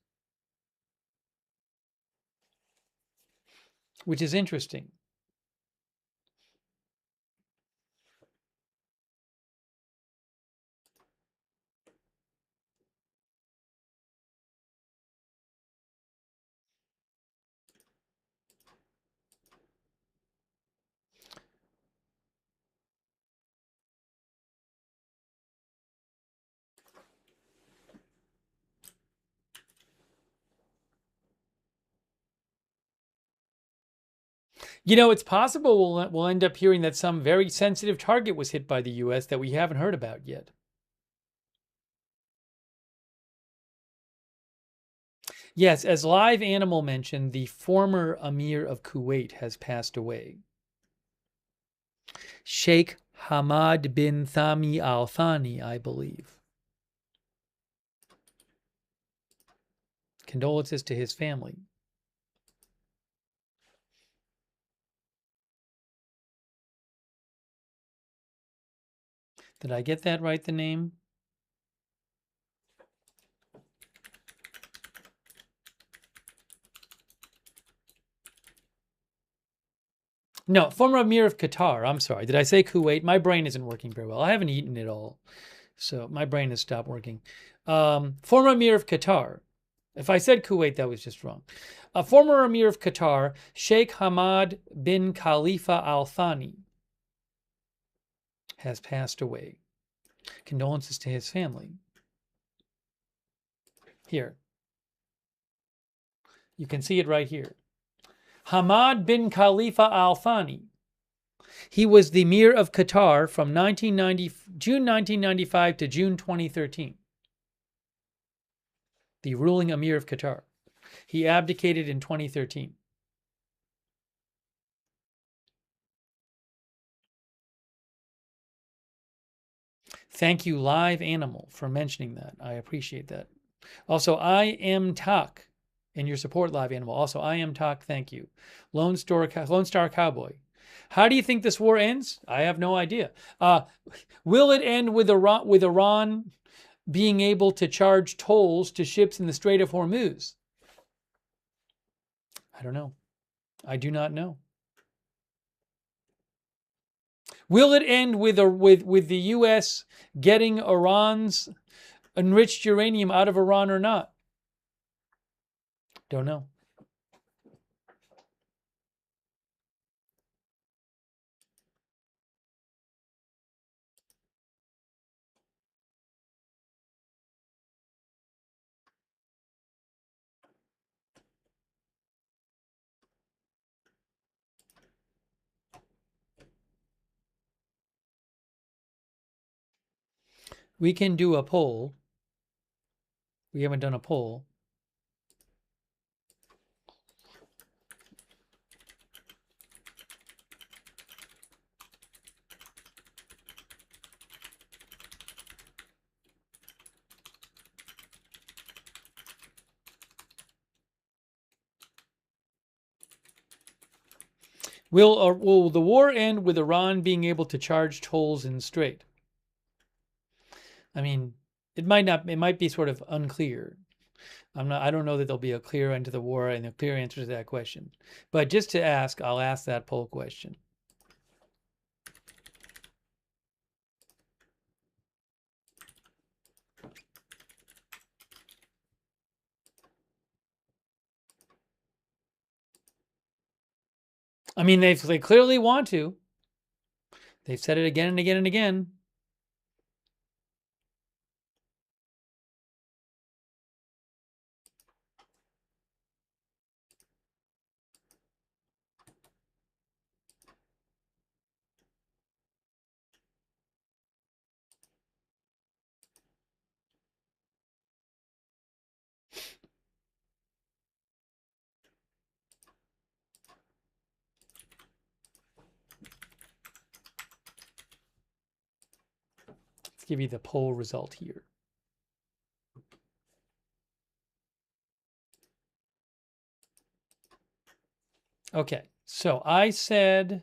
which is interesting. It's possible we'll end up hearing that some very sensitive target was hit by the U.S. that we haven't heard about yet. Yes, as Live Animal mentioned, the former Emir of Kuwait has passed away. Sheikh Hamad bin Thani Al Thani, I believe. Condolences to his family. Did I get that right, the name? No, former Emir of Qatar. I'm sorry. Did I say Kuwait? My brain isn't working very well. I haven't eaten at all, so my brain has stopped working. Former Emir of Qatar. If I said Kuwait, that was just wrong. A former Emir of Qatar, Sheikh Hamad bin Khalifa Al Thani, has passed away. Condolences to his family. Here. You can see it right here. Hamad bin Khalifa Al Thani. He was the Emir of Qatar from June 1995 to June 2013. The ruling Emir of Qatar. He abdicated in 2013. Thank you, Live Animal, for mentioning that. I appreciate that. Also, I am Tak, and your support, Live Animal. Also, I am Tak, thank you. Lone Star Cowboy. How do you think this war ends? I have no idea. Will it end with Iran being able to charge tolls to ships in the Strait of Hormuz? I don't know. I do not know. Will it end with the U.S. getting Iran's enriched uranium out of Iran or not? Don't know. We can do a poll. We haven't done a poll. Will the war end with Iran being able to charge tolls in the Strait? I mean, it might be sort of unclear. I don't know that there'll be a clear end to the war and a clear answer to that question. But just to ask, I'll ask that poll question. I mean, they clearly want to. They've said it again and again and again. Let's give you the poll result here. Okay, so I said,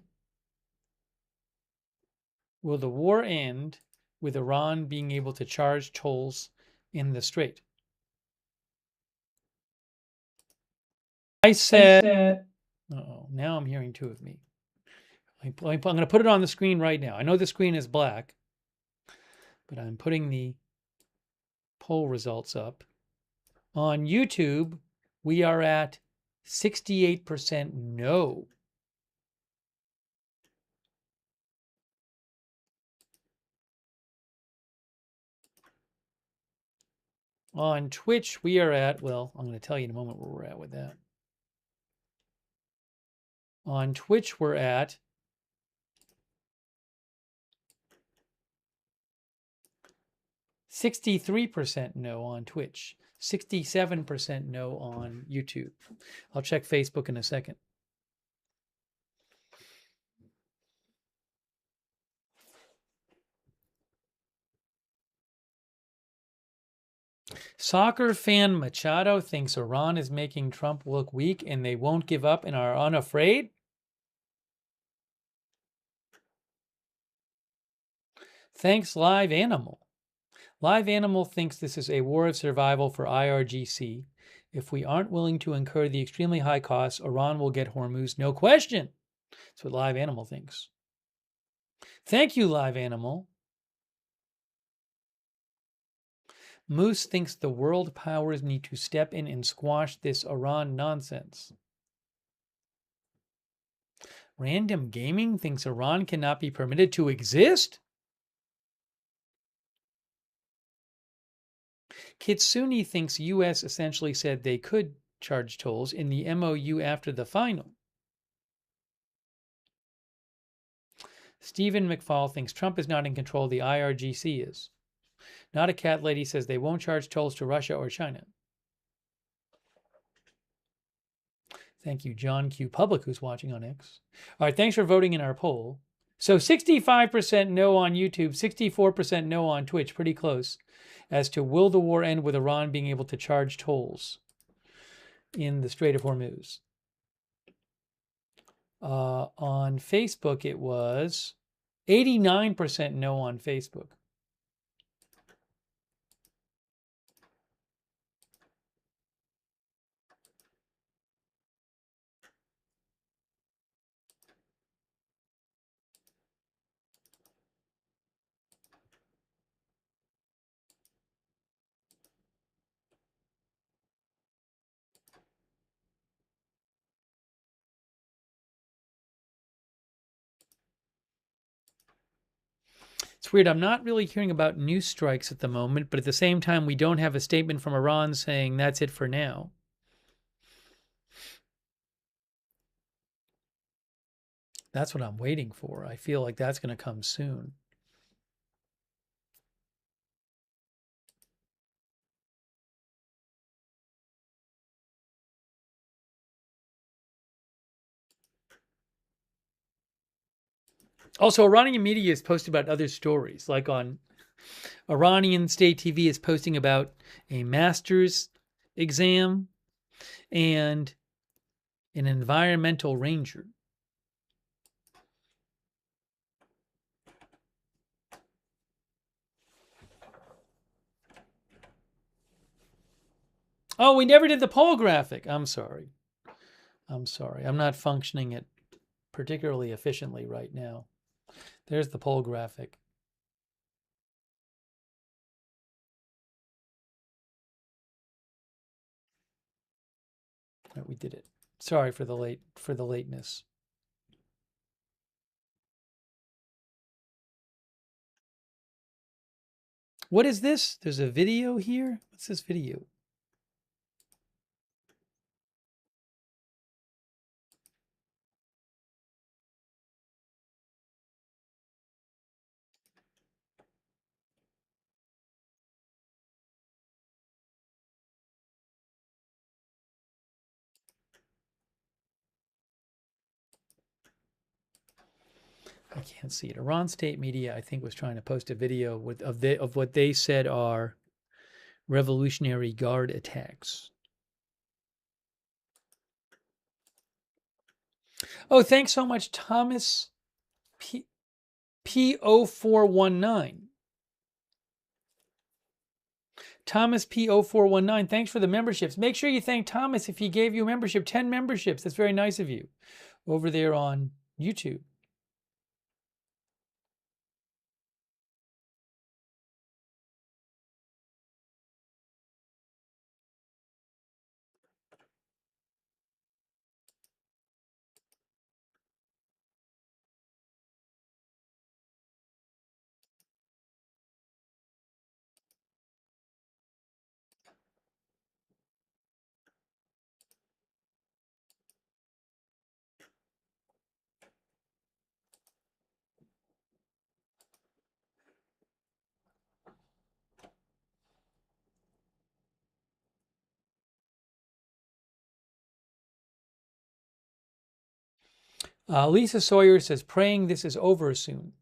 will the war end with Iran being able to charge tolls in the Strait? I said, uh-oh, now I'm hearing two of me. I'm going to put it on the screen right now. I know the screen is black, but I'm putting the poll results up. On YouTube, we are at 68% no. On Twitch, we are at, well, I'm going to tell you in a moment where we're at with that. On Twitch, we're at 63% no on Twitch, 67% no on YouTube. I'll check Facebook in a second. Soccer fan Machado thinks Iran is making Trump look weak and they won't give up and are unafraid. Thanks, Live Animal. Live Animal thinks this is a war of survival for IRGC. If we aren't willing to incur the extremely high costs, Iran will get Hormuz, no question. That's what Live Animal thinks. Thank you, Live Animal. Moose thinks the world powers need to step in and squash this Iran nonsense. Random Gaming thinks Iran cannot be permitted to exist? Kitsune thinks U.S. essentially said they could charge tolls in the MOU after the final. Stephen McFall thinks Trump is not in control, the IRGC is. Not a Cat Lady says they won't charge tolls to Russia or China. Thank you, John Q. Public, who's watching on X. All right, thanks for voting in our poll. So 65% no on YouTube, 64% no on Twitch, pretty close, as to will the war end with Iran being able to charge tolls in the Strait of Hormuz. On Facebook, it was 89% no on Facebook. It's weird. I'm not really hearing about new strikes at the moment, but at the same time, we don't have a statement from Iran saying that's it for now. That's what I'm waiting for. I feel like that's going to come soon. Also, Iranian media is posting about other stories, like on Iranian state TV is posting about a master's exam and an environmental ranger. Oh, we never did the poll graphic. I'm sorry. I'm not functioning it particularly efficiently right now. There's the poll graphic. Right, we did it. Sorry for the lateness. What is this? There's a video here. What's this video? I can't see it. Iran state media, I think, was trying to post a video of what they said are Revolutionary Guard attacks. Oh, thanks so much, Thomas P0419. Thomas P0419, thanks for the memberships. Make sure you thank Thomas if he gave you a membership, 10 memberships. That's very nice of you over there on YouTube. Lisa Sawyer says, praying this is over soon.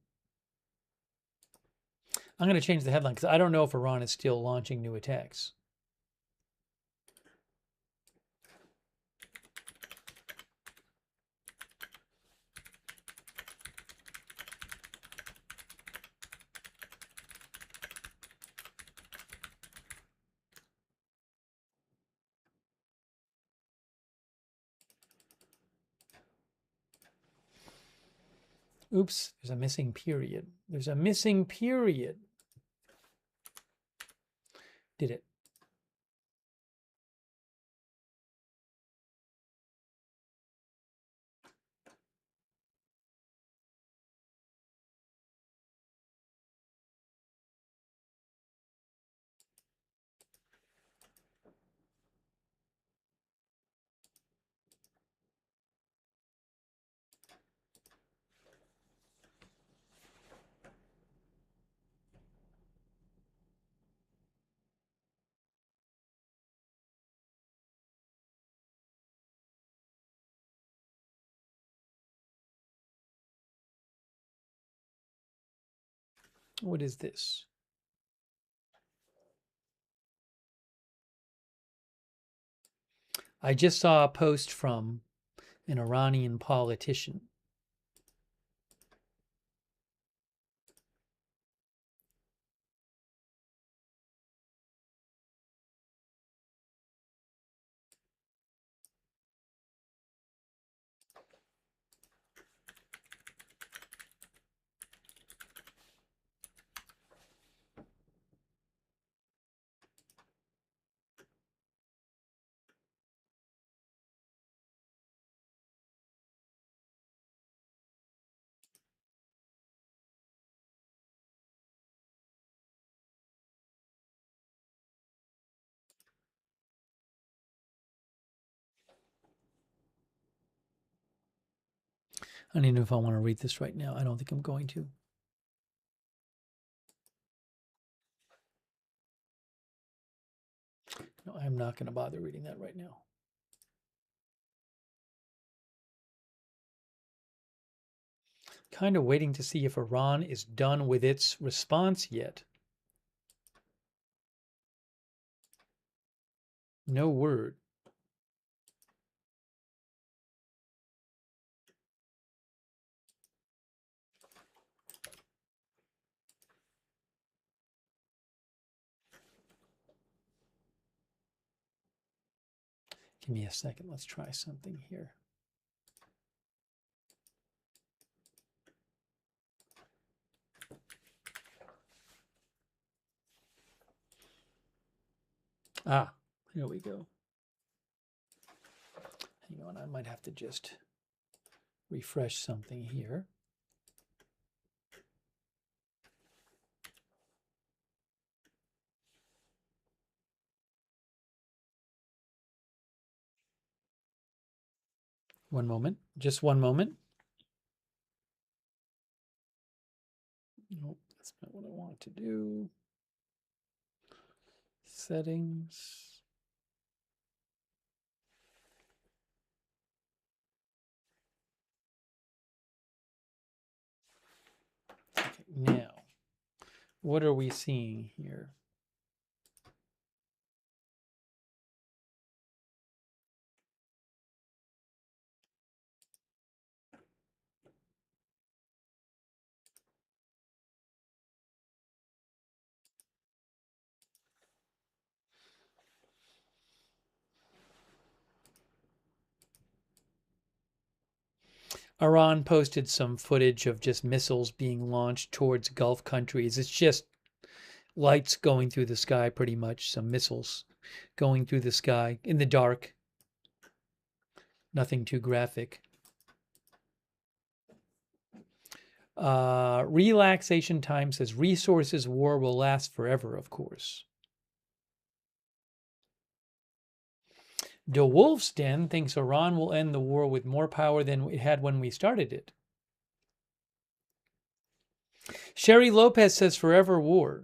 I'm going to change the headline because I don't know if Iran is still launching new attacks. Oops, there's a missing period. There's a missing period. Did it? What is this? I just saw a post from an Iranian politician. I don't even know if I want to read this right now. I don't think I'm going to. No, I'm not going to bother reading that right now. Kind of waiting to see if Iran is done with its response yet. No word. Give me a second. Let's try something here. Ah, here we go. Hang on, I might have to just refresh something here. One moment, just one moment. Nope, that's not what I want to do. Settings. Okay, now, what are we seeing here? Iran posted some footage of just missiles being launched towards Gulf countries. It's just lights going through the sky, pretty much. Some missiles going through the sky in the dark. Nothing too graphic. Relaxation Time says resources war will last forever, of course. De Wolf's Den thinks Iran will end the war with more power than it had when we started it. Sherry Lopez says forever war.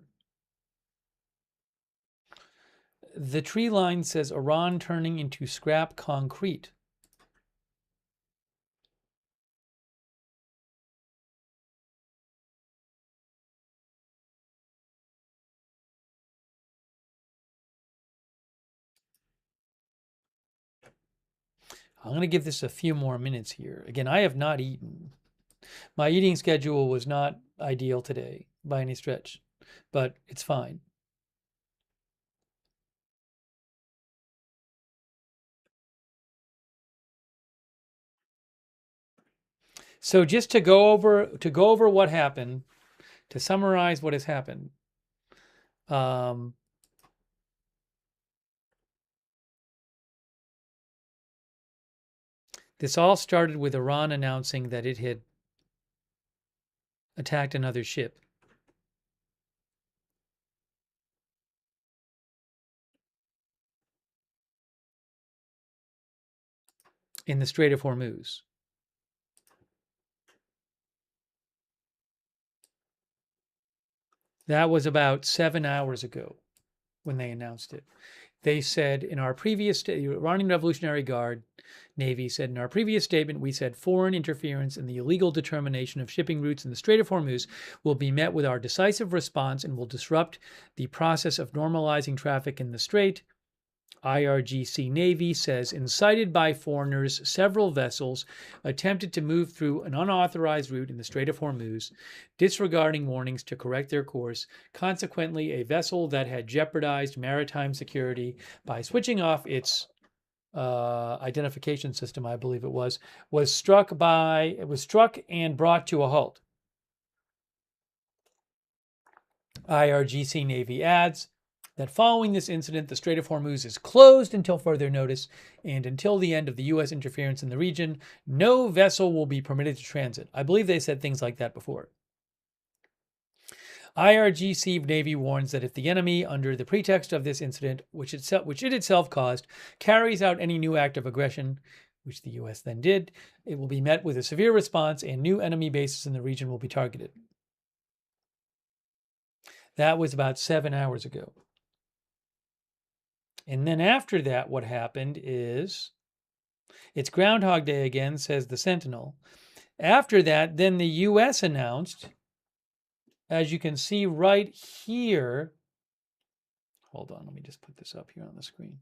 The Tree Line says Iran turning into scrap concrete. I'm going to give this a few more minutes here. Again, I have not eaten. My eating schedule was not ideal today by any stretch, but it's fine. So just to go over what happened, to summarize what has happened. This all started with Iran announcing that it had attacked another ship. In the Strait of Hormuz. That was about 7 hours ago when they announced it. They said in our previous, the Iranian Revolutionary Guard Navy said in our previous statement, we said foreign interference in the illegal determination of shipping routes in the Strait of Hormuz will be met with our decisive response and will disrupt the process of normalizing traffic in the strait. IRGC Navy says incited by foreigners, several vessels attempted to move through an unauthorized route in the Strait of Hormuz, disregarding warnings to correct their course. Consequently, a vessel that had jeopardized maritime security by switching off its identification system, I believe it was struck and brought to a halt. IRGC Navy adds that following this incident, the Strait of Hormuz is closed until further notice, and until the end of the U.S. interference in the region, no vessel will be permitted to transit. I believe they said things like that before. IRGC Navy warns that if the enemy, under the pretext of this incident, which it itself caused, carries out any new act of aggression, which the U.S. then did. It will be met with a severe response, and new enemy bases in the region will be targeted. That was about 7 hours ago. And then after that, what happened is, it's Groundhog Day again, says the Sentinel. After that, then the U.S. announced, as you can see right here, hold on, let me just put this up here on the screen.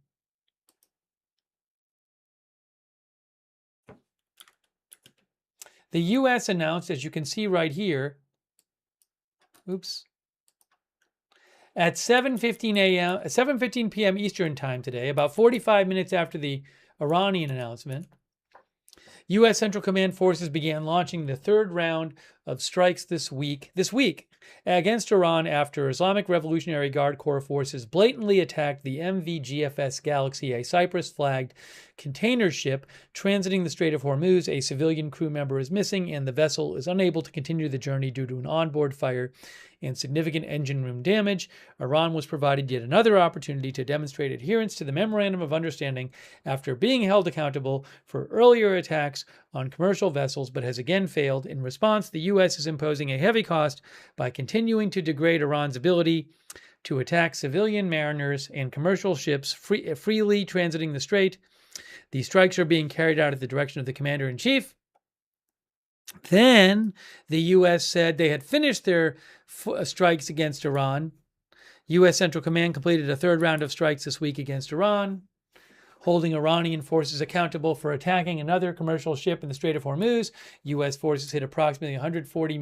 The U.S. announced, as you can see right here, at 7:15 p.m. Eastern Time today, about 45 minutes after the Iranian announcement, U.S. Central Command forces began launching the third round of strikes this week against Iran after Islamic Revolutionary Guard Corps forces blatantly attacked the MV GFS Galaxy, a Cyprus-flagged container ship transiting the Strait of Hormuz. A civilian crew member is missing, and the vessel is unable to continue the journey due to an onboard fire and significant engine room damage. Iran was provided yet another opportunity to demonstrate adherence to the Memorandum of Understanding after being held accountable for earlier attacks on commercial vessels, but has again failed. In response, the U.S. is imposing a heavy cost by continuing to degrade Iran's ability to attack civilian mariners and commercial ships freely transiting the strait. These strikes are being carried out at the direction of the commander-in-chief. Then the U.S. said they had finished their strikes against Iran. U.S. Central Command completed a third round of strikes this week against Iran, holding Iranian forces accountable for attacking another commercial ship in the Strait of Hormuz. U.S. forces hit approximately 140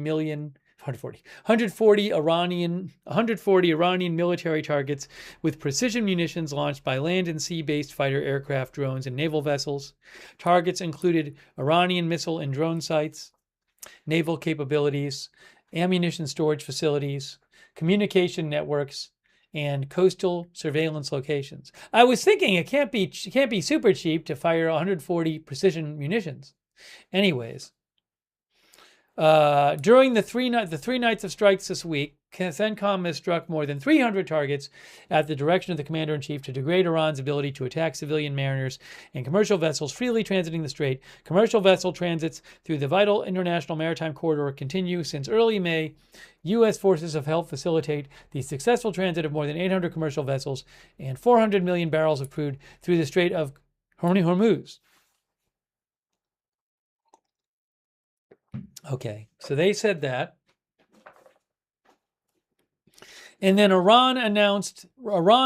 Iranian military targets with precision munitions launched by land and sea-based fighter aircraft, drones, and naval vessels. Targets included Iranian missile and drone sites, naval capabilities, ammunition storage facilities, communication networks, and coastal surveillance locations. I was thinking it can't be super cheap to fire 140 precision munitions. Anyways, during the three nights of strikes this week, CENTCOM has struck more than 300 targets at the direction of the commander-in-chief to degrade Iran's ability to attack civilian mariners and commercial vessels freely transiting the strait. Commercial vessel transits through the vital international maritime corridor continue. Since early May, U.S. forces have helped facilitate the successful transit of more than 800 commercial vessels and 400 million barrels of crude through the Strait of Hormuz. Okay, so they said that. And then Iran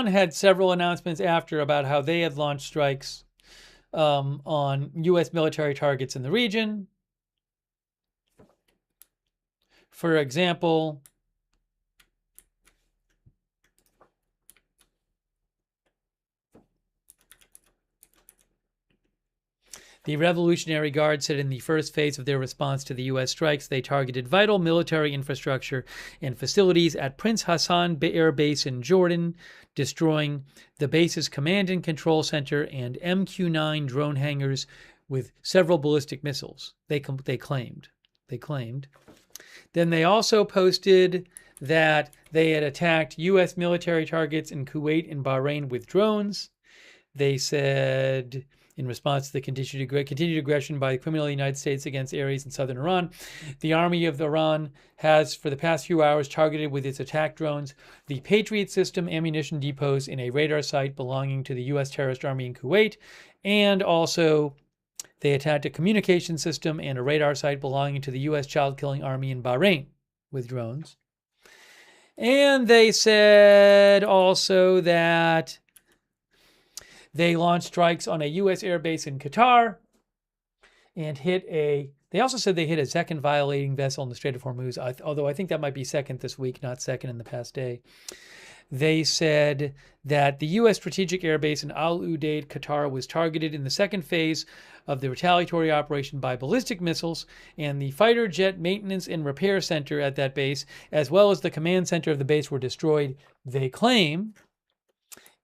had several announcements after about how they had launched strikes on U.S. military targets in the region. For example, the Revolutionary Guard said in the first phase of their response to the U.S. strikes, they targeted vital military infrastructure and facilities at Prince Hassan Air Base in Jordan, destroying the base's command and control center and MQ-9 drone hangars with several ballistic missiles, they claimed. Then they also posted that they had attacked U.S. military targets in Kuwait and Bahrain with drones. They said, in response to the continued aggression by the criminal United States against areas in southern Iran, the army of Iran has, for the past few hours, targeted with its attack drones the Patriot system ammunition depots in a radar site belonging to the U.S. terrorist army in Kuwait, and also they attacked a communication system and a radar site belonging to the U.S. child-killing army in Bahrain with drones. And they said also that they launched strikes on a U.S. airbase in Qatar and they also said they hit a second violating vessel in the Strait of Hormuz, although I think that might be second this week, not second in the past day. They said that the U.S. strategic airbase in Al Udeid, Qatar, was targeted in the second phase of the retaliatory operation by ballistic missiles, and the fighter jet maintenance and repair center at that base, as well as the command center of the base, were destroyed, they claim.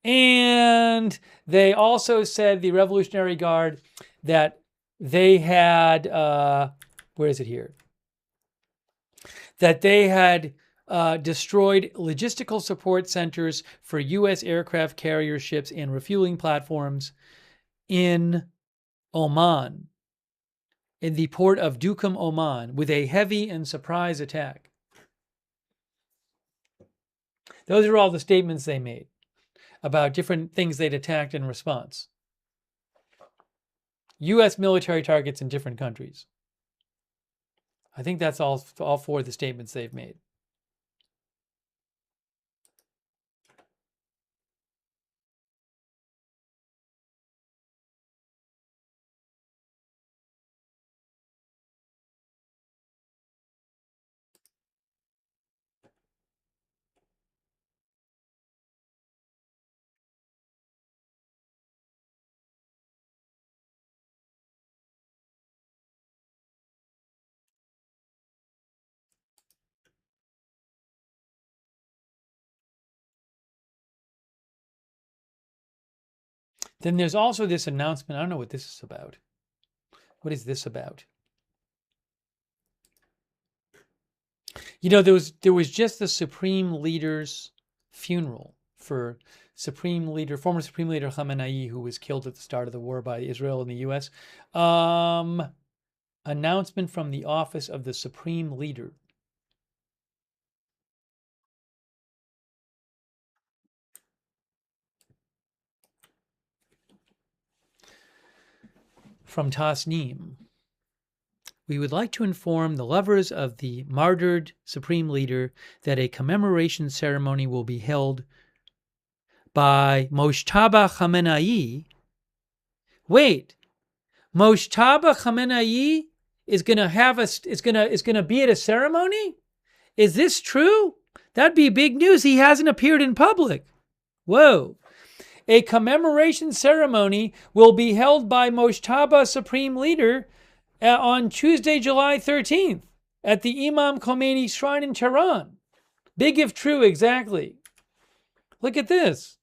And they also said, the Revolutionary Guard, that they had, where is it here? That they had destroyed logistical support centers for U.S. aircraft carrier ships and refueling platforms in Oman, in the port of Duqm, Oman, with a heavy and surprise attack. Those are all the statements they made about different things they'd attacked in response. U.S. military targets in different countries. I think that's all four of the statements they've made. Then there's also this announcement. I don't know what this is about. What is this about? You know, there was just the Supreme Leader's funeral for former Supreme Leader Khamenei, who was killed at the start of the war by Israel and the U.S. Announcement from the office of the Supreme Leader. From Tasnim. We would like to inform the lovers of the martyred Supreme Leader that a commemoration ceremony will be held by Moshtaba Khamenei. Wait, Moshtaba Khamenei is gonna be at a ceremony? Is this true? That'd be big news. He hasn't appeared in public. Whoa. A commemoration ceremony will be held by Moshtaba Supreme Leader on Tuesday, July 13th at the Imam Khomeini Shrine in Tehran. Big if true, exactly. Look at this.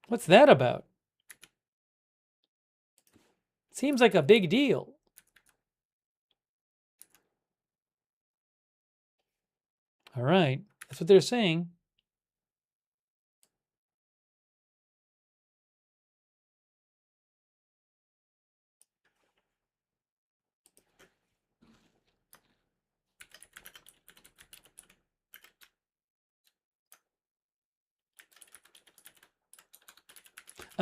What's that about? Seems like a big deal. All right, that's what they're saying.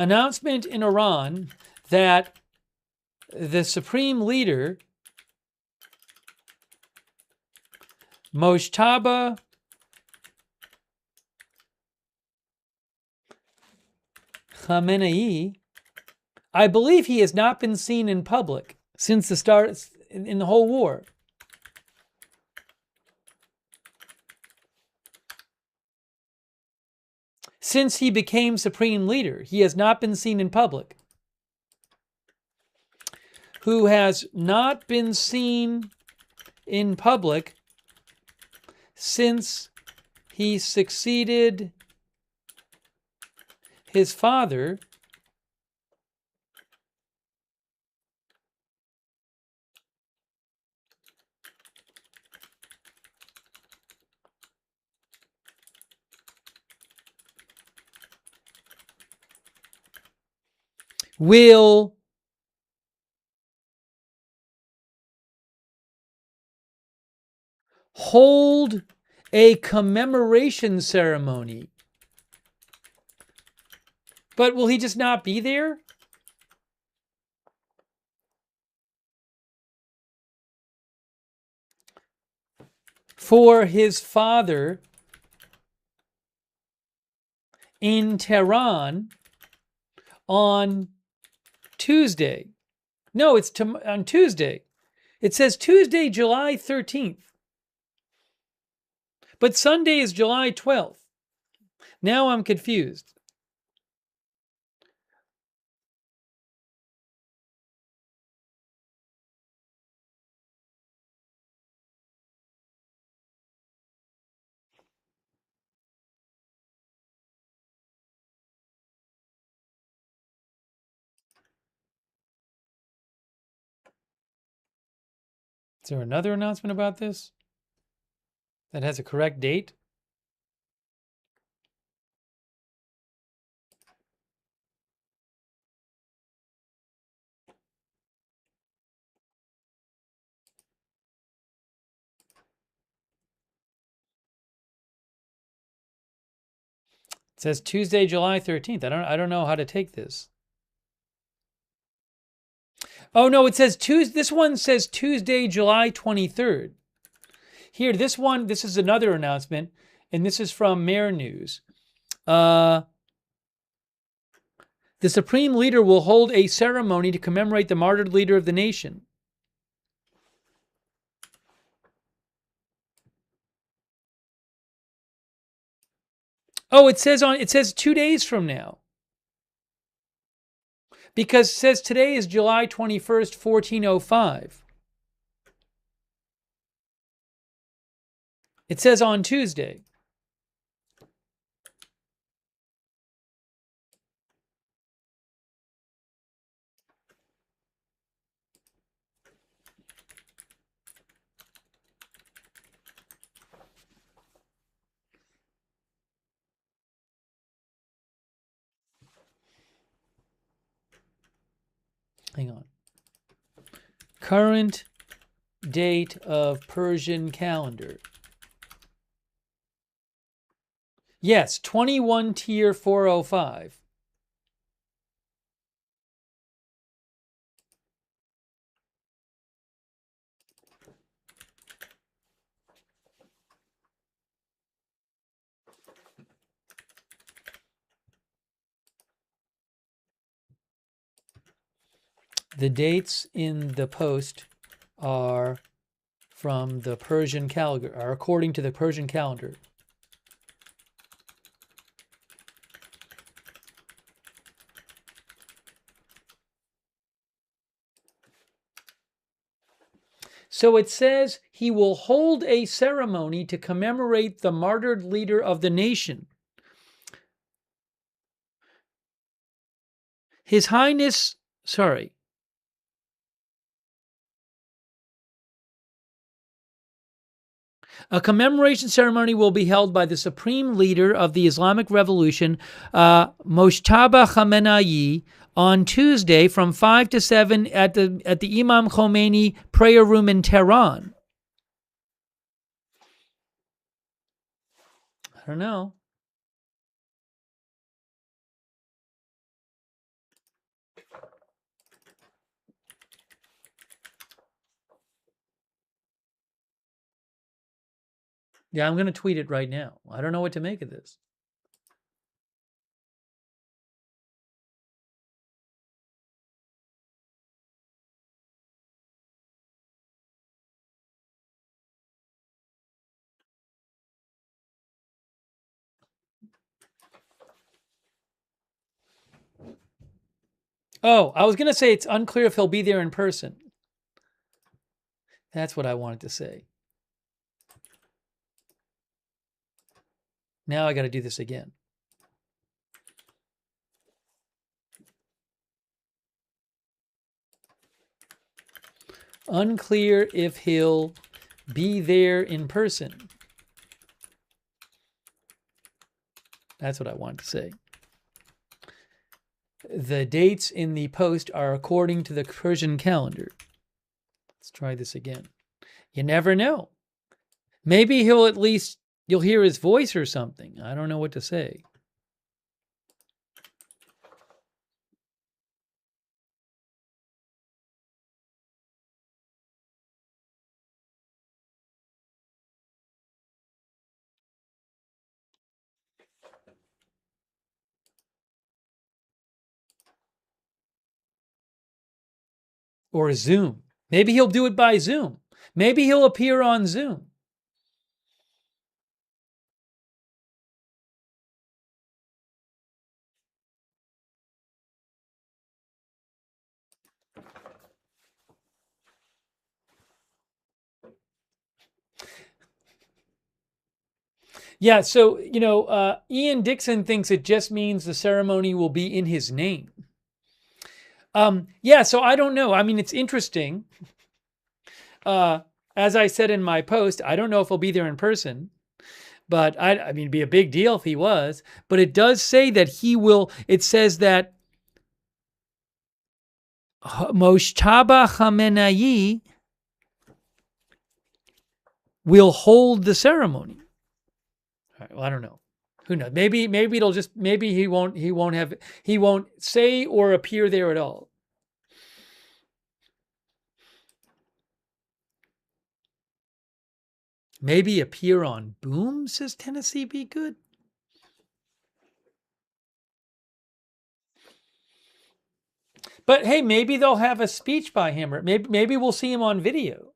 Announcement in Iran that the Supreme Leader, Moshtaba Khamenei, I believe he has not been seen in public since the start in the whole war. Since he became Supreme Leader, he has not been seen in public. Who has not been seen in public since he succeeded his father, will hold a commemoration ceremony. But will he just not be there? For his father in Tehran on Tuesday. No, it's on Tuesday. It says Tuesday, July 13th. But Sunday is July 12th. Now I'm confused. Is there another announcement about this that has a correct date? It says Tuesday, July 13th. I don't know how to take this. Oh no, it says Tuesday. This one says Tuesday, July 23rd. Here, this is another announcement, and this is from Mayor News. The Supreme Leader will hold a ceremony to commemorate the martyred leader of the nation. Oh, it says 2 days from now. Because it says today is July 21st, 1405. It says on Tuesday. Hang on. Current date of Persian calendar. Yes, 21 tier 405. The dates in the post are from the Persian calendar, are according to the Persian calendar. So it says he will hold a ceremony to commemorate the martyred leader of the nation. His Highness, sorry. A commemoration ceremony will be held by the supreme leader of the Islamic Revolution, Mojtaba Khamenei, on Tuesday from 5 to 7 at the Imam Khomeini prayer room in Tehran. I don't know. Yeah, I'm going to tweet it right now. I don't know what to make of this. Oh, I was going to say it's unclear if he'll be there in person. That's what I wanted to say. Now I got to do this again. Unclear if he'll be there in person. That's what I wanted to say. The dates in the post are according to the Persian calendar. Let's try this again. You never know. Maybe he'll at least, you'll hear his voice or something. I don't know what to say. Or Zoom. Maybe he'll do it by Zoom. Maybe he'll appear on Zoom. Yeah, so, Ian Dixon thinks it just means the ceremony will be in his name. Yeah, so I don't know. I mean, it's interesting. As I said in my post, I don't know if he'll be there in person, but I mean, it'd be a big deal if he was. But it does say that he will, it says that Mojtaba Khamenei will hold the ceremony. All right, well, I don't know. Who knows? Maybe it'll just maybe he won't say or appear there at all. Maybe appear on Boom, says Tennessee Be Good. But hey, maybe they'll have a speech by him, or maybe we'll see him on video.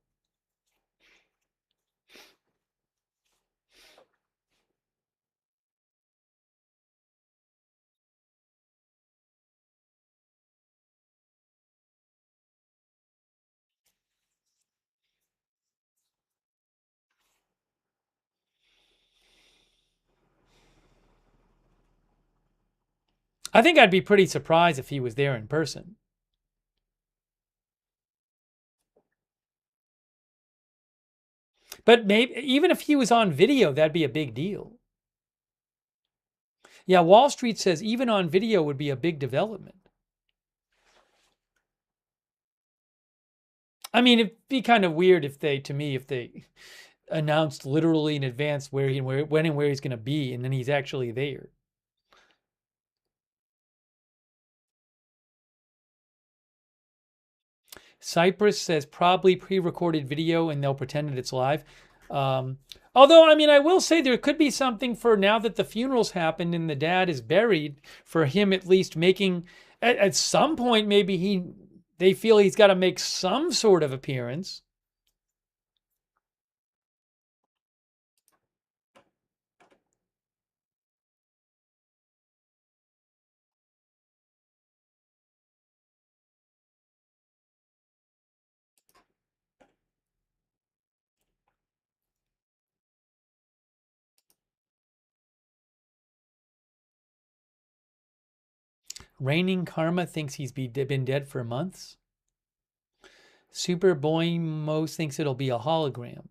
I think I'd be pretty surprised if he was there in person. But maybe even if he was on video, that'd be a big deal. Yeah, Wall Street says even on video would be a big development. I mean, it'd be kind of weird if they announced literally in advance when and where he's going to be, and then he's actually there. Cyprus says probably pre-recorded video and they'll pretend that it's live. Although, I mean, I will say there could be something for now that the funeral's happened and the dad is buried, for him at least making, at some point, maybe they feel he's got to make some sort of appearance. Reigning Karma thinks he's been dead for months. Super Boy Most thinks it'll be a hologram.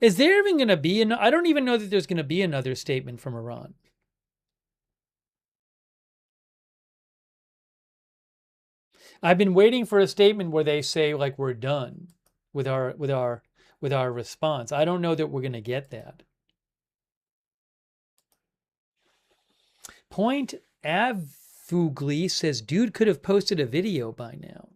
Is there even going to be I don't even know that there's going to be another statement from Iran. I've been waiting for a statement where they say like we're done with our response. I don't know that we're going to get that. Point Avugli says dude could have posted a video by now.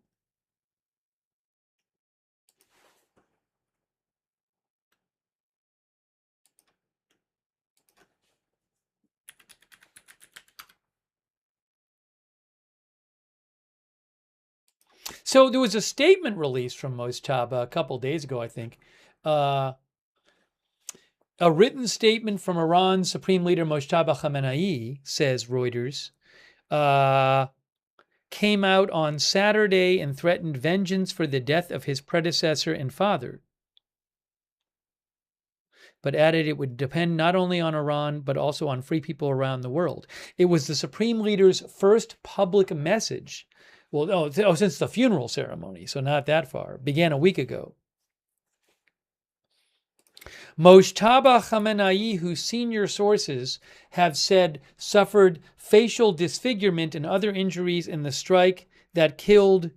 So there was a statement released from Mojtaba a couple days ago, I think. A written statement from Iran's Supreme Leader Mojtaba Khamenei, says Reuters, came out on Saturday and threatened vengeance for the death of his predecessor and father, but added it would depend not only on Iran, but also on free people around the world. It was the Supreme Leader's first public message. Well, since the funeral ceremony, so not that far. Began a week ago. Mojtaba Khamenei, whose senior sources have said suffered facial disfigurement and other injuries in the strike that killed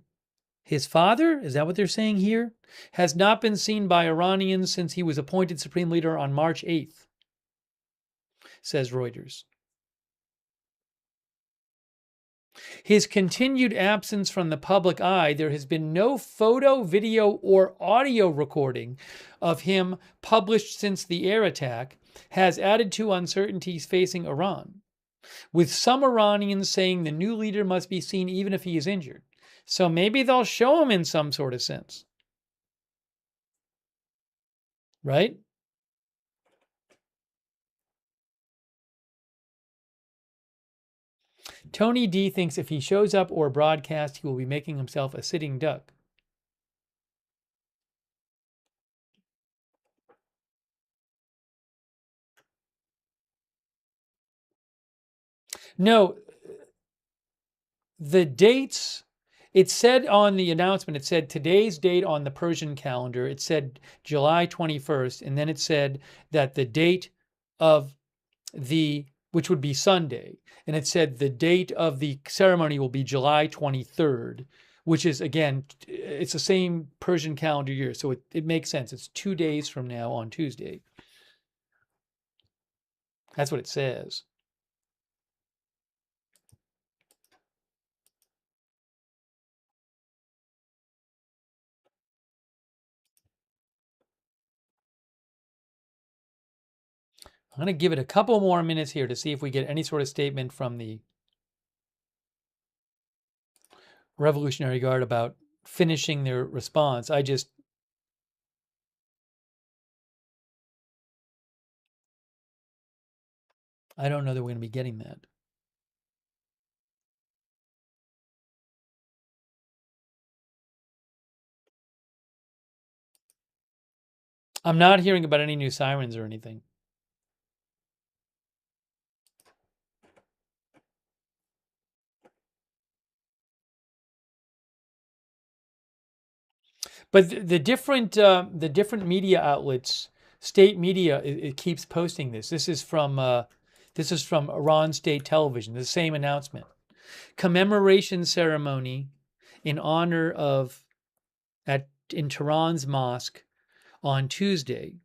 his father, is that what they're saying here? Has not been seen by Iranians since he was appointed Supreme Leader on March 8th, says Reuters. His continued absence from the public eye, there has been no photo, video, or audio recording of him published since the air attack, has added to uncertainties facing Iran, with some Iranians saying the new leader must be seen even if he is injured. So maybe they'll show him in some sort of sense. Right? Tony D thinks if he shows up or broadcast, he will be making himself a sitting duck. No, the dates, it said on the announcement, it said today's date on the Persian calendar, it said July 21st, and then it said that the date of which would be Sunday, and it said the date of the ceremony will be July 23rd, which is, again, it's the same Persian calendar year, so it makes sense. It's 2 days from now on Tuesday. That's what it says. I'm going to give it a couple more minutes here to see if we get any sort of statement from the Revolutionary Guard about finishing their response. I don't know that we're going to be getting that. I'm not hearing about any new sirens or anything. But the different media outlets, state media, it keeps posting this. This is from Iran State Television. The same announcement: commemoration ceremony in honor of in Tehran's mosque on Tuesday,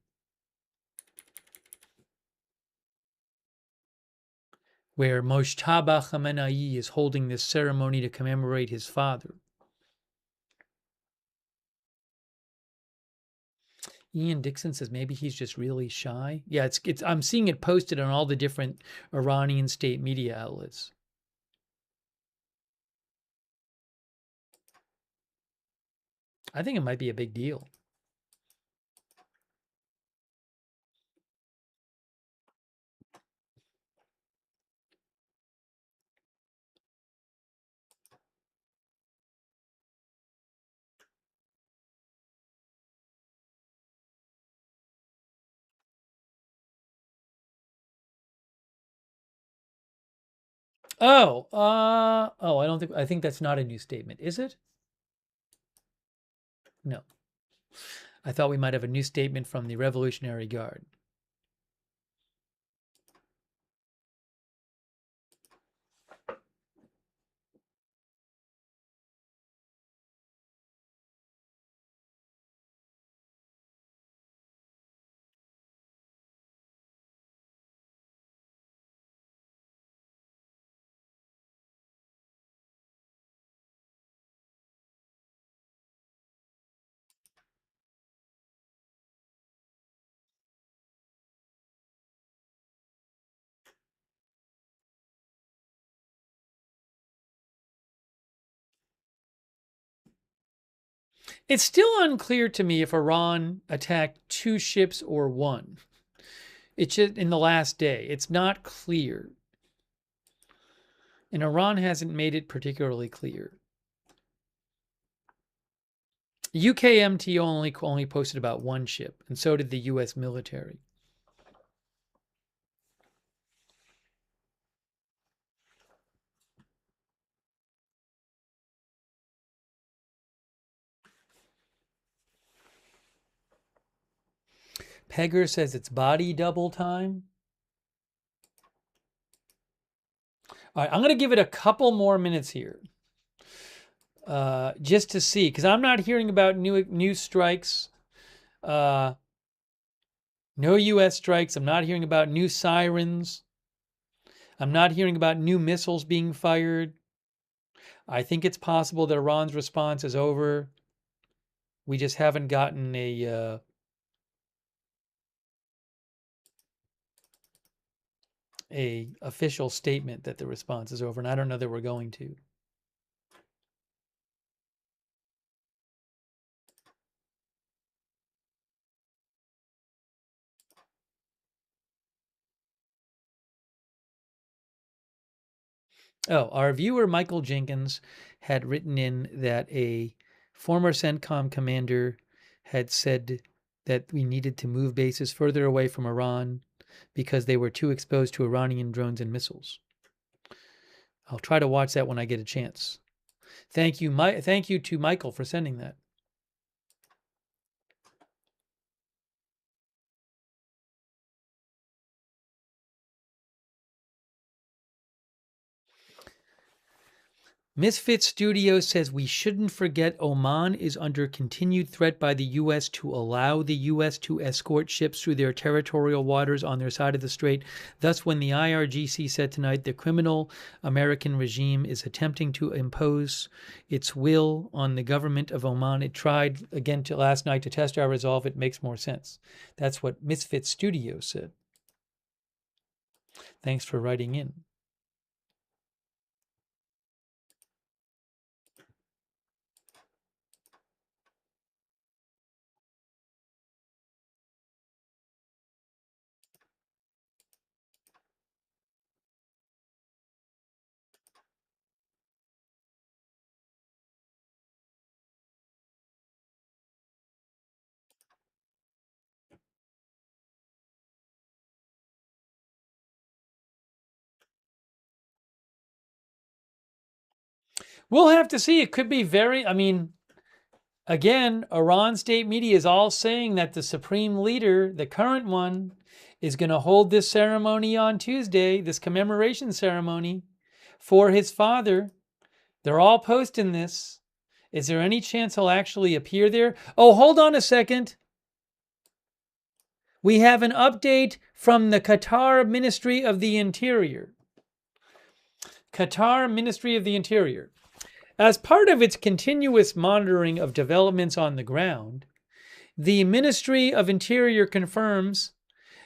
where Mojtaba Khamenei is holding this ceremony to commemorate his father. Ian Dixon says maybe he's just really shy. Yeah, it's I'm seeing it posted on all the different Iranian state media outlets. I think it might be a big deal. I think that's not a new statement, is it? No. I thought we might have a new statement from the Revolutionary Guard. It's still unclear to me if Iran attacked 2 ships or 1. It's just in the last day. It's not clear. And Iran hasn't made it particularly clear. UKMT only posted about 1 ship, and so did the U.S. military. Pegger says it's body double time. All right, I'm going to give it a couple more minutes here, just to see, because I'm not hearing about new strikes. No U.S. strikes. I'm not hearing about new sirens. I'm not hearing about new missiles being fired. I think it's possible that Iran's response is over. We just haven't gotten a official statement that the response is over, and I don't know that we're going to. Oh, our viewer Michael Jenkins had written in that a former CENTCOM commander had said that we needed to move bases further away from Iran because they were too exposed to Iranian drones and missiles. I'll try to watch that when I get a chance. Thank you, thank you to Michael for sending that. Misfit Studio says we shouldn't forget Oman is under continued threat by the U.S. to allow the U.S. to escort ships through their territorial waters on their side of the strait. Thus, when the IRGC said tonight the criminal American regime is attempting to impose its will on the government of Oman, it tried again last night to test our resolve. It makes more sense. That's what Misfit Studio said. Thanks for writing in. We'll have to see. It could be very, again, Iran state media is all saying that the supreme leader, the current one, is going to hold this ceremony on Tuesday, this commemoration ceremony for his father. They're all posting this. Is there any chance he'll actually appear there? Oh, hold on a second. We have an update from the Qatar Ministry of the Interior. Qatar Ministry of the Interior. As part of its continuous monitoring of developments on the ground, the Ministry of Interior confirms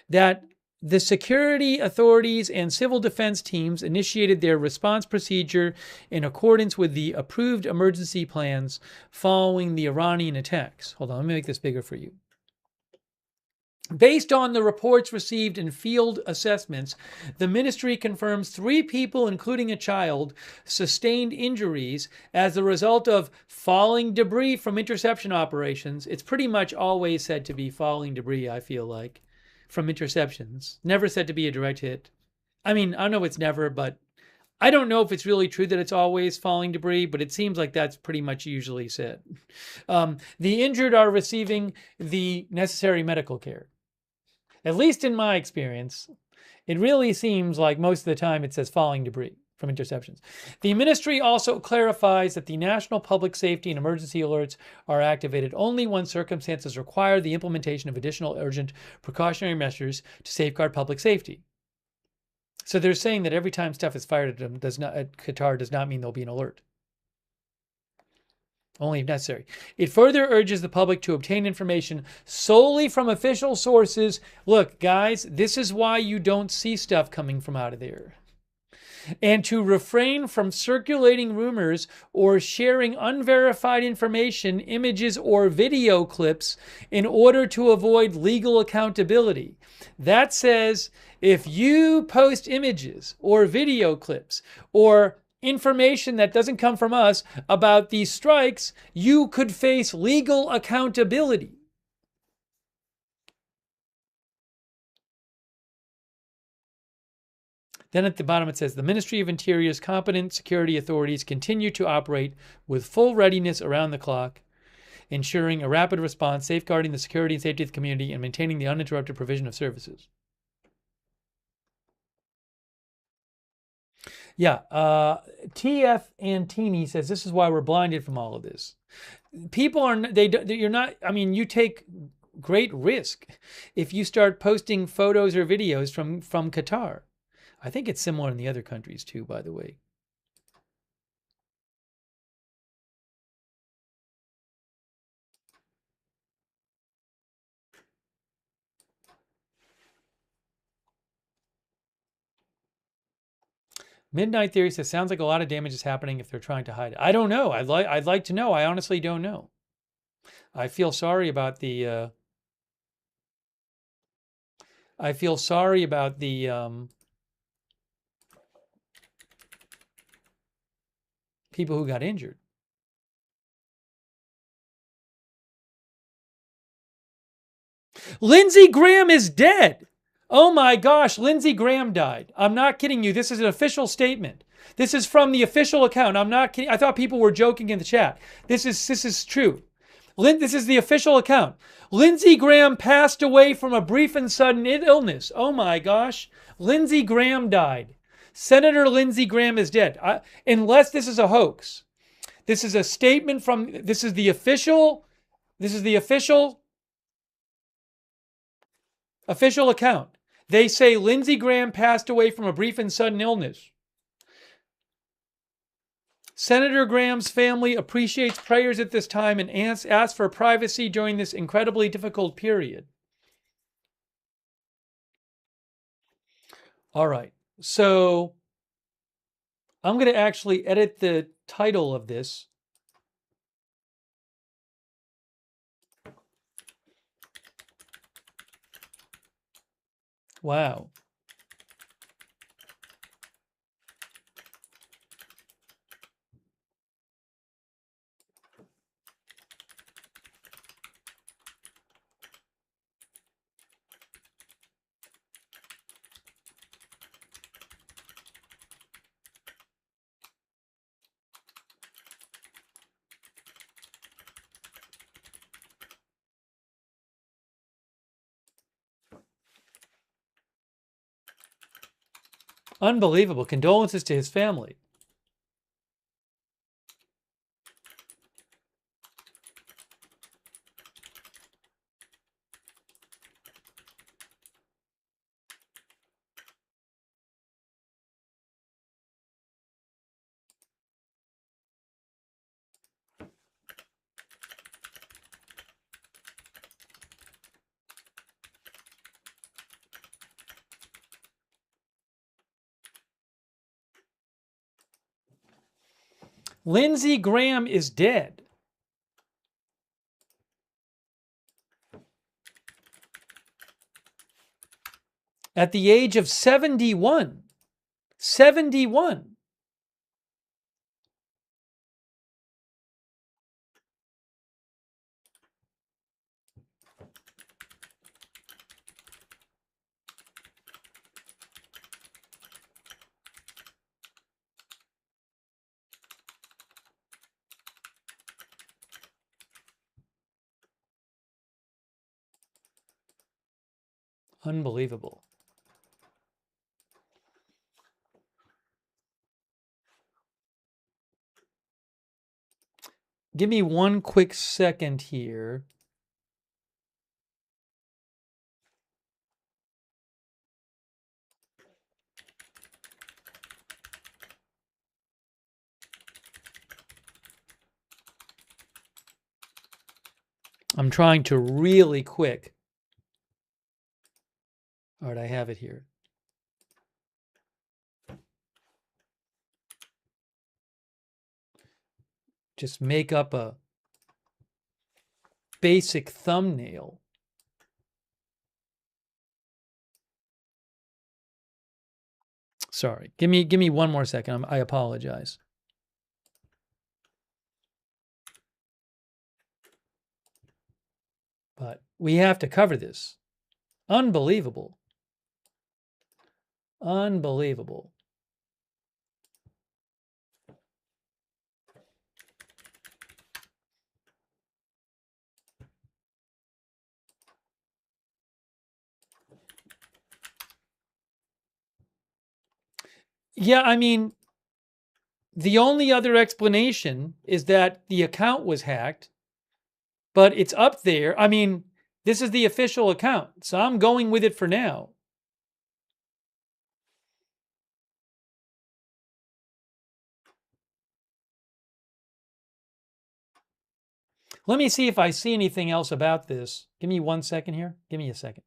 that the security authorities and civil defense teams initiated their response procedure in accordance with the approved emergency plans following the Iranian attacks. Hold on, let me make this bigger for you. Based on the reports received in field assessments, the ministry confirms 3 people, including a child, sustained injuries as a result of falling debris from interception operations. It's pretty much always said to be falling debris, I feel like, from interceptions. Never said to be a direct hit. I know it's never, but I don't know if it's really true that it's always falling debris, but it seems like that's pretty much usually said. The injured are receiving the necessary medical care. At least in my experience, it really seems like most of the time it says falling debris from interceptions. The ministry also clarifies that the national public safety and emergency alerts are activated only when circumstances require the implementation of additional urgent precautionary measures to safeguard public safety. So they're saying that every time stuff is fired at them at Qatar does not mean there'll be an alert. Only if necessary. It further urges the public to obtain information solely from official sources. Look, guys, this is why you don't see stuff coming from out of there. And to refrain from circulating rumors or sharing unverified information, images, or video clips in order to avoid legal accountability. That says if you post images or video clips or information that doesn't come from us about these strikes, you could face legal accountability. Then at the bottom it says, the Ministry of Interior's competent security authorities continue to operate with full readiness around the clock, ensuring a rapid response, safeguarding the security and safety of the community, and maintaining the uninterrupted provision of services. Yeah, TF Antini says this is why we're blinded from all of this. People are, you're not, you take great risk if you start posting photos or videos from Qatar. I think it's similar in the other countries too, by the way. Midnight Theory says, sounds like a lot of damage is happening if they're trying to hide it. I don't know. I'd like to know. I honestly don't know. I feel sorry about the people who got injured. Lindsey Graham is dead. Oh my gosh, Lindsey Graham died. I'm not kidding you. This is an official statement. This is from the official account. I'm not kidding. I thought people were joking in the chat. This is true. This is the official account. Lindsey Graham passed away from a brief and sudden illness. Oh my gosh. Lindsey Graham died. Senator Lindsey Graham is dead. Unless this is a hoax. This is a statement from, this is the official account. They say Lindsey Graham passed away from a brief and sudden illness. Senator Graham's family appreciates prayers at this time and asks for privacy during this incredibly difficult period. All right, so I'm going to actually edit the title of this. Wow. Unbelievable. Condolences to his family. Lindsey Graham is dead. At the age of 71. 71. Unbelievable. Give me one quick second here. I'm trying to really quick. All right, I have it here. Just make up a basic thumbnail. Sorry, give me one more second. I apologize. But we have to cover this. Unbelievable. Unbelievable. Yeah, I mean, the only other explanation is that the account was hacked, but it's up there. I mean, this is the official account, so I'm going with it for now. Let me see if I see anything else about this. Give me 1 second here. Give me a second.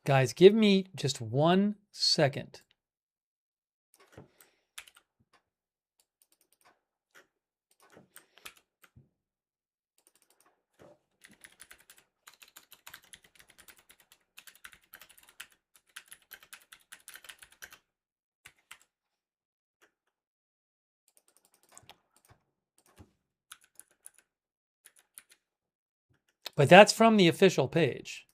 Guys, give me just 1 second. But that's from the official page.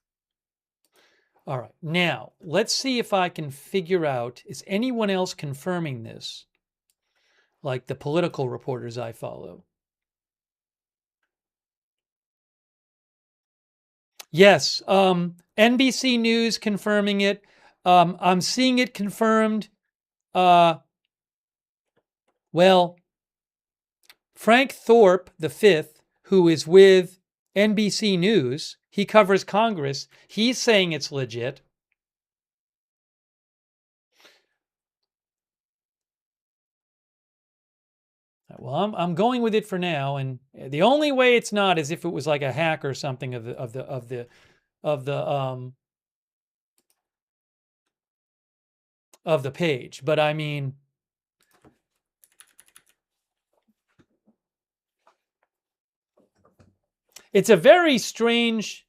All right, now let's see if I can figure out, is anyone else confirming this? Like the political reporters I follow. Yes, NBC News confirming it. I'm seeing it confirmed. Well, Frank Thorpe V, who is with NBC News, he covers Congress. He's saying it's legit. Well, I'm going with it for now, and the only way it's not is if it was like a hack or something of the page. But I mean, it's a very strange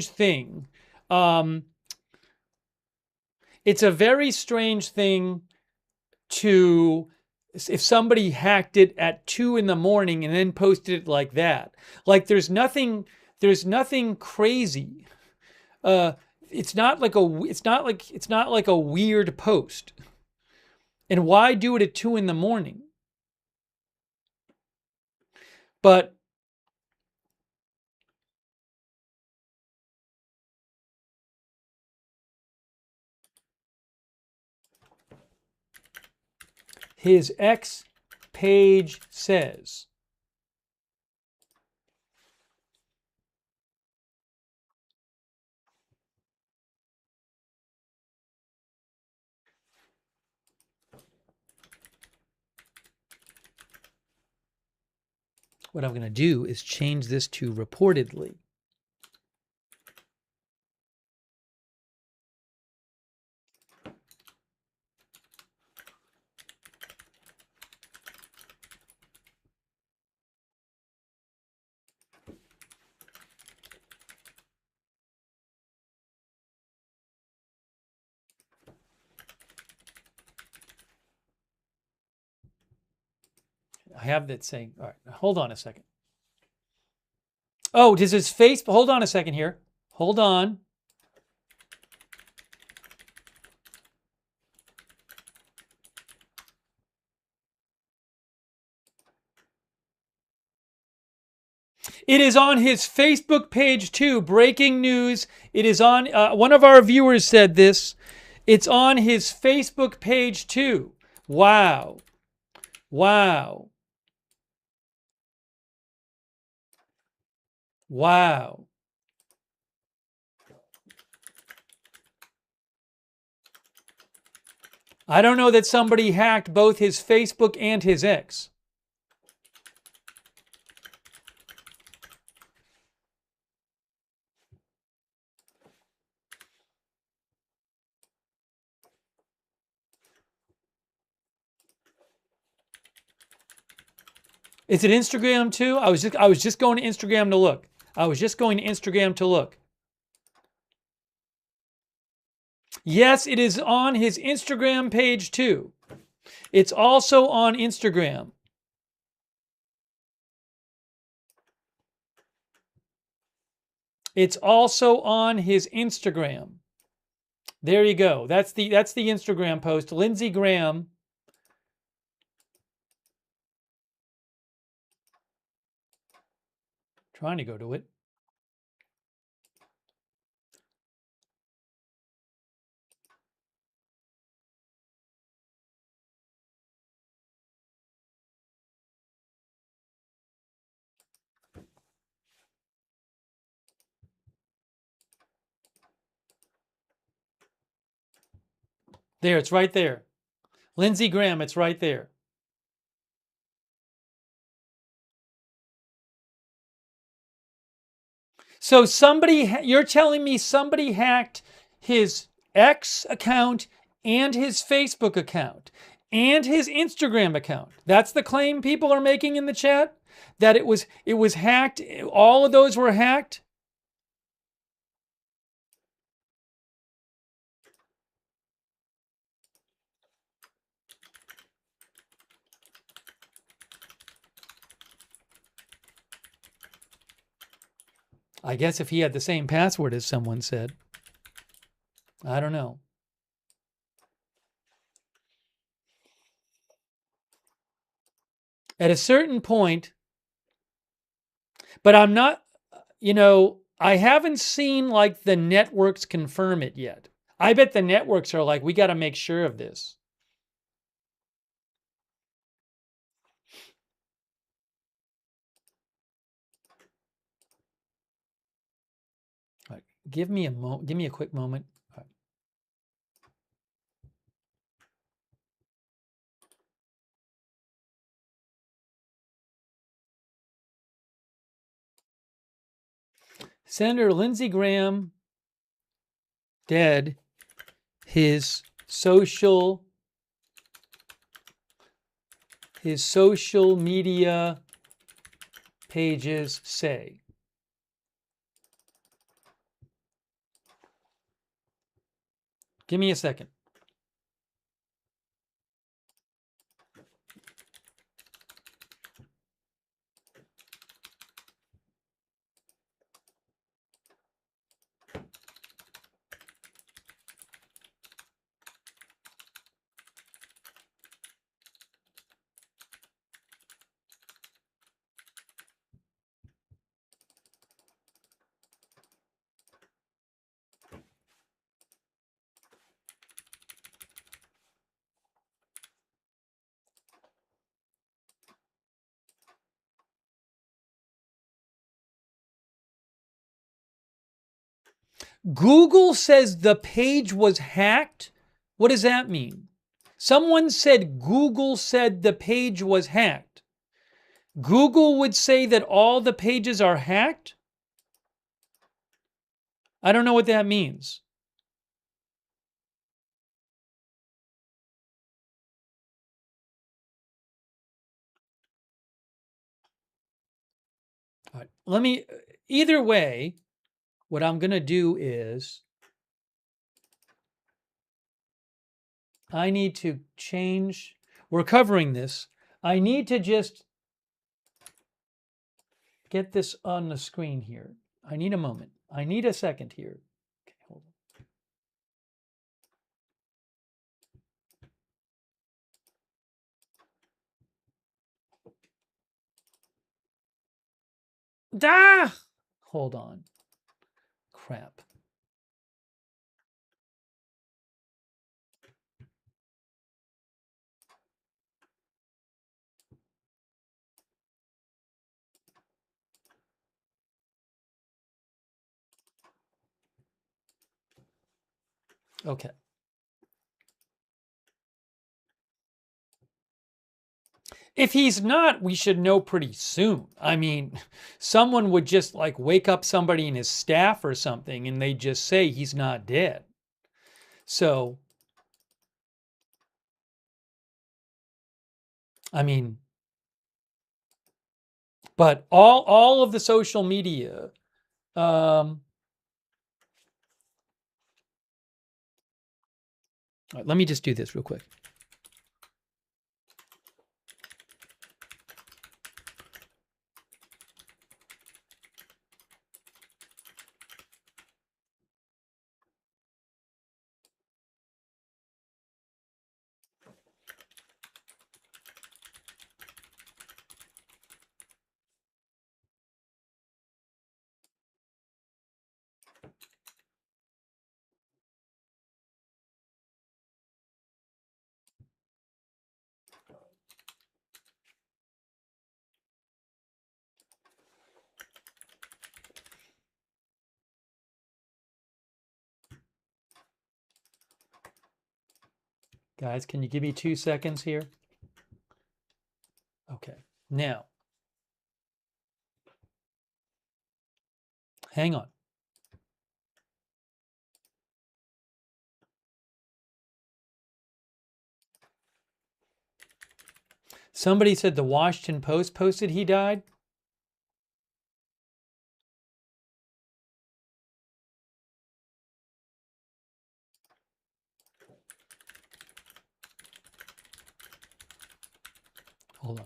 thing. It's a very strange thing to, if somebody hacked it at 2 a.m. and then posted it like that. Like there's nothing crazy. It's not like a weird post. And why do it at 2 a.m? But his X page says, what I'm going to do is change this to reportedly. I have that saying, all right, hold on a second. Oh, does his face, hold on a second here. Hold on. It is on his Facebook page too. Breaking news. It is on, one of our viewers said this. It's on his Facebook page too. Wow. Wow. Wow. I don't know that somebody hacked both his Facebook and his X. Is it Instagram too? I was just going to Instagram to look. Yes, it is on his Instagram page too. It's also on Instagram. It's also on his Instagram. There you go. That's the Instagram post. Lindsey Graham. Trying to go to it. There, it's right there. Lindsey Graham, it's right there. So you're telling me somebody hacked his X account and his Facebook account and his Instagram account. That's the claim people are making in the chat? That it was hacked, all of those were hacked? I guess if he had the same password as someone said. I don't know. At a certain point, but I'm not, I haven't seen like the networks confirm it yet. I bet the networks are like, we got to make sure of this. All right, give me a quick moment. All right. Senator Lindsey Graham dead. His social media pages say. Give me a second. Google says the page was hacked. What does that mean? Someone said Google said the page was hacked. Google would say that all the pages are hacked? I don't know what that means. All right, either way, what I'm going to do is I need to change. We're covering this. I need to just get this on the screen here. I need a moment. I need a second here. Okay, hold on. Ah! Hold on. Crap. Okay. If he's not, we should know pretty soon. I mean, someone would just like wake up somebody in his staff or something and they just say he's not dead. So, I mean, but all of the social media, all right, let me just do this real quick. Guys, can you give me 2 seconds here? Okay. Now, hang on. Somebody said the Washington Post posted he died. Hold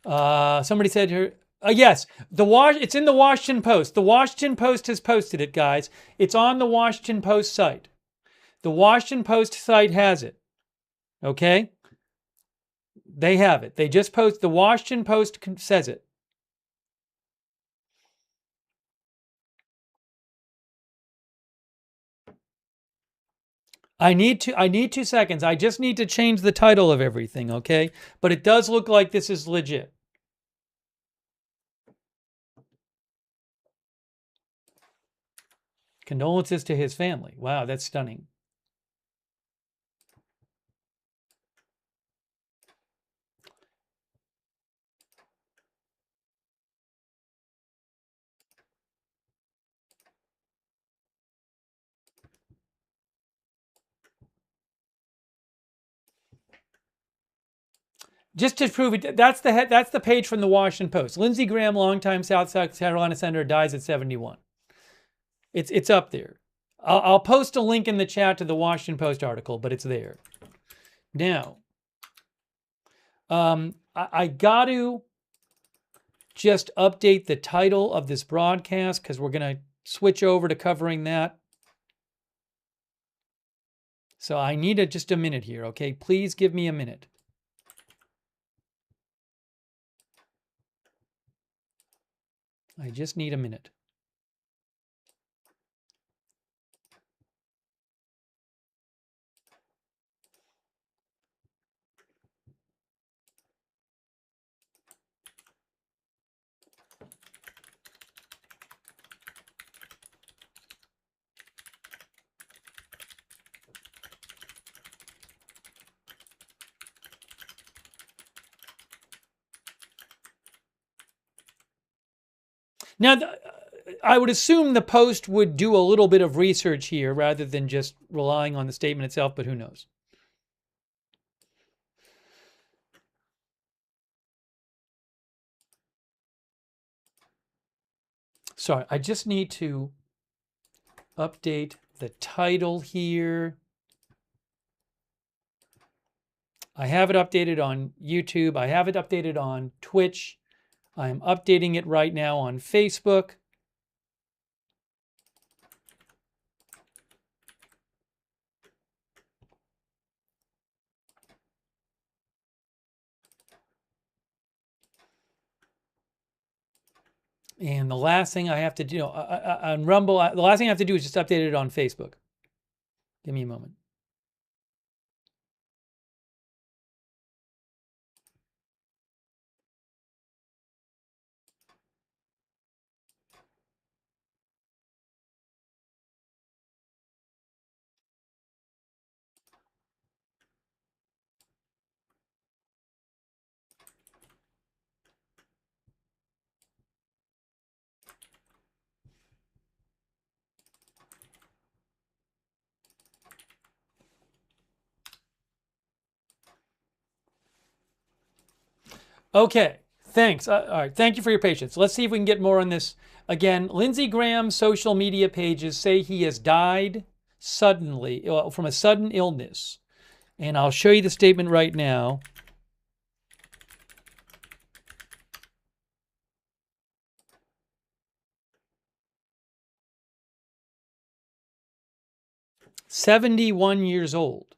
on. Somebody said here, Yes, it's in the Washington Post. The Washington Post has posted it, guys. It's on the Washington Post site. The Washington Post site has it. Okay? They have it. They just post. The Washington Post says it. I need 2 seconds. I just need to change the title of everything, okay? But it does look like this is legit. Condolences to his family. Wow, that's stunning. Just to prove it, that's the page from the Washington Post. Lindsey Graham, longtime South Carolina senator, dies at 71. It's up there. I'll post a link in the chat to the Washington Post article, but it's there. Now, I got to just update the title of this broadcast because we're going to switch over to covering that. So I need just a minute here, okay? Please give me a minute. I just need a minute. Now, I would assume the Post would do a little bit of research here rather than just relying on the statement itself, but who knows? Sorry, I just need to update the title here. I have it updated on YouTube. I have it updated on Twitch. I'm updating it right now on Facebook. And the last thing I have to do on Rumble, the last thing I have to do is just update it on Facebook. Give me a moment. Okay, thanks. All right, thank you for your patience. Let's see if we can get more on this. Again, Lindsey Graham's social media pages say he has died suddenly from a sudden illness. And I'll show you the statement right now. "71 years old.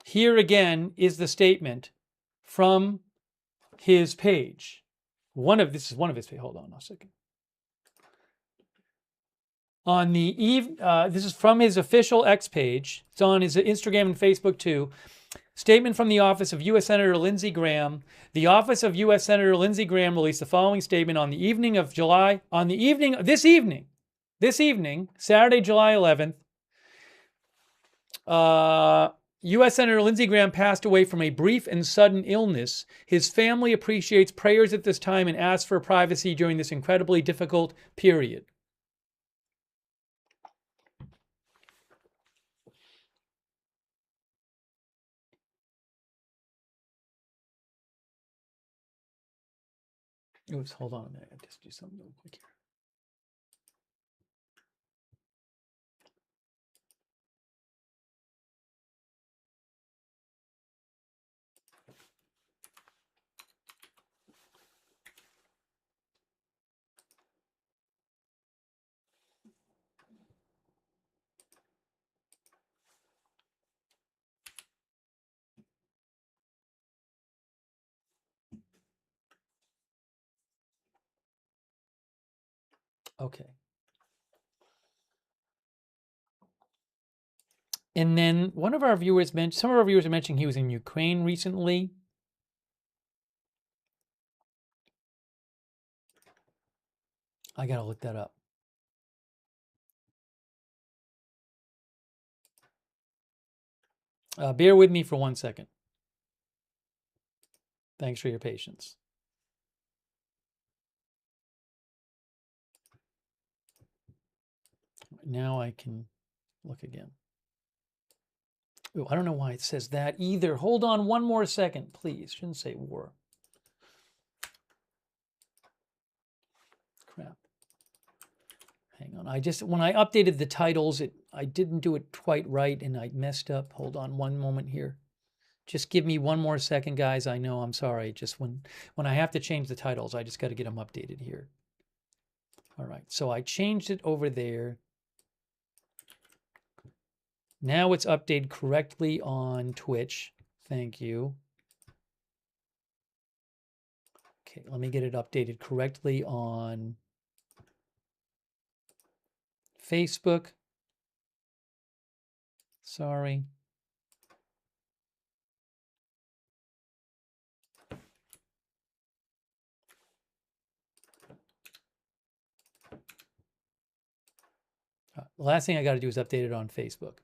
Here again is the statement from his page. This is one of his page. Hold on a second. On the this is from his official X page. It's on his Instagram and Facebook too. Statement from the office of U.S. Senator Lindsey Graham. The office of U.S. Senator Lindsey Graham released the following statement on the evening of this evening, Saturday, July 11th. U.S. Senator Lindsey Graham passed away from a brief and sudden illness. His family appreciates prayers at this time and asks for privacy during this incredibly difficult period. Oops, hold on a minute. I'll just do something real quick here. Okay. And then some of our viewers are mentioning he was in Ukraine recently. I got to look that up. Bear with me for 1 second. Thanks for your patience. Now I can look again. Oh, I don't know why it says that either. Hold on 1 more second, please. Shouldn't say war. Crap. Hang on. When I updated the titles, I didn't do it quite right and I messed up. Hold on 1 moment here. Just give me 1 more second, guys. I know, I'm sorry. Just when I have to change the titles, I just got to get them updated here. All right. So I changed it over there. Now it's updated correctly on Twitch. Thank you. Okay, let me get it updated correctly on Facebook. Sorry. The last thing I got to do is update it on Facebook.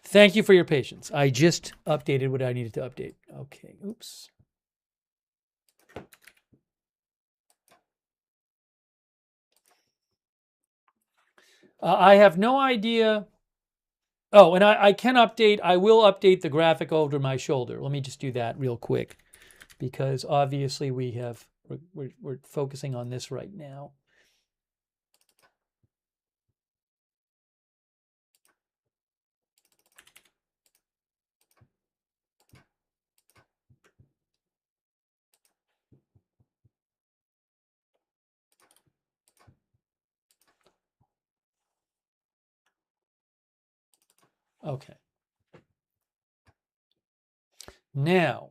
Thank you for your patience. I just updated what I needed to update. Okay, oops. I have no idea. Oh, and I will update the graphic over my shoulder. Let me just do that real quick because obviously we're focusing on this right now. Okay. Now,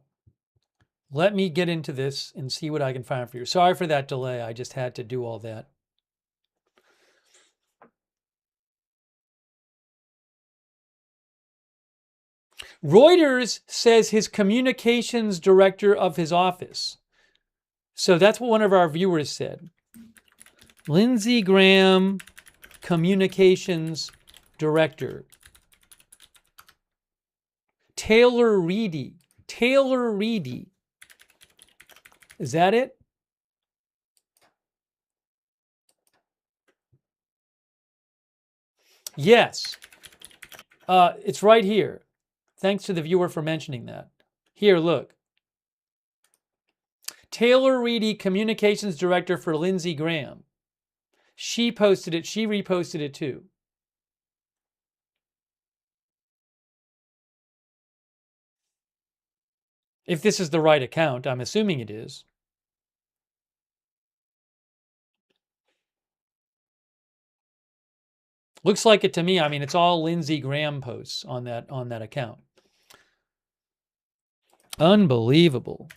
let me get into this and see what I can find for you. Sorry for that delay. I just had to do all that. Reuters says his communications director of his office. So that's what one of our viewers said. Lindsey Graham, communications director. Taylor Reedy. Taylor Reedy. Is that it? Yes. It's right here. Thanks to the viewer for mentioning that. Here, look. Taylor Reedy, communications director for Lindsey Graham. She posted it. She reposted it too. If this is the right account, I'm assuming it is. Looks like it to me. I mean, it's all Lindsey Graham posts on that account. Unbelievable.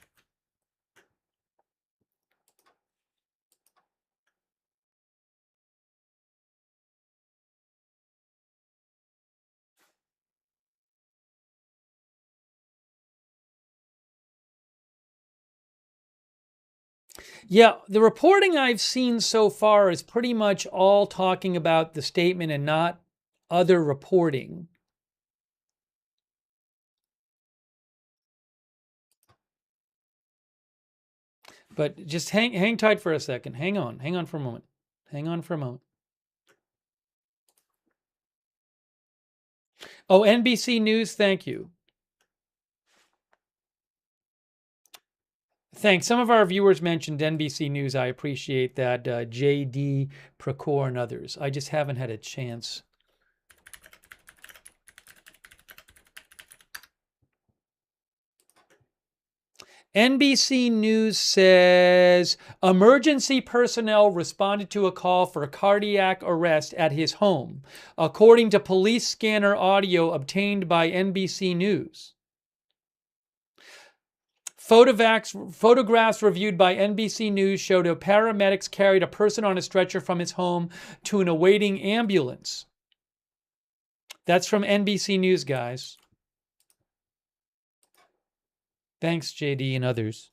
Yeah, the reporting I've seen so far is pretty much all talking about the statement and not other reporting. But just hang tight for a second. Hang on for a moment. Hang on for a moment. Oh, NBC News, thank you. Thanks. Some of our viewers mentioned NBC News. I appreciate that. JD, Procor, and others. I just haven't had a chance. NBC News says emergency personnel responded to a call for cardiac arrest at his home, according to police scanner audio obtained by NBC News. Photographs reviewed by NBC News showed paramedics carried a person on a stretcher from his home to an awaiting ambulance. That's from NBC News, guys. Thanks, JD and others.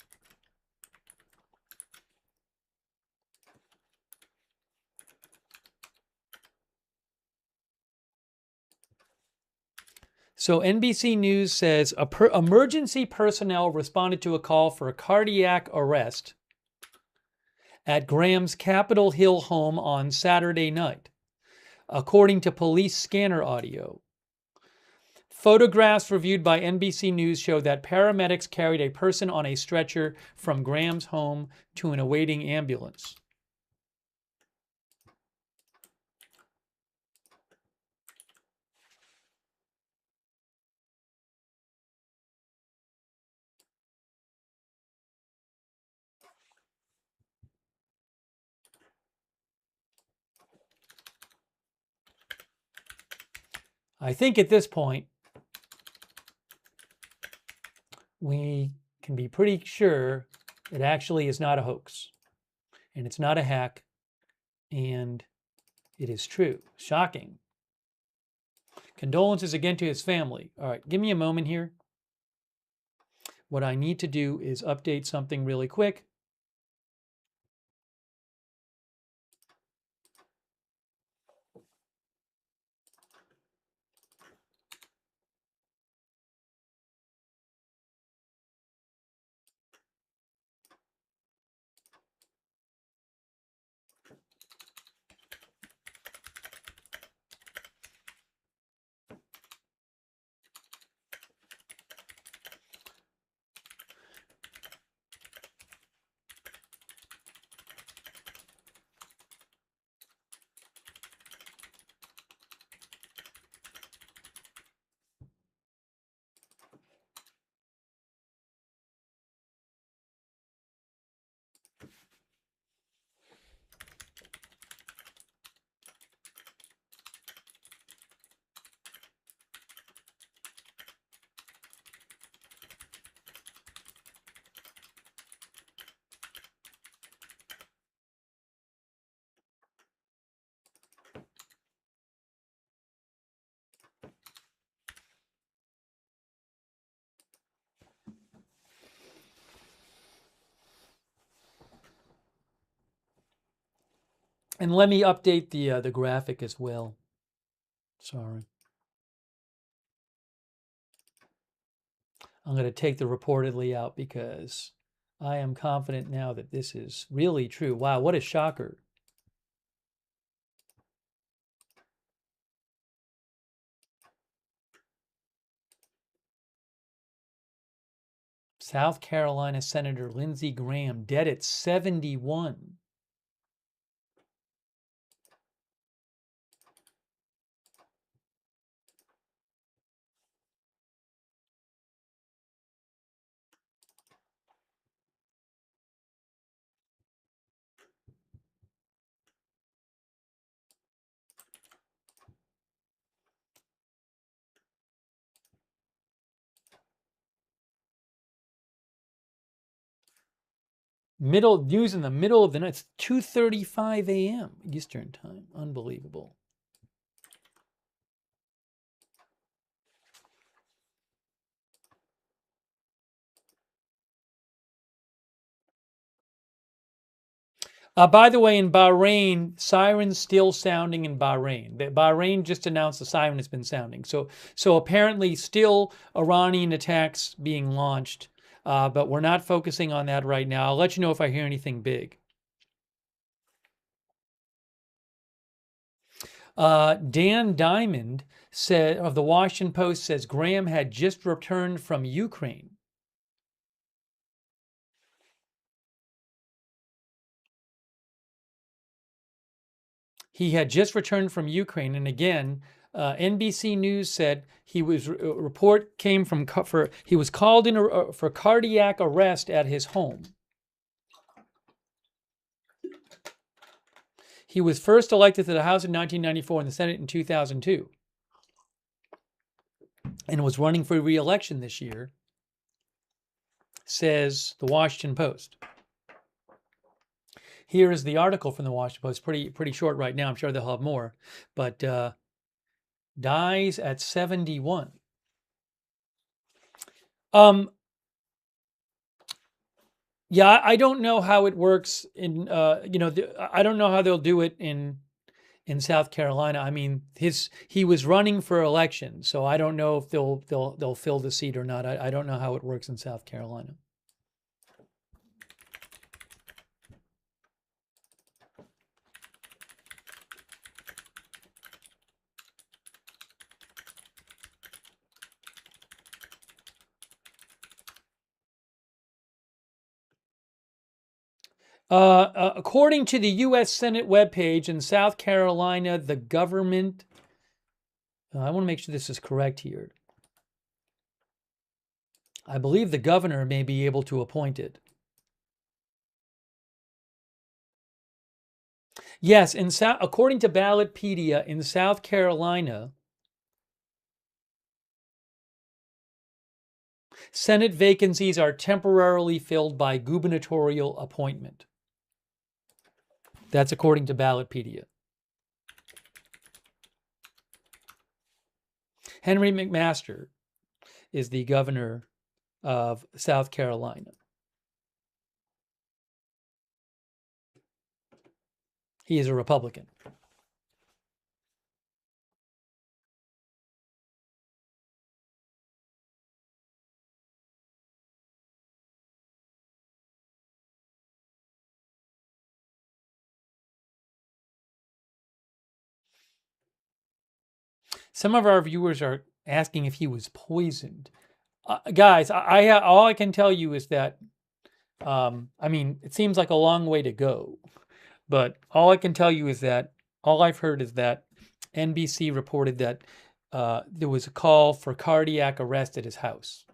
So NBC News says emergency personnel responded to a call for a cardiac arrest at Graham's Capitol Hill home on Saturday night, according to police scanner audio. Photographs reviewed by NBC News show that paramedics carried a person on a stretcher from Graham's home to an awaiting ambulance. I think at this point, we can be pretty sure it actually is not a hoax, and it's not a hack, and it is true. Shocking. Condolences again to his family. All right, give me a moment here. What I need to do is update something really quick. And let me update the graphic as well. Sorry. I'm going to take the reportedly out because I am confident now that this is really true. Wow, what a shocker. South Carolina Senator Lindsey Graham dead at 71. News in the middle of the night. It's 2:35 a.m. Eastern time. Unbelievable. By the way, in Bahrain, sirens still sounding in Bahrain. Bahrain just announced the siren has been sounding. So apparently still Iranian attacks being launched, but we're not focusing on that right now. I'll let you know if I hear anything big. Dan Diamond said of the Washington Post says Graham had just returned from Ukraine. He had just returned from Ukraine, and again, NBC News said he was a report came from he was called in for cardiac arrest at his home. He was first elected to the House in 1994 and the Senate in 2002, and was running for re-election this year, says the Washington Post. Here is the article from the Washington Post. Pretty short right now. I'm sure they'll have more, but dies at 71. Yeah, I don't know how it works in I don't know how they'll do it in South Carolina. I mean, he was running for election, so I don't know if they'll fill the seat or not. I don't know how it works in South Carolina. According to the U.S. Senate webpage in South Carolina, the government, I want to make sure this is correct here. I believe the governor may be able to appoint it. Yes, according to Ballotpedia, in South Carolina, Senate vacancies are temporarily filled by gubernatorial appointment. That's according to Ballotpedia. Henry McMaster is the governor of South Carolina. He is a Republican. Some of our viewers are asking if he was poisoned. Guys, all I can tell you is that, I mean, it seems like a long way to go, but all I can tell you is that, all I've heard is that NBC reported that there was a call for cardiac arrest at his house.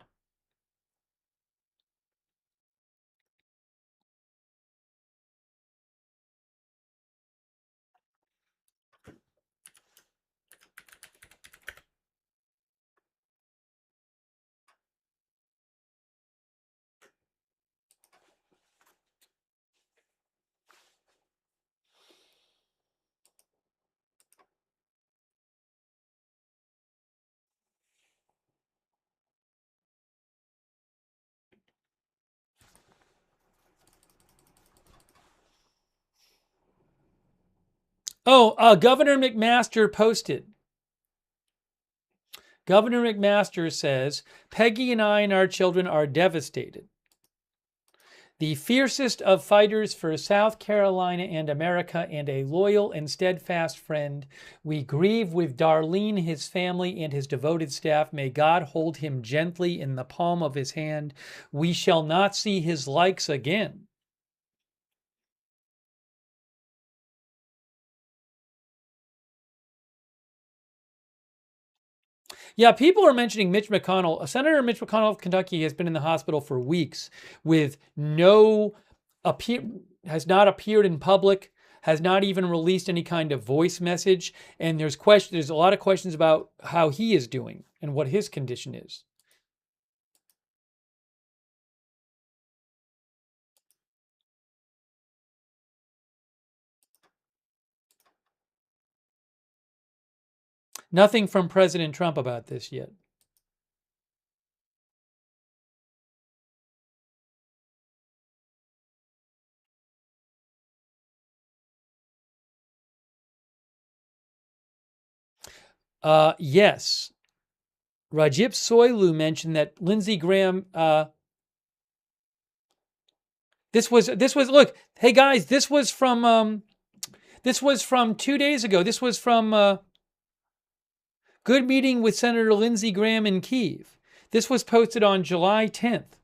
Oh, Governor McMaster posted. Governor McMaster says, Peggy and I and our children are devastated. The fiercest of fighters for South Carolina and America and a loyal and steadfast friend, we grieve with Darlene, his family, and his devoted staff. May God hold him gently in the palm of his hand. We shall not see his likes again. Yeah, people are mentioning Mitch McConnell. Senator Mitch McConnell of Kentucky has been in the hospital for weeks with has not appeared in public, has not even released any kind of voice message. And there's a lot of questions about how he is doing and what his condition is. Nothing from President Trump about this yet. Yes. Rajip Soilu mentioned that Lindsey Graham, this was look, hey guys, this was from 2 days ago. This was from Good Meeting with Senator Lindsey Graham in Kyiv. This was posted on July 10th.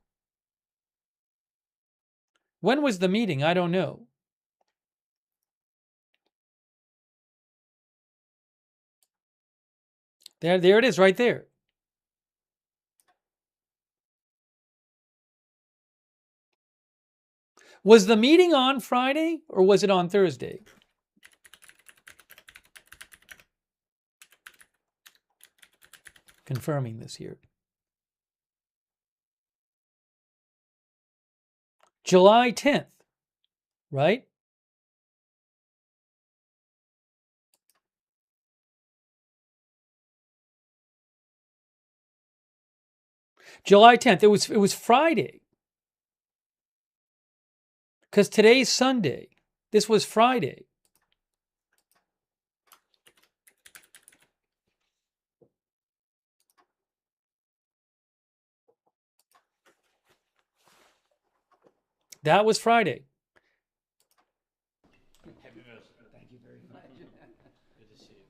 When was the meeting? I don't know. There it is right there. Was the meeting on Friday or was it on Thursday? Confirming this here. July 10th, right? July 10th. It was Friday. Because today's Sunday. This was Friday. That was Friday. Happy birthday. Thank you very much. Good to see you.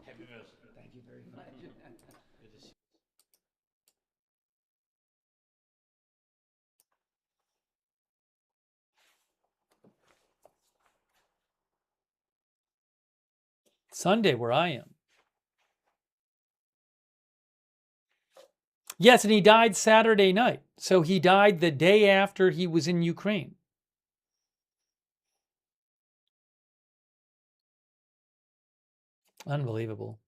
Happy birthday. Thank you very much. Good to see you. Sunday, where I am. Yes, and he died Saturday night. So he died the day after he was in Ukraine. Unbelievable.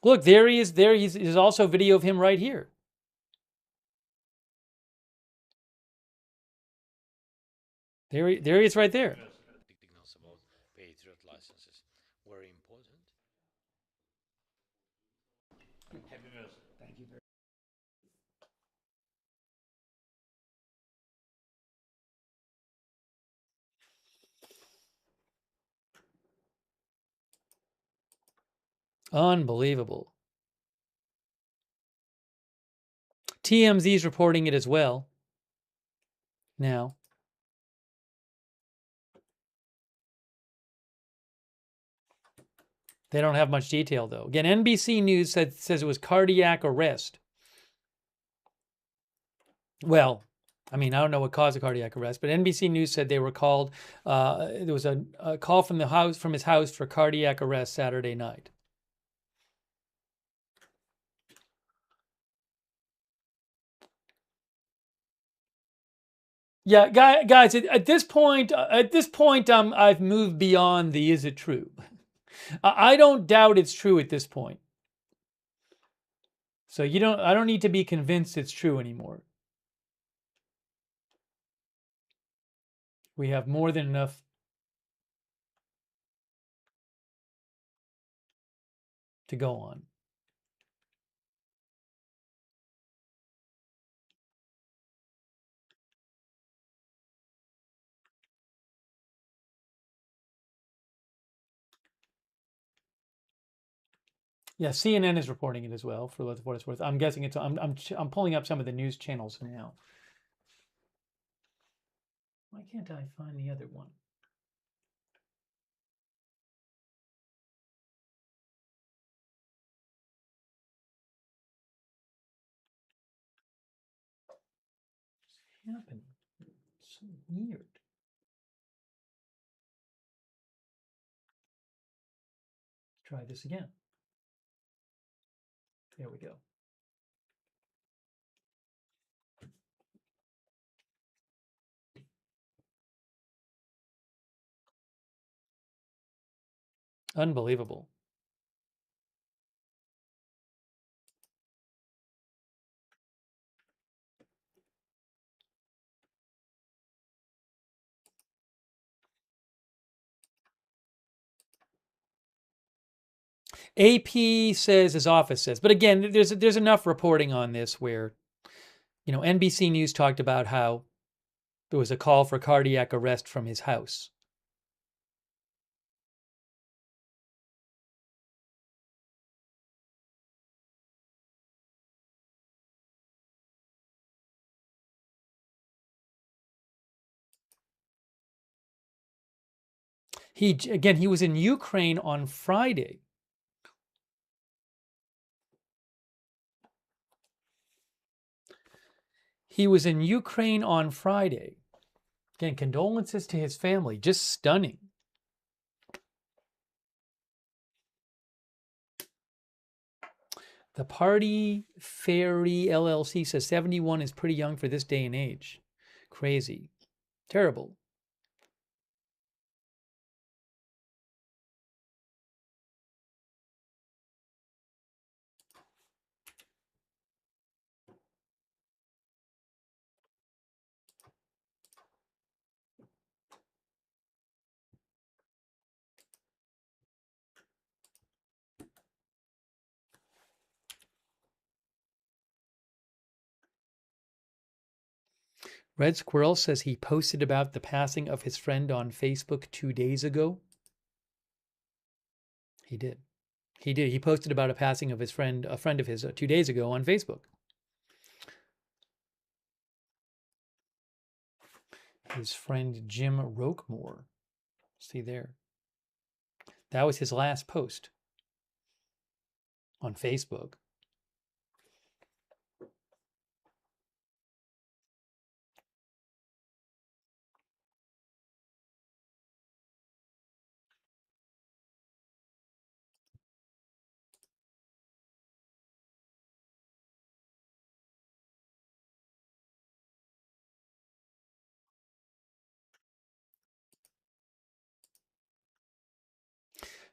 Look, there he is. There's also a video of him right here. There he is right there. Signals about Patriot licenses very important. Happy birthday. Thank you very much. Unbelievable. TMZ's reporting it as well. Now. They don't have much detail, though. Again, NBC News says it was cardiac arrest. Well, I mean, I don't know what caused a cardiac arrest, but NBC News said they were called. There was a call from his house for cardiac arrest Saturday night. Yeah, guys. At this point, I've moved beyond the "is it true." I don't doubt it's true at this point. So I don't need to be convinced it's true anymore. We have more than enough to go on. Yeah, CNN is reporting it as well, for what it's worth. I'm guessing it's. I'm pulling up some of the news channels now. Why can't I find the other one? What's happening? It's so weird. Let's try this again. There we go. Unbelievable. AP says, his office says, but again, there's enough reporting on this where, NBC News talked about how there was a call for cardiac arrest from his house. He was in Ukraine on Friday. He was in Ukraine on Friday. Again, condolences to his family. Just stunning. The Party Fairy LLC says 71 is pretty young for this day and age. Crazy. Terrible. Red Squirrel says he posted about the passing of his friend on Facebook 2 days ago. He did. He did. He posted about a passing of his friend, a friend of his, 2 days ago on Facebook. His friend Jim Roquemore. See there. That was his last post on Facebook.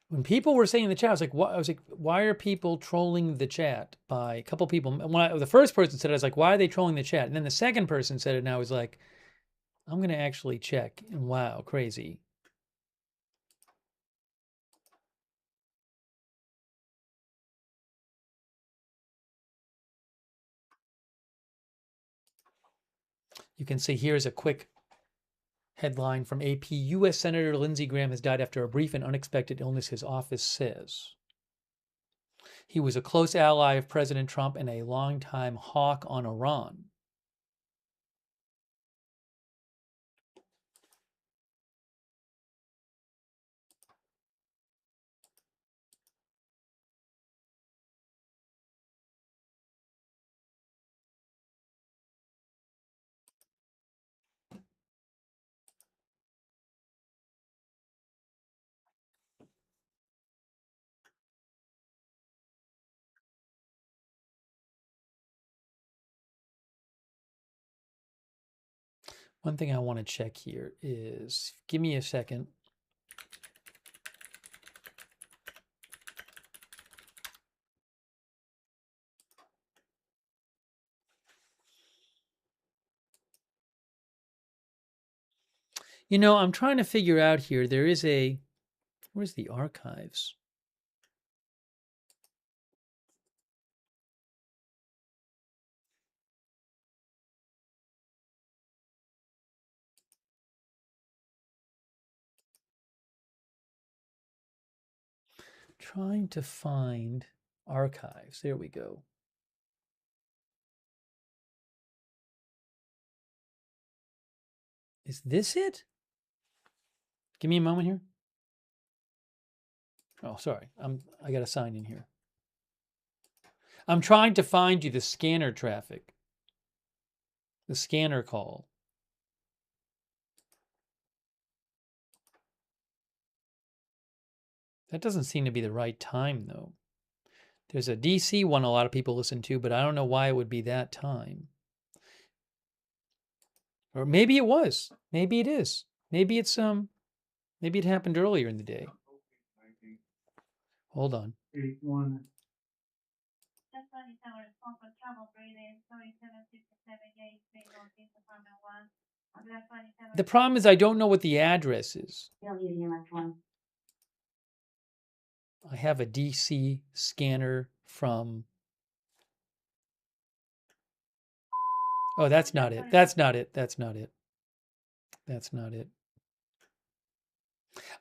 When people were saying in the chat, I was like, why are people trolling the chat? By a couple people. The first person said it, I was like, why are they trolling the chat? And then the second person said it, and I was like, I'm going to actually check. And wow, crazy. You can see here's a quick headline from AP. U.S. Senator Lindsey Graham has died after a brief and unexpected illness, his office says. He was a close ally of President Trump and a longtime hawk on Iran. One thing I want to check here is, give me a second. You know, I'm trying to figure out here. There is a, where's the archives? Trying to find archives. There we go. Is this it? Give me a moment here. Oh, sorry. I got to sign in here. I'm trying to find you the scanner traffic. The scanner call. That doesn't seem to be the right time, though. There's a DC one a lot of people listen to, but I don't know why it would be that time. Or maybe it was. Maybe it is. Maybe it's maybe it happened earlier in the day. Hold on. The problem is I don't know what the address is. I have a DC scanner from... Oh, that's not it. That's not it. That's not it. That's not it.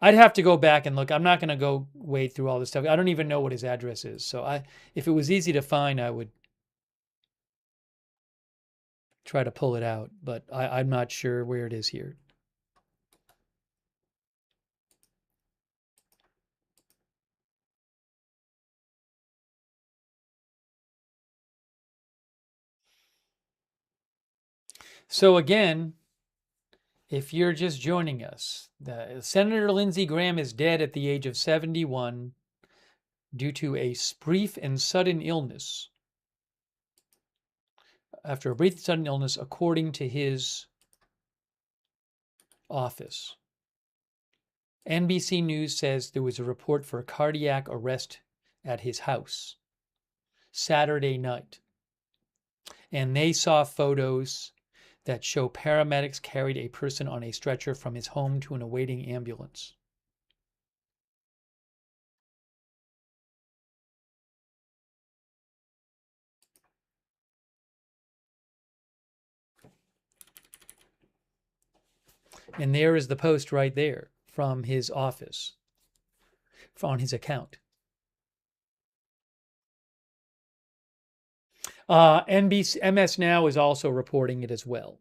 I'd have to go back and look. I'm not going to go wade through all this stuff. I don't even know what his address is. So if it was easy to find, I would try to pull it out. But I'm not sure where it is here. So again, if you're just joining us, Senator Lindsey Graham is dead at the age of 71. due to a brief and sudden illness. After a brief and sudden illness, according to his office. NBC News says there was a report for a cardiac arrest at his house Saturday night. And they saw photos that show paramedics carried a person on a stretcher from his home to an awaiting ambulance. And there is the post right there from his office, on his account. MS Now is also reporting it as well.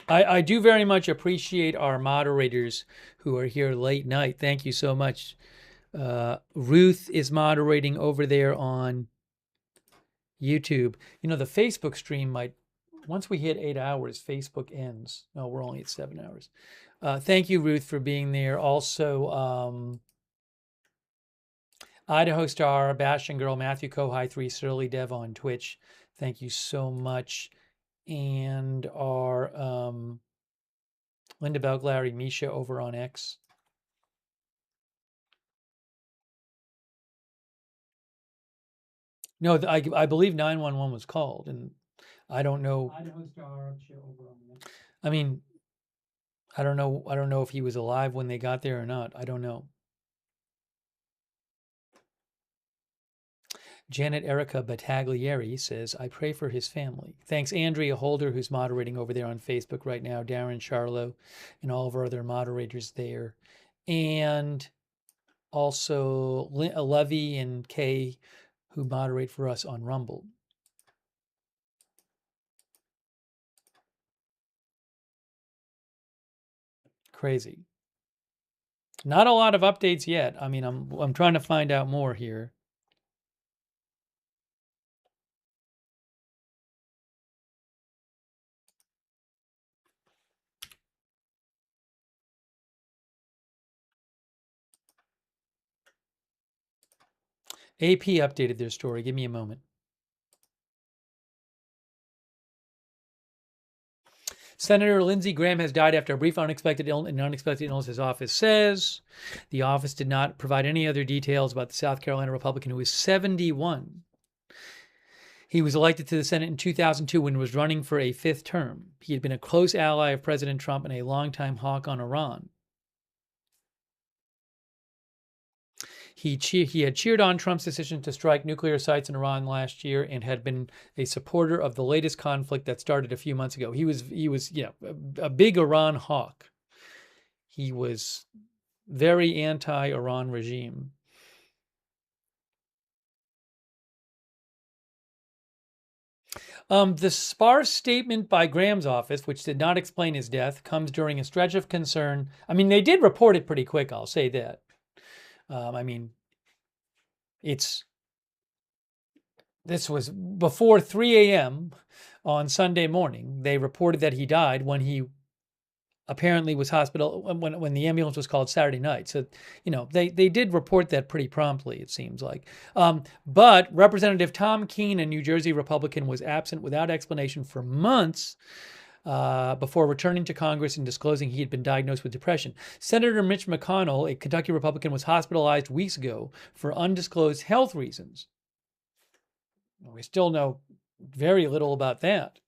I do very much appreciate our moderators who are here late night. Thank you so much. Ruth is moderating over there on YouTube. You know, the Facebook stream might, once we hit 8 hours, Facebook ends. No, we're only at 7 hours. Thank you, Ruth, for being there. Also, Idaho Star, Bastion Girl, Matthew Kohai 3, Surly Dev on Twitch. Thank you so much. And our Linda Belk, Larry, Misha over on X. No, I believe 911 was called, and I don't know. I mean, I don't know if he was alive when they got there or not. I don't know. Janet Erica Battaglieri says, I pray for his family. Thanks, Andrea Holder, who's moderating over there on Facebook right now, Darren Charlo, and all of our other moderators there. And also Levy and Kay, who moderate for us on Rumble. Crazy. Not a lot of updates yet. I mean, I'm trying to find out more here. AP updated their story. Give me a moment. Senator Lindsey Graham has died after a brief unexpected illness, his office says. The office did not provide any other details about the South Carolina Republican who is 71. He was elected to the Senate in 2002 when he was running for a 5th term. He had been a close ally of President Trump and a longtime hawk on Iran. He had cheered on Trump's decision to strike nuclear sites in Iran last year and had been a supporter of the latest conflict that started a few months ago. He was a big Iran hawk. He was very anti-Iran regime. The sparse statement by Graham's office, which did not explain his death, comes during a stretch of concern. I mean, they did report it pretty quick, I'll say that. I mean, this was before 3 a.m. on Sunday morning. They reported that he died when he apparently was when the ambulance was called Saturday night. So, you know, they did report that pretty promptly, it seems like. But Representative Tom Keene, a New Jersey Republican, was absent without explanation for months before returning to Congress and disclosing he had been diagnosed with depression. Senator Mitch McConnell, a Kentucky Republican, was hospitalized weeks ago for undisclosed health reasons. We still know very little about that.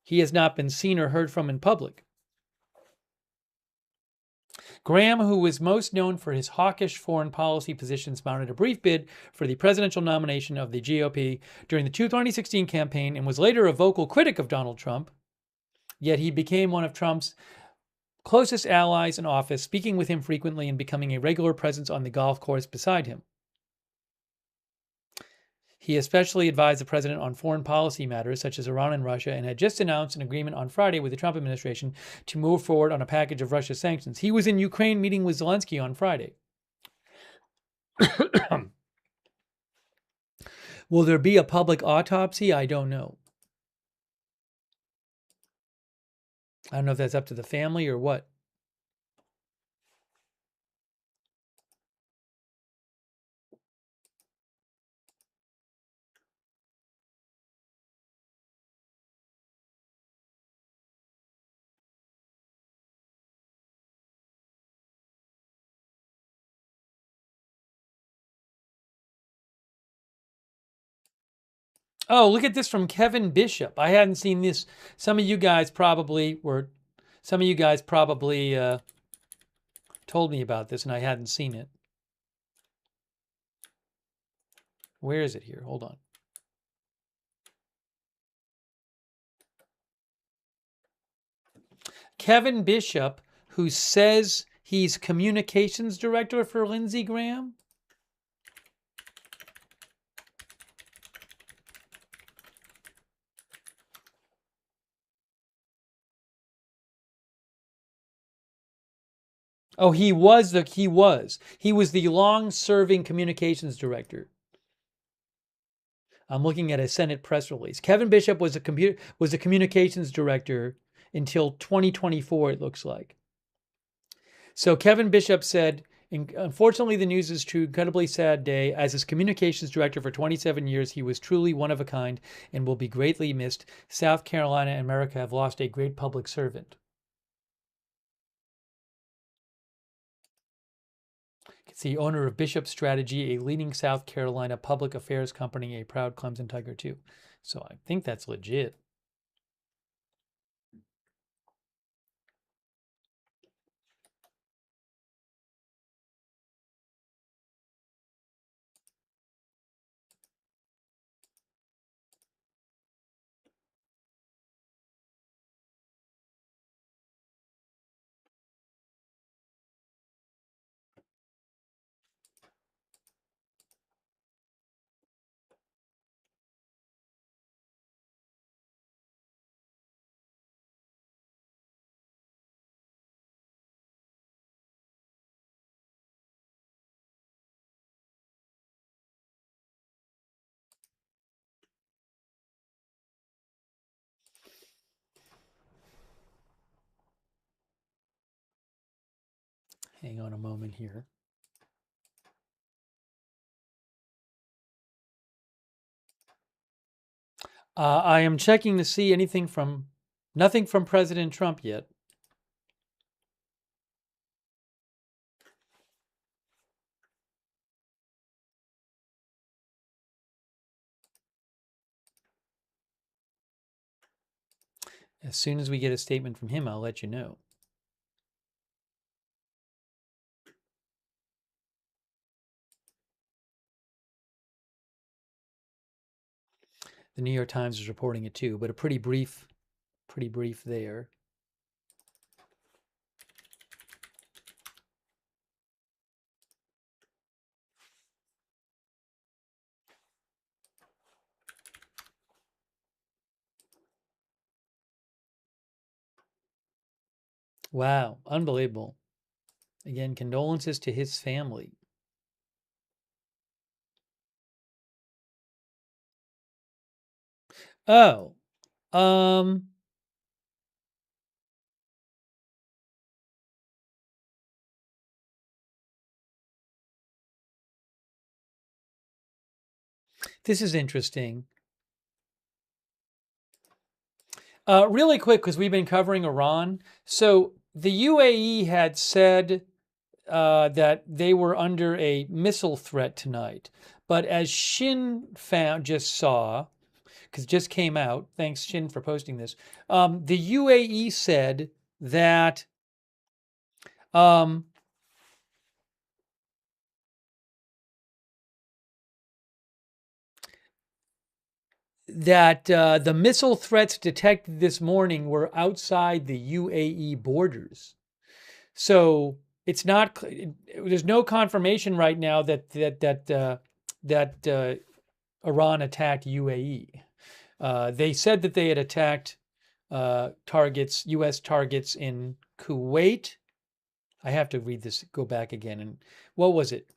He has not been seen or heard from in public. Graham, who was most known for his hawkish foreign policy positions, mounted a brief bid for the presidential nomination of the GOP during the 2016 campaign and was later a vocal critic of Donald Trump. Yet he became one of Trump's closest allies in office, speaking with him frequently and becoming a regular presence on the golf course beside him. He especially advised the president on foreign policy matters such as Iran and Russia and had just announced an agreement on Friday with the Trump administration to move forward on a package of Russia sanctions. He was in Ukraine meeting with Zelensky on Friday. Will there be a public autopsy? I don't know. I don't know if that's up to the family or what. Oh, look at this from Kevin Bishop. I hadn't seen this. Some of you guys probably told me about this and I hadn't seen it. Where is it here? Hold on. Kevin Bishop, who says he's communications director for Lindsey Graham. Oh, he was the long-serving communications director. I'm looking at a Senate press release. Kevin Bishop was a communications director until 2024, it looks like. So Kevin Bishop said, unfortunately, the news is true. Incredibly sad day. As his communications director for 27 years, he was truly one of a kind and will be greatly missed. South Carolina and America have lost a great public servant. It's the owner of Bishop Strategy, a leading South Carolina public affairs company, a proud Clemson Tiger too. So I think that's legit. Hang on a moment here. I am checking to see nothing from President Trump yet. As soon as we get a statement from him, I'll let you know. The New York Times is reporting it too, but a pretty brief there. Wow, unbelievable. Again, condolences to his family. Oh, this is interesting. Really quick, because we've been covering Iran. So the UAE had said that they were under a missile threat tonight. But as Shin just saw, because it just came out, thanks Shin for posting this, the UAE said that the missile threats detected this morning were outside the UAE borders. So it's not. There's no confirmation right now that Iran attacked UAE. They said that they had attacked U.S. targets in Kuwait. I have to read this. Go back again. And what was it?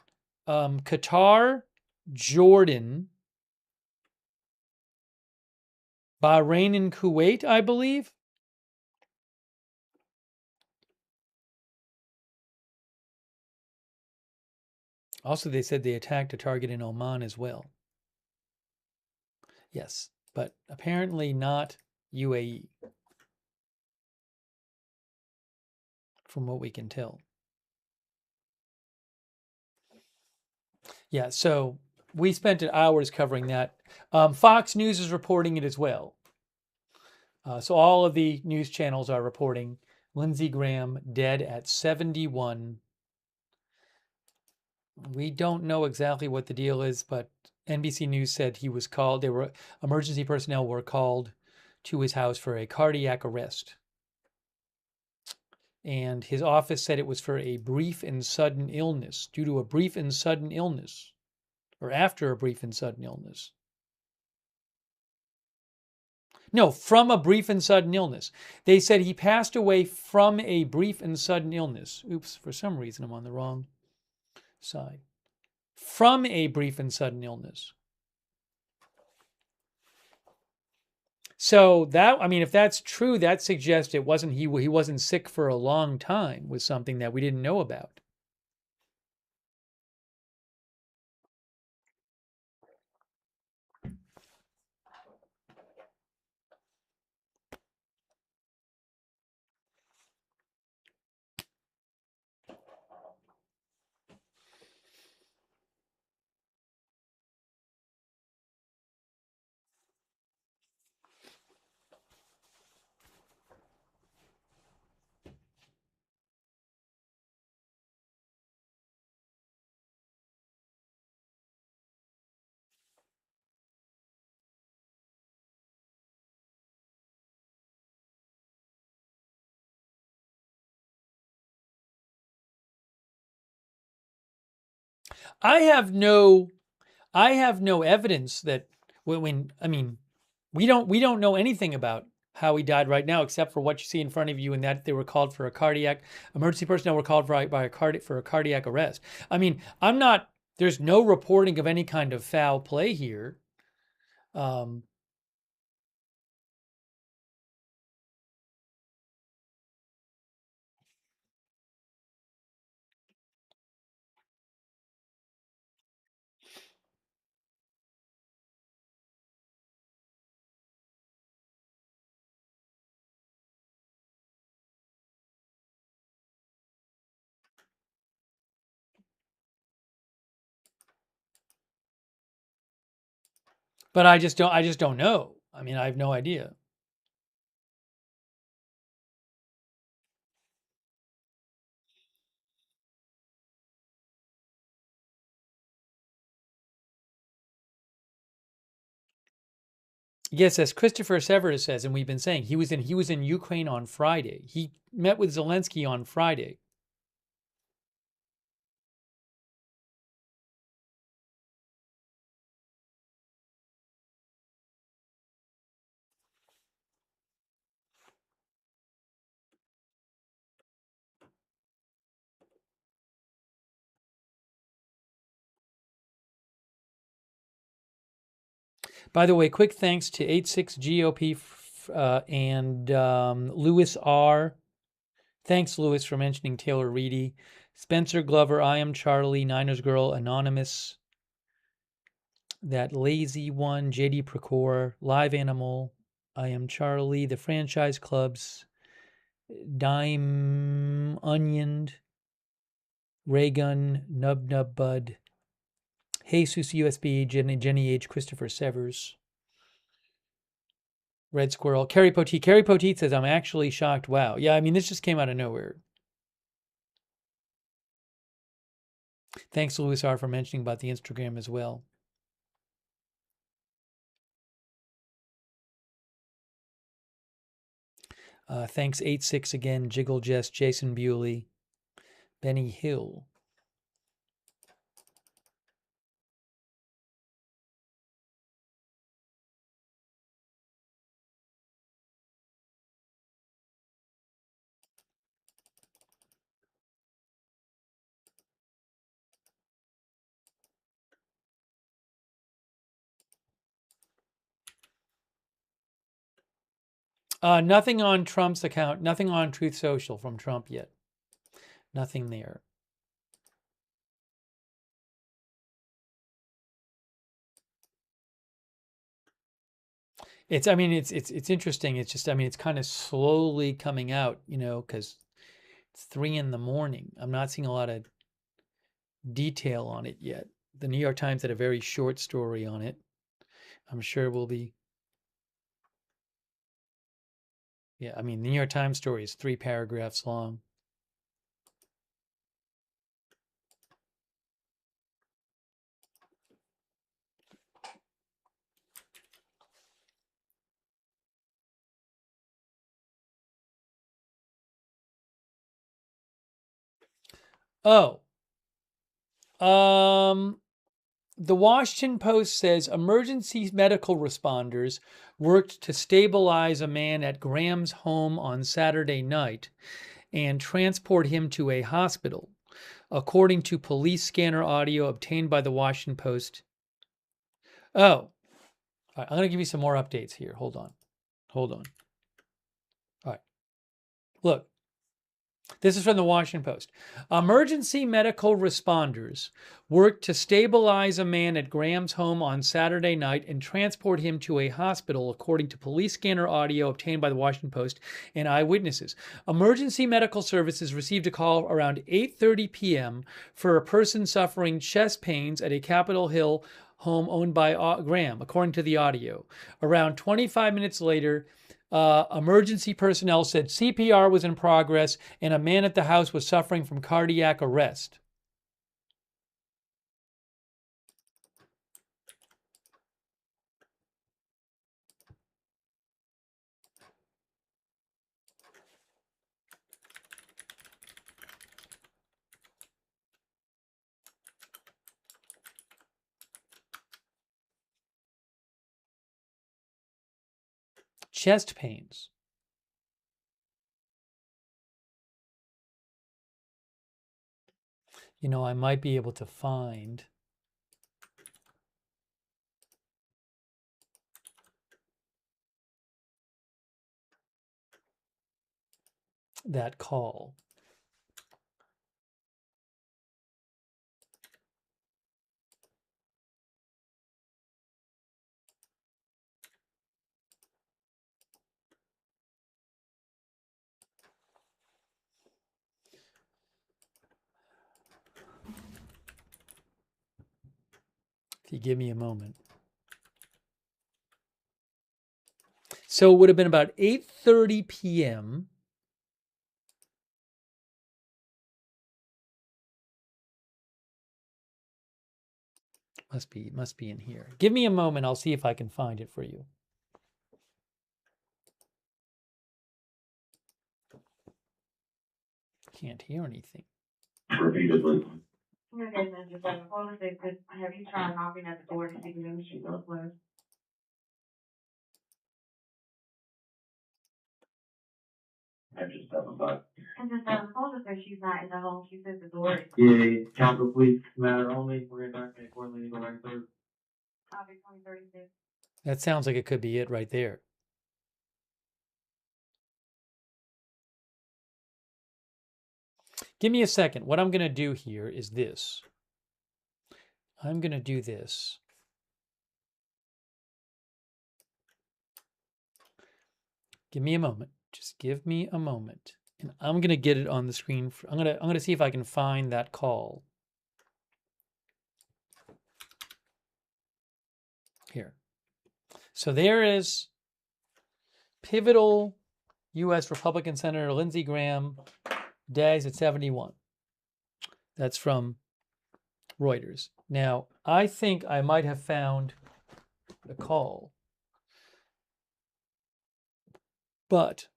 Qatar, Jordan, Bahrain and Kuwait, I believe. Also, they said they attacked a target in Oman as well. Yes, but apparently not UAE, from what we can tell. Yeah, so we spent hours covering that. Fox News is reporting it as well. So all of the news channels are reporting Lindsey Graham dead at 71. We don't know exactly what the deal is, but NBC News said he was called. Emergency personnel were called to his house for a cardiac arrest. And his office said it was for a brief and sudden illness, due to a brief and sudden illness, or after a brief and sudden illness. No, from a brief and sudden illness. They said he passed away from a brief and sudden illness. Oops, for some reason I'm on the wrong side. From a brief and sudden illness. So that, I mean, if that's true, that suggests it wasn't he wasn't sick for a long time with something that we didn't know about. I have no evidence that I mean, we don't know anything about how he died right now, except for what you see in front of you, and that they were called for a cardiac emergency personnel were called for a cardiac arrest. I mean, there's no reporting of any kind of foul play here. But I just don't know. I mean, I have no idea. Yes, as Christopher Severus says, and we've been saying, he was in Ukraine on Friday. He met with Zelensky on Friday. By the way, quick thanks to 86 GOP and Lewis R. Thanks, Lewis, for mentioning Taylor Reedy. Spencer Glover, I Am Charlie, Niners Girl, Anonymous, That Lazy One, JD Procor, Live Animal, I Am Charlie, The Franchise Clubs, Dime Onioned, Raygun, Nub Nub Bud, Jesus USB, Jenny H, Christopher Severs, Red Squirrel, Carrie Poteet. Carrie Poteet says, I'm actually shocked. Wow. Yeah, I mean, this just came out of nowhere. Thanks to Louis R. for mentioning about the Instagram as well. Thanks 86 again, Jiggle Jess, Jason Bewley, Benny Hill. Nothing on Trump's account. Nothing on Truth Social from Trump yet. Nothing there. It's interesting. It's just, it's kind of slowly coming out, because it's 3 in the morning. I'm not seeing a lot of detail on it yet. The New York Times had a very short story on it. I'm sure we'll be. Yeah, the New York Times story is 3 paragraphs long. Oh, the Washington Post says emergency medical responders worked to stabilize a man at Graham's home on Saturday night and transport him to a hospital, according to police scanner audio obtained by the Washington Post. Oh, all right, I'm going to give you some more updates here. Hold on. All right. Look. This is from the Washington Post. Emergency medical responders worked to stabilize a man at Graham's home on Saturday night and transport him to a hospital, according to police scanner audio obtained by the Washington Post and eyewitnesses. Emergency medical services received a call around 8:30 p.m. for a person suffering chest pains at a Capitol Hill home owned by Graham, according to the audio. Around 25 minutes later, emergency personnel said CPR was in progress and a man at the house was suffering from cardiac arrest. Chest pains. I might be able to find that call. If you give me a moment. So it would have been about 8:30 p.m. Must be in here. Give me a moment. I'll see if I can find it for you. Can't hear anything. Repeatedly. Okay, then just have you tried knocking at the door to see if she goes with? I just haven't thought. I just told her she's not in the home. She's at the door. Yeah, Council Police matter only. We're going to knock accordingly go back third. Copy 2036. That sounds like it could be it right there. Give me a second. What I'm going to do here is this. I'm going to do this. Give me a moment. Just give me a moment. And I'm going to get it on the screen. I'm going to see if I can find that call. Here. So there is pivotal U.S. Republican Senator Lindsey Graham, dags at 71. That's from Reuters. Now, I think I might have found the call. But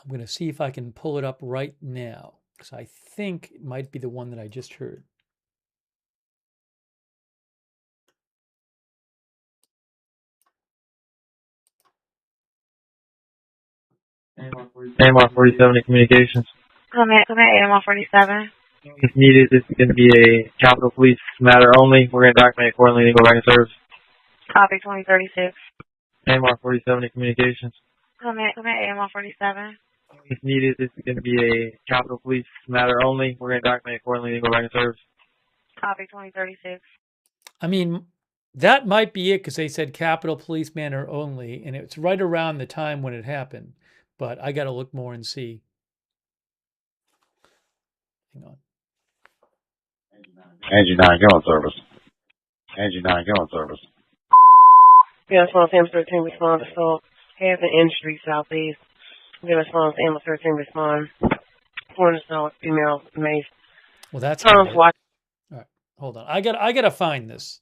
I'm going to see if I can pull it up right now, because I think it might be the one that I just heard. AMR 47 in communications. Come at AMR 47. If needed, this is going to be a Capitol Police matter only. We're going to document accordingly and go back and serve. Copy 2036. AMR 47 in communications. Come at AMR 47. If needed, this is going to be a Capitol Police matter only. We're going to document accordingly and go back and serve. Copy 2036. I mean, that might be it because they said Capitol Police manner only, and it's right around the time when it happened. But I got to look more and see. Hang on. Angie 9, go on service. Angie 9, go on service. Yeah, response to 13 respond to assault. Has an injury southeast. Yeah, response to 13 respond. Point assault, female, mace. Well, that's Tom's watch. All right, hold on. I gotta find this.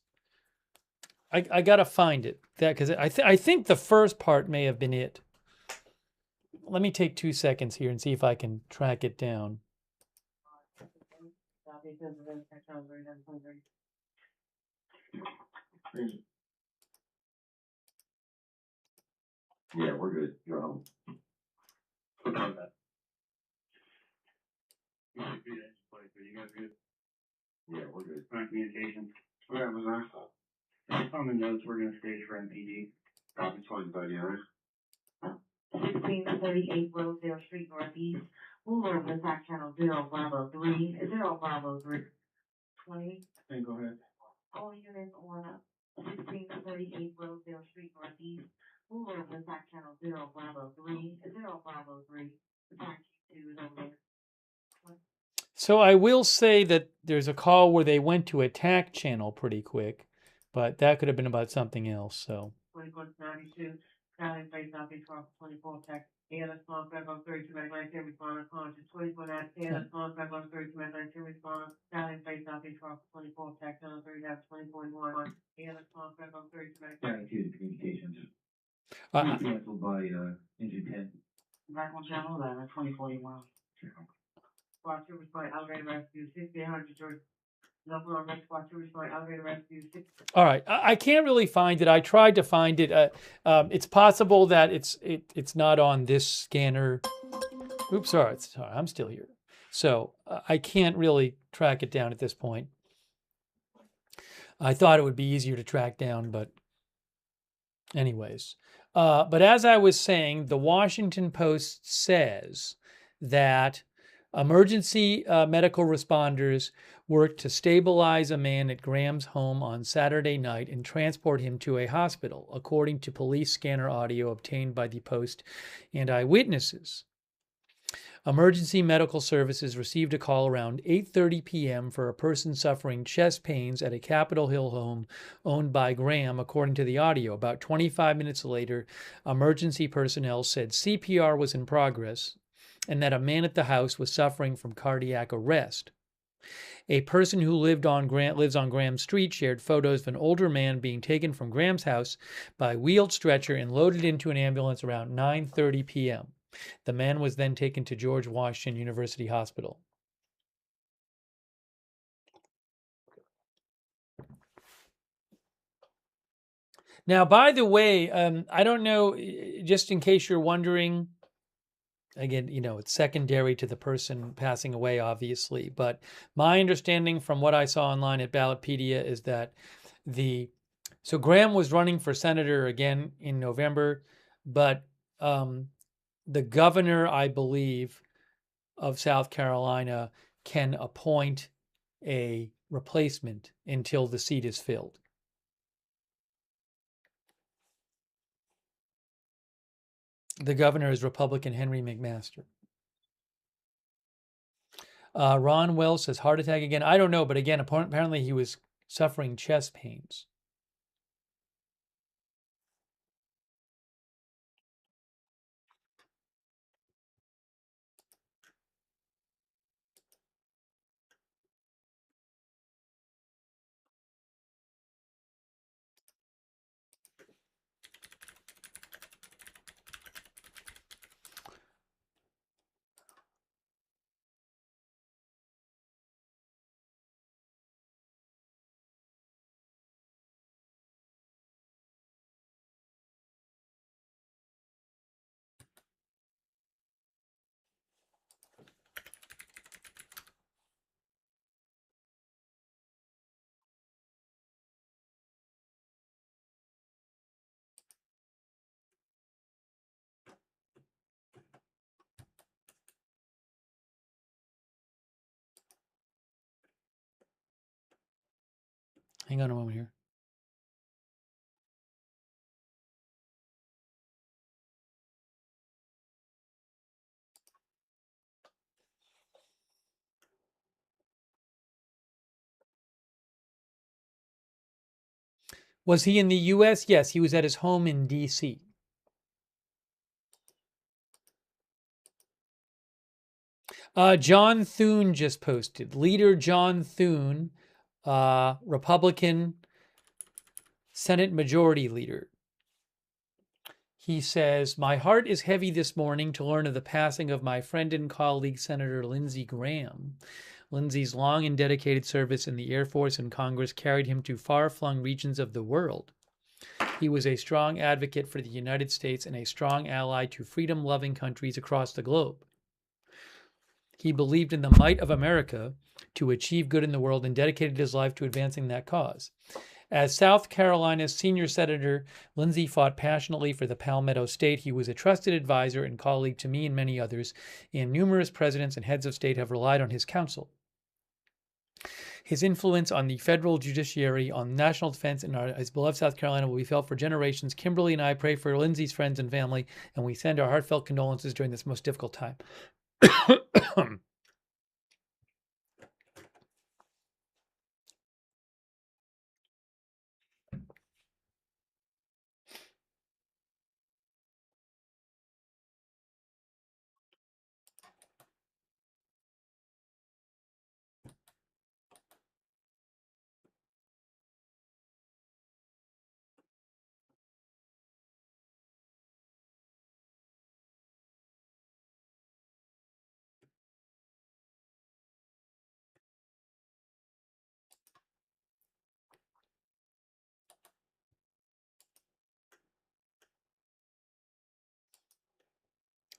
I gotta find it. That because I think the first part may have been it. Let me take 2 seconds here and see if I can track it down. Yeah, we're good. You're home. You guys good? Yeah, we're good. Current communication. Okay, was that? On the notes, we're going to stage for MPD. Copy 2030, all right? 1638 Rosedale Street Northeast. Ruler of attack channel 0 Bravo 3, 0 Bravo 3. 20. Hey, go ahead. All units on 1638 Rosedale Street Northeast. Ruler of attack channel 0 Bravo 3, 0 Bravo 3. Attack 2 is over there. So I will say that there's a call where they went to attack channel pretty quick, but that could have been about something else. So. 2192. Skyline Face Southeast Cross 24 Tech. ALS Spawn back on 32 19 respond conscious 24 9 ALS Spawn back on 32 19 respond. Skyline Face Southeast Cross 24 Tech. 3 2041. ALS Spawn back on 32 Guaranteed communications. Canceled by engine 10. Back on channel 11 2041. Squad 2 respond elevator rescue 6800 George. Number on Squad 2 respond elevator rescue 6. All right, I can't really find it. I tried to find it. It's possible that it's not on this scanner. Oops, sorry, I'm still here. So I can't really track it down at this point. I thought it would be easier to track down, but anyways. But as I was saying, the Washington Post says that emergency medical responders worked to stabilize a man at Graham's home on Saturday night and transport him to a hospital, according to police scanner audio obtained by the Post and eyewitnesses. Emergency medical services received a call around 8:30 p.m. for a person suffering chest pains at a Capitol Hill home owned by Graham, according to the audio. About 25 minutes later, emergency personnel said CPR was in progress and that a man at the house was suffering from cardiac arrest. A person who lives on Graham Street shared photos of an older man being taken from Graham's house by wheeled stretcher and loaded into an ambulance around 9:30 p.m. The man was then taken to George Washington University Hospital. Now, by the way, I don't know, just in case you're wondering, again, it's secondary to the person passing away, obviously. But my understanding from what I saw online at Ballotpedia is that so Graham was running for senator again in November, but the governor, I believe, of South Carolina can appoint a replacement until the seat is filled. The governor is Republican Henry McMaster. Ron Wells says heart attack again. I don't know, but again, apparently he was suffering chest pains. Hang on a moment here. Was he in the U.S.? Yes, he was at his home in D.C. John Thune just posted. Leader John Thune, Republican Senate Majority Leader. He says, my heart is heavy this morning to learn of the passing of my friend and colleague, Senator Lindsey Graham. Lindsey's long and dedicated service in the Air Force and Congress carried him to far-flung regions of the world. He was a strong advocate for the United States and a strong ally to freedom-loving countries across the globe. He believed in the might of America to achieve good in the world and dedicated his life to advancing that cause. As South Carolina's senior senator, Lindsey fought passionately for the Palmetto State. He was a trusted advisor and colleague to me and many others, and numerous presidents and heads of state have relied on his counsel. His influence on the federal judiciary, on national defense, and his beloved South Carolina will be felt for generations. Kimberly and I pray for Lindsey's friends and family, and we send our heartfelt condolences during this most difficult time.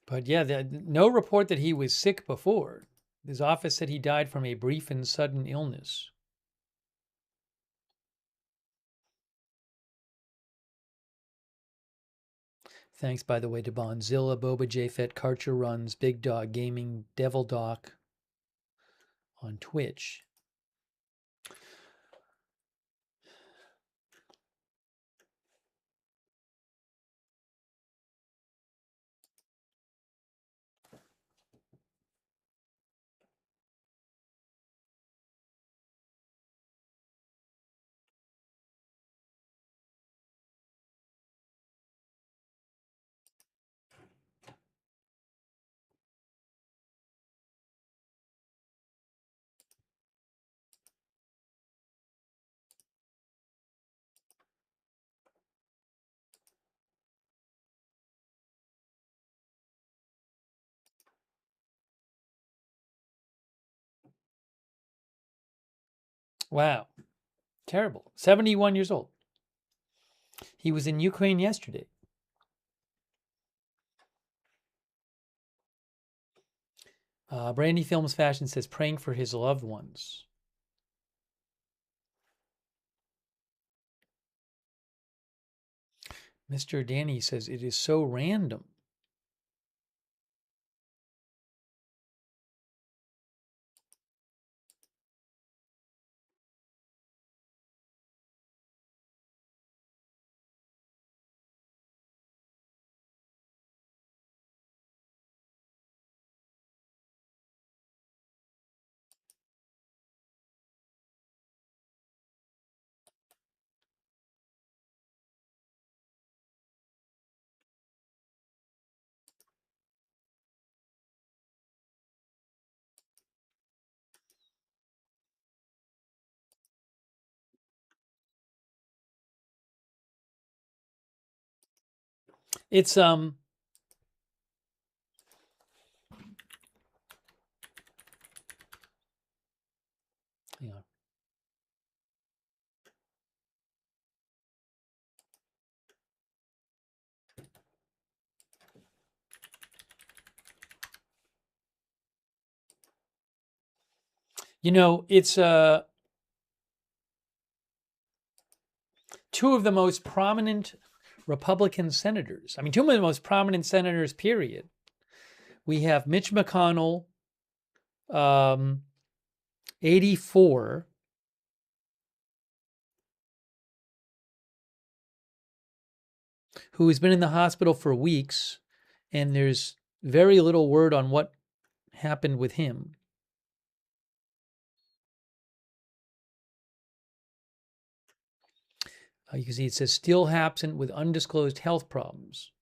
But yeah, no report that he was sick before. His office said he died from a brief and sudden illness. Thanks, by the way, to Bonzilla, Boba J-Fet, Karcher Runs, Big Dog Gaming, Devil Doc on Twitch. Wow. Terrible. 71 years old. He was in Ukraine yesterday. Brandy Films Fashion says praying for his loved ones. Mr. Danny says it is so random. It's hang on. You know, it's two of the most prominent Republican senators. I mean, two of the most prominent senators, period. We have Mitch McConnell, 84, who has been in the hospital for weeks, and there's very little word on what happened with him. You can see it says still absent with undisclosed health problems.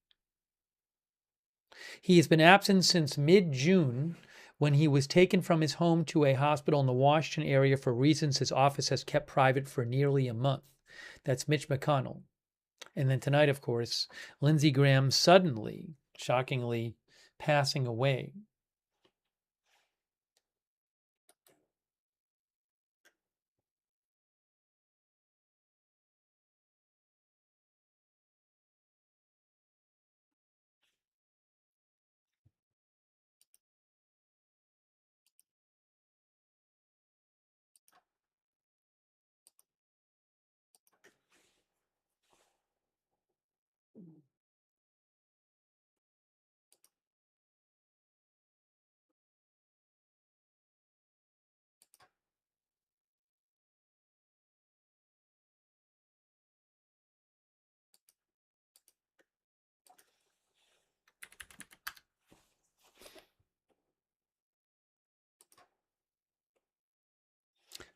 He has been absent since mid-June, when he was taken from his home to a hospital in the Washington area for reasons his office has kept private for nearly a month. That's Mitch McConnell. And then tonight, of course, Lindsey Graham suddenly, shockingly, passing away.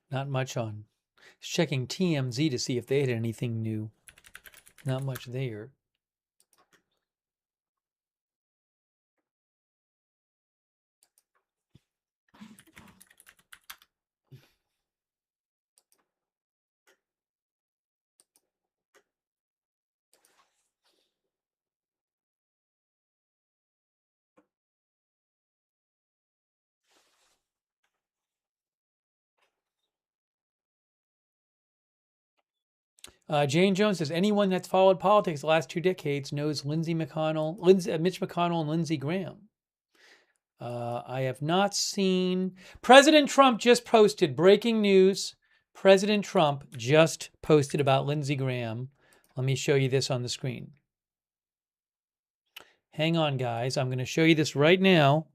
Not much on. Checking TMZ to see if they had anything new. Not much there. Jane Jones says, anyone that's followed politics the last 2 decades knows Mitch McConnell and Lindsey Graham. I have not seen. President Trump just posted breaking news. President Trump just posted about Lindsey Graham. Let me show you this on the screen. Hang on, guys. I'm going to show you this right now.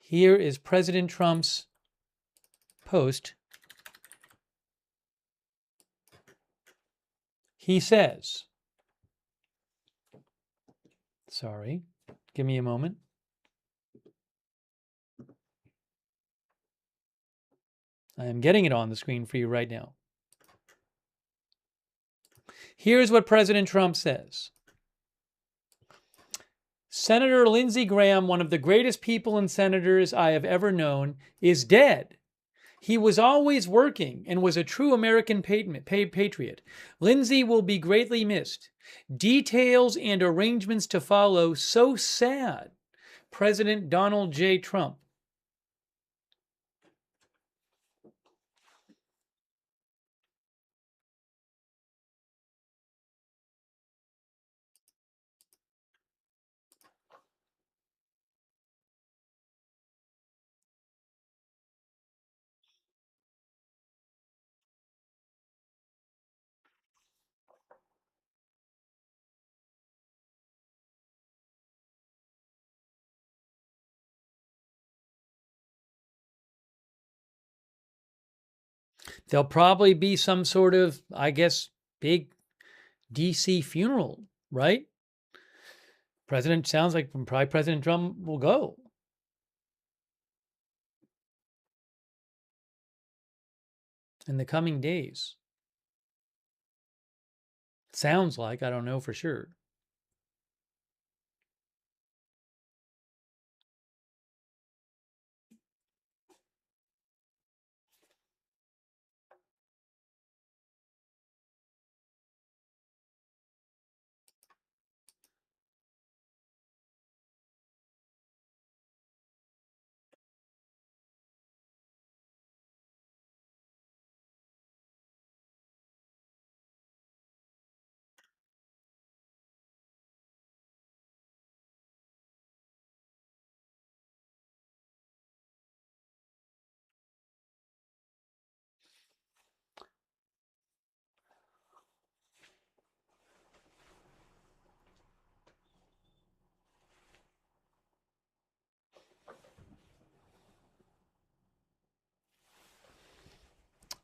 Here is President Trump's post. He says, sorry, give me a moment. I am getting it on the screen for you right now. Here's what President Trump says. Senator Lindsey Graham, one of the greatest people and senators I have ever known, is dead. He was always working and was a true American patriot. Lindsey will be greatly missed. Details and arrangements to follow. So sad. President Donald J. Trump. There'll probably be some sort of, I guess, big DC funeral, right? Sounds like probably President Trump will go. In the coming days. Sounds like, I don't know for sure.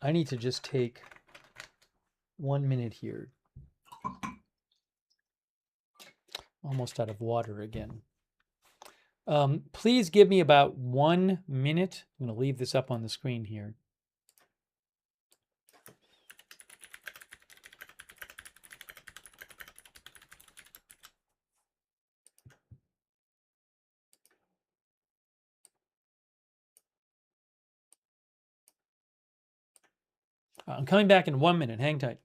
I need to just take 1 minute here. Almost out of water again. Please give me about 1 minute. I'm going to leave this up on the screen here. I'm coming back in 1 minute. Hang tight.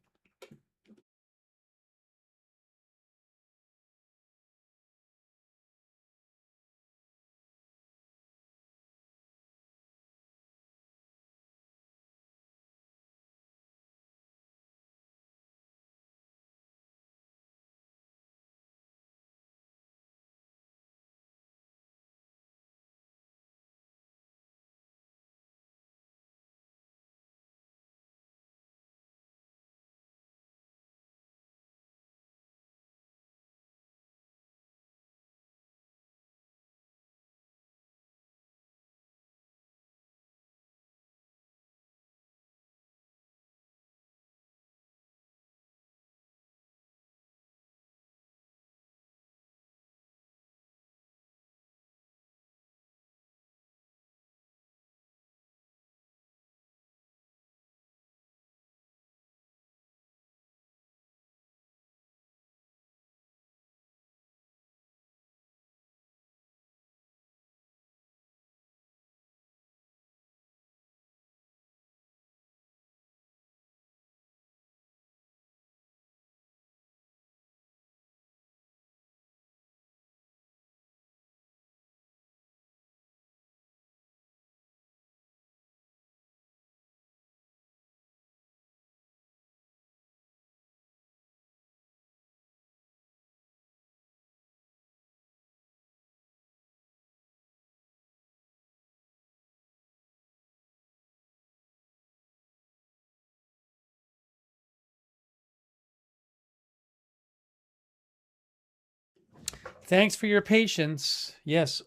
Thanks for your patience. Yes,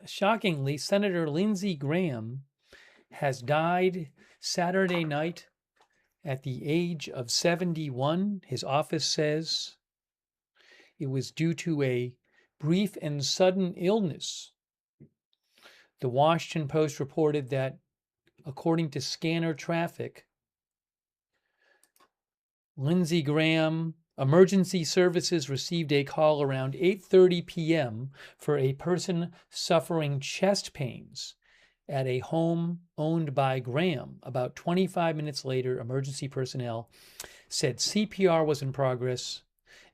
shockingly, Senator Lindsey Graham has died Saturday night at the age of 71. His office says it was due to a brief and sudden illness. The Washington Post reported that, according to scanner traffic, Lindsey Graham emergency services received a call around 8:30 p.m. for a person suffering chest pains at a home owned by Graham. About 25 minutes later, emergency personnel said CPR was in progress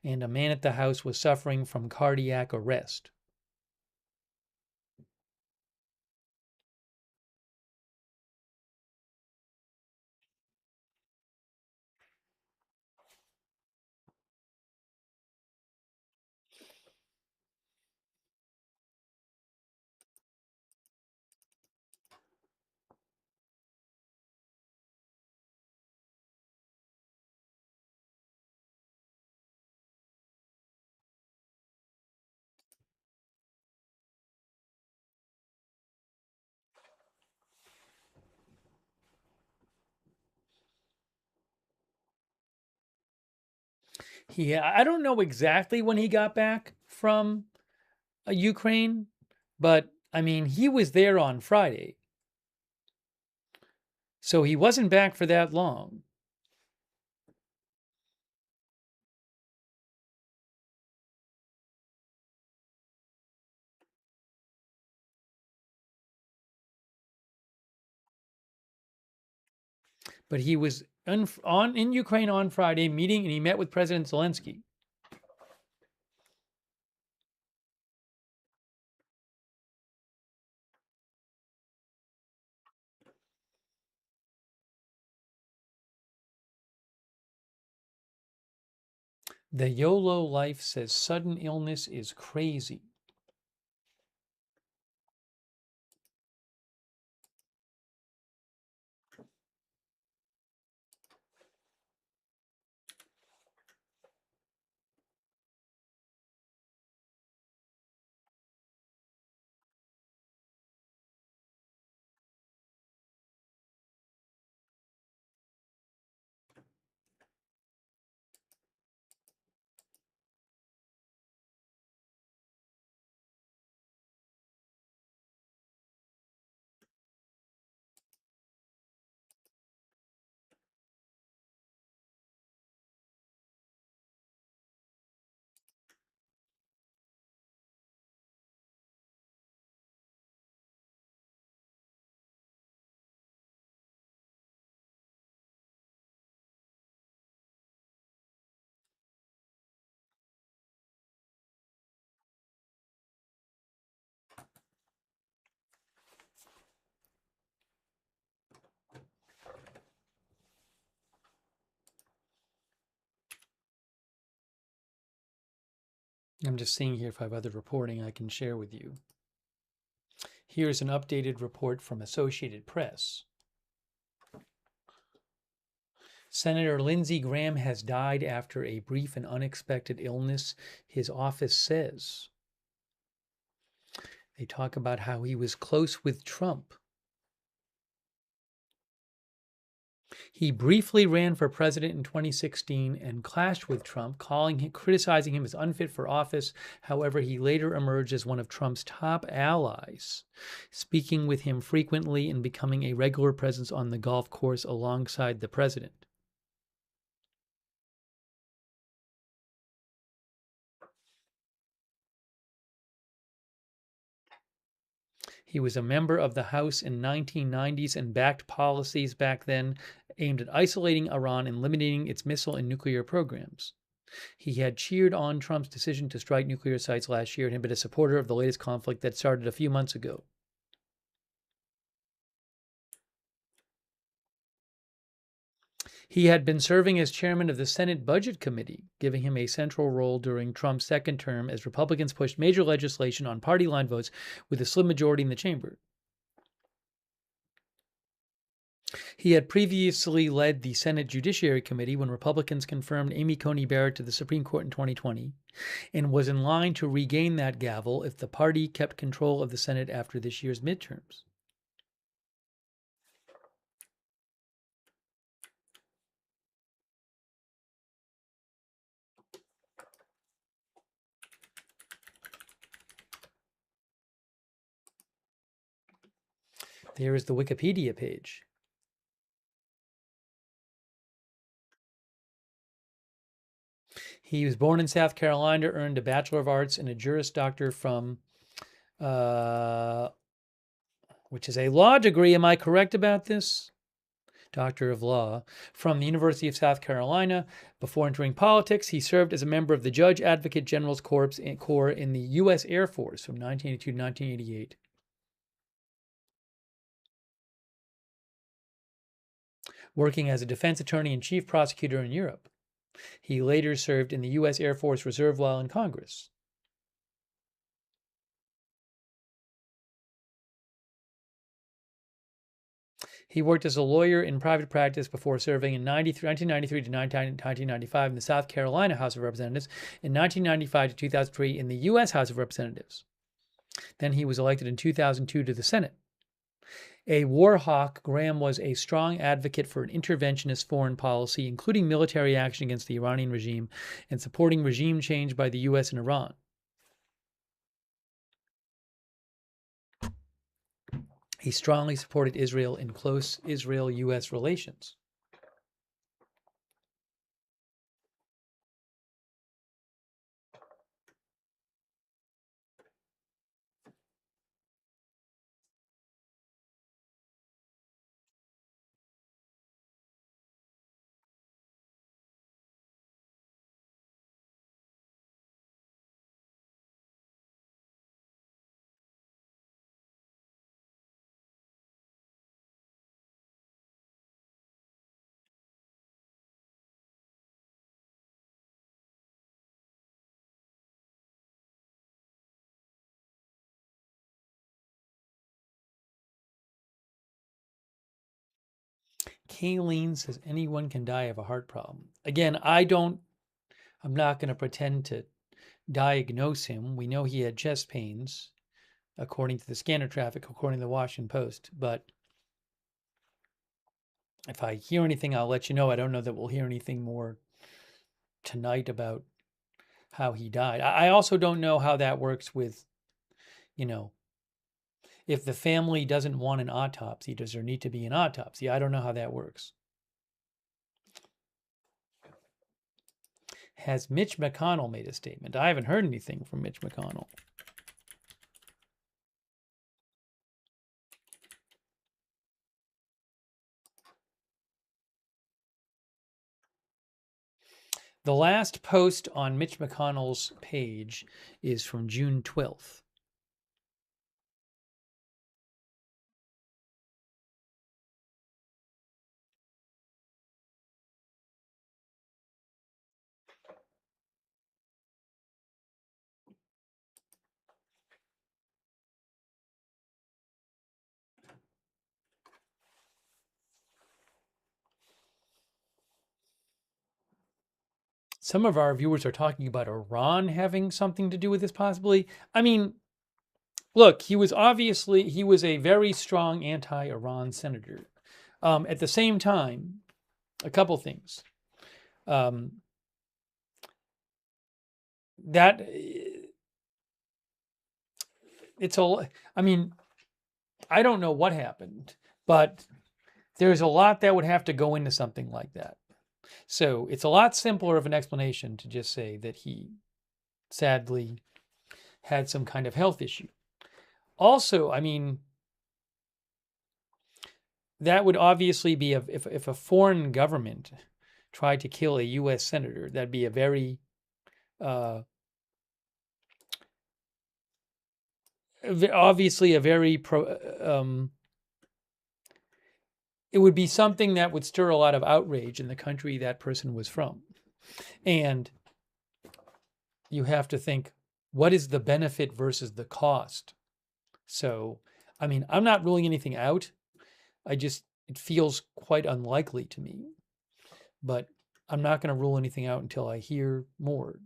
and a man at the house was suffering from cardiac arrest. I don't know exactly when he got back from Ukraine, but I mean, he was there on Friday. So he wasn't back for that long. But he was in Ukraine on Friday meeting, and he met with President Zelensky. The YOLO life says sudden illness is crazy. I'm just seeing here if I have other reporting I can share with you. Here's an updated report from Associated Press. Senator Lindsey Graham has died after a brief and unexpected illness, his office says. They talk about how he was close with Trump. He briefly ran for president in 2016 and clashed with Trump, criticizing him as unfit for office. However, he later emerged as one of Trump's top allies, speaking with him frequently and becoming a regular presence on the golf course alongside the president. He was a member of the House in 1990s and backed policies back then aimed at isolating Iran and limiting its missile and nuclear programs. He had cheered on Trump's decision to strike nuclear sites last year and had been a supporter of the latest conflict that started a few months ago. He had been serving as chairman of the Senate Budget Committee, giving him a central role during Trump's second term as Republicans pushed major legislation on party line votes with a slim majority in the chamber. He had previously led the Senate Judiciary Committee when Republicans confirmed Amy Coney Barrett to the Supreme Court in 2020, and was in line to regain that gavel if the party kept control of the Senate after this year's midterms. There is the Wikipedia page. He was born in South Carolina, earned a Bachelor of Arts and a Juris Doctor from, which is a law degree. Am I correct about this? Doctor of Law, from the University of South Carolina. Before entering politics, he served as a member of the Judge Advocate General's Corps in the U.S. Air Force from 1982 to 1988. Working as a defense attorney and chief prosecutor in Europe. He later served in the U.S. Air Force Reserve while in Congress. He worked as a lawyer in private practice before serving in 1993 to 1995 in the South Carolina House of Representatives, and 1995 to 2003 in the U.S. House of Representatives. Then he was elected in 2002 to the Senate. A war hawk, Graham was a strong advocate for an interventionist foreign policy, including military action against the Iranian regime and supporting regime change by the U.S. and Iran. He strongly supported Israel in close Israel-U.S. relations. Kayleen says anyone can die of a heart problem. Again, I'm not going to pretend to diagnose him. We know he had chest pains, according to the scanner traffic, according to the Washington Post. But if I hear anything, I'll let you know. I don't know that we'll hear anything more tonight about how he died. I also don't know how that works with, if the family doesn't want an autopsy, does there need to be an autopsy? I don't know how that works. Has Mitch McConnell made a statement? I haven't heard anything from Mitch McConnell. The last post on Mitch McConnell's page is from June 12th. Some of our viewers are talking about Iran having something to do with this possibly. I mean, look, he was a very strong anti-Iran senator. At the same time, a couple things. That it's a, I mean, I don't know what happened, but there's a lot that would have to go into something like that. So it's a lot simpler of an explanation to just say that he sadly had some kind of health issue. Also, I mean, that would obviously be if a foreign government tried to kill a U.S. senator, that'd be a very obviously a very it would be something that would stir a lot of outrage in the country that person was from. And you have to think, what is the benefit versus the cost? So, I mean, I'm not ruling anything out. It feels quite unlikely to me. But I'm not going to rule anything out until I hear more.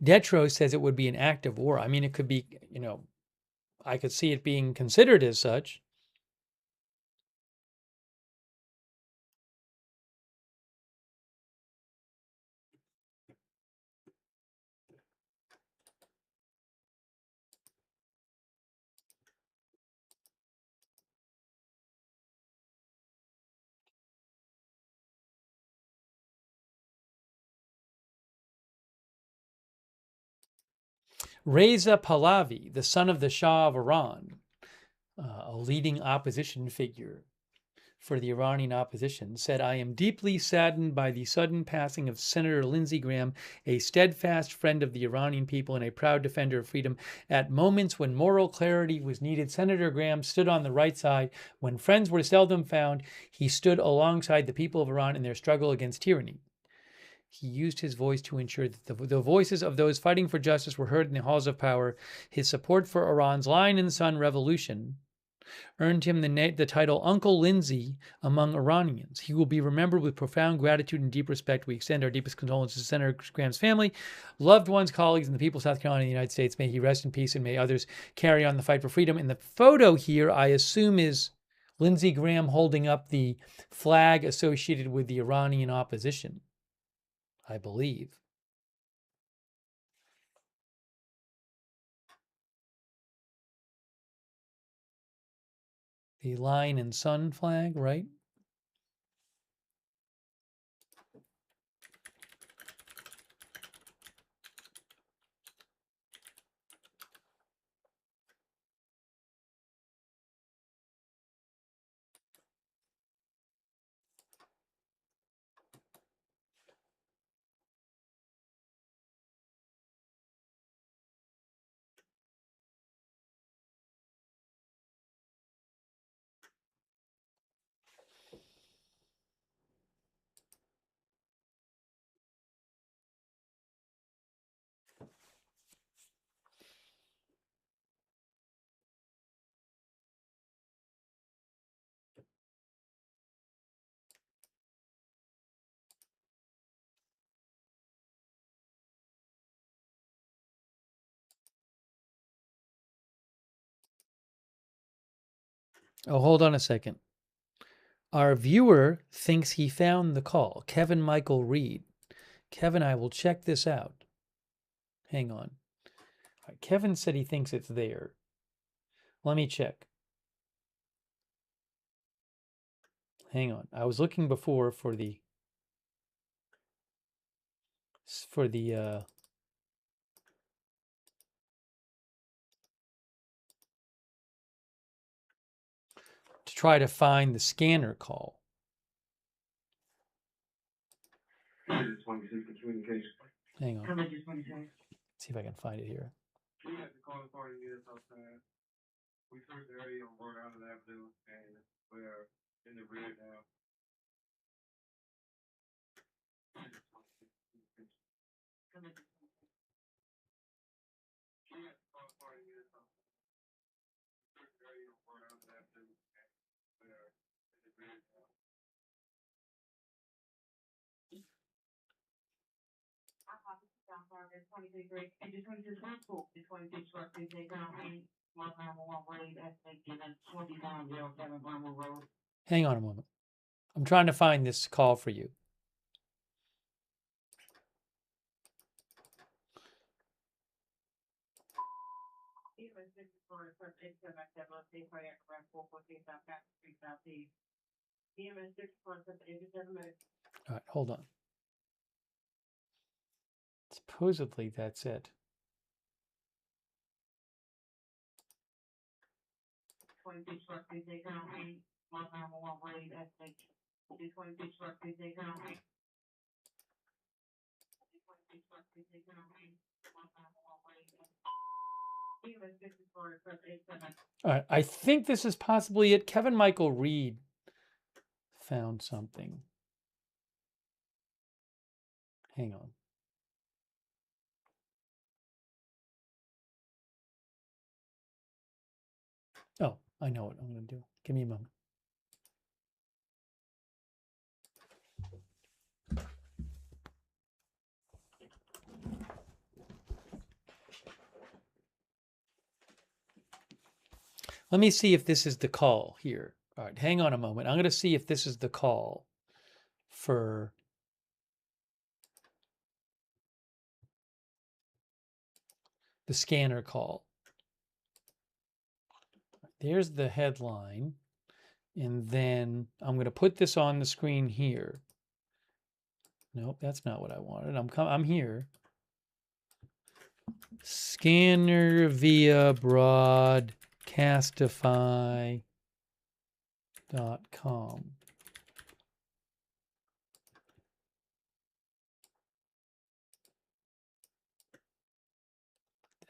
Detro says it would be an act of war. I mean, it could be, I could see it being considered as such. Reza Pahlavi, the son of the Shah of Iran, a leading opposition figure for the Iranian opposition, said, "I am deeply saddened by the sudden passing of Senator Lindsey Graham, a steadfast friend of the Iranian people and a proud defender of freedom. At moments when moral clarity was needed, Senator Graham stood on the right side. When friends were seldom found, he stood alongside the people of Iran in their struggle against tyranny. He used his voice to ensure that the voices of those fighting for justice were heard in the halls of power. His support for Iran's Lion and Sun revolution earned him the title Uncle Lindsey among Iranians. He will be remembered with profound gratitude and deep respect. We extend our deepest condolences to Senator Graham's family, loved ones, colleagues, and the people of South Carolina and the United States. May he rest in peace and may others carry on the fight for freedom." And the photo here, I assume, is Lindsey Graham holding up the flag associated with the Iranian opposition, I believe. The Lion and Sun flag, right? Oh, hold on a second. Our viewer thinks he found the call. Kevin Michael Reed. Kevin, I will check this out. Hang on. All right, Kevin said he thinks it's there. Let me check. Hang on. I was looking before for the to try to find the scanner call. Hang on. See if I can find it here. We searched the area on Rhode Island Avenue, and we're in the rear now. Target 23 and just 22 transport, the 22 truck is a company 1911 Road, estimate given 2907 Bromwell Road. Hang on a moment. I'm trying to find this call for you. EMS 6 responded first 87 on St. Cardiac Arrest 414 South Capitol Street Southeast. EMS 6 responded first 87 minutes. All right, hold on. Supposedly that's it. 22 truck is a company 1911 Road, estimate the 22 truck is a company. All right, I think this is possibly it. Kevin Michael Reed found something. Hang on. Oh, I know what I'm going to do. Give me a moment. Let me see if this is the call here. All right, hang on a moment. I'm going to see if this is the call for the scanner call. There's the headline. And then I'm going to put this on the screen here. Nope, that's not what I wanted. I'm here. Scanner via broadcastify.com.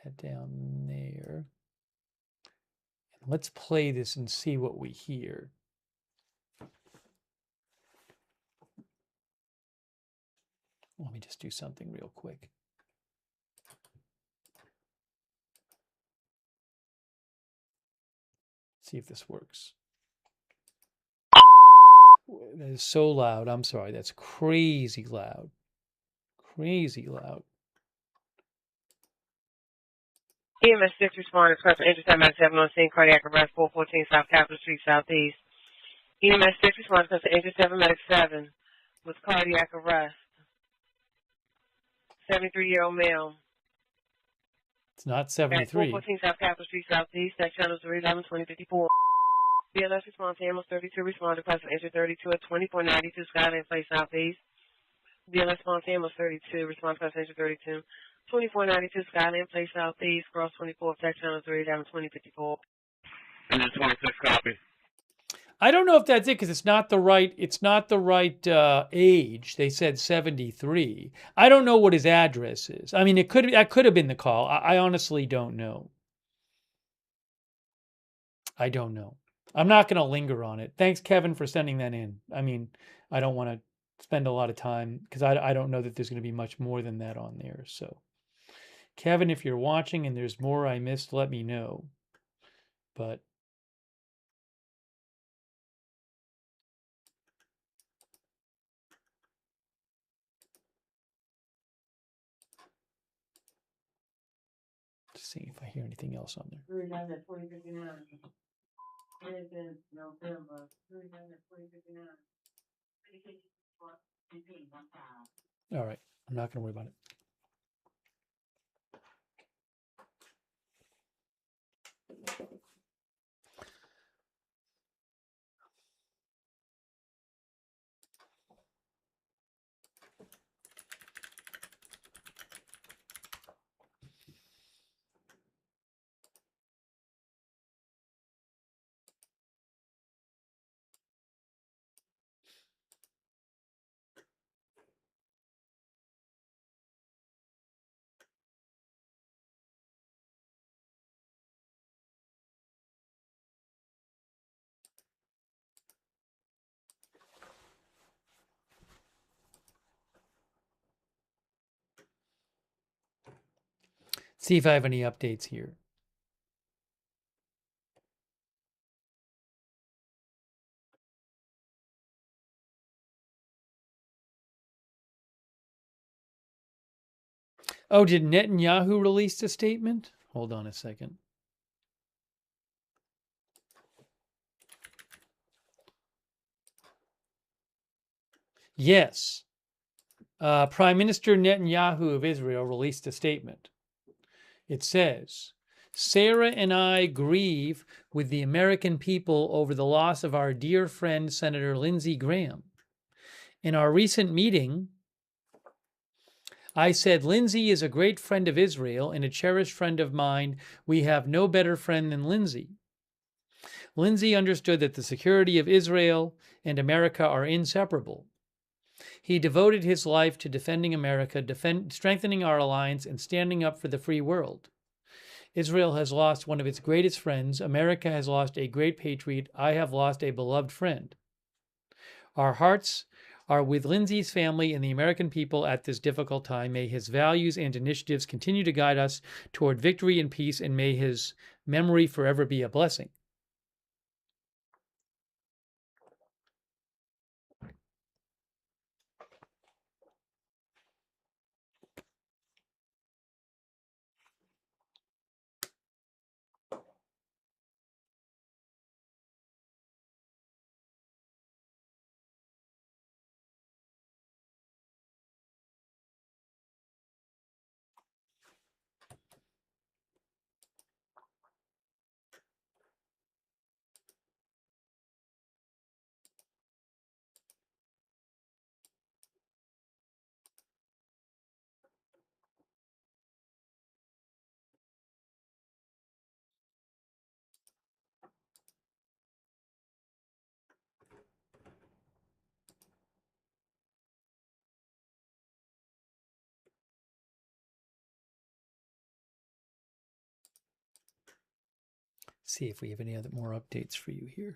That down there. And let's play this and see what we hear. Let me just do something real quick. See if this works. That is so loud. I'm sorry. That's crazy loud. Crazy loud. EMS 6 responded first for intercept at 7 on scene, cardiac arrest 414 South Capitol Street Southeast. EMS 6 responded first for intercept medic 7 with cardiac arrest. 73-year-old male. It's not At 73. 414 South Capitol Street Southeast. That channel 311 2054. BLS response to ambulance 32 responded first for entry 32 at 2492 Skyline Place Southeast. BLS response to ambulance 32 responded first for entry 32. 2492 Skyline Place Southeast, cross 24, tech channel 311 2054. And then 26 copy. I don't know if that's it because it's not the right age. They said 73. I don't know what his address is. I mean, that could have been the call. I honestly don't know. I don't know. I'm not going to linger on it. Thanks, Kevin, for sending that in. I mean, I don't want to spend a lot of time because I don't know that there's going to be much more than that on there. So, Kevin, if you're watching and there's more I missed, let me know. But just seeing if I hear anything else on there. 2059. It is in November. 2059. All right. I'm not going to worry about it. See if I have any updates here. Oh, did Netanyahu release a statement? Hold on a second. Yes. Prime Minister Netanyahu of Israel released a statement. It says, Sarah and I grieve with the American people over the loss of our dear friend, Senator Lindsey Graham. In our recent meeting, I said, Lindsey is a great friend of Israel and a cherished friend of mine. We have no better friend than Lindsey. Lindsey understood that the security of Israel and America are inseparable. He devoted his life to defending America, strengthening our alliance, and standing up for the free world. Israel has lost one of its greatest friends. America has lost a great patriot. I have lost a beloved friend. Our hearts are with Lindsey's family and the American people at this difficult time. May his values and initiatives continue to guide us toward victory and peace, and may his memory forever be a blessing. See if we have any other more updates for you here.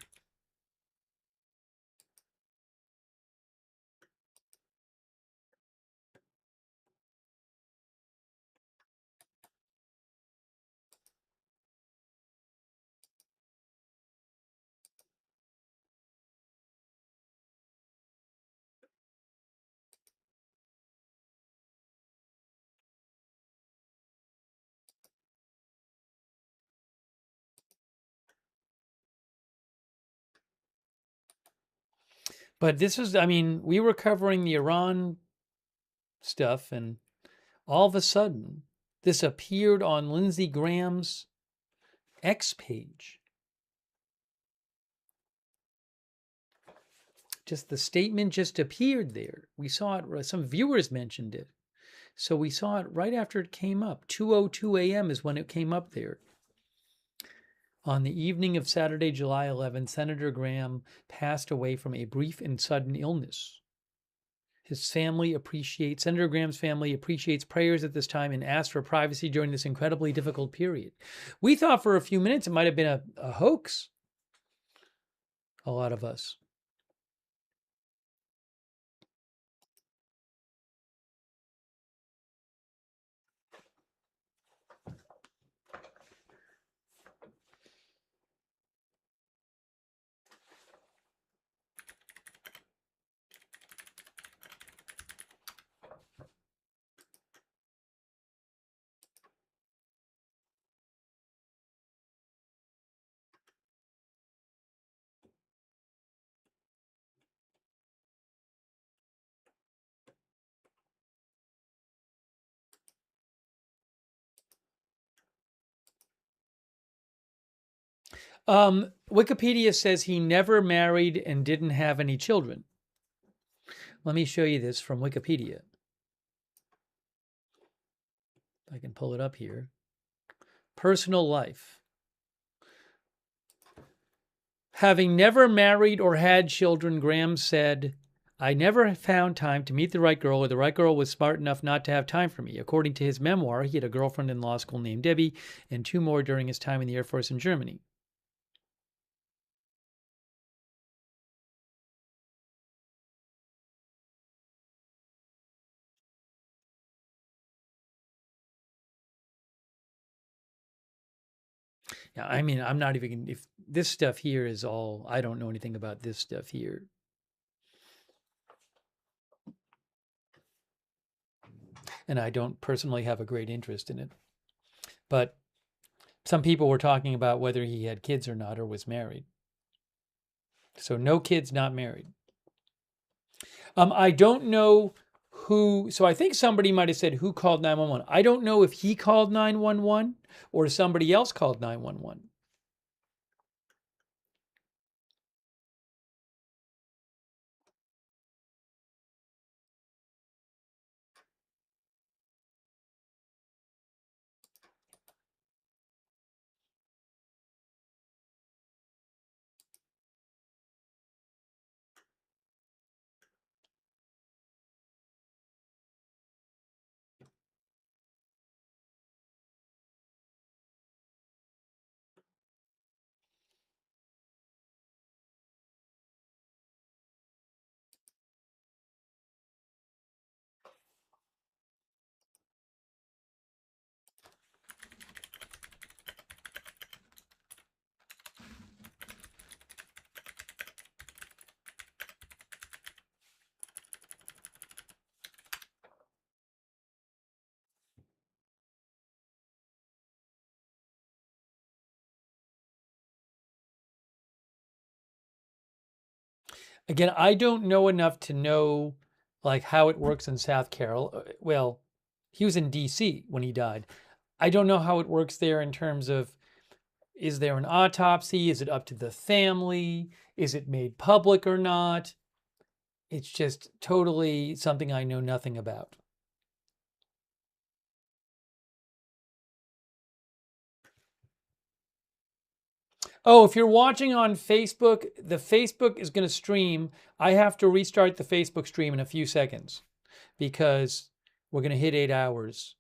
But this is, I mean, we were covering the Iran stuff, and all of a sudden, this appeared on Lindsey Graham's X page. Just the statement just appeared there. We saw it, some viewers mentioned it. So we saw it right after it came up. 2:02 a.m. is when it came up there. On the evening of Saturday, July 11, Senator Graham passed away from a brief and sudden illness. Senator Graham's family appreciates prayers at this time and asks for privacy during this incredibly difficult period. We thought for a few minutes it might have been a hoax. A lot of us. Wikipedia says he never married and didn't have any children. Let me show you this from Wikipedia. If I can pull it up here. Personal life. Having never married or had children, Graham said, I never found time to meet the right girl, or the right girl was smart enough not to have time for me. According to his memoir, he had a girlfriend in law school named Debbie and 2 more during his time in the Air Force in Germany. Yeah, I mean, I'm not even, if this stuff here is all, I don't know anything about this stuff here. and I don't personally have a great interest in it. But some people were talking about whether he had kids or not, or was married. So no kids, not married. I don't know who, so I think somebody might have said who called 911. I don't know if he called 911 or somebody else called 911. Again, I don't know enough to know like how it works in South Carolina. Well, he was in DC when he died. I don't know how it works there in terms of, is there an autopsy? Is it up to the family? Is it made public or not? It's just totally something I know nothing about. Oh, if you're watching on Facebook, the Facebook is going to stream. I have to restart the Facebook stream in a few seconds because we're going to hit 8 hours.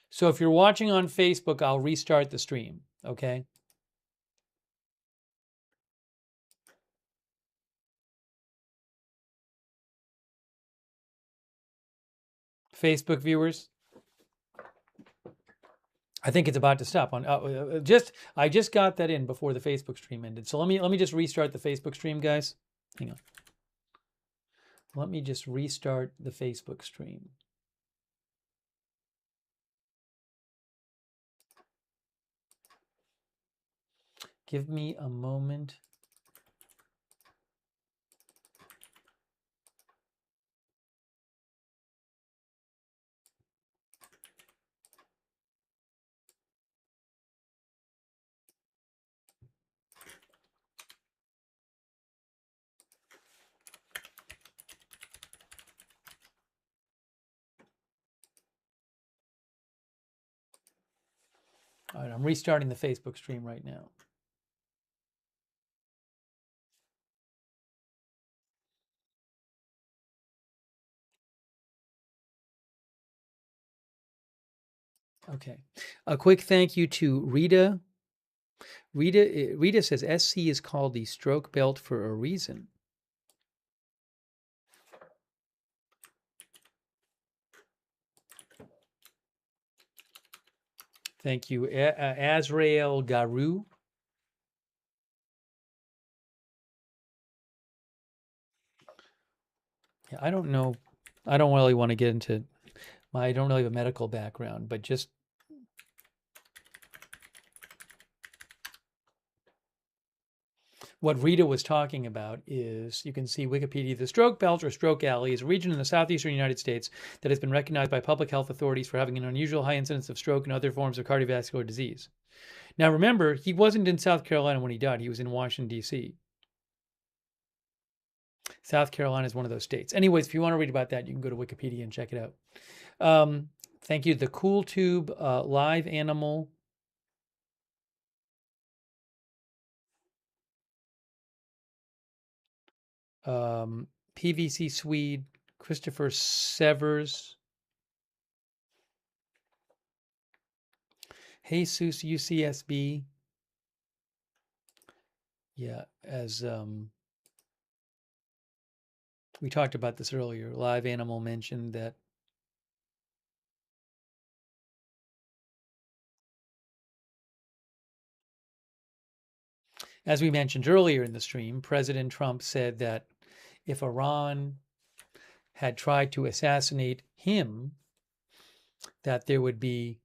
So if you're watching on Facebook, I'll restart the stream, okay? Facebook viewers, I think it's about to stop on I just got that in before the Facebook stream ended. So let me just restart the Facebook stream, guys. Hang on. Let me just restart the Facebook stream. Give me a moment. All right, I'm restarting the Facebook stream right now. Okay. A quick thank you to Rita. Rita says SC is called the stroke belt for a reason. Thank you, Azrael Garu. Yeah, I don't know. I don't really want to get into I don't really have a medical background, but just what Rita was talking about is, you can see Wikipedia, the stroke belt or stroke alley is a region in the southeastern United States that has been recognized by public health authorities for having an unusual high incidence of stroke and other forms of cardiovascular disease. Now remember, he wasn't in South Carolina when he died. He was in Washington, D.C. South Carolina is one of those states. Anyways, if you want to read about that, you can go to Wikipedia and check it out. Thank you. The Cool Tube Live Animal. PVC Swede, Christopher Severs, Jesus UCSB. Yeah, as we talked about this earlier, Live Animal mentioned that as we mentioned earlier in the stream, President Trump said that if Iran had tried to assassinate him, that there would be,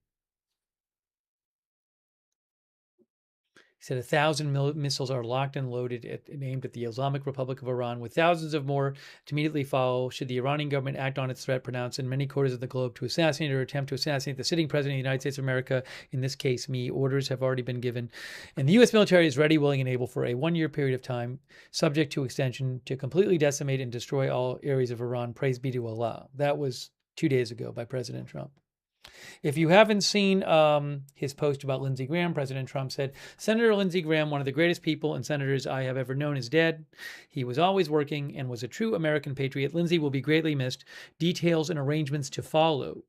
he said 1,000 missiles are locked and loaded and aimed at the Islamic Republic of Iran, with thousands of more to immediately follow should the Iranian government act on its threat pronounced in many quarters of the globe to assassinate or attempt to assassinate the sitting president of the United States of America, in this case me. Orders have already been given, and the U.S. military is ready, willing, and able for a 1-year period of time, subject to extension, to completely decimate and destroy all areas of Iran. Praise be to Allah. That was 2 days ago by President Trump. If you haven't seen his post about Lindsey Graham, President Trump said, Senator Lindsey Graham, one of the greatest people and senators I have ever known, is dead. He was always working and was a true American patriot. Lindsey will be greatly missed. Details and arrangements to follow.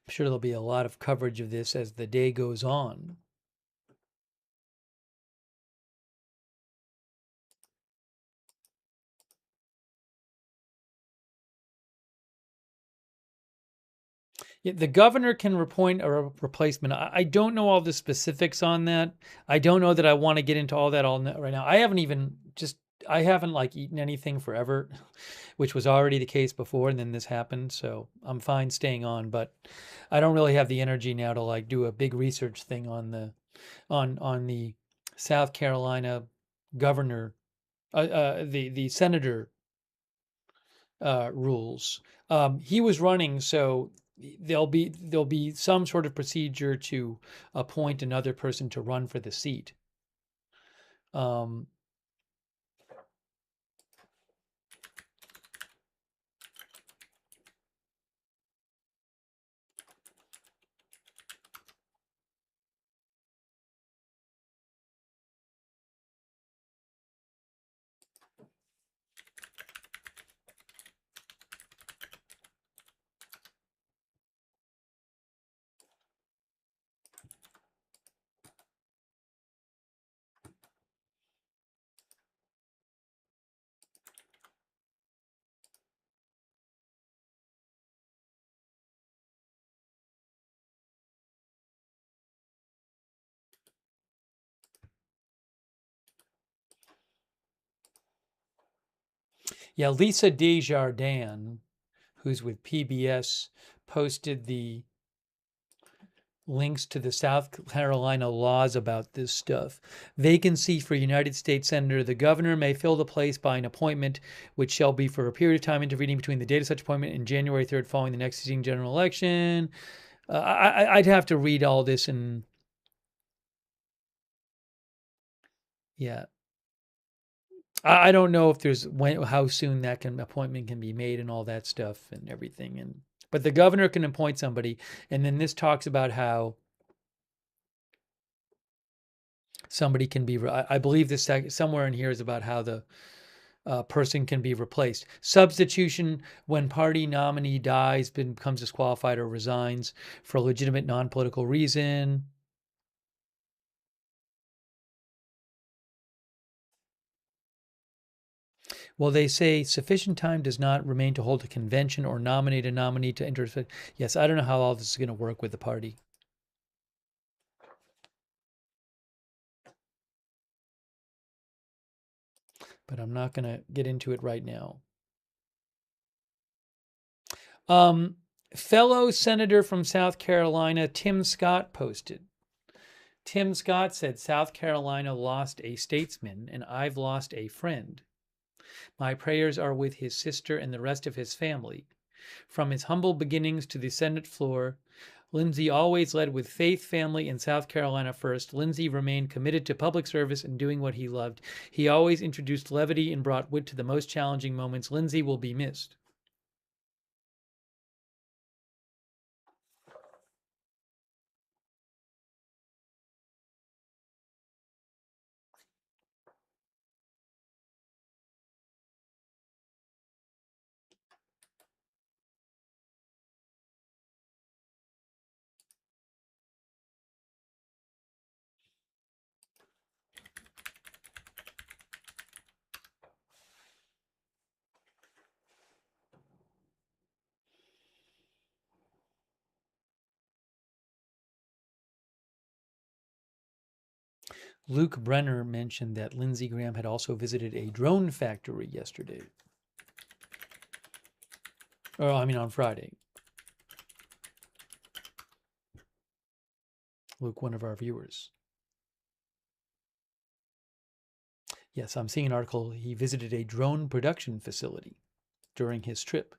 I'm sure there'll be a lot of coverage of this as the day goes on. Yeah, the governor can appoint a replacement. I don't know all the specifics on that. I don't know that I want to get into all that right now. I haven't like eaten anything forever, which was already the case before, and then this happened. So I'm fine staying on, but I don't really have the energy now to like do a big research thing on the South Carolina governor, the senator rules. He was running, so there'll be some sort of procedure to appoint another person to run for the seat. Yeah, Lisa Desjardins, who's with PBS, posted the links to the South Carolina laws about this stuff. Vacancy for United States Senator. The governor may fill the place by an appointment, which shall be for a period of time intervening between the date of such appointment and January 3rd following the next succeeding general election. I'd have to read all this and yeah. I don't know if there's how soon that appointment can be made and all that stuff and everything. But the governor can appoint somebody, and then this talks about how somebody can be. I believe this somewhere in here is about how the person can be replaced. Substitution when party nominee dies, becomes disqualified, or resigns for a legitimate non-political reason. Well, they say sufficient time does not remain to hold a convention or nominate a nominee to enter. Yes, I don't know how all this is going to work with the party. But I'm not going to get into it right now. Fellow senator from South Carolina, Tim Scott, posted. Tim Scott said, South Carolina lost a statesman, and I've lost a friend. My prayers are with his sister and the rest of his family. From his humble beginnings to the Senate floor, Lindsey always led with faith, family, and South Carolina first. Lindsey remained committed to public service and doing what he loved. He always introduced levity and brought wit to the most challenging moments. Lindsey will be missed. Luke Brenner mentioned that Lindsey Graham had also visited a drone factory yesterday. On Friday. Luke, one of our viewers. Yes, I'm seeing an article. He visited a drone production facility during his trip.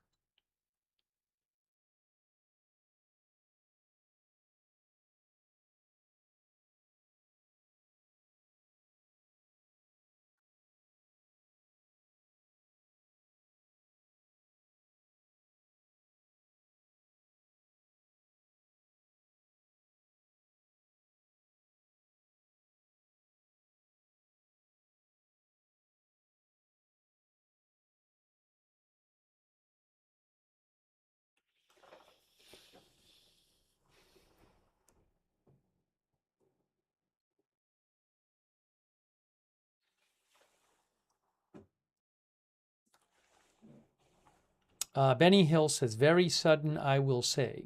Benny Hill says, very sudden, I will say.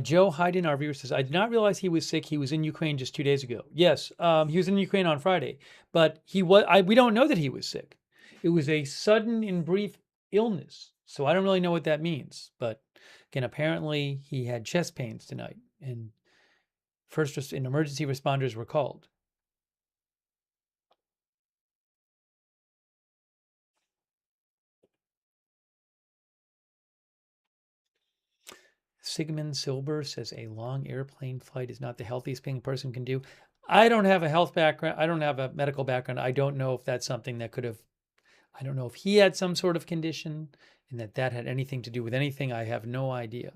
Joe Hayden, our viewer, says, I did not realize he was sick. He was in Ukraine just 2 days ago. Yes, he was in Ukraine on Friday, but we don't know that he was sick. It was a sudden and brief illness. So I don't really know what that means. But again, apparently he had chest pains tonight, and emergency responders were called. Sigmund Silber says a long airplane flight is not the healthiest thing a person can do. I don't have a health background. I don't have a medical background. I don't know if that's something that I don't know if he had some sort of condition and that had anything to do with anything. I have no idea.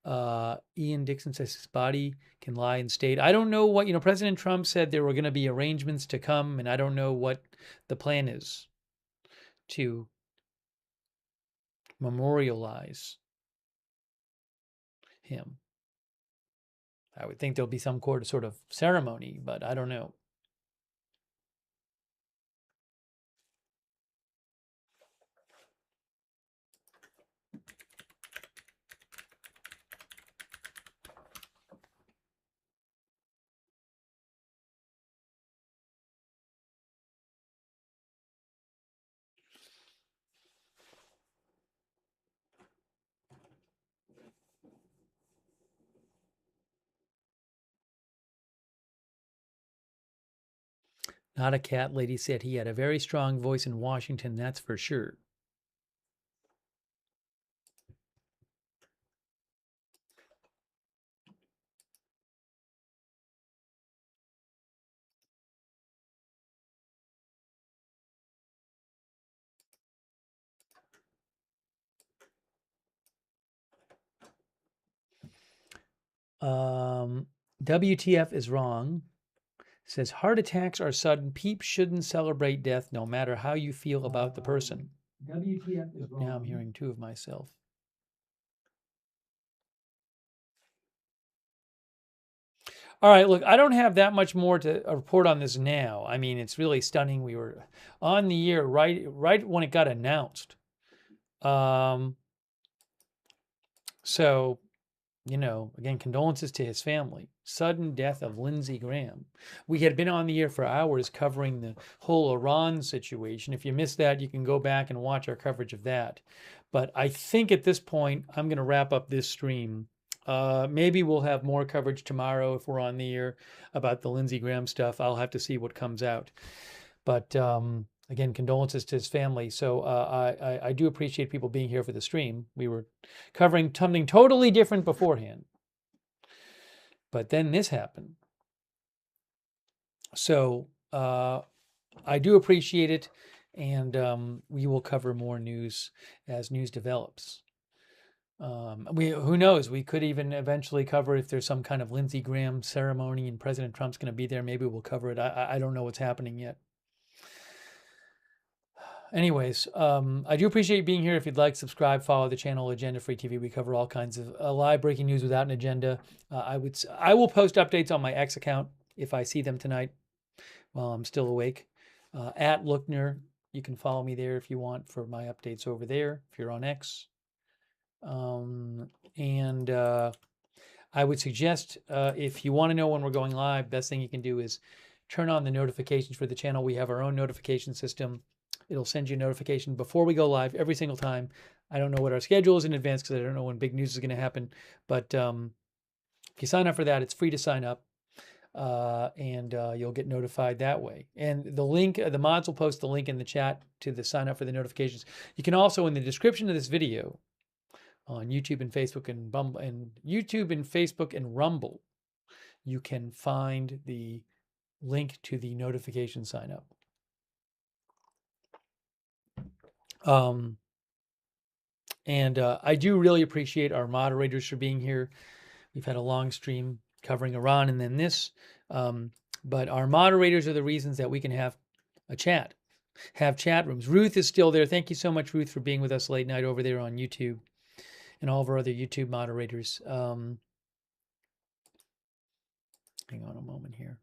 Ian Dixon says his body can lie in state. I don't know what, President Trump said there were going to be arrangements to come, and I don't know what the plan is to memorialize him. I would think there'll be some sort of ceremony, but I don't know. Not a cat lady said he had a very strong voice in Washington, that's for sure. WTF is wrong. Says heart attacks are sudden. Peeps shouldn't celebrate death no matter how you feel about the person. WTF is wrong. Now I'm hearing two of myself. All right, look, I don't have that much more to report on this now. I mean, it's really stunning. We were on the air right when it got announced. So, you know, again, condolences to his family. Sudden death of Lindsey Graham. We had been on the air for hours covering the whole Iran situation. If you missed that, you can go back and watch our coverage of that. But I think at this point, I'm going to wrap up this stream. Maybe we'll have more coverage tomorrow if we're on the air about the Lindsey Graham stuff. I'll have to see what comes out. But again, condolences to his family. So I do appreciate people being here for the stream. We were covering something totally different beforehand. But then this happened. So I do appreciate it. And we will cover more news as news develops. Who knows? We could even eventually cover if there's some kind of Lindsey Graham ceremony and President Trump's going to be there. Maybe we'll cover it. I don't know what's happening yet. Anyways, I do appreciate you being here. If you'd like, subscribe, follow the channel, Agenda Free TV. We cover all kinds of live breaking news without an agenda. I will post updates on my X account if I see them tonight while I'm still awake. At Lookner, you can follow me there if you want for my updates over there if you're on X. I would suggest if you want to know when we're going live, best thing you can do is turn on the notifications for the channel. We have our own notification system. It'll send you a notification before we go live every single time. I don't know what our schedule is in advance because I don't know when big news is going to happen. But if you sign up for that, it's free to sign up. And you'll get notified that way. And the link, the mods will post the link in the chat to the sign up for the notifications. You can also, in the description of this video, on YouTube and Facebook and Rumble, you can find the link to the notification sign up. I do really appreciate our moderators for being here. We've had a long stream covering Iran and then this, but our moderators are the reasons that we can have a chat, have chat rooms. Ruth is still there. Thank you so much, Ruth, for being with us late night over there on YouTube, and all of our other YouTube moderators. Hang on a moment here.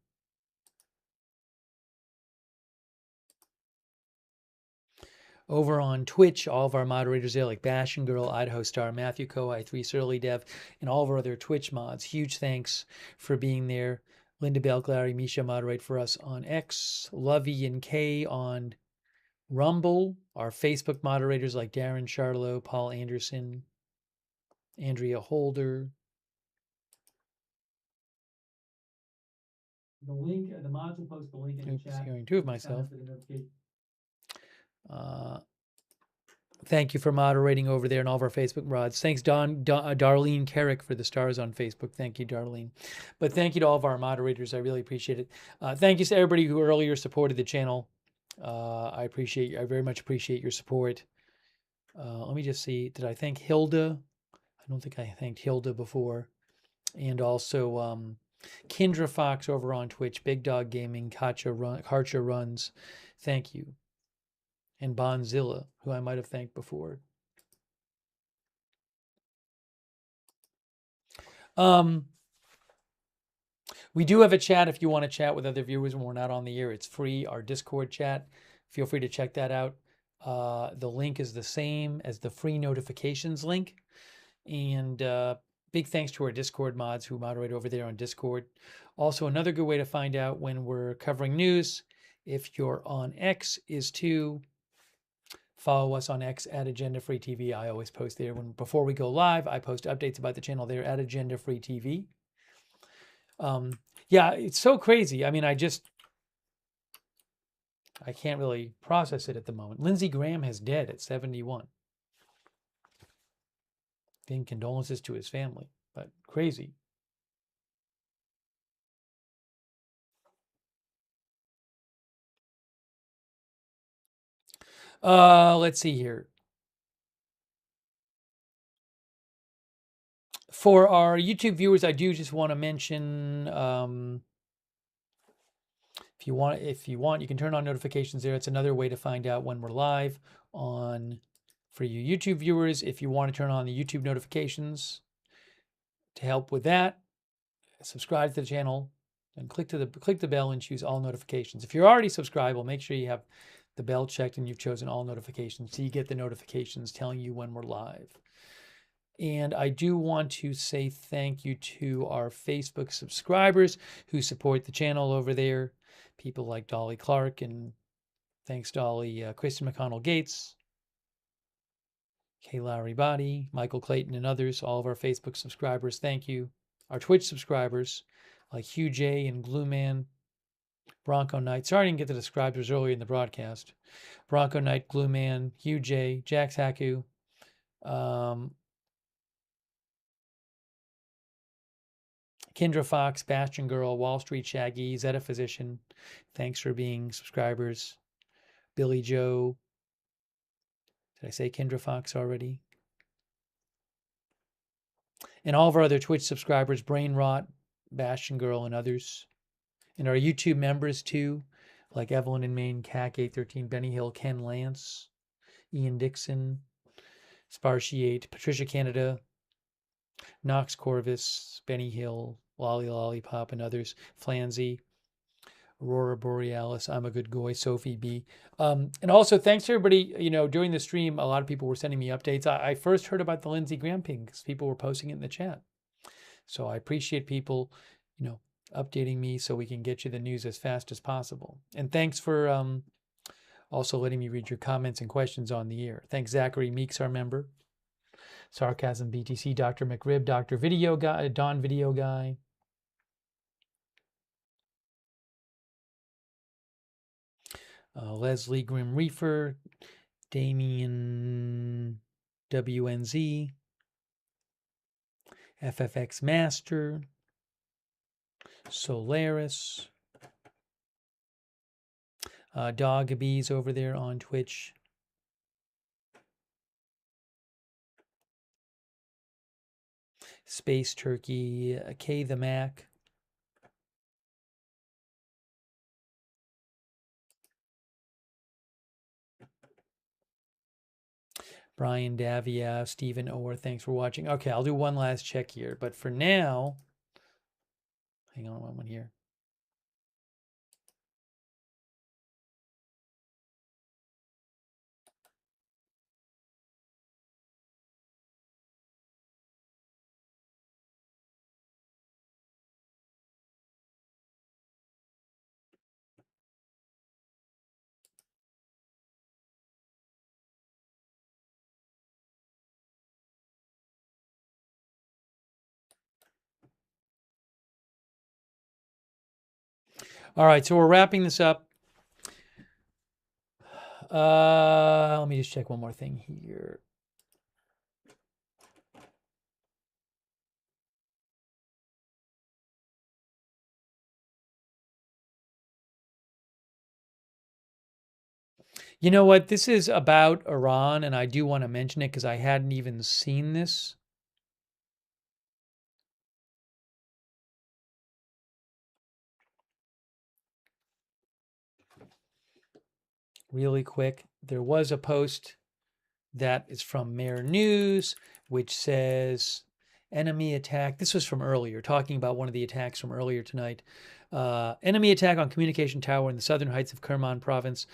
Over on Twitch, all of our moderators there, like Bash and Girl, Idaho Star, Matthew Coe, 3 Surly Dev, and all of our other Twitch mods. Huge thanks for being there. Linda Bell, Clary, Misha moderate for us on X, Lovey and Kay on Rumble. Our Facebook moderators like Darren Charlo, Paul Anderson, Andrea Holder. The link, the mods will post the link in the chat. Hearing two of myself. Thank you for moderating over there and all of our Facebook mods. Thanks, Darlene Carrick, for the stars on Facebook. Thank you, Darlene. But thank you to all of our moderators. I really appreciate it. Thank you to everybody who earlier supported the channel. I very much appreciate your support. Let me just see. Did I thank Hilda? I don't think I thanked Hilda before. And also Kendra Fox over on Twitch, Big Dog Gaming, Karcha Runs. Thank you. And Bonzilla, who I might have thanked before. We do have a chat if you want to chat with other viewers when we're not on the air. It's free, our Discord chat. Feel free to check that out. The link is the same as the free notifications link. And big thanks to our Discord mods who moderate over there on Discord. Also, another good way to find out when we're covering news, if you're on X, is to follow us on X at Agenda Free TV. I always post there before we go live. I post updates about the channel there at Agenda Free TV. Yeah, it's so crazy. I mean, I can't really process it at the moment. Lindsey Graham is dead at 71. Giving condolences to his family, but crazy. Let's see here. For our YouTube viewers, I do just want to mention, if you want, you can turn on notifications there. It's another way to find out when we're live for you YouTube viewers. If you want to turn on the YouTube notifications to help with that, subscribe to the channel and click the bell and choose all notifications. If you're already subscribed, well, make sure you have the bell checked and you've chosen all notifications so you get the notifications telling you when we're live. And I do want to say thank you to our Facebook subscribers who support the channel over there. People like Dolly Clark, and thanks Dolly, Kristen McConnell Gates, Kay Lowry Body, Michael Clayton, and others, all of our Facebook subscribers. Thank you. Our Twitch subscribers like Hugh J and Glueman, Bronco Knight. Sorry I didn't get to the subscribers earlier in the broadcast. Bronco Knight, Glueman, Hugh J, Jax Haku, Kendra Fox, Bastion Girl, Wall Street Shaggy, Zeta Physician. Thanks for being subscribers. Billy Joe. Did I say Kendra Fox already? And all of our other Twitch subscribers, Brain Rot, Bastion Girl, and others. And our YouTube members too, like Evelyn in Maine, CAC813, Benny Hill, Ken Lance, Ian Dixon, Spartiate, Patricia Canada, Knox Corvus, Benny Hill, Lolly Lollipop, and others, Flanzy, Aurora Borealis, I'm a Good Goy, Sophie B. And also thanks to everybody, during the stream, a lot of people were sending me updates. I first heard about the Lindsey Graham ping because people were posting it in the chat. So I appreciate people, updating me so we can get you the news as fast as possible. And thanks for also letting me read your comments and questions on the air. Thanks, Zachary Meeks, our member. Sarcasm BTC, Dr. McRib, Dr. Video Guy, Don Video Guy. Leslie Grim Reefer, Damien WNZ, FFX Master, Solaris, Dog Bees over there on Twitch. Space Turkey, K the Mac. Brian Davia, Stephen Orr, thanks for watching. Okay, I'll do one last check here, but for now, hang on a moment here. All right, so we're wrapping this up. Let me just check one more thing here. You know what? This is about Iran, and I do want to mention it because I hadn't even seen this. Really quick, there was a post that is from Mayor News, which says enemy attack. This was from earlier, talking about one of the attacks from earlier tonight. Enemy attack on communication tower in the southern heights of Kerman province.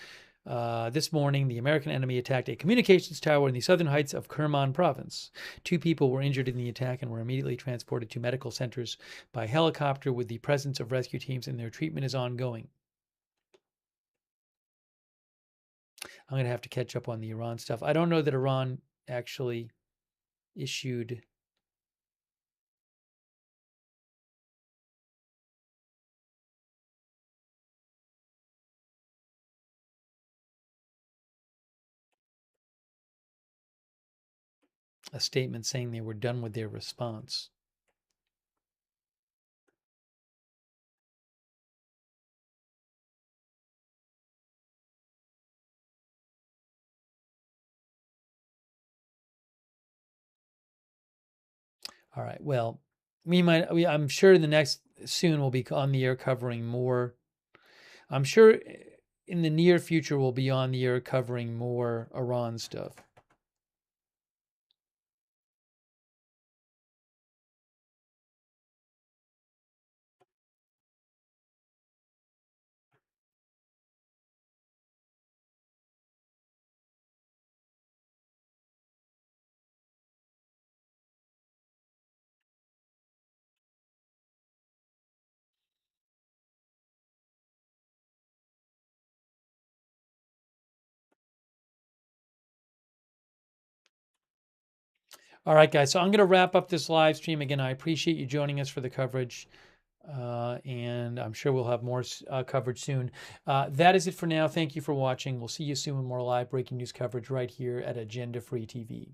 This morning, the American enemy attacked a communications tower in the southern heights of Kerman province. 2 people were injured in the attack and were immediately transported to medical centers by helicopter with the presence of rescue teams, and their treatment is ongoing. I'm going to have to catch up on the Iran stuff. I don't know that Iran actually issued a statement saying they were done with their response. All right. Well, I'm sure in the next soon we'll be on the air covering more. I'm sure in the near future we'll be on the air covering more Iran stuff. All right, guys. So I'm going to wrap up this live stream. Again, I appreciate you joining us for the coverage. And I'm sure we'll have more coverage soon. That is it for now. Thank you for watching. We'll see you soon with more live breaking news coverage right here at Agenda Free TV.